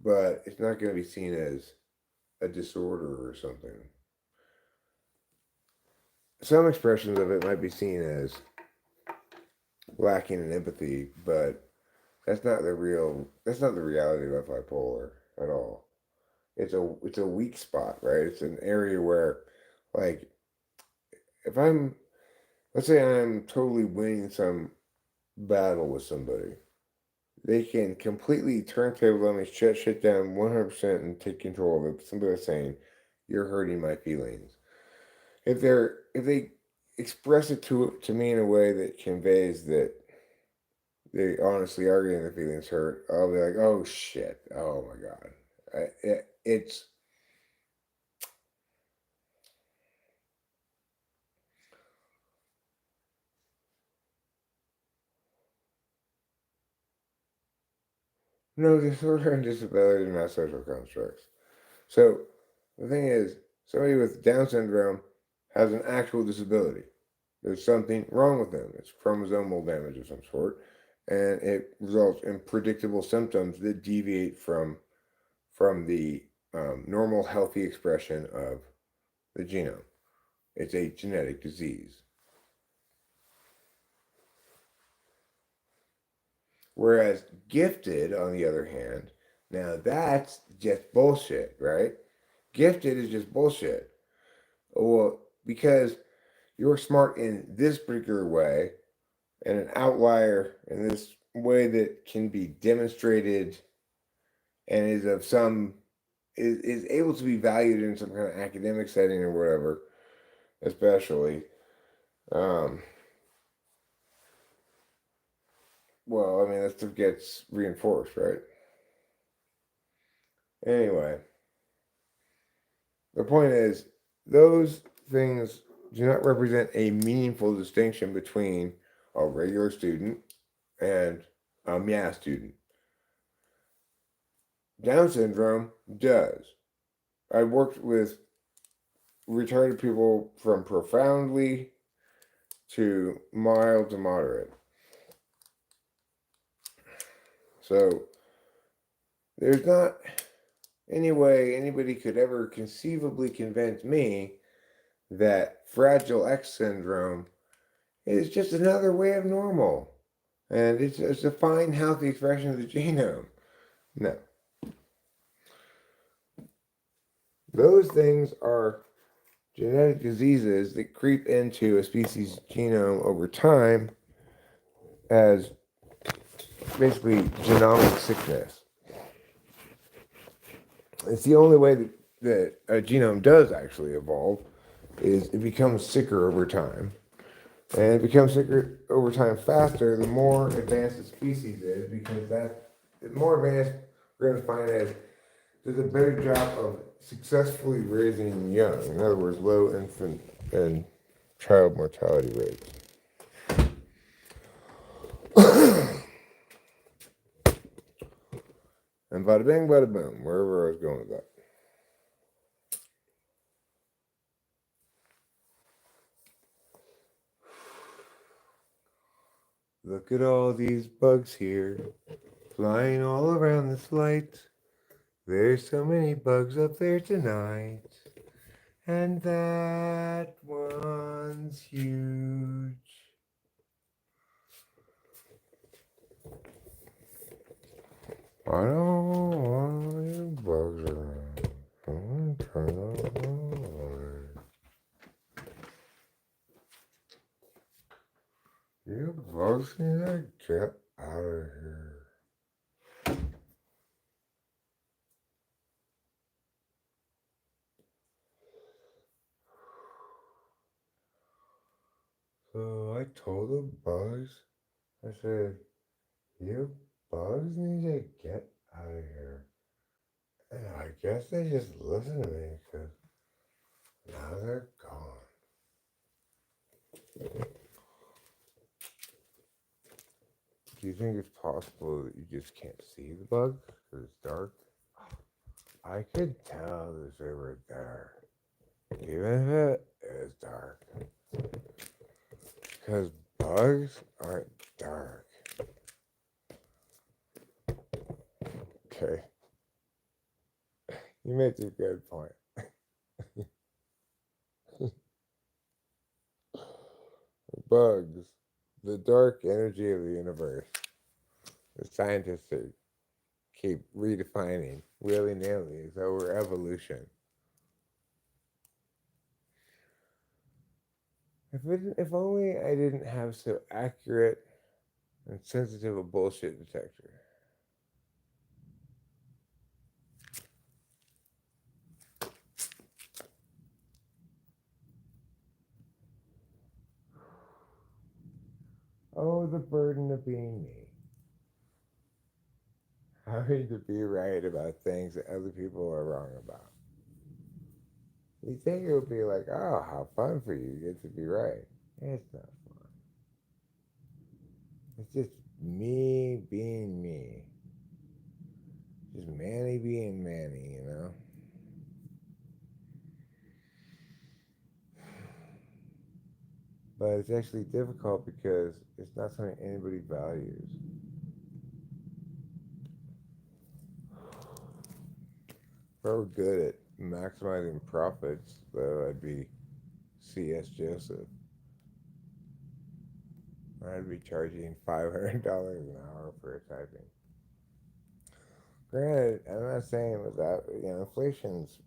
But it's not going to be seen as a disorder or something. Some expressions of it might be seen as lacking in empathy, but that's not the reality of bipolar at all. It's a weak spot, right? It's an area where, like, if let's say I'm totally winning some battle with somebody, they can completely turntable on me, shut shit down 100% and take control of it. Simply by saying, "You're hurting my feelings." If they express it to me in a way that conveys that they honestly are getting their feelings hurt, I'll be like, "Oh shit! Oh my god!" It's no, disorder and disability are not social constructs. So the thing is, somebody with Down syndrome has an actual disability. There's something wrong with them. It's chromosomal damage of some sort, and it results in predictable symptoms that deviate from the normal, healthy expression of the genome. It's a genetic disease. Whereas gifted, on the other hand, now that's just bullshit, right? Gifted is just bullshit. Well, because you're smart in this particular way and an outlier in this way that can be demonstrated and is able to be valued in some kind of academic setting or whatever, especially. Um, well, I mean, that stuff gets reinforced, right? Anyway, the point is, those things do not represent a meaningful distinction between a regular student and a MIA student. Down syndrome does. I worked with retarded people from profoundly to mild to moderate. So there's not any way anybody could ever conceivably convince me that Fragile X syndrome is just another way of normal. And it's a fine, healthy expression of the genome. No. Those things are genetic diseases that creep into a species' genome over time as basically genomic sickness. It's the only way that a genome does actually evolve is it becomes sicker over time. And it becomes sicker over time faster the more advanced the species is, because the more advanced we're going to find is does a better job of successfully raising young. In other words, low infant and child mortality rates. And bada bing, bada boom, wherever I was going with that. Look at all these bugs here, flying all around this light. There's so many bugs up there tonight. And that one's huge. I don't want any bugs around. I'm gonna turn off the light. You bugs need to get out of here. So I told the bugs, I said, you bugs need to get out of here. And I guess they just listened to me because now they're gone. Do you think it's possible that you just can't see the bugs because it's dark? I could tell that they were there, even if it is dark. Because bugs aren't dark. Okay. You make a good point. Bugs, the dark energy of the universe. The scientists keep redefining willy-nilly as though we're evolution. If only I didn't have so accurate and sensitive a bullshit detector. Oh, the burden of being me. Having to be right about things that other people are wrong about. You think it would be like, oh, how fun for you, you get to be right. It's not fun. It's just me being me. Just Manny being Manny, you know? But it's actually difficult because it's not something anybody values. If I were good at maximizing profits, though, I'd be C.S. Joseph. I'd be charging $500 an hour for typing. Granted, I'm not saying without, inflation's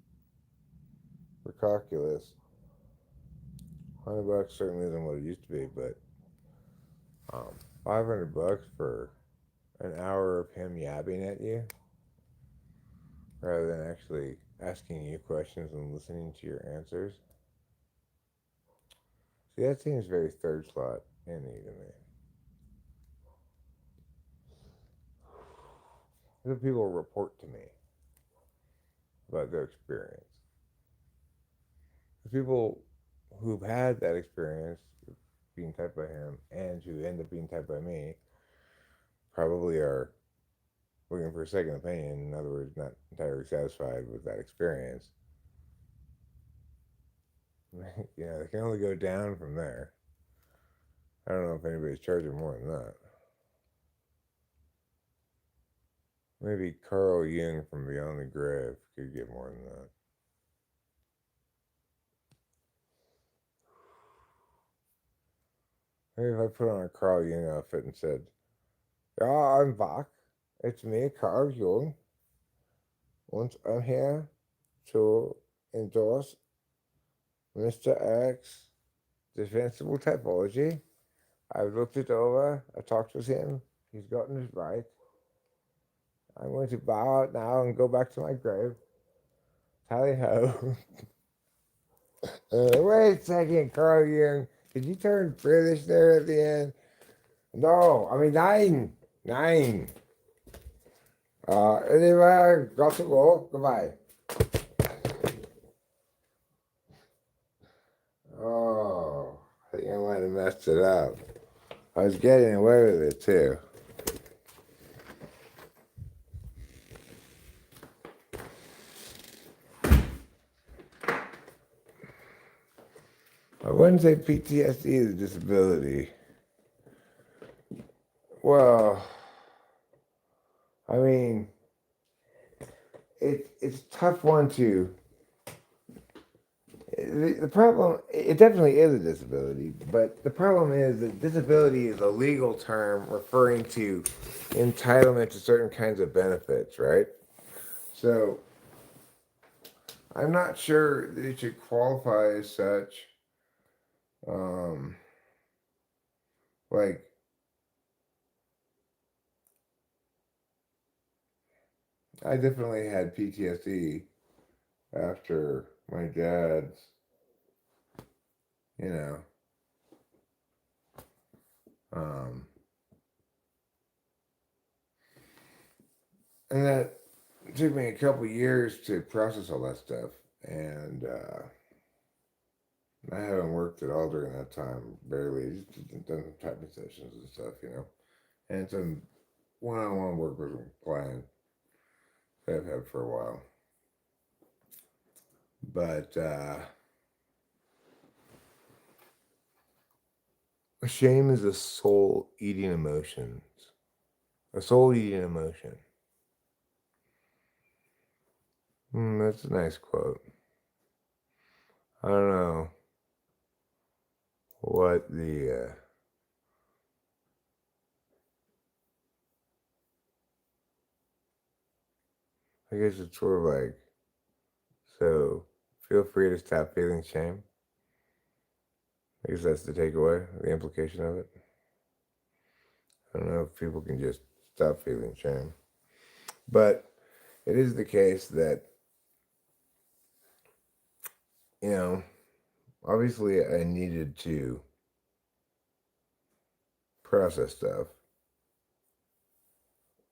recalculous. $100 certainly isn't what it used to be, but $500 for an hour of him yabbing at you, rather than actually asking you questions and listening to your answers. See, that seems very third slot Annie to me. Other people report to me about their experience. The people who've had that experience being typed by him and who end up being typed by me probably are looking for a second opinion. In other words, not entirely satisfied with that experience. They can only go down from there. I don't know if anybody's charging more than that. Maybe Carl Jung from Beyond the Grave could get more than that. Maybe if I put on a Carl Jung outfit and said, "Yeah, I'm back. It's me, Carl Jung. And I'm here to endorse Mr. X's defensible typology. I've looked it over. I talked with him. He's gotten it right. I'm going to bow out now and go back to my grave. Tally ho." Wait a second, Carl Jung. Did you turn British there at the end? No, I mean nine. Nine. Anyway, got to go. Goodbye. Oh, I think I might have messed it up. I was getting away with it too. I wouldn't say PTSD is a disability. Well, I mean, it's a tough one to. The problem, it definitely is a disability, but the problem is that disability is a legal term referring to entitlement to certain kinds of benefits, right? So I'm not sure that it should qualify as such. Um, like, I definitely had PTSD after my dad's, you know, um, and that took me a couple years to process all that stuff. And I haven't worked at all during that time, barely. Just done typing sessions and stuff. And some one-on-one work with a client that I've had for a while. But shame is a soul-eating emotion. A soul-eating emotion. That's a nice quote. I don't know what the I guess it's sort of like, so feel free to stop feeling shame. I guess that's the takeaway, the implication of it. I don't know if people can just stop feeling shame. But it is the case that, obviously I needed to process stuff.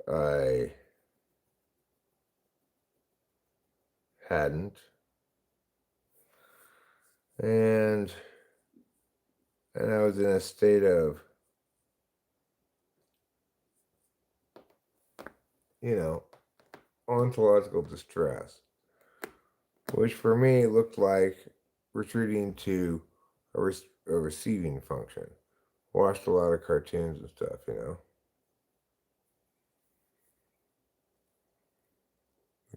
I hadn't. And I was in a state of, ontological distress, which for me looked like retreating to a receiving function. Watched a lot of cartoons and stuff. The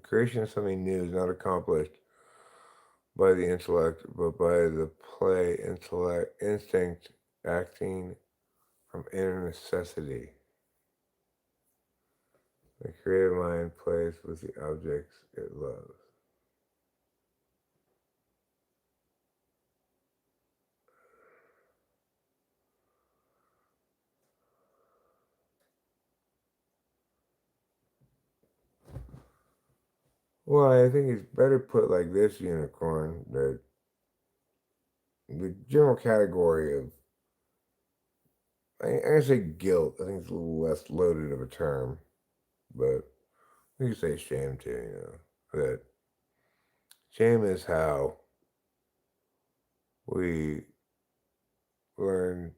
creation of something new is not accomplished by the intellect, but by the play intellect instinct acting from inner necessity. The creative mind plays with the objects it loves. Well, I think it's better put like this, unicorn, that the general category of, I say guilt, I think it's a little less loaded of a term, but we can say shame too, that shame is how we learn.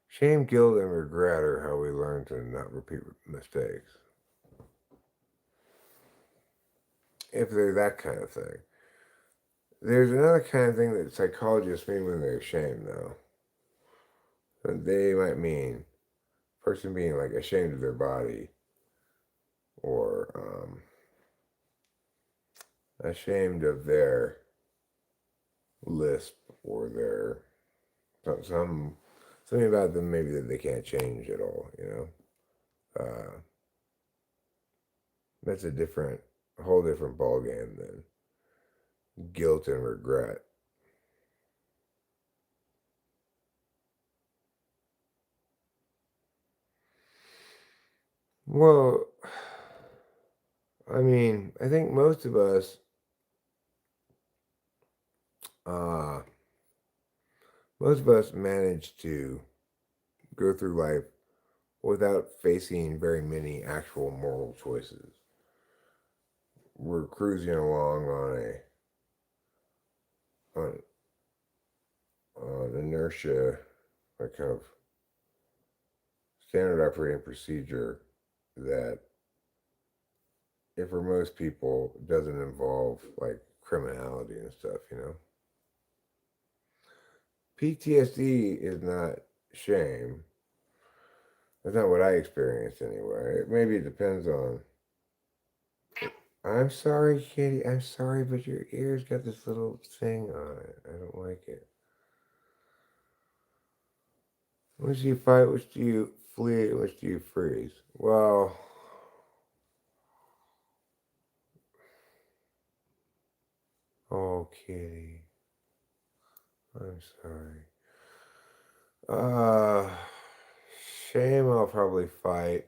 Shame, guilt, and regret are how we learn to not repeat mistakes. If they're that kind of thing. There's another kind of thing that psychologists mean when they're ashamed, though. They might mean person being like ashamed of their body, or ashamed of their lisp, or their something about them maybe that they can't change at all. That's a whole different ballgame than guilt and regret. Well, I mean, I think most of us uh, manage to go through life without facing very many actual moral choices. We're cruising along on inertia, a kind of standard operating procedure that, if for most people, doesn't involve like criminality and stuff. PTSD is not shame. That's not what I experienced anyway. Maybe it depends on. I'm sorry, Kitty. I'm sorry, but your ear's got this little thing on it. I don't like it. Which do you fight? Which do you flee? Which do you freeze? Well, oh, Kitty. I'm sorry. Uh, shame I'll probably fight.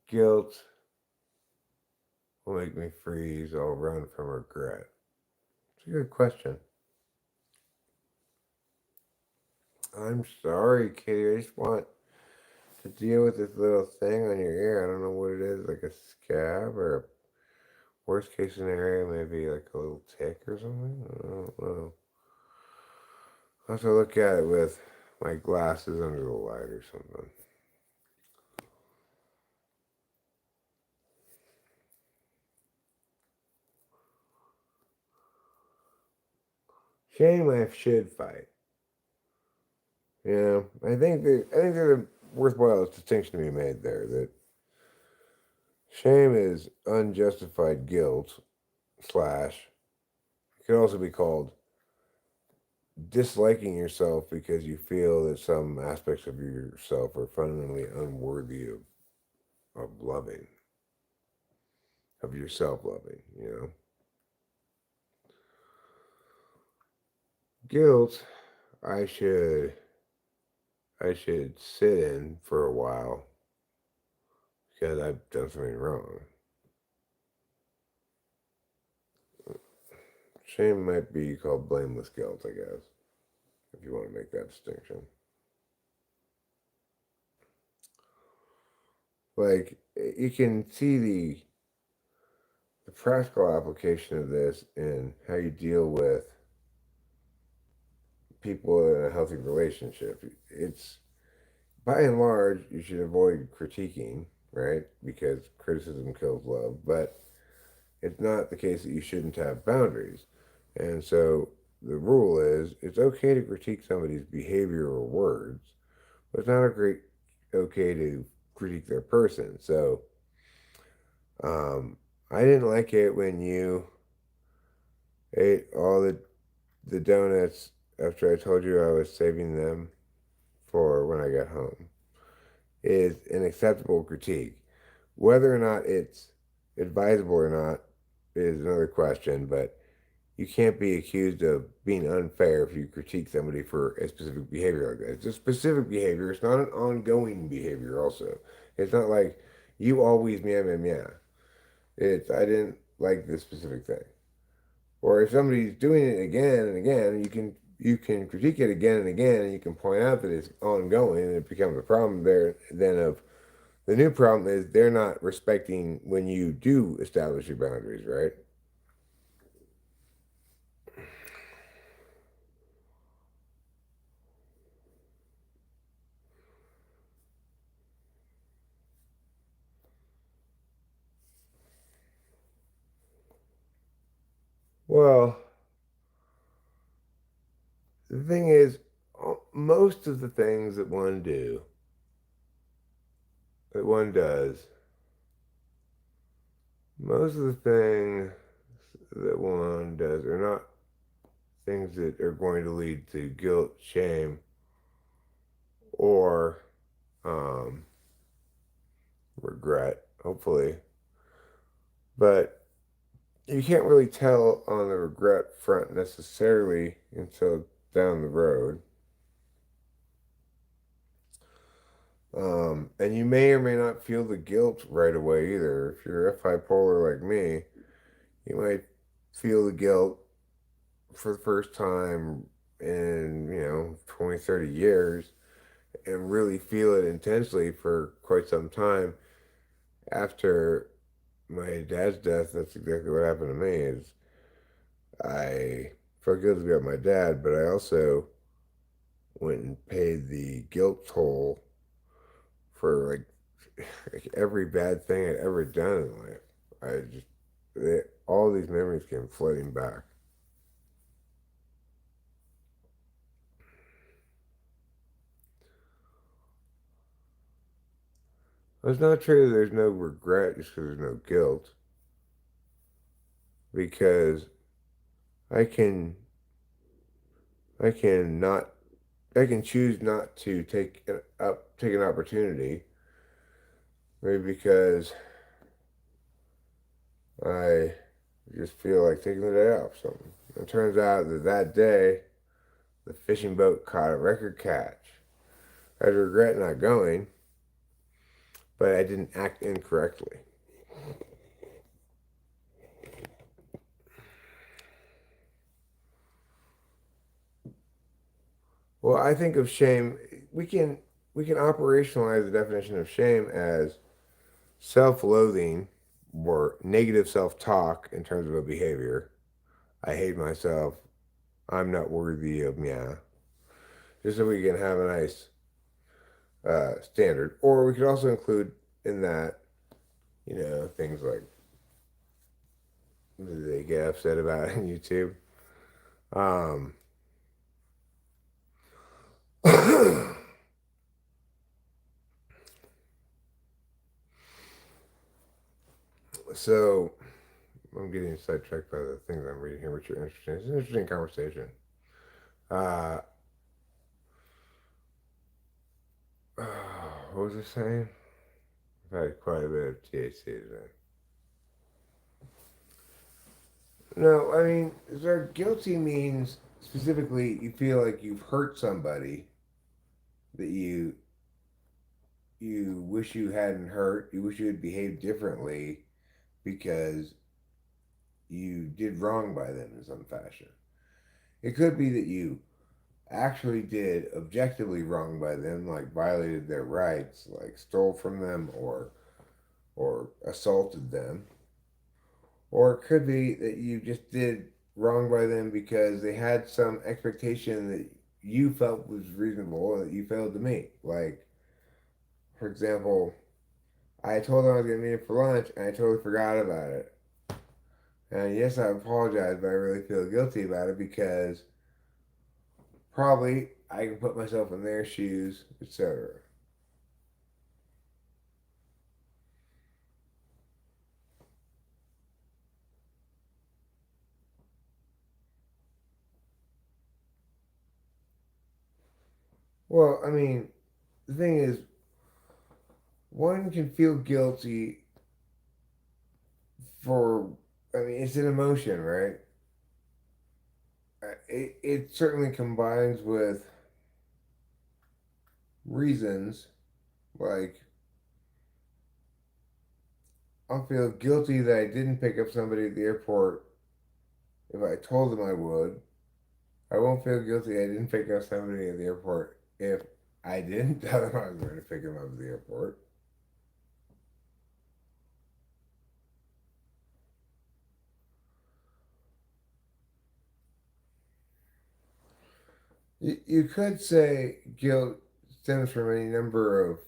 Guilt will make me freeze. I'll run from regret. It's a good question. I'm sorry, Kitty. I just want to deal with this little thing on your ear. I don't know what it is, like a scab or a worst case scenario, maybe like a little tick or something. I don't know. I'll have to look at it with my glasses under the light or something. Shame I should fight. Yeah, I think there's a worthwhile distinction to be made there. That shame is unjustified guilt slash. It can also be called disliking yourself because you feel that some aspects of yourself are fundamentally unworthy of loving, of yourself loving, you know. Guilt, I should I should sit in for a while because I've done something wrong. Shame might be called blameless guilt, I guess, if you want to make that distinction. Like you can see the practical application of this in how you deal with people in a healthy relationship. It's by and large you should avoid critiquing, right? Because criticism kills love, but it's not the case that you shouldn't have boundaries. And so the rule is it's okay to critique somebody's behavior or words, but it's not okay to critique their person. So I didn't like it when you ate all the donuts after I told you I was saving them for when I got home. Is an acceptable critique. Whether or not it's advisable or not is another question, but you can't be accused of being unfair if you critique somebody for a specific behavior like that. It's a specific behavior. It's not an ongoing behavior also. It's not like you always meow meow meow. It's I didn't like this specific thing. Or if somebody's doing it again and again, you can critique it again and again and you can point out that it's ongoing and it becomes a problem there then of the new problem is they're not respecting when you do establish your boundaries, right? Well, the thing is, most of the things that one does, most of the things that one does are not things that are going to lead to guilt, shame, or um, regret, hopefully. But you can't really tell on the regret front necessarily until down the road. And you may or may not feel the guilt right away either. If you're F bipolar like me, you might feel the guilt for the first time in, 20, 30 years and really feel it intensely for quite some time. After my dad's death, that's exactly what happened to me is I felt guilty about my dad, but I also went and paid the guilt toll for like every bad thing I'd ever done in life. All these memories came flooding back. It's not true that there's no regret just because there's no guilt, because I can I can not I can choose not to take an opportunity, maybe because I just feel like taking the day off. Something. It turns out that that day the fishing boat caught a record catch. I regret not going, but I didn't act incorrectly. Well, I think of shame. We can we can operationalize the definition of shame as self-loathing or negative self-talk in terms of a behavior. I hate myself. I'm not worthy of meow. Just so we can have a nice standard. Or we could also include in that, things like they get upset about on YouTube. Um, so I'm getting sidetracked by the things I'm reading here, which are interesting. It's an interesting conversation. Uh, what was I saying? I've had quite a bit of THC today. No, I mean, so guilty means specifically you feel like you've hurt somebody that you wish you hadn't hurt. You wish you had behaved differently because you did wrong by them in some fashion. It could be that you actually did objectively wrong by them, like violated their rights, like stole from them or assaulted them. Or it could be that you just did wrong by them because they had some expectation that you felt was reasonable and that you failed to meet. Like, for example, I told them I was going to meet him for lunch and I totally forgot about it. And yes, I apologize, but I really feel guilty about it because probably I can put myself in their shoes, etc. Well, I mean, the thing is, one can feel guilty for, I mean, it's an emotion, right? It certainly combines with reasons like I'll feel guilty that I didn't pick up somebody at the airport if I told them I would. I won't feel guilty I didn't pick up somebody at the airport if I didn't tell them I was going to pick them up at the airport. You could say guilt stems from any number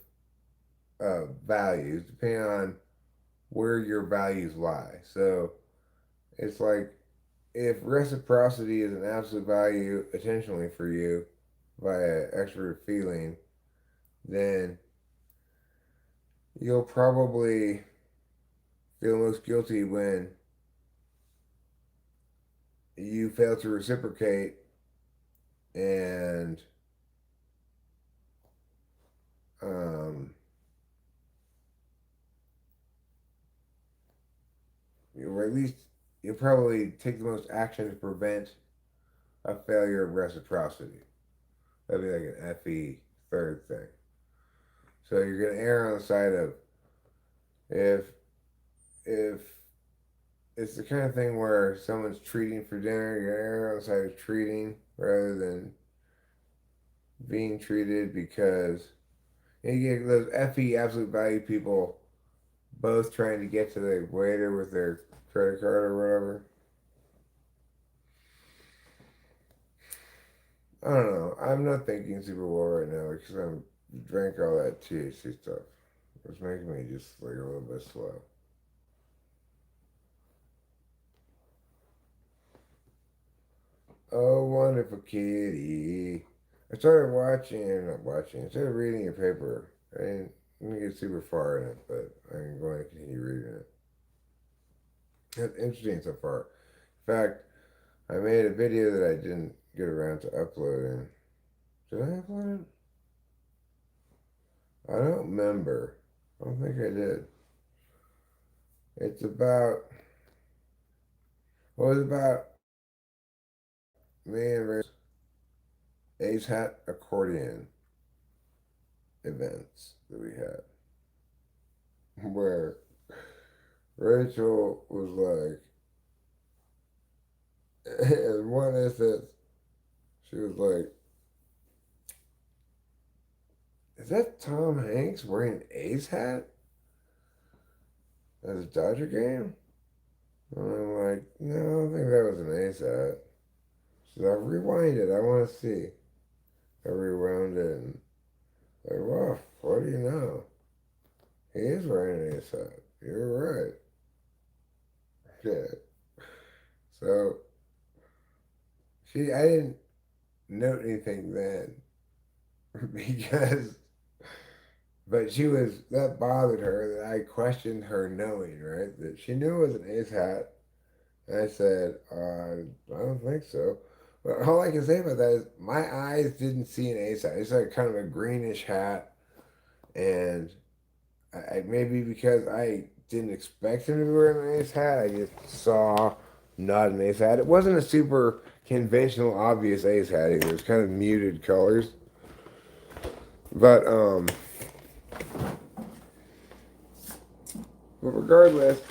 of values, depending on where your values lie. So it's like if reciprocity is an absolute value intentionally for you via extra feeling, then you'll probably feel most guilty when you fail to reciprocate and um, or at least you'll probably take the most action to prevent a failure of reciprocity. That'd be like an FE third thing. So you're gonna err on the side of if if it's the kind of thing where someone's treating for dinner, you're gonna err on the side of treating rather than being treated because you get those FE absolute value people both trying to get to the waiter with their credit card or whatever. I don't know. I'm not thinking super well right now because I'm drank all that THC stuff. It's making me just like a little bit slow. Oh, wonderful kitty. I started watching, not watching, I started reading your paper. And I'm gonna get super far in it, but I'm going to continue reading it. It's interesting so far. In fact, I made a video that I didn't get around to uploading. Did I upload it? I don't remember. I don't think I did. It's about, well, it's about me and Ray's Ace Hat accordion events that we had, where Rachel was like, in one instance, she was like, "Is that Tom Hanks wearing an Ace hat at a Dodger game?" And I'm like, "No, I don't think that was an Ace hat." She's like, "Rewind it. I want to see." I rewound it and like, "Well, what do you know? He is wearing an Ace hat. You're right." Yeah. So I didn't note anything then because, but she was, that bothered her that I questioned her knowing, right? That she knew it was an Ace hat. And I said, I don't think so. But all I can say about that is my eyes didn't see an Ace hat. It's like kind of a greenish hat. And maybe because I didn't expect him to be wearing an Ace hat, I just saw not an Ace hat. It wasn't a super conventional, obvious Ace hat either. It was kind of muted colors. But but regardless,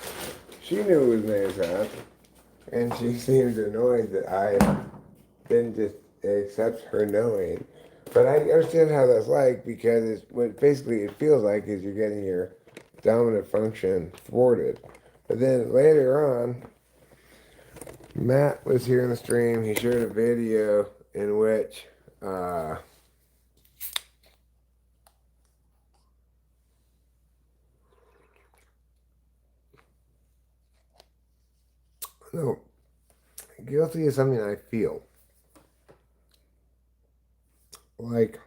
she knew it was an Ace hat, and she seemed annoyed that I didn't just accept her knowing. But I understand how that's like because it's what basically it feels like is you're getting your dominant function thwarted. But then later on, Matt was here in the stream. He shared a video in which no, guilty is something I feel. Like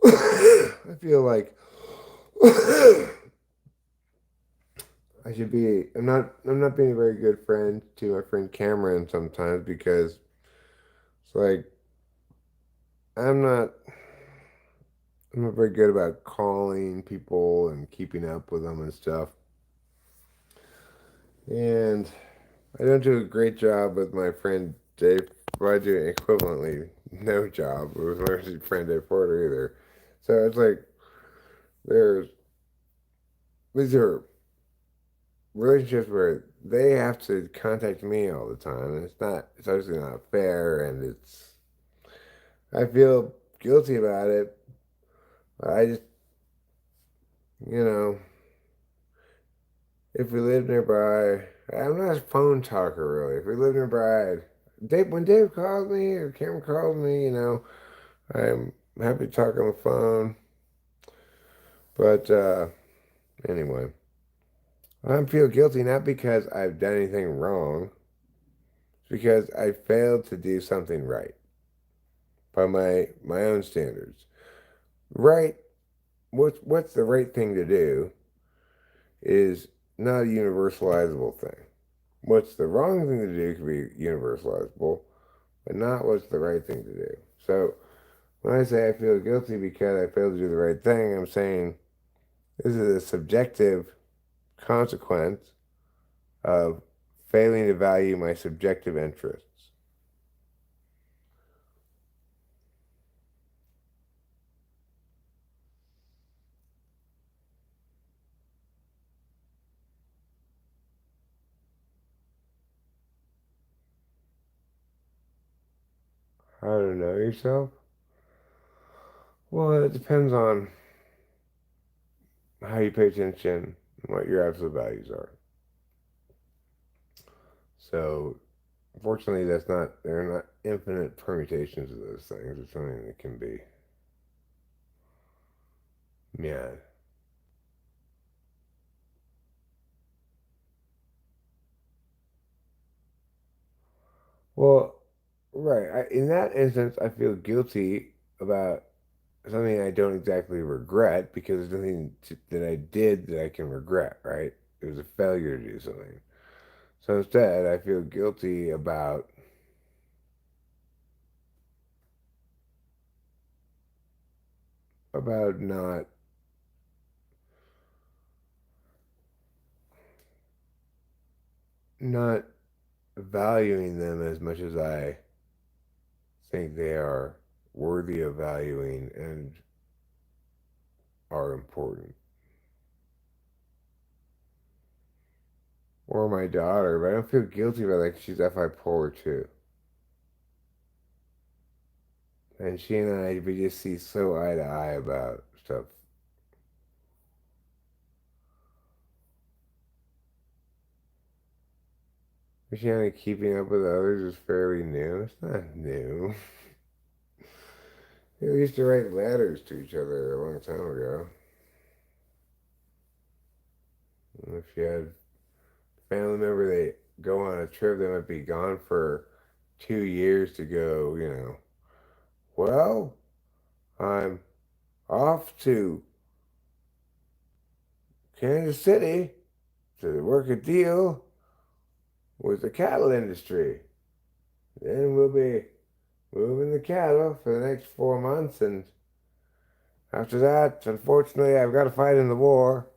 I feel like I should be. I'm not being a very good friend to my friend Cameron sometimes because it's like I'm not. I'm not very good about calling people and keeping up with them and stuff. And I don't do a great job with my friend Dave. Well, I do equivalently no job with my friend Dave Porter either. So it's like there's these are relationships where they have to contact me all the time, and it's obviously not fair, and it's I feel guilty about it. I just you know if we live nearby, I'm not a phone talker really. If we live nearby, when Dave calls me or Cameron calls me, I'm happy to talk on the phone. But anyway, I feel guilty not because I've done anything wrong, it's because I failed to do something right by my own standards. Right, what's the right thing to do is not a universalizable thing. What's the wrong thing to do can be universalizable, but not what's the right thing to do. So when I say I feel guilty because I failed to do the right thing, I'm saying this is a subjective consequence of failing to value my subjective interests. How to know yourself? Well, it depends on how you pay attention and what your absolute values are. So, fortunately, there are not infinite permutations of those things. It's something that can be, yeah. Well, right. In that instance, I feel guilty about something I don't exactly regret because there's nothing that I did that I can regret, right? It was a failure to do something. So instead, I feel guilty about not valuing them as much as I think they are worthy of valuing and are important. Or my daughter, but I don't feel guilty about like she's FI polar too. And she and I, we just see so eye to eye about stuff. Christianity keeping up with others is fairly new. It's not new. We used to write letters to each other a long time ago. If you had a family member, they go on a trip, they might be gone for 2 years to go, well, I'm off to Kansas City to work a deal with the cattle industry. Then we'll be moving the cattle for the next 4 months, and after that, unfortunately, I've got to fight in the war.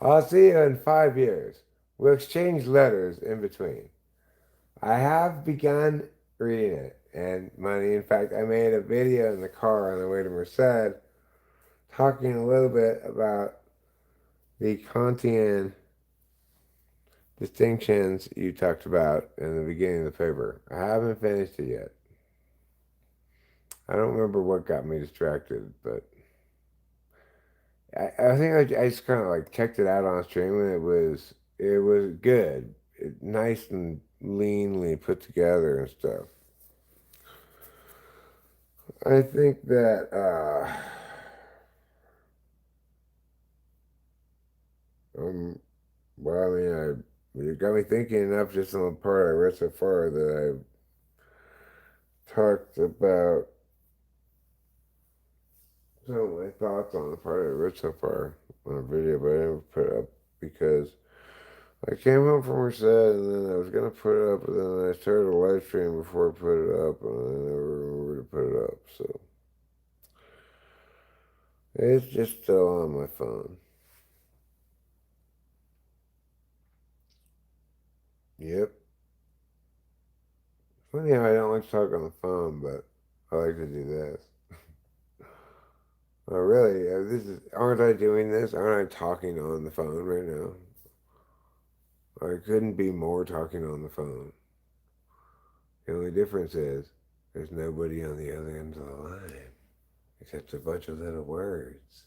I'll see you in 5 years. We'll exchange letters in between. I have begun reading it, and money. In fact, I made a video in the car on the way to Merced talking a little bit about the Kantian distinctions you talked about in the beginning of the paper. I haven't finished it yet. I don't remember what got me distracted, but I think I just kind of like checked it out on stream and it was good, nice and leanly put together and stuff. I think that well, I mean, you got me thinking enough just on the part I read so far that I've talked about some of my thoughts on the part I read so far on a video, but I never put it up because I came home from Merced and then I was gonna put it up, and then I started a live stream before I put it up, and I never remembered to put it up. So it's just still on my phone. Yep. Funny how I don't like to talk on the phone, but I like to do this. Oh, really? Aren't I doing this? Aren't I talking on the phone right now? I couldn't be more talking on the phone. The only difference is there's nobody on the other end of the line except a bunch of little words.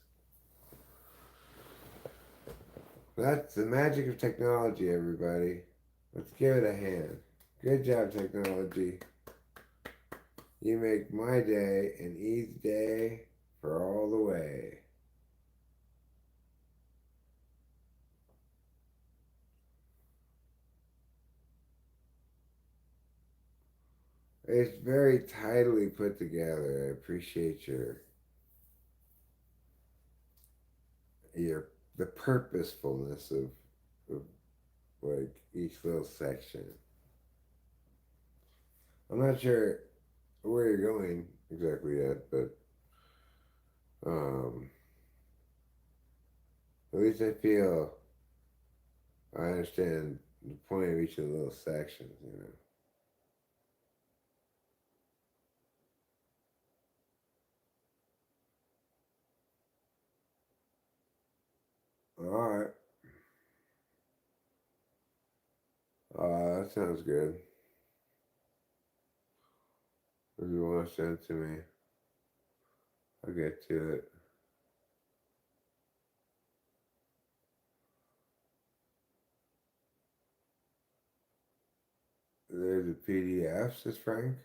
That's the magic of technology, everybody. Let's give it a hand. Good job, technology. You make my day an easy day for all the way. It's very tidily put together. I appreciate your the purposefulness of like each little section. I'm not sure where you're going exactly yet, but um, at least I feel I understand the point of each of the little sections. All right. That sounds good. If you want to send it to me, I'll get to it. There's a PDF, says Frank.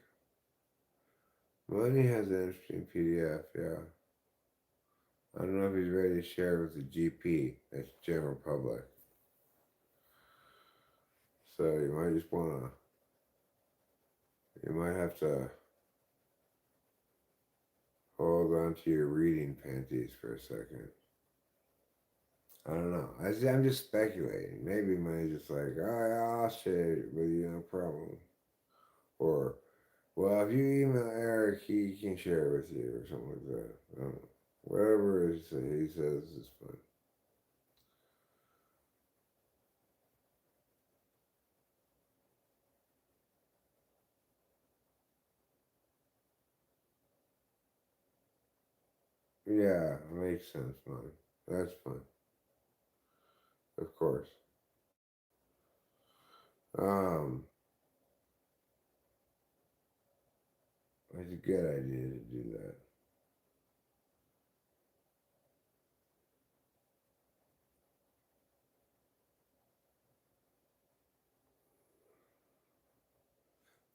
Money has an interesting PDF, yeah. I don't know if he's ready to share it with the GP, that's general public. So you might just wanna, you might have to hold on to your reading panties for a second. I don't know. I'm just speculating. Maybe money's just like, oh, yeah, I'll share it with you, no problem. Or, well, if you email Eric, he can share it with you, or something like that. I don't know. Whatever he says is fine. Yeah, makes sense, man. That's fine. Of course. Um, it's a good idea to do that.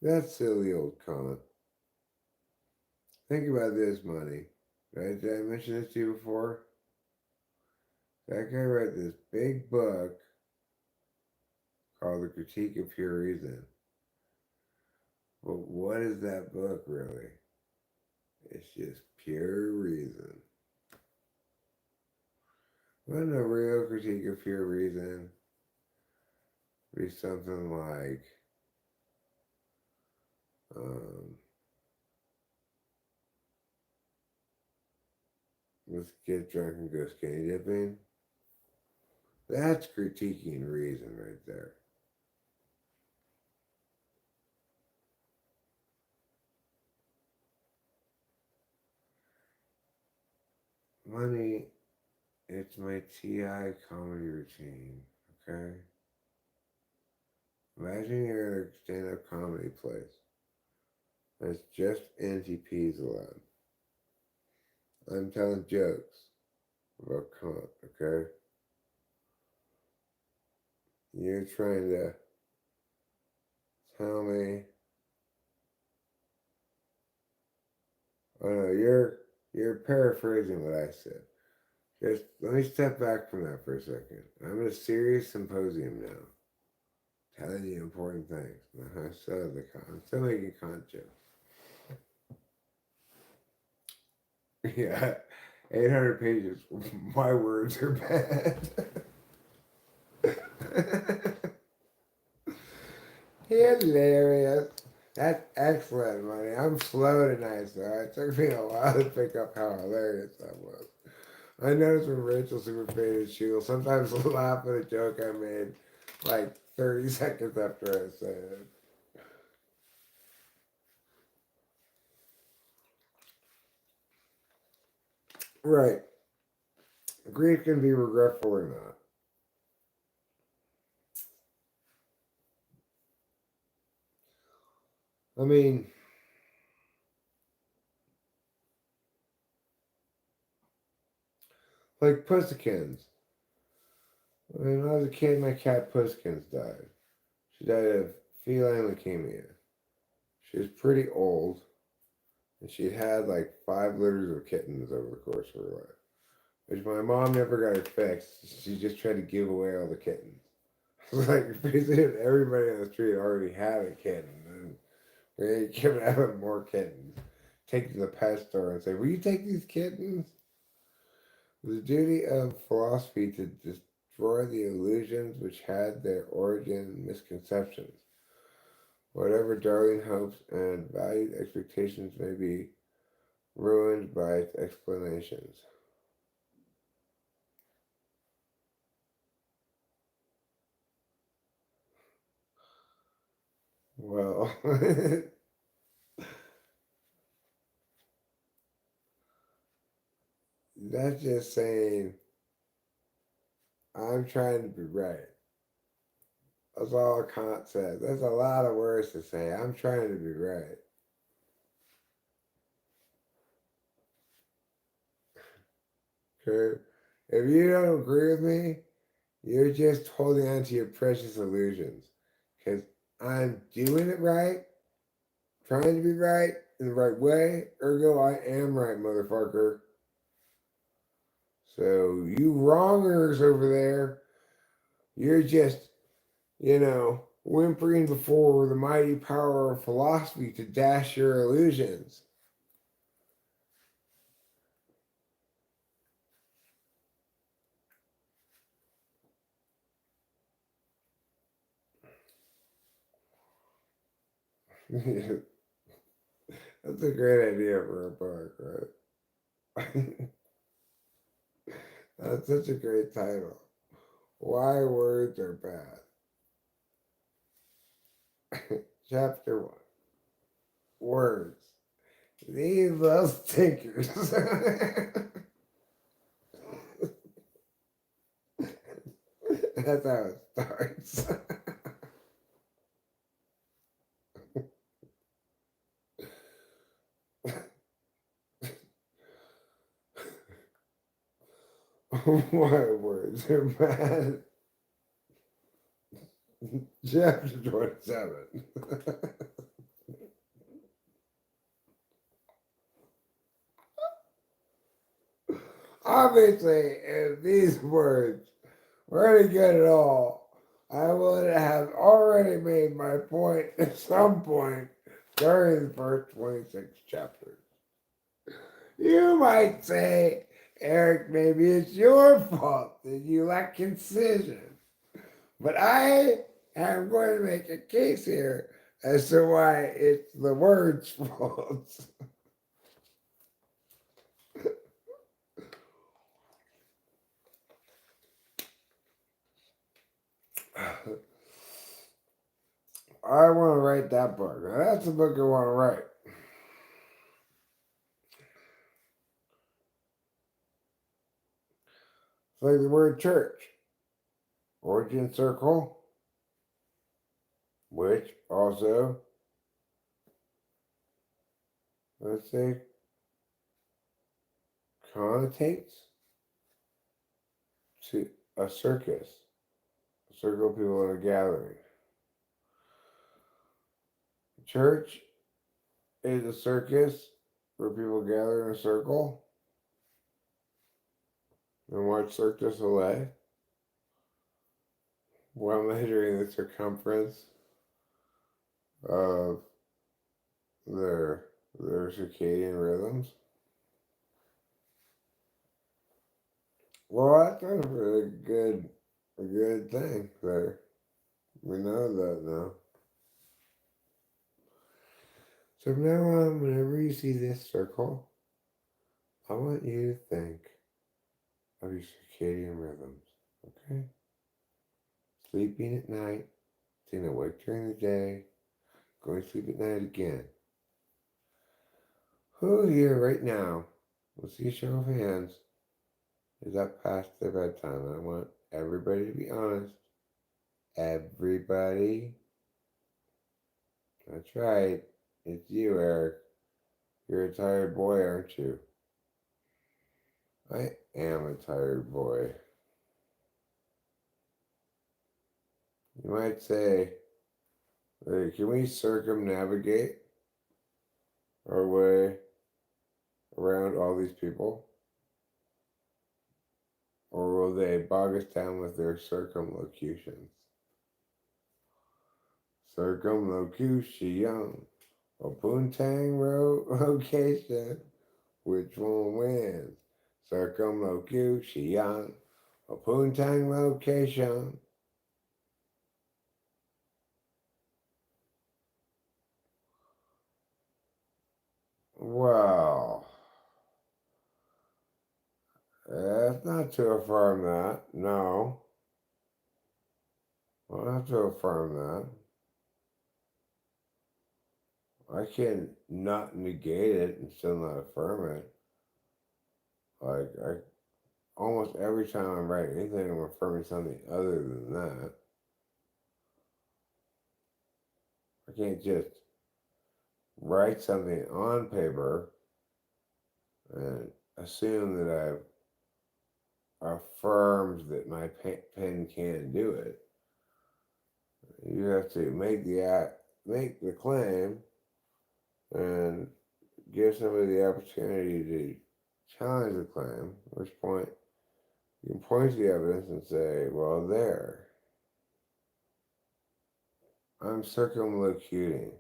That silly old comment. Think about this, money. Right? Did I mention this to you before? That guy wrote this big book called The Critique of Pure Reason. But what is that book really? It's just pure reason. Wouldn't a real critique of pure reason be something like, let's get drunk and go skinny dipping? That's critiquing reason right there. Money, it's my TI comedy routine, okay? Imagine you're at a stand-up comedy place. That's just NTPs allowed. I'm telling jokes about comp, okay? You're trying to tell me, oh no, you're paraphrasing what I said. Just let me step back from that for a second. I'm at a serious symposium now, telling you important things. I'm still making con jokes. Yeah, 800 pages. My words are bad. Hilarious. That's excellent, money. I'm slow tonight, so it took me a while to pick up how hilarious that was. I noticed when Rachel's super faded, she'll sometimes laugh at a joke I made like 30 seconds after I said it. Right. Grief can be regretful or not. I mean, like Pussykins. When I was a kid, my cat Pussykins died. She died of feline leukemia. She was pretty old, and she'd had like 5 litters of kittens over the course of her life, which my mom never got her fixed. She just tried to give away all the kittens. Like basically everybody on the street already had a kitten, and they kept having more kittens. Take it to the pet store and say, "Will you take these kittens?" The duty of philosophy to destroy the illusions which had their origin in misconceptions. Whatever darling hopes and valued expectations may be ruined by its explanations. Well, that's just saying I'm trying to be right. That's all Kant said. There's a lot of words to say. I'm trying to be right. Okay? If you don't agree with me, you're just holding on to your precious illusions. Because I'm doing it right, trying to be right in the right way, ergo I am right, motherfucker. So you wrongers over there, you're just, whimpering before the mighty power of philosophy to dash your illusions. That's a great idea for a book, right? That's such a great title. Why words are bad. Chapter 1. Words. These little stinkers. That's how it starts. Why words are bad. Chapter 27. Obviously, if these words were any good at all, I would have already made my point at some point during the first 26 chapters. You might say, Eric, maybe it's your fault that you lack concision. But I am going to make a case here as to why it's the word's fault. I want to write that book. Now, that's the book I want to write. It's like the word church. Origin circle, which also, let's say, connotates to a circus. A circle of people in a gathering. Church is a circus where people gather in a circle and watch Cirque du Soleil while measuring the circumference of their circadian rhythms. Well, that's kind of a good thing there. We know that now. So from now on, whenever you see this circle, I want you to think of your circadian rhythms, okay? Sleeping at night, staying awake during the day, going to sleep at night again. Who here right now, let's see a show of hands, is up past their bedtime? I want everybody to be honest. Everybody. That's right. It's you, Eric. You're a tired boy, aren't you? I am a tired boy. You might say, hey, can we circumnavigate our way around all these people? Or will they bog us down with their circumlocutions? Circumlocution. A poontang location. Which one wins? Circumlocution. A poontang location. Well, that's not to affirm that. No. I'll have to affirm that. I can not negate it and still not affirm it. Like, almost every time I'm writing anything, I'm affirming something other than that. I can't just write something on paper and assume that I've affirmed that my pen can do it. You have to make the claim and give somebody the opportunity to challenge the claim, at which point you can point to the evidence and say, well, there. I'm circumlocuting.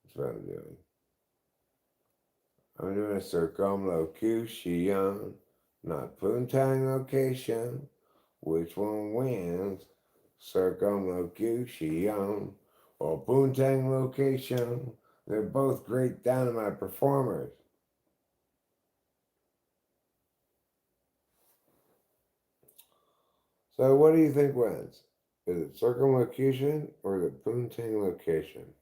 That's what I'm doing. I'm doing a circumlocution, not poontang location. Which one wins? Circumlocution or poontang location? They're both great dynamite performers. So what do you think wins? Is it circumlocution or the poontang location?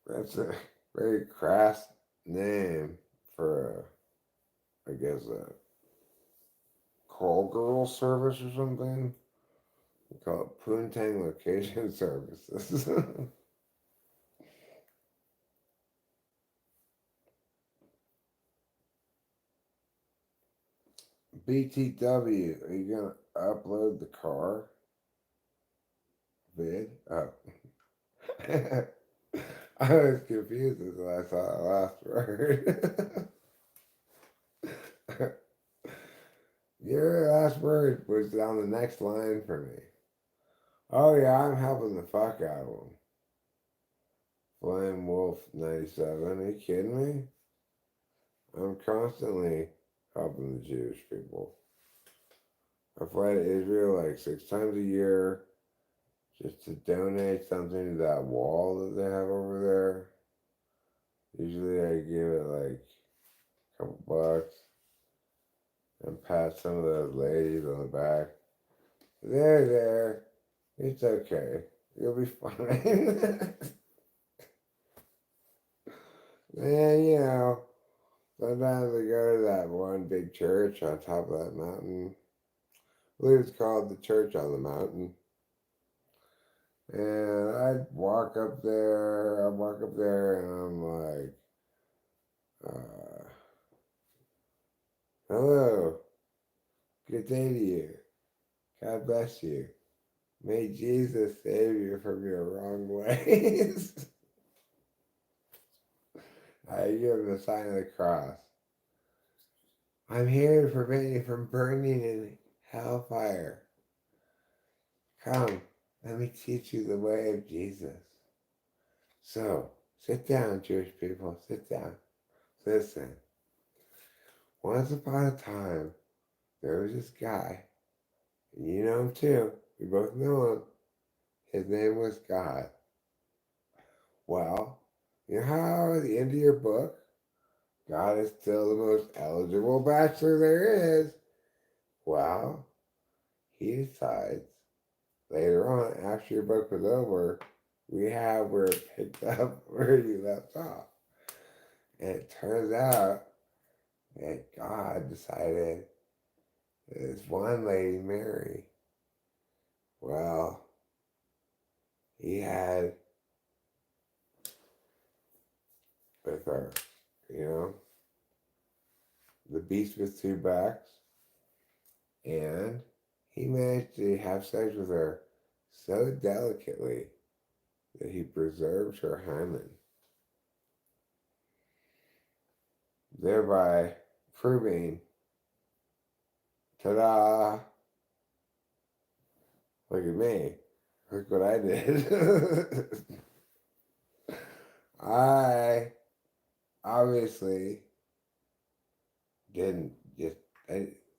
That's a very crass name for I guess, a call girl service or something. We call it Poontang Location Services. BTW, are you going to upload the car vid? Oh. I was confused until I saw the last word. Your last word was on the next line for me. Oh yeah, I'm helping the fuck out of them. Flame Wolf 97, are you kidding me? I'm constantly helping the Jewish people. I fly to Israel like 6 times a year just to donate something to that wall that they have over there. Usually I give it like a couple bucks and pat some of those ladies on the back. There. It's okay. You'll be fine. And you know, sometimes I go to that one big church on top of that mountain. I believe it's called the Church on the Mountain. And I'd walk up there, and I'm like, hello, good day to you. God bless you. May Jesus save you from your wrong ways. I give him the sign of the cross. I'm here to prevent you from burning in hellfire. Come, let me teach you the way of Jesus. So, sit down, Jewish people, sit down. Listen, once upon a time, there was this guy, and you know him too. We both know him. His name was God. Well, you know how at the end of your book, God is still the most eligible bachelor there is? Well, he decides later on, after your book was over, we have where it picked up where you left off. And it turns out that God decided that this one lady, Mary, well, he had with her, you know, the beast with two backs, and he managed to have sex with her so delicately that he preserved her hymen, thereby proving, ta-da, look at me, look what I did. I obviously didn't just,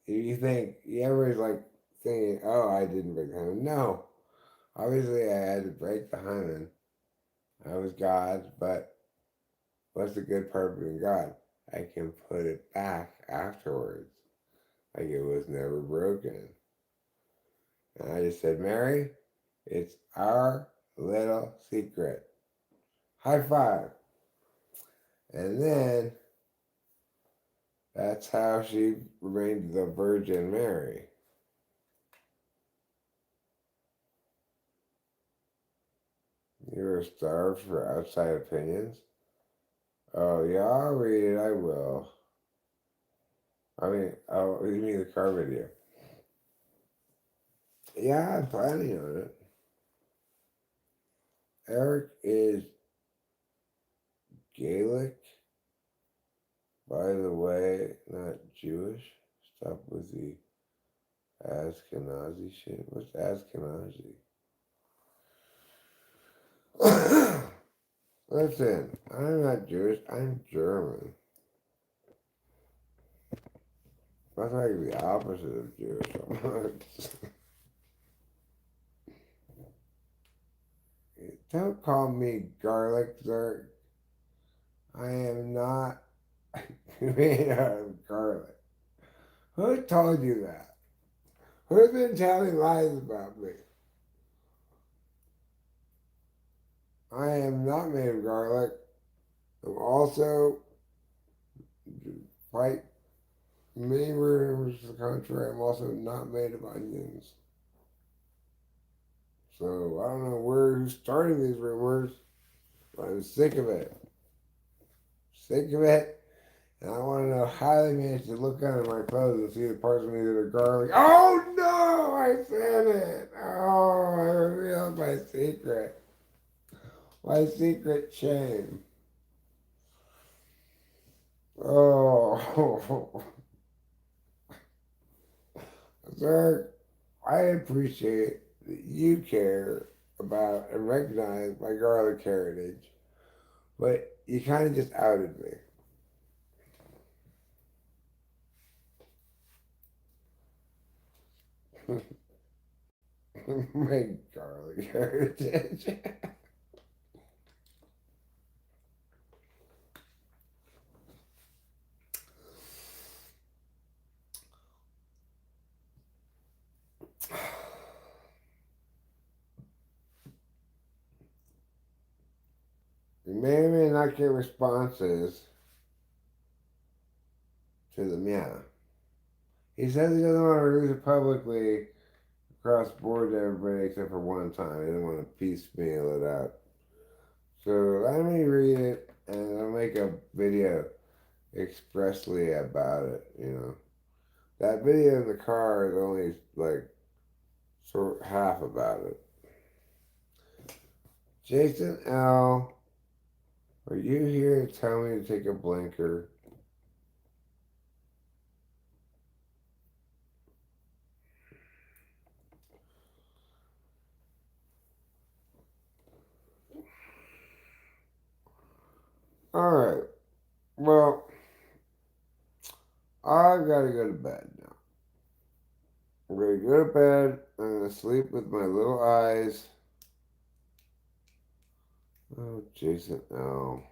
you think, everybody's like thinking, oh, I didn't break the hymen. No, obviously I had to break the hymen. I was God, but what's the good part of being God? I can put it back afterwards, like it was never broken. And I just said, Mary, it's our little secret. High five. And then that's how she remained the Virgin Mary. You were starved for outside opinions? Oh, yeah, I'll read it. I will. I mean, oh, you mean the car video? Yeah, I'm planning on it. Eric is Gaelic, by the way, not Jewish. Stop with the Ashkenazi shit. What's Ashkenazi? Listen, I'm not Jewish, I'm German. That's like the opposite of Jewish almost. Don't call me garlic, sir. I am not made out of garlic. Who told you that? Who's been telling lies about me? I am not made of garlic. I'm also, despite many rumors to the contrary, I'm also not made of onions. So I don't know who's starting these rumors, but I'm sick of it. Sick of it. And I want to know how they managed to look under my clothes and see the parts of me that are garlic. Oh no! I said it! Oh, I revealed my secret. My secret shame. Oh, sir, I appreciate that you care about and recognize my garlic heritage, but you kind of just outed me. My garlic heritage. You may or may not get responses to them, yeah. He says he doesn't want to release it publicly across the board to everybody except for one time. He doesn't want to piecemeal it out. So let me read it and I'll make a video expressly about it, you know. That video in the car is only like sort of half about it. Jason L., are you here to tell me to take a blinker? Alright, well, I've got to go to bed now. I'm going to go to bed. I'm going to sleep with my little eyes. Oh, Jason L.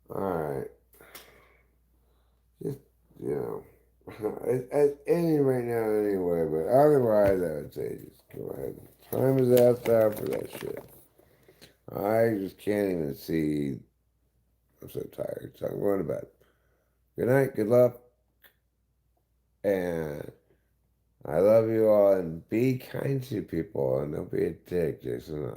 Alright. Just, you know, it's ending right now anyway, but otherwise I would say just go ahead. Time is outside for that shit. I just can't even see. I'm so tired, so I'm going to bed. Good night, good luck, and I love you all, and be kind to people, and don't be a dick, Jason.